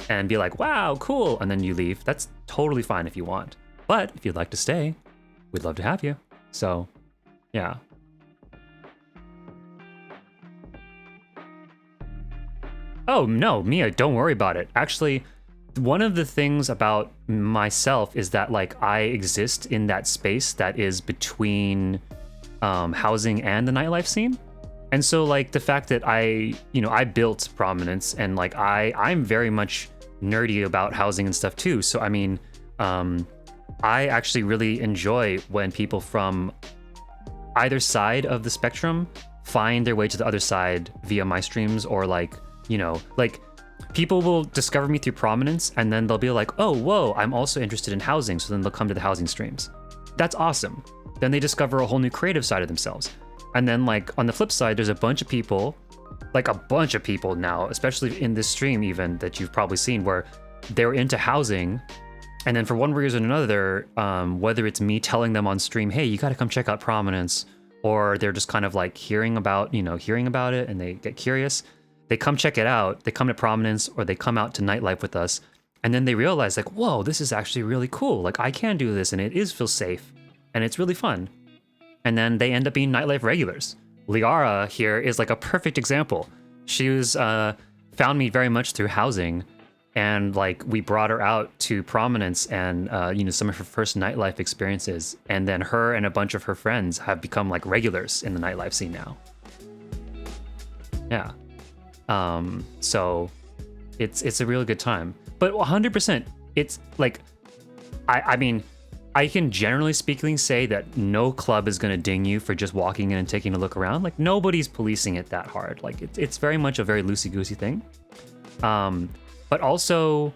and be like, wow, cool, and then you leave. That's totally fine if you want. But if you'd like to stay, we'd love to have you. So, yeah. Oh no, Mia, don't worry about it. Actually, one of the things about myself is that like I exist in that space that is between housing and the nightlife scene. And so like the fact that I built Prominence, and like I'm very much nerdy about housing and stuff too. So I mean, I actually really enjoy when people from either side of the spectrum find their way to the other side via my streams, or like, you know, like people will discover me through Prominence, and then they'll be like, oh, whoa, I'm also interested in housing. So then they'll come to the housing streams. That's awesome. Then they discover a whole new creative side of themselves. And then like on the flip side, there's a bunch of people now, especially in this stream even, that you've probably seen, where they're into housing. And then for one reason or another, whether it's me telling them on stream, hey, you got to come check out Prominence, or they're just kind of like hearing about it and they get curious. They come check it out, they come to Prominence, or they come out to nightlife with us, and then they realize like, whoa, this is actually really cool. Like I can do this, and it feels safe, and it's really fun. And then they end up being nightlife regulars. Liara here is like a perfect example. She was found me very much through housing, and like we brought her out to Prominence and some of her first nightlife experiences, and then her and a bunch of her friends have become like regulars in the nightlife scene now. Yeah. So it's a really good time, but 100%, it's like, I mean, I can generally speaking say that no club is going to ding you for just walking in and taking a look around. Like nobody's policing it that hard. Like it's very much a very loosey-goosey thing. But also,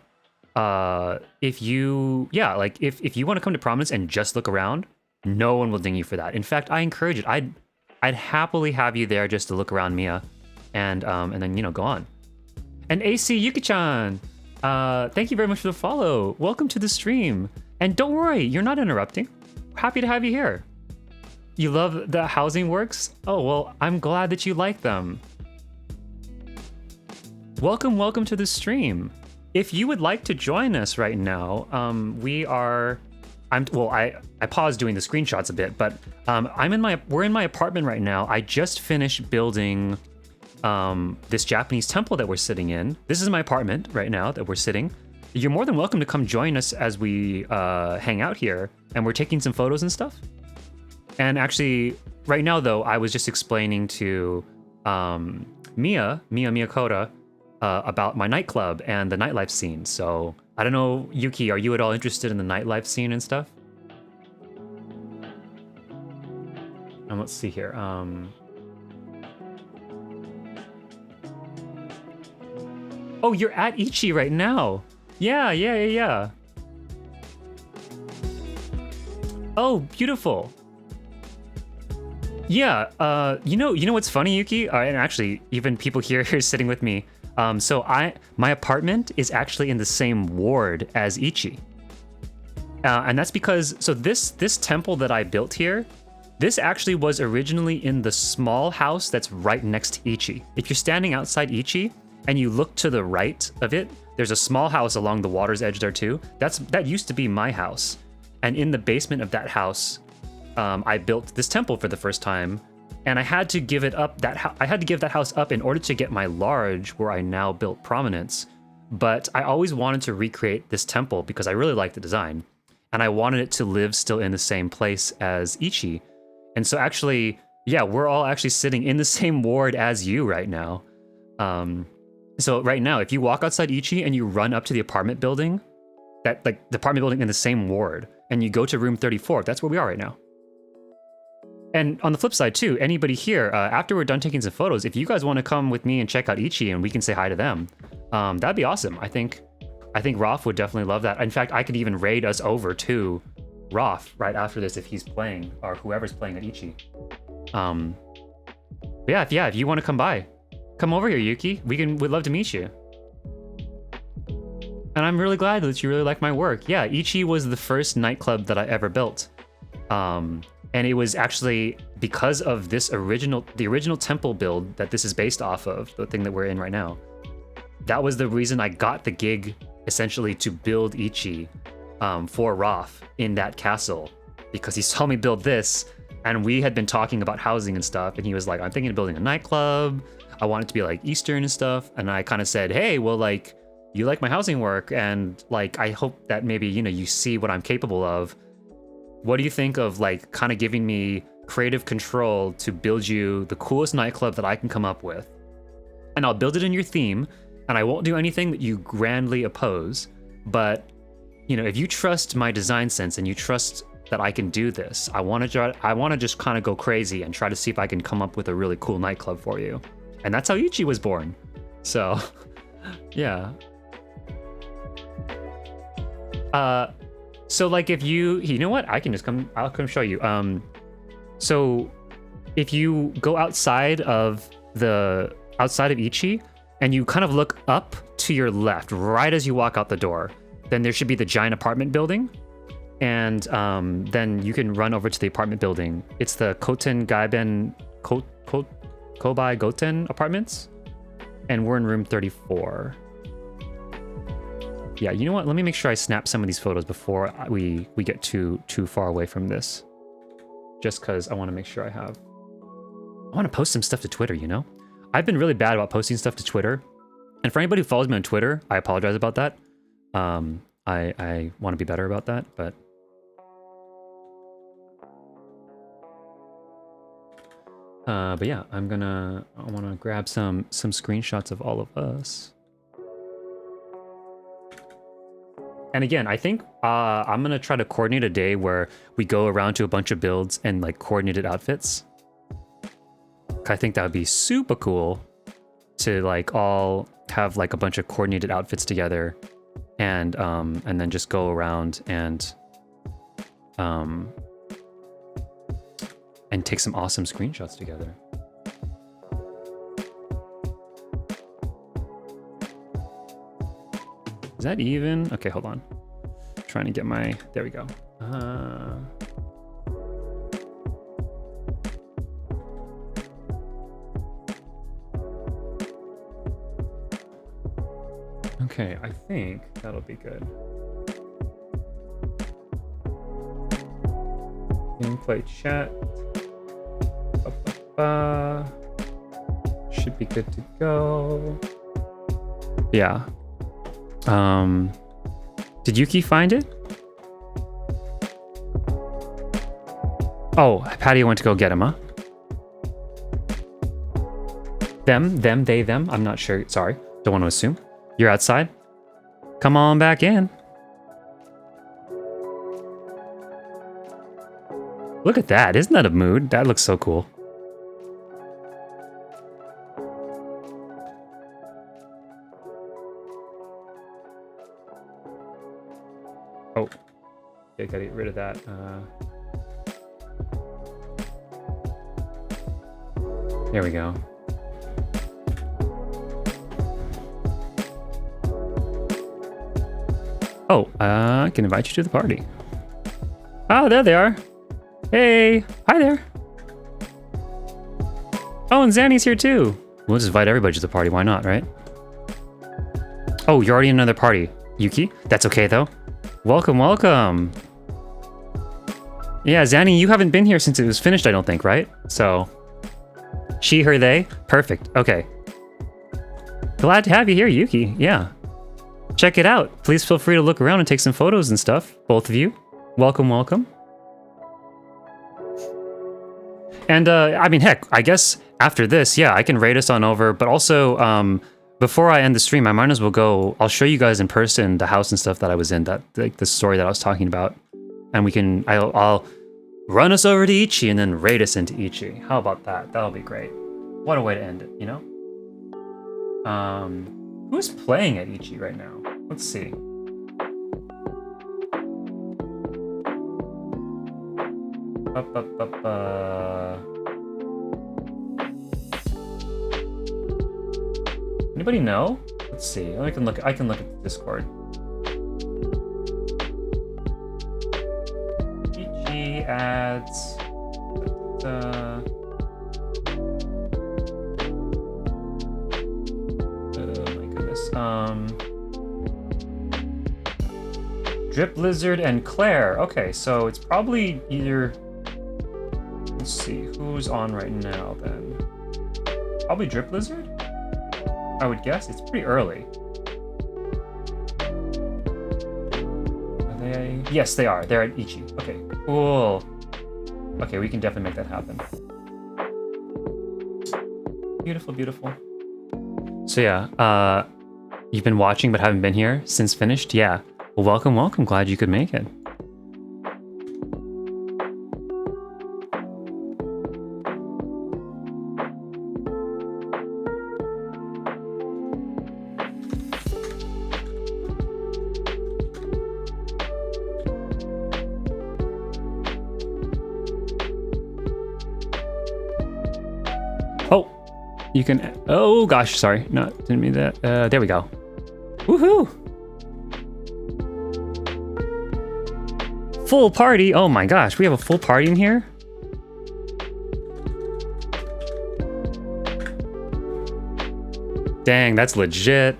if you want to come to Prominence and just look around, no one will ding you for that. In fact, I encourage it. I'd happily have you there just to look around, Mia. And then, go on. And AC Yuki-chan, thank you very much for the follow. Welcome to the stream. And don't worry, you're not interrupting. Happy to have you here. You love the housing works? Oh, well, I'm glad that you like them. Welcome to the stream. if you would like to join us right now, I paused doing the screenshots a bit, but we're in my apartment right now. I just finished building this Japanese temple that we're sitting in. This is my apartment right now that we're sitting. You're more than welcome to come join us as we hang out here, and we're taking some photos and stuff. And actually, right now though, I was just explaining to Mia Miyakota about my nightclub and the nightlife scene. So I don't know, Yuki, are you at all interested in the nightlife scene and stuff? And let's see here. Oh, you're at Ichi right now. Yeah. Oh, beautiful. Yeah, you know what's funny, Yuki? And actually, even people here sitting with me. So my apartment is actually in the same ward as Ichi. And that's because, so this temple that I built here, this actually was originally in the small house that's right next to Ichi. If you're standing outside Ichi and you look to the right of it, there's a small house along the water's edge there too. That used to be my house. And in the basement of that house, I built this temple for the first time, and I had to give it up. I had to give that house up in order to get my large, where I now built Prominence. But I always wanted to recreate this temple because I really liked the design, and I wanted it to live still in the same place as Ichi. And so actually, yeah, we're all actually sitting in the same ward as you right now. So right now, if you walk outside Ichi and you run up to the apartment building, the apartment building in the same ward, and you go to room 34, that's where we are right now. And on the flip side too, anybody here, after we're done taking some photos, if you guys want to come with me and check out Ichi and we can say hi to them, that'd be awesome. I think Roth would definitely love that. In fact, I could even raid us over to Roth right after this if he's playing, or whoever's playing at Ichi. But yeah, if you want to come by, come over here, Yuki. We'd love to meet you. And I'm really glad that you really like my work. Yeah, Ichi was the first nightclub that I ever built. And it was actually because of the original temple build that this is based off of, the thing that we're in right now. That was the reason I got the gig, essentially, to build Ichi for Roth in that castle, because he saw me build this, and we had been talking about housing and stuff, and he was like, I'm thinking of building a nightclub. I want it to be like Eastern and stuff. And I kind of said, hey, well, like, you like my housing work, and like, I hope that maybe, you see what I'm capable of. What do you think of like kind of giving me creative control to build you the coolest nightclub that I can come up with? And I'll build it in your theme, and I won't do anything that you grandly oppose. But, if you trust my design sense and you trust that I can do this, I want to just kind of go crazy and try to see if I can come up with a really cool nightclub for you. And that's how Ichi was born. So, yeah. So like if you know what, I'll come show you. So if you go outside of Ichi and you kind of look up to your left, right as you walk out the door, then there should be the giant apartment building. And then you can run over to the apartment building. It's the Koten Gaiben Kobai Goten apartments. And we're in room 34. Yeah, you know what? Let me make sure I snap some of these photos before we get too far away from this. Just because I want to make sure I want to post some stuff to Twitter, I've been really bad about posting stuff to Twitter. And for anybody who follows me on Twitter, I apologize about that. I want to be better about that, but... but yeah, I want to grab some screenshots of all of us. And again, I think I'm gonna try to coordinate a day where we go around to a bunch of builds and like coordinated outfits. I think that would be super cool to like all have like a bunch of coordinated outfits together, and then just go around and take some awesome screenshots together. Is that even? Okay, hold on. Trying to get there we go. Okay, I think that'll be good. Gameplay chat. Should be good to go. Yeah. Did Yuki find it? Oh, Patty went to go get him, huh? Them, they, them. I'm not sure. Sorry. Don't want to assume. You're outside? Come on back in. Look at that. Isn't that a mood? That looks so cool. Oh. Yeah, gotta get rid of that. There we go. Oh, I can invite you to the party. Oh, there they are. Hey, hi there. Oh, and Zanny's here too. We'll just invite everybody to the party. Why not, right? Oh, you're already in another party. Yuki? That's okay though. Welcome, welcome. Yeah, Zanny, you haven't been here since it was finished, I don't think, right? So, she, her, they? Perfect, okay. Glad to have you here, Yuki, yeah. Check it out. Please feel free to look around and take some photos and stuff, both of you. Welcome, welcome. And, I mean, heck, I guess after this, yeah, I can raid us on over, but also, before I end the stream, I might as well go, I'll show you guys in person the house and stuff that I was in, that, like, the story that I was talking about. And we can, I'll run us over to Ichi and then raid us into Ichi. How about that? That'll be great. What a way to end it, you know? Who's playing at Ichi right now? Let's see. Anybody know? Let's see. I can look at the Discord. Ichi ads. Drip Lizard and Claire. Okay, so it's probably either... Let's see, who's on right now then? Probably Drip Lizard? I would guess. It's pretty early. Are they... Yes, they are. They're at Ichi. Okay, cool. Okay, we can definitely make that happen. Beautiful, beautiful. So yeah, you've been watching but haven't been here since finished? Yeah. Well, welcome, welcome. Glad you could make it. Oh, you can... Oh, gosh, sorry. No, didn't mean that. There we go. Woohoo! Full party? Oh my gosh, we have a full party in here? Dang, that's legit.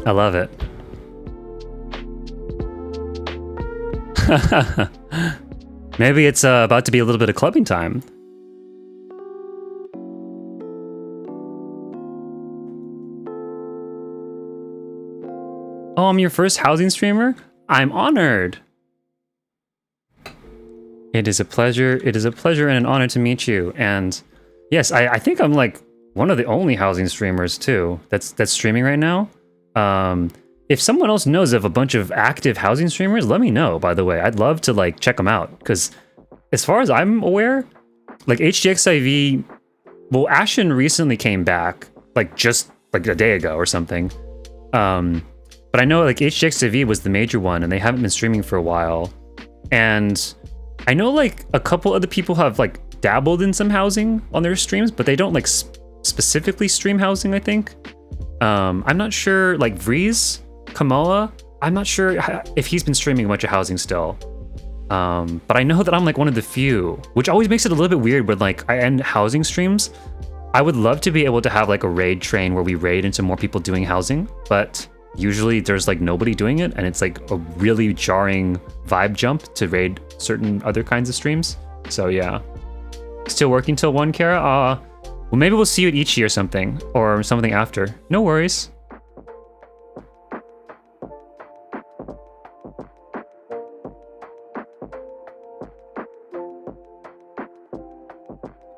I love it. Maybe it's about to be a little bit of clubbing time. Oh, I'm your first housing streamer? I'm honored. It is a pleasure. It is a pleasure and an honor to meet you. And yes, I think I'm like one of the only housing streamers too that's streaming right now. If someone else knows of a bunch of active housing streamers, let me know, by the way. I'd love to like check them out, because as far as I'm aware, like FFXIV, well, Ashen recently came back, like just like a day ago or something. But I know like FFXIV was the major one, and they haven't been streaming for a while. And I know like a couple other people have like dabbled in some housing on their streams, but they don't like specifically stream housing, I think. I'm not sure, like Vreeze, Kamoa, I'm not sure if he's been streaming a bunch of housing still. But I know that I'm like one of the few, which always makes it a little bit weird when like I end housing streams. I would love to be able to have like a raid train where we raid into more people doing housing, but usually there's like nobody doing it, and it's like a really jarring vibe jump to raid certain other kinds of streams. So yeah. Still working till 1, Kara? Well, maybe we'll see you at Ichi or something after. No worries.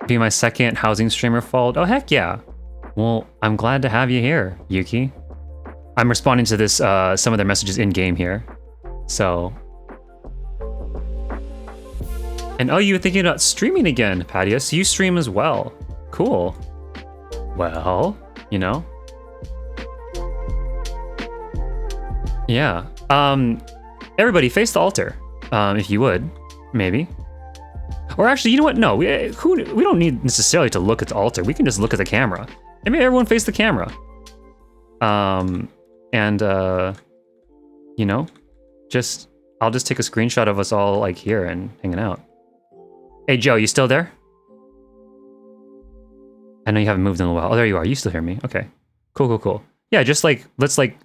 Be my second housing streamer followed. Oh, heck yeah. Well, I'm glad to have you here, Yuki. I'm responding to this, some of their messages in-game here. So. And oh, you were thinking about streaming again, Patia, so you stream as well. Cool. Well, you know. Yeah. Everybody face the altar, if you would, maybe. Or actually, you know what? No, we don't need necessarily to look at the altar. We can just look at the camera. Maybe everyone face the camera. You know, I'll just take a screenshot of us all like here and hanging out. Hey, Joe, you still there? I know you haven't moved in a while. Oh, there you are. You still hear me? Okay. Cool, cool, cool. Yeah, just like, let's like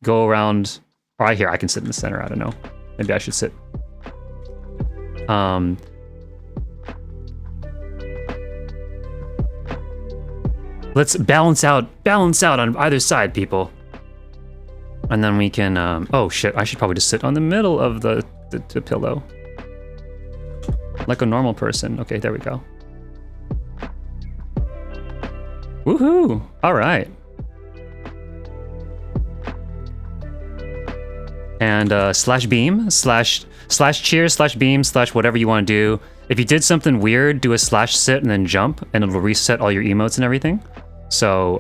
go around. Right here, I can sit in the center. I don't know. Maybe I should sit. Let's balance out on either side, people. And then we can, oh shit, I should probably just sit on the middle of the pillow. Like a normal person. Okay, there we go. Woohoo! All right. And slash beam, slash cheers, slash beam, slash whatever you want to do. If you did something weird, do a slash sit and then jump, and it'll reset all your emotes and everything. So,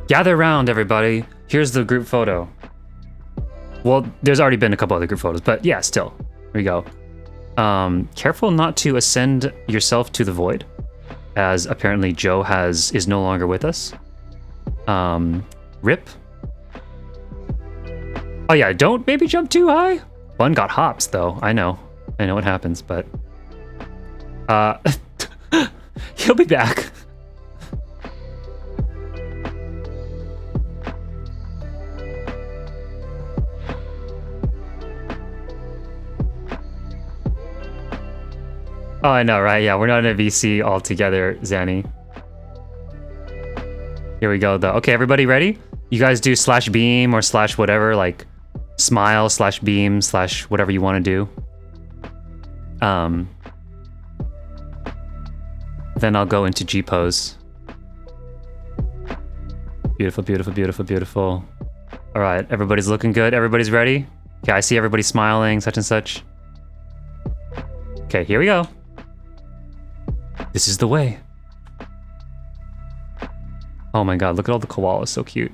gather around, everybody. Here's the group photo. Well, there's already been a couple other group photos, but yeah, still. Here we go. Careful not to ascend yourself to the void, as apparently Joe is no longer with us. Rip. Oh yeah, don't maybe jump too high. One got hops though. I know what happens, but he'll be back. Oh, I know, right? Yeah, we're not in a VC all together, Zanny. Here we go, though. Okay, everybody ready? You guys do slash beam or slash whatever, like smile slash beam slash whatever you want to do. Then I'll go into G pose. Beautiful, beautiful, beautiful, beautiful. All right, everybody's looking good. Everybody's ready? Okay, I see everybody smiling, such and such. Okay, here we go. This is the way. Oh my god, look at all the koalas, so cute.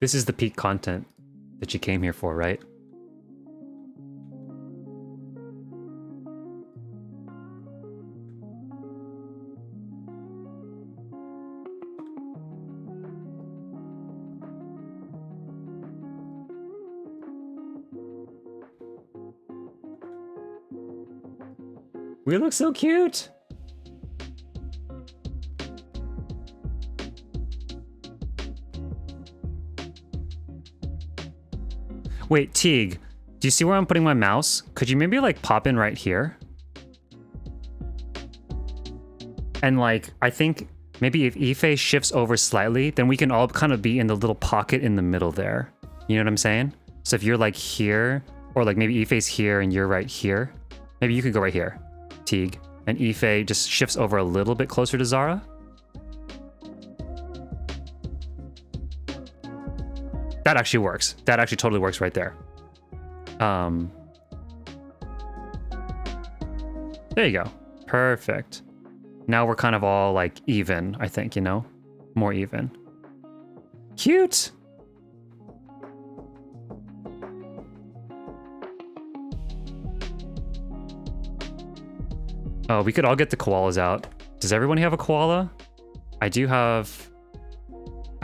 This is the peak content that you came here for, right? We look so cute! Wait, Teague, do you see where I'm putting my mouse? Could you maybe like pop in right here? And like, I think maybe if Ife shifts over slightly, then we can all kind of be in the little pocket in the middle there. You know what I'm saying? So if you're like here, or like maybe Ife's here and you're right here, maybe you could go right here. Teague, and Ife just shifts over a little bit closer to Zara. That actually works. That actually totally works right there. There you go. Perfect. Now we're kind of all like even, I think, you know? More even. Cute! Oh, we could all get the koalas out. Does everyone have a koala? I do have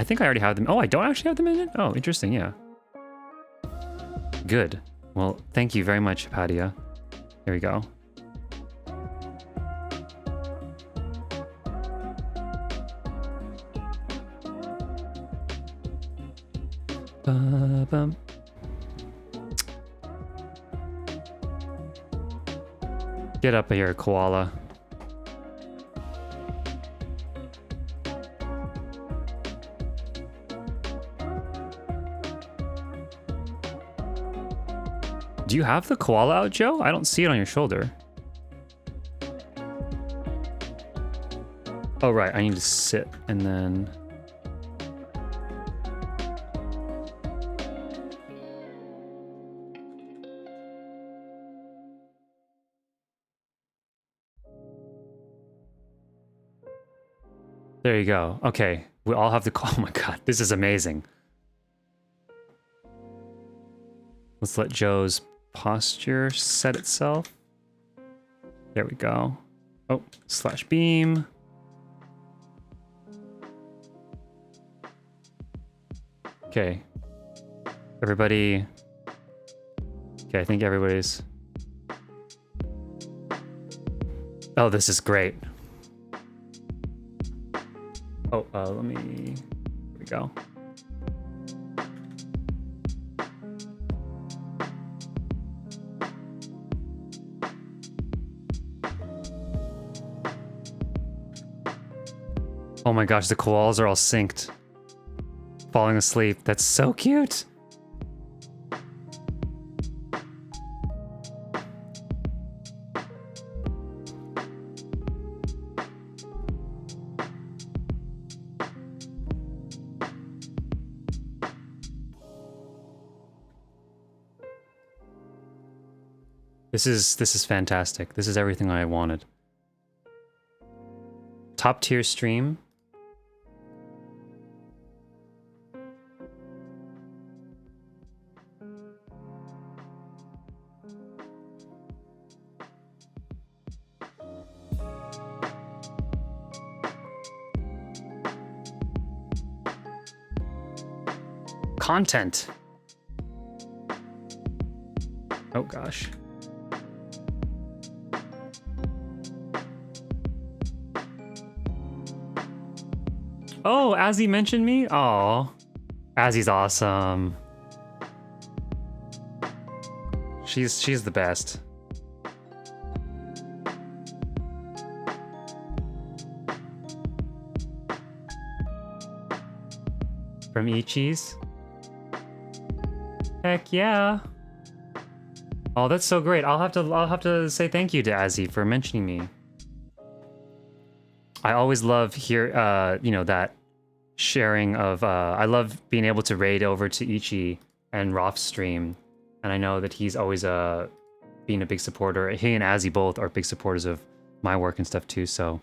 I think I already have them. Oh, I don't actually have them in it? Oh, interesting, yeah. Good. Well, thank you very much, Padia. Here we go. Ba-bum. Get up here, koala. Do you have the koala out, Joe? I don't see it on your shoulder. Oh, right. I need to sit and then... There you go. Okay. We all have the... Oh my god. This is amazing. Let's let Joe's posture set itself. There we go. Oh, slash beam. Okay. Everybody. Okay, I think everybody's... Oh, this is great. Oh, let me... Here we go. Oh my gosh, the koalas are all synced. Falling asleep. That's so cute. This is fantastic. This is everything I wanted. Top tier stream. Content. Oh gosh. Oh, Azzy mentioned me? Oh, Azzy's awesome. She's the best. From Ichi's? Heck yeah. Oh, that's so great. I'll have to say thank you to Azzy for mentioning me. I always love you know, that sharing of, I love being able to raid over to Ichi and Roth's stream. And I know that he's always being a big supporter. He and Azzy both are big supporters of my work and stuff too. So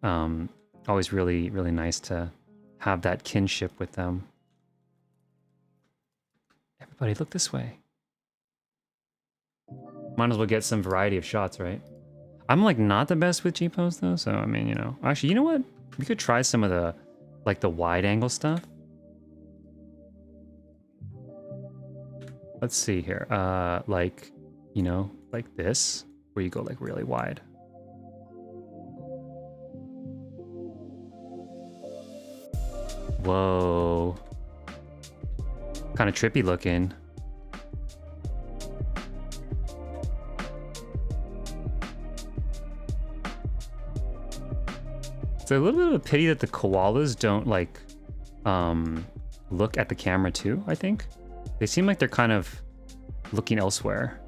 always really, really nice to have that kinship with them. Everybody look this way. Might as well get some variety of shots, right? I'm like not the best with G-pose though, so I mean, you know. Actually, you know what? We could try some of the like the wide angle stuff. Let's see here. Like, you know, like this, where you go like really wide. Whoa. Kind of trippy looking. It's a little bit of a pity that the koalas don't like look at the camera too, I think. They seem like they're kind of looking elsewhere.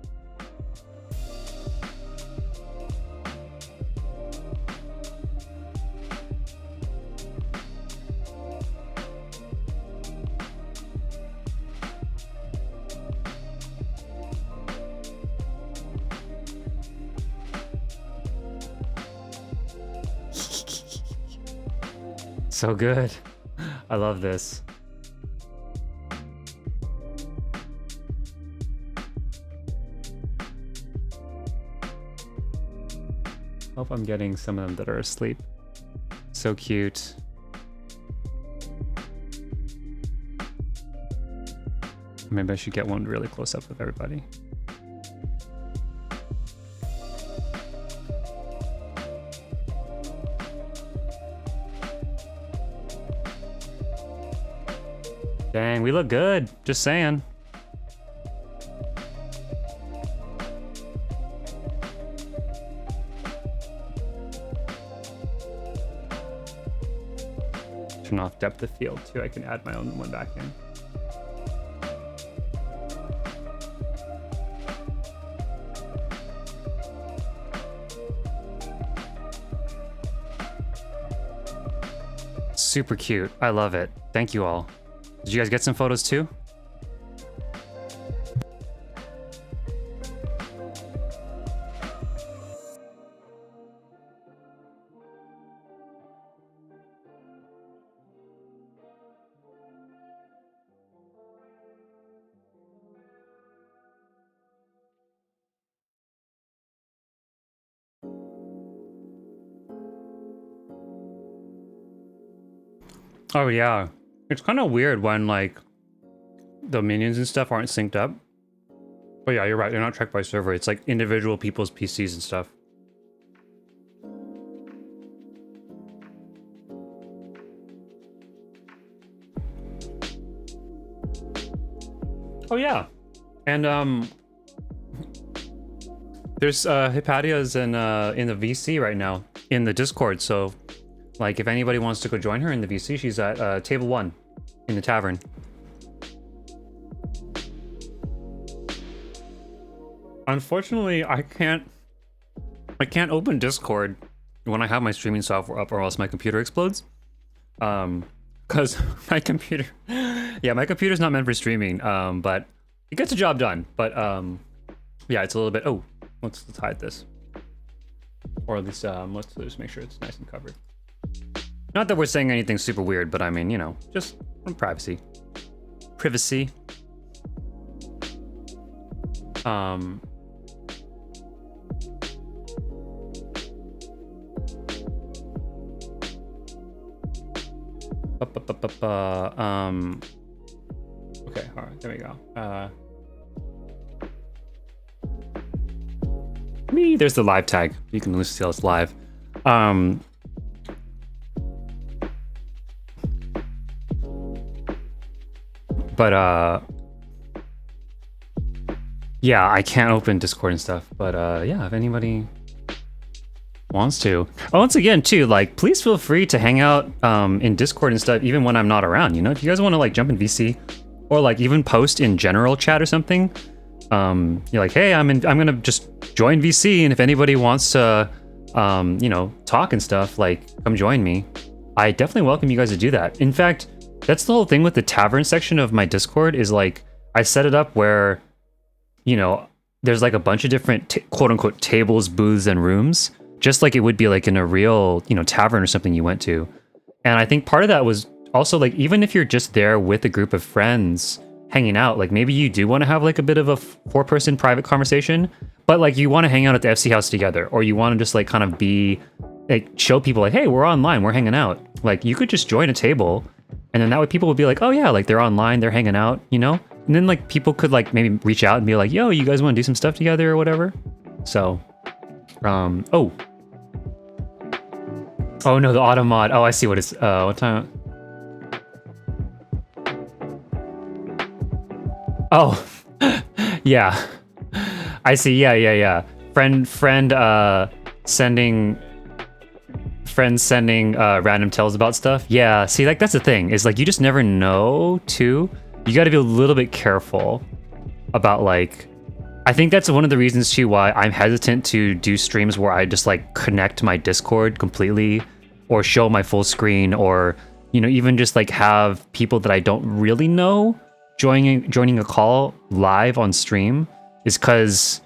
So good. I love this. Hope I'm getting some of them that are asleep. So cute. Maybe I should get one really close up with everybody. Dang, we look good. Just saying. Turn off depth of field too. I can add my own one back in. Super cute. I love it. Thank you all. Did you guys get some photos too? Oh yeah. It's kind of weird when like the minions and stuff aren't synced up. But yeah, you're right. They're not tracked by server. It's like individual people's PCs and stuff. Oh yeah. And there's Hypatia's in the VC right now in the Discord, so like if anybody wants to go join her in the VC, she's at table 1 in the tavern. Unfortunately, I can't open Discord when I have my streaming software up, or else my computer explodes. Because my computer, yeah, my computer's not meant for streaming. But it gets the job done. But yeah, it's a little bit. Oh, let's hide this, or at least let's just make sure it's nice and covered. Not that we're saying anything super weird, but I mean, you know, just privacy. Privacy. Okay, all right, there we go. There's the live tag. You can see us live. But yeah, I can't open Discord and stuff, but yeah, if anybody wants to. Oh, once again too, like please feel free to hang out in Discord and stuff even when I'm not around, you know? If you guys want to like jump in VC or like even post in general chat or something, you're like, hey, I'm gonna just join VC, and if anybody wants to you know, talk and stuff, like come join me. I definitely welcome you guys to do that. In fact, that's the whole thing with the tavern section of my Discord, is like I set it up where, you know, there's like a bunch of different quote unquote tables, booths, and rooms, just like it would be like in a real, you know, tavern or something you went to. And I think part of that was also like, even if you're just there with a group of friends hanging out, like maybe you do want to have like a bit of a 4-person private conversation, but like you want to hang out at the FC house together, or you want to just like kind of be like, show people like, hey, we're online, we're hanging out. Like you could just join a table, and then that way people would be like, oh yeah, like they're online, they're hanging out, you know? And then like people could like maybe reach out and be like, yo, you guys want to do some stuff together or whatever? So, oh no, the auto mod. Oh, I see what it's, what time? Oh, yeah, I see. Yeah. Friends sending random tells about stuff. Yeah, see, like that's the thing, is like you just never know too. You got to be a little bit careful about like, I think that's one of the reasons too why I'm hesitant to do streams where I just like connect my Discord completely, or show my full screen, or, you know, even just like have people that I don't really know joining a call live on stream, is because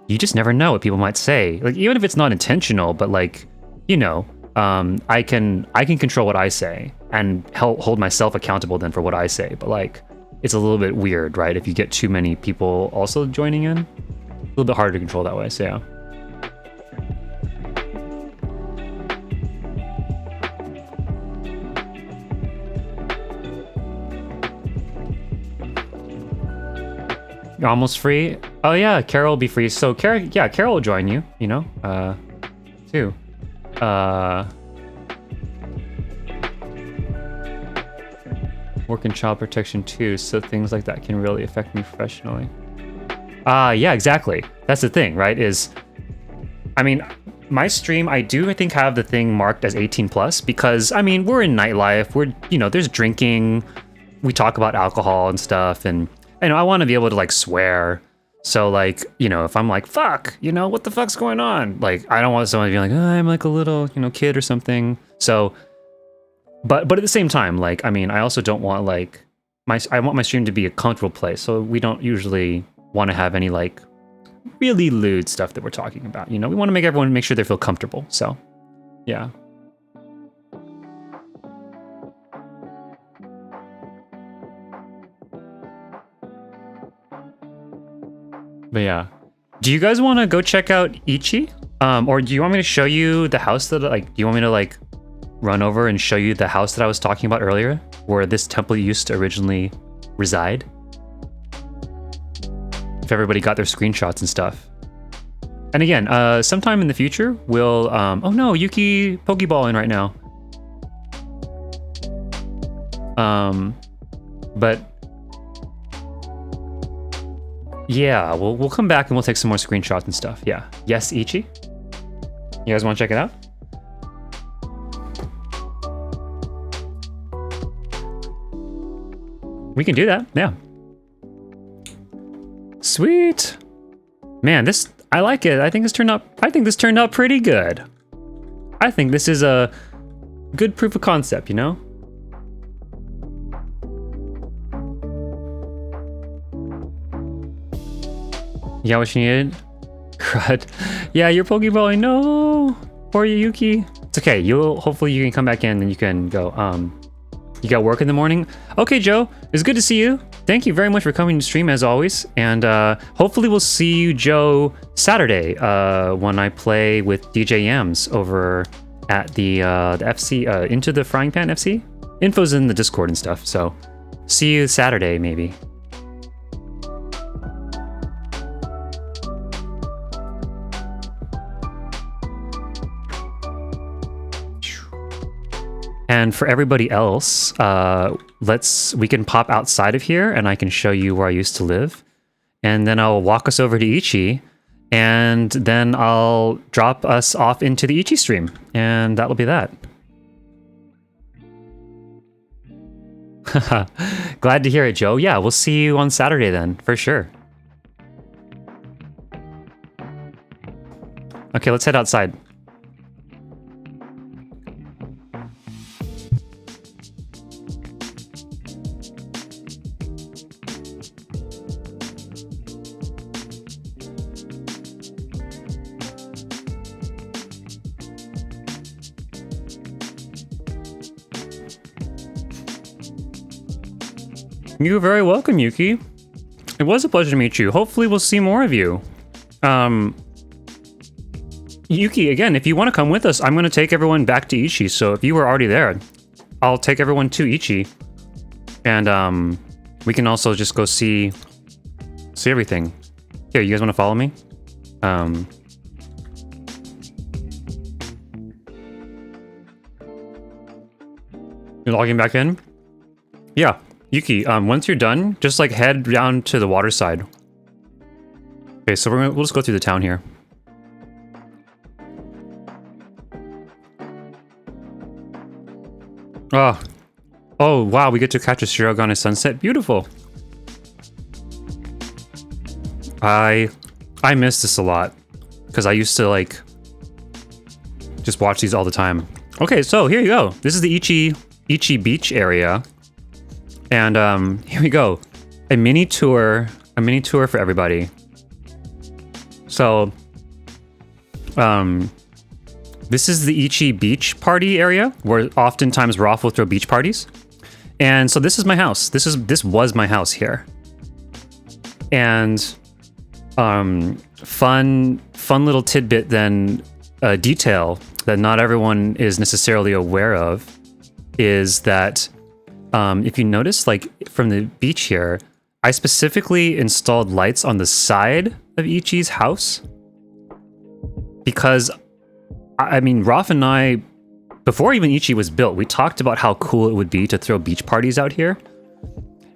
you just never know what people might say. Like even if it's not intentional, but like, you know, I can control what I say and hold myself accountable then for what I say. But like, it's a little bit weird, right? If you get too many people also joining in, a little bit harder to control that way. So yeah. You're almost free? Oh yeah, Carol will be free. So Carol will join you, you know, too. Work in child protection too, so things like that can really affect me professionally. Yeah, exactly. That's the thing, right? I mean, my stream, I think have the thing marked as 18 plus because, I mean, we're in nightlife. There's drinking. We talk about alcohol and stuff, and I want to be able to like swear. So like, if I'm like, fuck, what the fuck's going on? Like, I don't want someone to be like, oh, I'm like a little, kid or something. So, but at the same time, like, I mean, I also don't want like I want my stream to be a comfortable place. So we don't usually want to have any like really lewd stuff that we're talking about. We want to make sure they feel comfortable. So, yeah. But yeah, do you guys want to go check out Ichi? Or do you want me to show you the house that do you want me to like run over and show you the house that I was talking about earlier, where this temple used to originally reside? If everybody got their screenshots and stuff. And again, sometime in the future, we'll, oh no, Yuki Pokeballing right now. But yeah, we'll come back and we'll take some more screenshots and stuff. Yeah. Yes, Ichi? You guys want to check it out? We can do that, yeah. Sweet. Man, I like it. I think this turned out pretty good. I think this is a good proof of concept, Yeah, what you needed? Crud. Yeah, you're Pokeballing. No. Poor Yuki. It's okay. Hopefully you can come back in and you can go, you got work in the morning? Okay, Joe. It's good to see you. Thank you very much for coming to stream as always. And hopefully we'll see you, Joe, Saturday when I play with DJ Yams over at the FC, Into the Frying Pan FC. Info's in the Discord and stuff. So see you Saturday, maybe. And for everybody else, we can pop outside of here and I can show you where I used to live. And then I'll walk us over to Ichi, and then I'll drop us off into the Ichi stream, and that'll be that. Glad to hear it, Joe. Yeah, we'll see you on Saturday then, for sure. Okay, let's head outside. You're very welcome, Yuki. It was a pleasure to meet you. Hopefully we'll see more of you. Yuki, again, if you want to come with us, I'm going to take everyone back to Ichi. So if you were already there, I'll take everyone to Ichi. And we can also just go see everything. Here, you guys want to follow me? You're logging back in? Yeah. Yuki, once you're done, just like head down to the water side. Okay, so we'll just go through the town here. Oh wow, we get to catch a Shirogane sunset. Beautiful. I miss this a lot because I used to like just watch these all the time. Okay, so here you go. This is the Ichi Beach area. And here we go. A mini tour for everybody. So this is the Ichi Beach party area where oftentimes Rolf will throw beach parties. And so this is my house. This was my house here. And fun little tidbit then, detail that not everyone is necessarily aware of is that if you notice, like from the beach here, I specifically installed lights on the side of Ichi's house because, I mean, Roth and I, before even Ichi was built, we talked about how cool it would be to throw beach parties out here.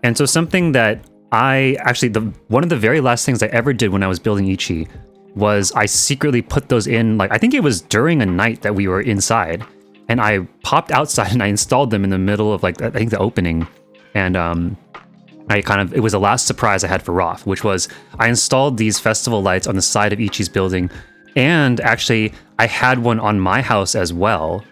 And so something that I actually, one of the very last things I ever did when I was building Ichi was I secretly put those in, like, I think it was during a night that we were inside, and I popped outside and I installed them in the middle of, like, I think the opening. And it was the last surprise I had for Roth, which was I installed these festival lights on the side of Ichi's building, and actually I had one on my house as well.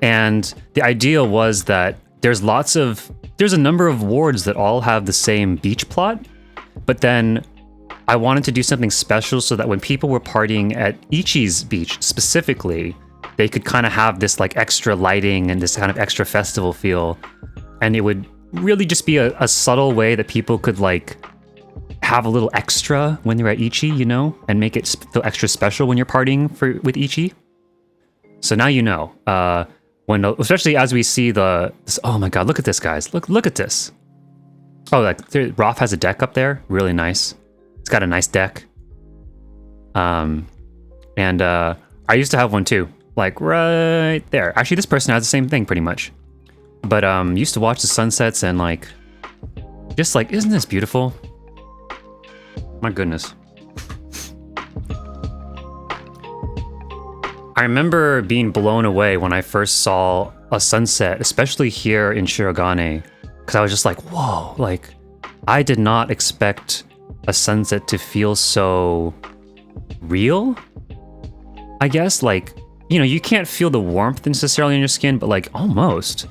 And the idea was that there's a number of wards that all have the same beach plot, but then I wanted to do something special so that when people were partying at Ichi's beach specifically, they could kind of have this like extra lighting and this kind of extra festival feel. And it would really just be a subtle way that people could like have a little extra when they're at Ichi, you know, and make it feel extra special when you're partying with Ichi. So now you know, especially as we see this, oh my god, look at this, guys. Look at this. Oh, like Roth has a deck up there, really nice. It's got a nice deck. And I used to have one too, like right there. Actually, this person has the same thing pretty much. But used to watch the sunsets and like, just like, isn't this beautiful? My goodness. I remember being blown away when I first saw a sunset, especially here in Shirogane, because I was just like, whoa, like, I did not expect a sunset to feel so real, I guess. Like, you know, you can't feel the warmth necessarily on your skin, but like almost.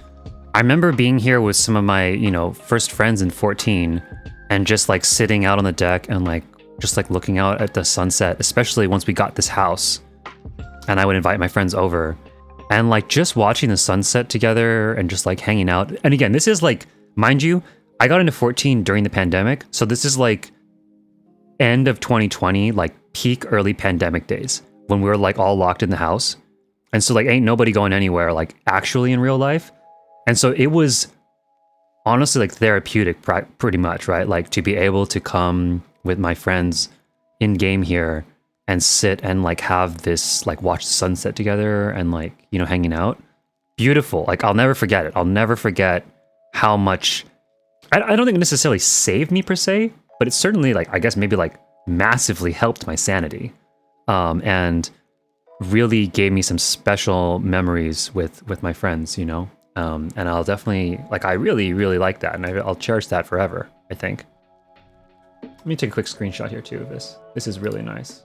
I remember being here with some of my, you know, first friends in 14 and just like sitting out on the deck and like just like looking out at the sunset, especially once we got this house and I would invite my friends over and like just watching the sunset together and just like hanging out. And again, this is like, mind you, I got into 14 during the pandemic. So this is like end of 2020, like peak early pandemic days when we were like all locked in the house. And so like ain't nobody going anywhere like actually in real life. And so it was honestly like therapeutic pretty much, right? Like to be able to come with my friends in game here and sit and like have this like watch the sunset together and like, you know, hanging out. Beautiful. Like I'll never forget it. I'll never forget how much, I don't think it necessarily saved me per se, but it certainly like, I guess maybe like massively helped my sanity. And really gave me some special memories with my friends, you know? And I'll definitely, like, I really, really like that. And I'll cherish that forever, I think. Let me take a quick screenshot here too of this. This is really nice.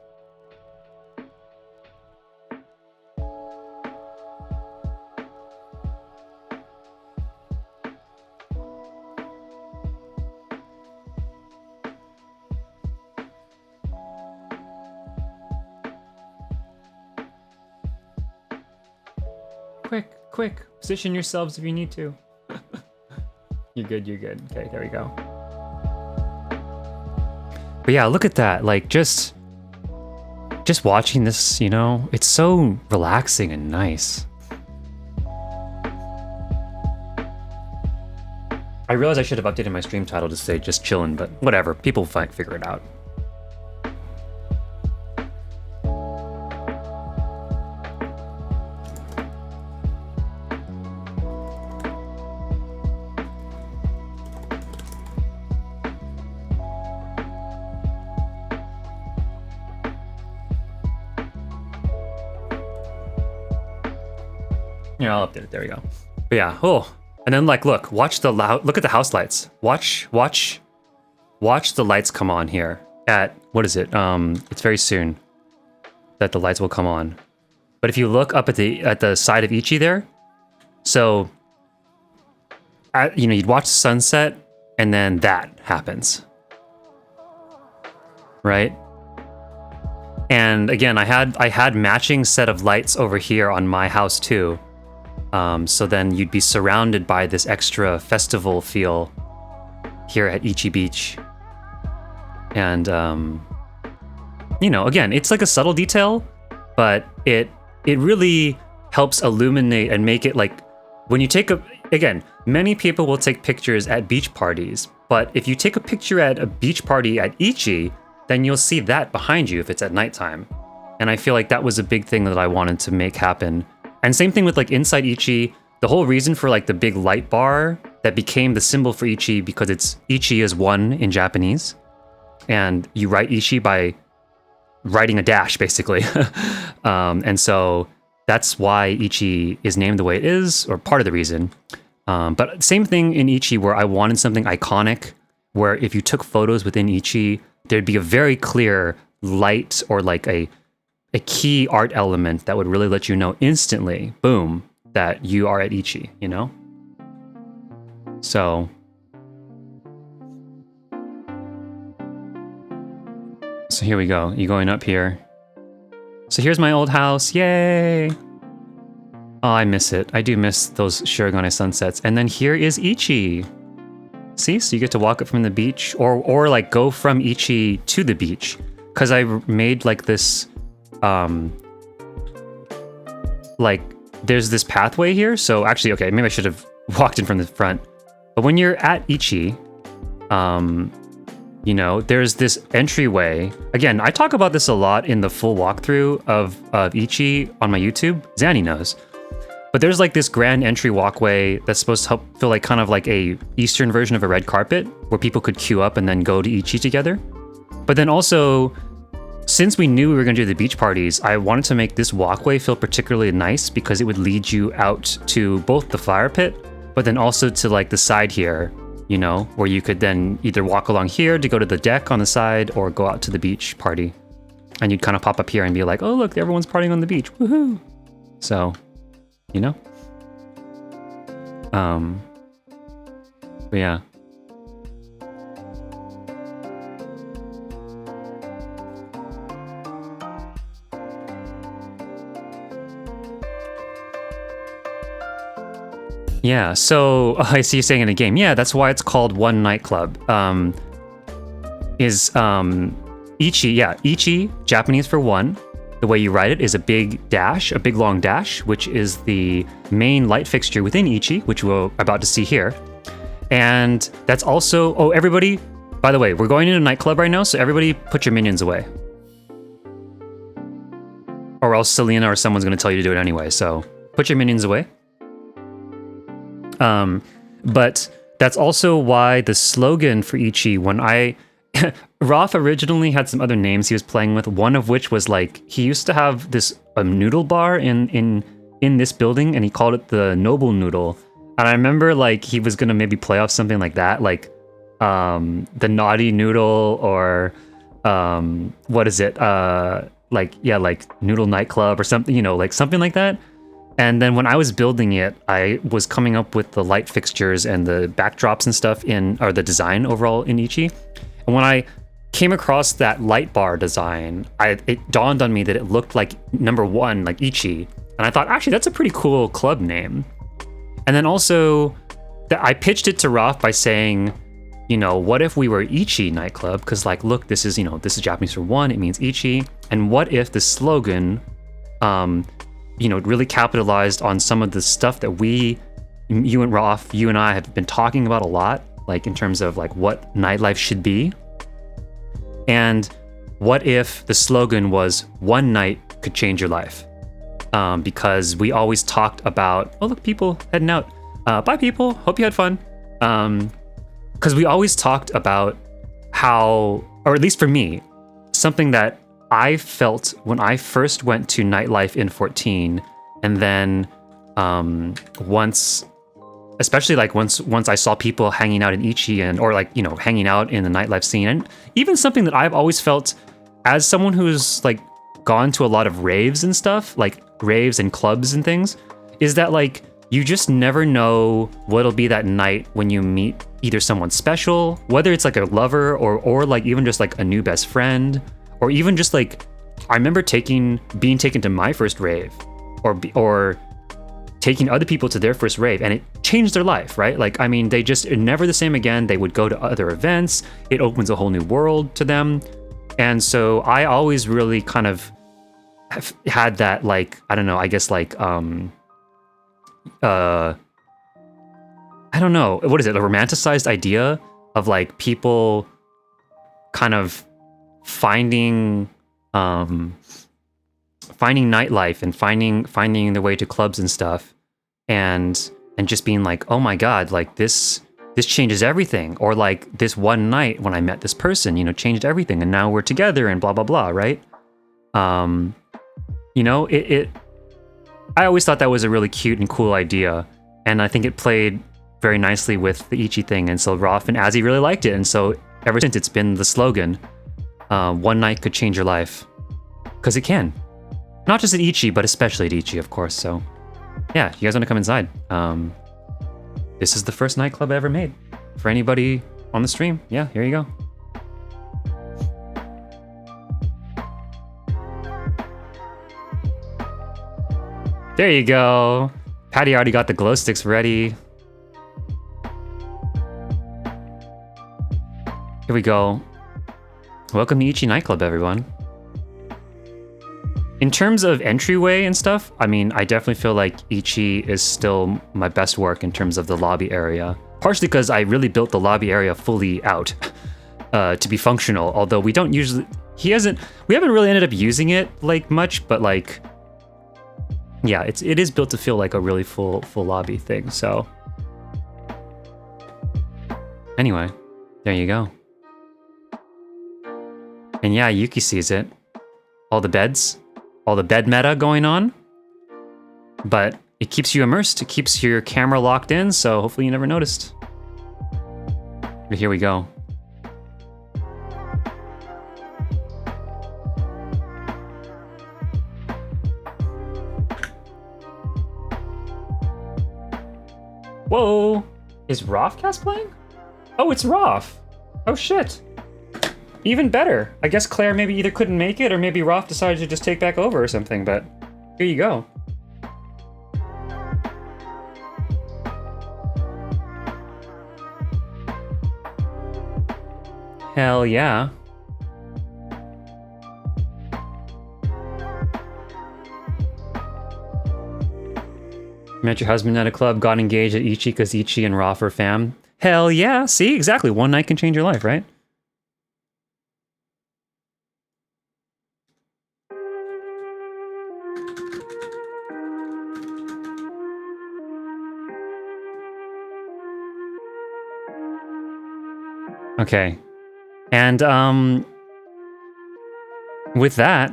Quick, position yourselves if you need to. You're good. Okay, there we go. But yeah, look at that. Like just watching this, you know, it's so relaxing and nice. I realize I should have updated my stream title to say just chillin', but whatever, people figure it out. Yeah, I'll update it. There we go. But yeah, oh, and then like, look at the house lights. Watch the lights come on here at, what is it? It's very soon that the lights will come on. But if you look up at the side of Ichi there, so, you know, you'd watch the sunset and then that happens, right? And again, I had matching set of lights over here on my house too. So then you'd be surrounded by this extra festival feel here at Ichi Beach. And, you know, again, it's like a subtle detail, but it really helps illuminate and make it like, when you again, many people will take pictures at beach parties, But if you take a picture at a beach party at Ichi, then you'll see that behind you if it's at nighttime. And I feel like that was a big thing that I wanted to make happen. And same thing with like inside Ichi, the whole reason for like the big light bar that became the symbol for Ichi, because it's Ichi is 1 in Japanese. And you write Ichi by writing a dash, basically. And so that's why Ichi is named the way it is, or part of the reason. But same thing in Ichi, where I wanted something iconic, where if you took photos within Ichi, there'd be a very clear light or like a key art element that would really let you know instantly, boom, that you are at Ichi, you know? So here we go. You going up here. So here's my old house. Yay! Oh, I miss it. I do miss those Shirogane sunsets. And then here is Ichi. See? So you get to walk up from the beach, or like go from Ichi to the beach. Because I made like this, like there's this pathway here. So actually, okay, maybe I should have walked in from the front. But when you're at Ichi, you know, there's this entryway. Again, I talk about this a lot in the full walkthrough of Ichi on my YouTube. Zanny knows. But there's like this grand entry walkway that's supposed to help feel like kind of like a Eastern version of a red carpet, where people could queue up and then go to Ichi together. But then also, since we knew we were going to do the beach parties, I wanted to make this walkway feel particularly nice, because it would lead you out to both the flower pit, but then also to like the side here, you know, where you could then either walk along here to go to the deck on the side, or go out to the beach party. And you'd kind of pop up here and be like, oh, look, everyone's partying on the beach. Woohoo! So, you know? But yeah. Yeah, so I see you saying in the game, yeah, that's why it's called One Nightclub. Ichi, yeah, Ichi, Japanese for one. The way you write it is a big dash, a big long dash, which is the main light fixture within Ichi, which we're about to see here. And that's also, oh, everybody, by the way, we're going into a nightclub right now, so everybody put your minions away. Or else Selena or someone's going to tell you to do it anyway, so put your minions away. But that's also why the slogan for Ichi, when Roth originally had some other names he was playing with, one of which was like, he used to have this noodle bar in this building, and he called it the Noble Noodle. And I remember like he was gonna maybe play off something like that, like the Naughty Noodle, or what is it? Like Noodle Nightclub or something, you know, like something like that. And then when I was building it, I was coming up with the light fixtures and the backdrops and stuff or the design overall in Ichi. And when I came across that light bar design, it dawned on me that it looked like number 1, like Ichi. And I thought, actually, that's a pretty cool club name. And then also, I pitched it to Roth by saying, you know, what if we were Ichi Nightclub? Because like, look, this is Japanese for one, it means Ichi. And what if the slogan, you know, really capitalized on some of the stuff that you and Roth, you and I have been talking about a lot, like in terms of like what nightlife should be. And what if the slogan was one night could change your life? Because we always talked about, oh look, people heading out. Bye people, hope you had fun. Because we always talked about how, or at least for me, something that I felt when I first went to nightlife in 14, and then especially like once I saw people hanging out in Ichi, or like, you know, hanging out in the nightlife scene, and even something that I've always felt as someone who's like gone to a lot of raves and stuff, like raves and clubs and things, is that like you just never know what'll be that night when you meet either someone special, whether it's like a lover or like even just like a new best friend. Or even just like, I remember being taken to my first rave, or taking other people to their first rave, and it changed their life, right? Like, I mean, they just are never the same again. They would go to other events. It opens a whole new world to them. And so I always really kind of have had that, like, I don't know, I guess like, I don't know, what is it? A romanticized idea of like people kind of finding nightlife and finding their way to clubs and stuff, and just being like, oh my god, like this changes everything, or like this one night when I met this person, you know, changed everything, and now we're together and blah blah blah, right? You know, I always thought that was a really cute and cool idea, and I think it played very nicely with the Ichi thing, and so Rolf and Azzy really liked it, and so ever since it's been the slogan, one night could change your life, because it can. Not just at Ichi, but especially at Ichi, of course. So yeah, you guys want to come inside? This is the first nightclub I ever made for anybody on the stream. Yeah, here you go. There you go. Patty already got the glow sticks ready. Here we go. Welcome to Ichi Nightclub, everyone. In terms of entryway and stuff, I mean, I definitely feel like Ichi is still my best work in terms of the lobby area. Partially because I really built the lobby area fully out to be functional, although we don't usually... we haven't really ended up using it like much, but like... yeah, it is built to feel like a really full lobby thing, so... anyway, there you go. And yeah, Yuki sees it. All the beds. All the bed meta going on. But it keeps you immersed. It keeps your camera locked in, so hopefully you never noticed. But here we go. Whoa! Is Rolf cosplaying? Oh, it's Rolf! Oh shit! Even better. I guess Claire maybe either couldn't make it, or maybe Rolf decided to just take back over or something, but here you go. Hell yeah. Met your husband at a club, got engaged at Ichi because Ichi and Rolf are fam. Hell yeah. See, exactly. One night can change your life, right? Okay. And with that,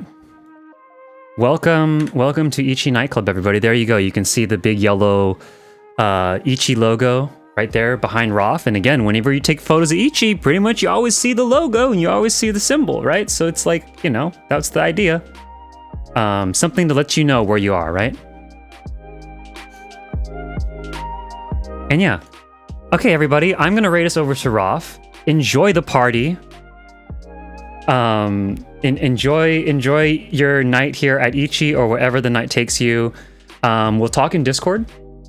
welcome to Ichi Nightclub, everybody. There you go. You can see the big yellow Ichi logo right there behind Rolf. And again, whenever you take photos of Ichi, pretty much you always see the logo and you always see the symbol, right? So it's like, you know, that's the idea. Something to let you know where you are, right? And yeah. Okay, everybody, I'm gonna rate us over to Rolf. Enjoy the party. Enjoy your night here at Ichi or wherever the night takes you. We'll talk in Discord.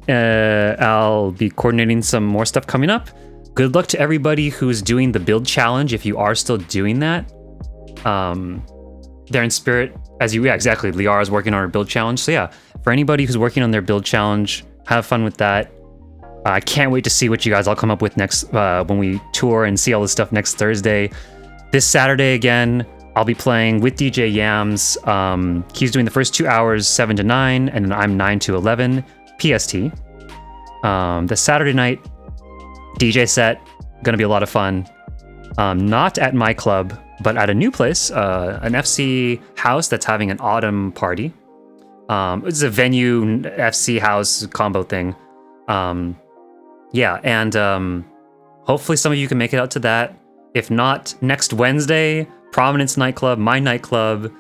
I'll be coordinating some more stuff coming up. Good luck to everybody who's doing the build challenge, if you are still doing that. They're in spirit, as you... yeah, exactly. Liara's working on her build challenge. So yeah, for anybody who's working on their build challenge, have fun with that. I can't wait to see what you guys all come up with next when we tour and see all this stuff next Thursday. This Saturday again, I'll be playing with DJ Yams. He's doing the first 2 hours, 7 to 9, and then I'm 9 to 11 PST. The Saturday night DJ set, gonna be a lot of fun. Not at my club, but at a new place, an FC house that's having an autumn party. It's a venue FC house combo thing. Yeah, and hopefully some of you can make it out to that. If not, next Wednesday, Prominence Nightclub, my nightclub,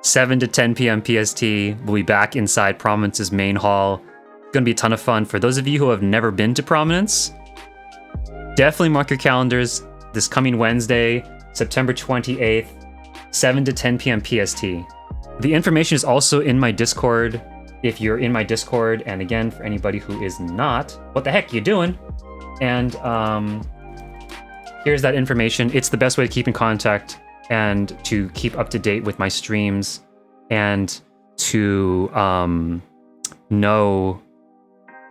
7 to 10 p.m. PST. We'll be back inside Prominence's main hall. It's gonna be a ton of fun. For those of you who have never been to Prominence, definitely mark your calendars. This coming Wednesday, September 28th, 7 to 10 p.m. PST. The information is also in my Discord. If you're in my Discord, and again, for anybody who is not, what the heck you doing? And here's that information. It's the best way to keep in contact and to keep up to date with my streams and to know,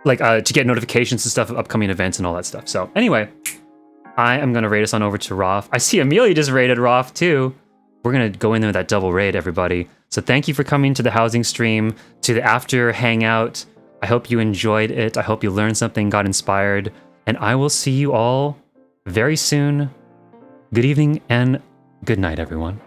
like, to get notifications and stuff of upcoming events and all that stuff. So anyway, I am going to raid us on over to Roth. I see Amelia just raided Roth too. We're going to go in there with that double raid, everybody. So thank you for coming to the housing stream, to the after hangout. I hope you enjoyed it. I hope you learned something, got inspired. And I will see you all very soon. Good evening and good night, everyone.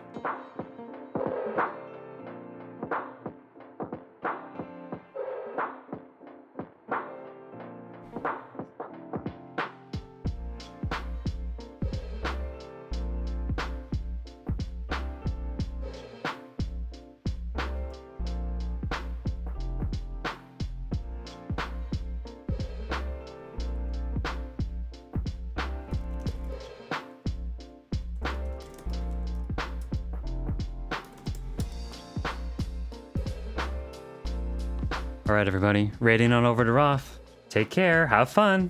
All right, everybody, raiding on over to Roth. Take care. Have fun.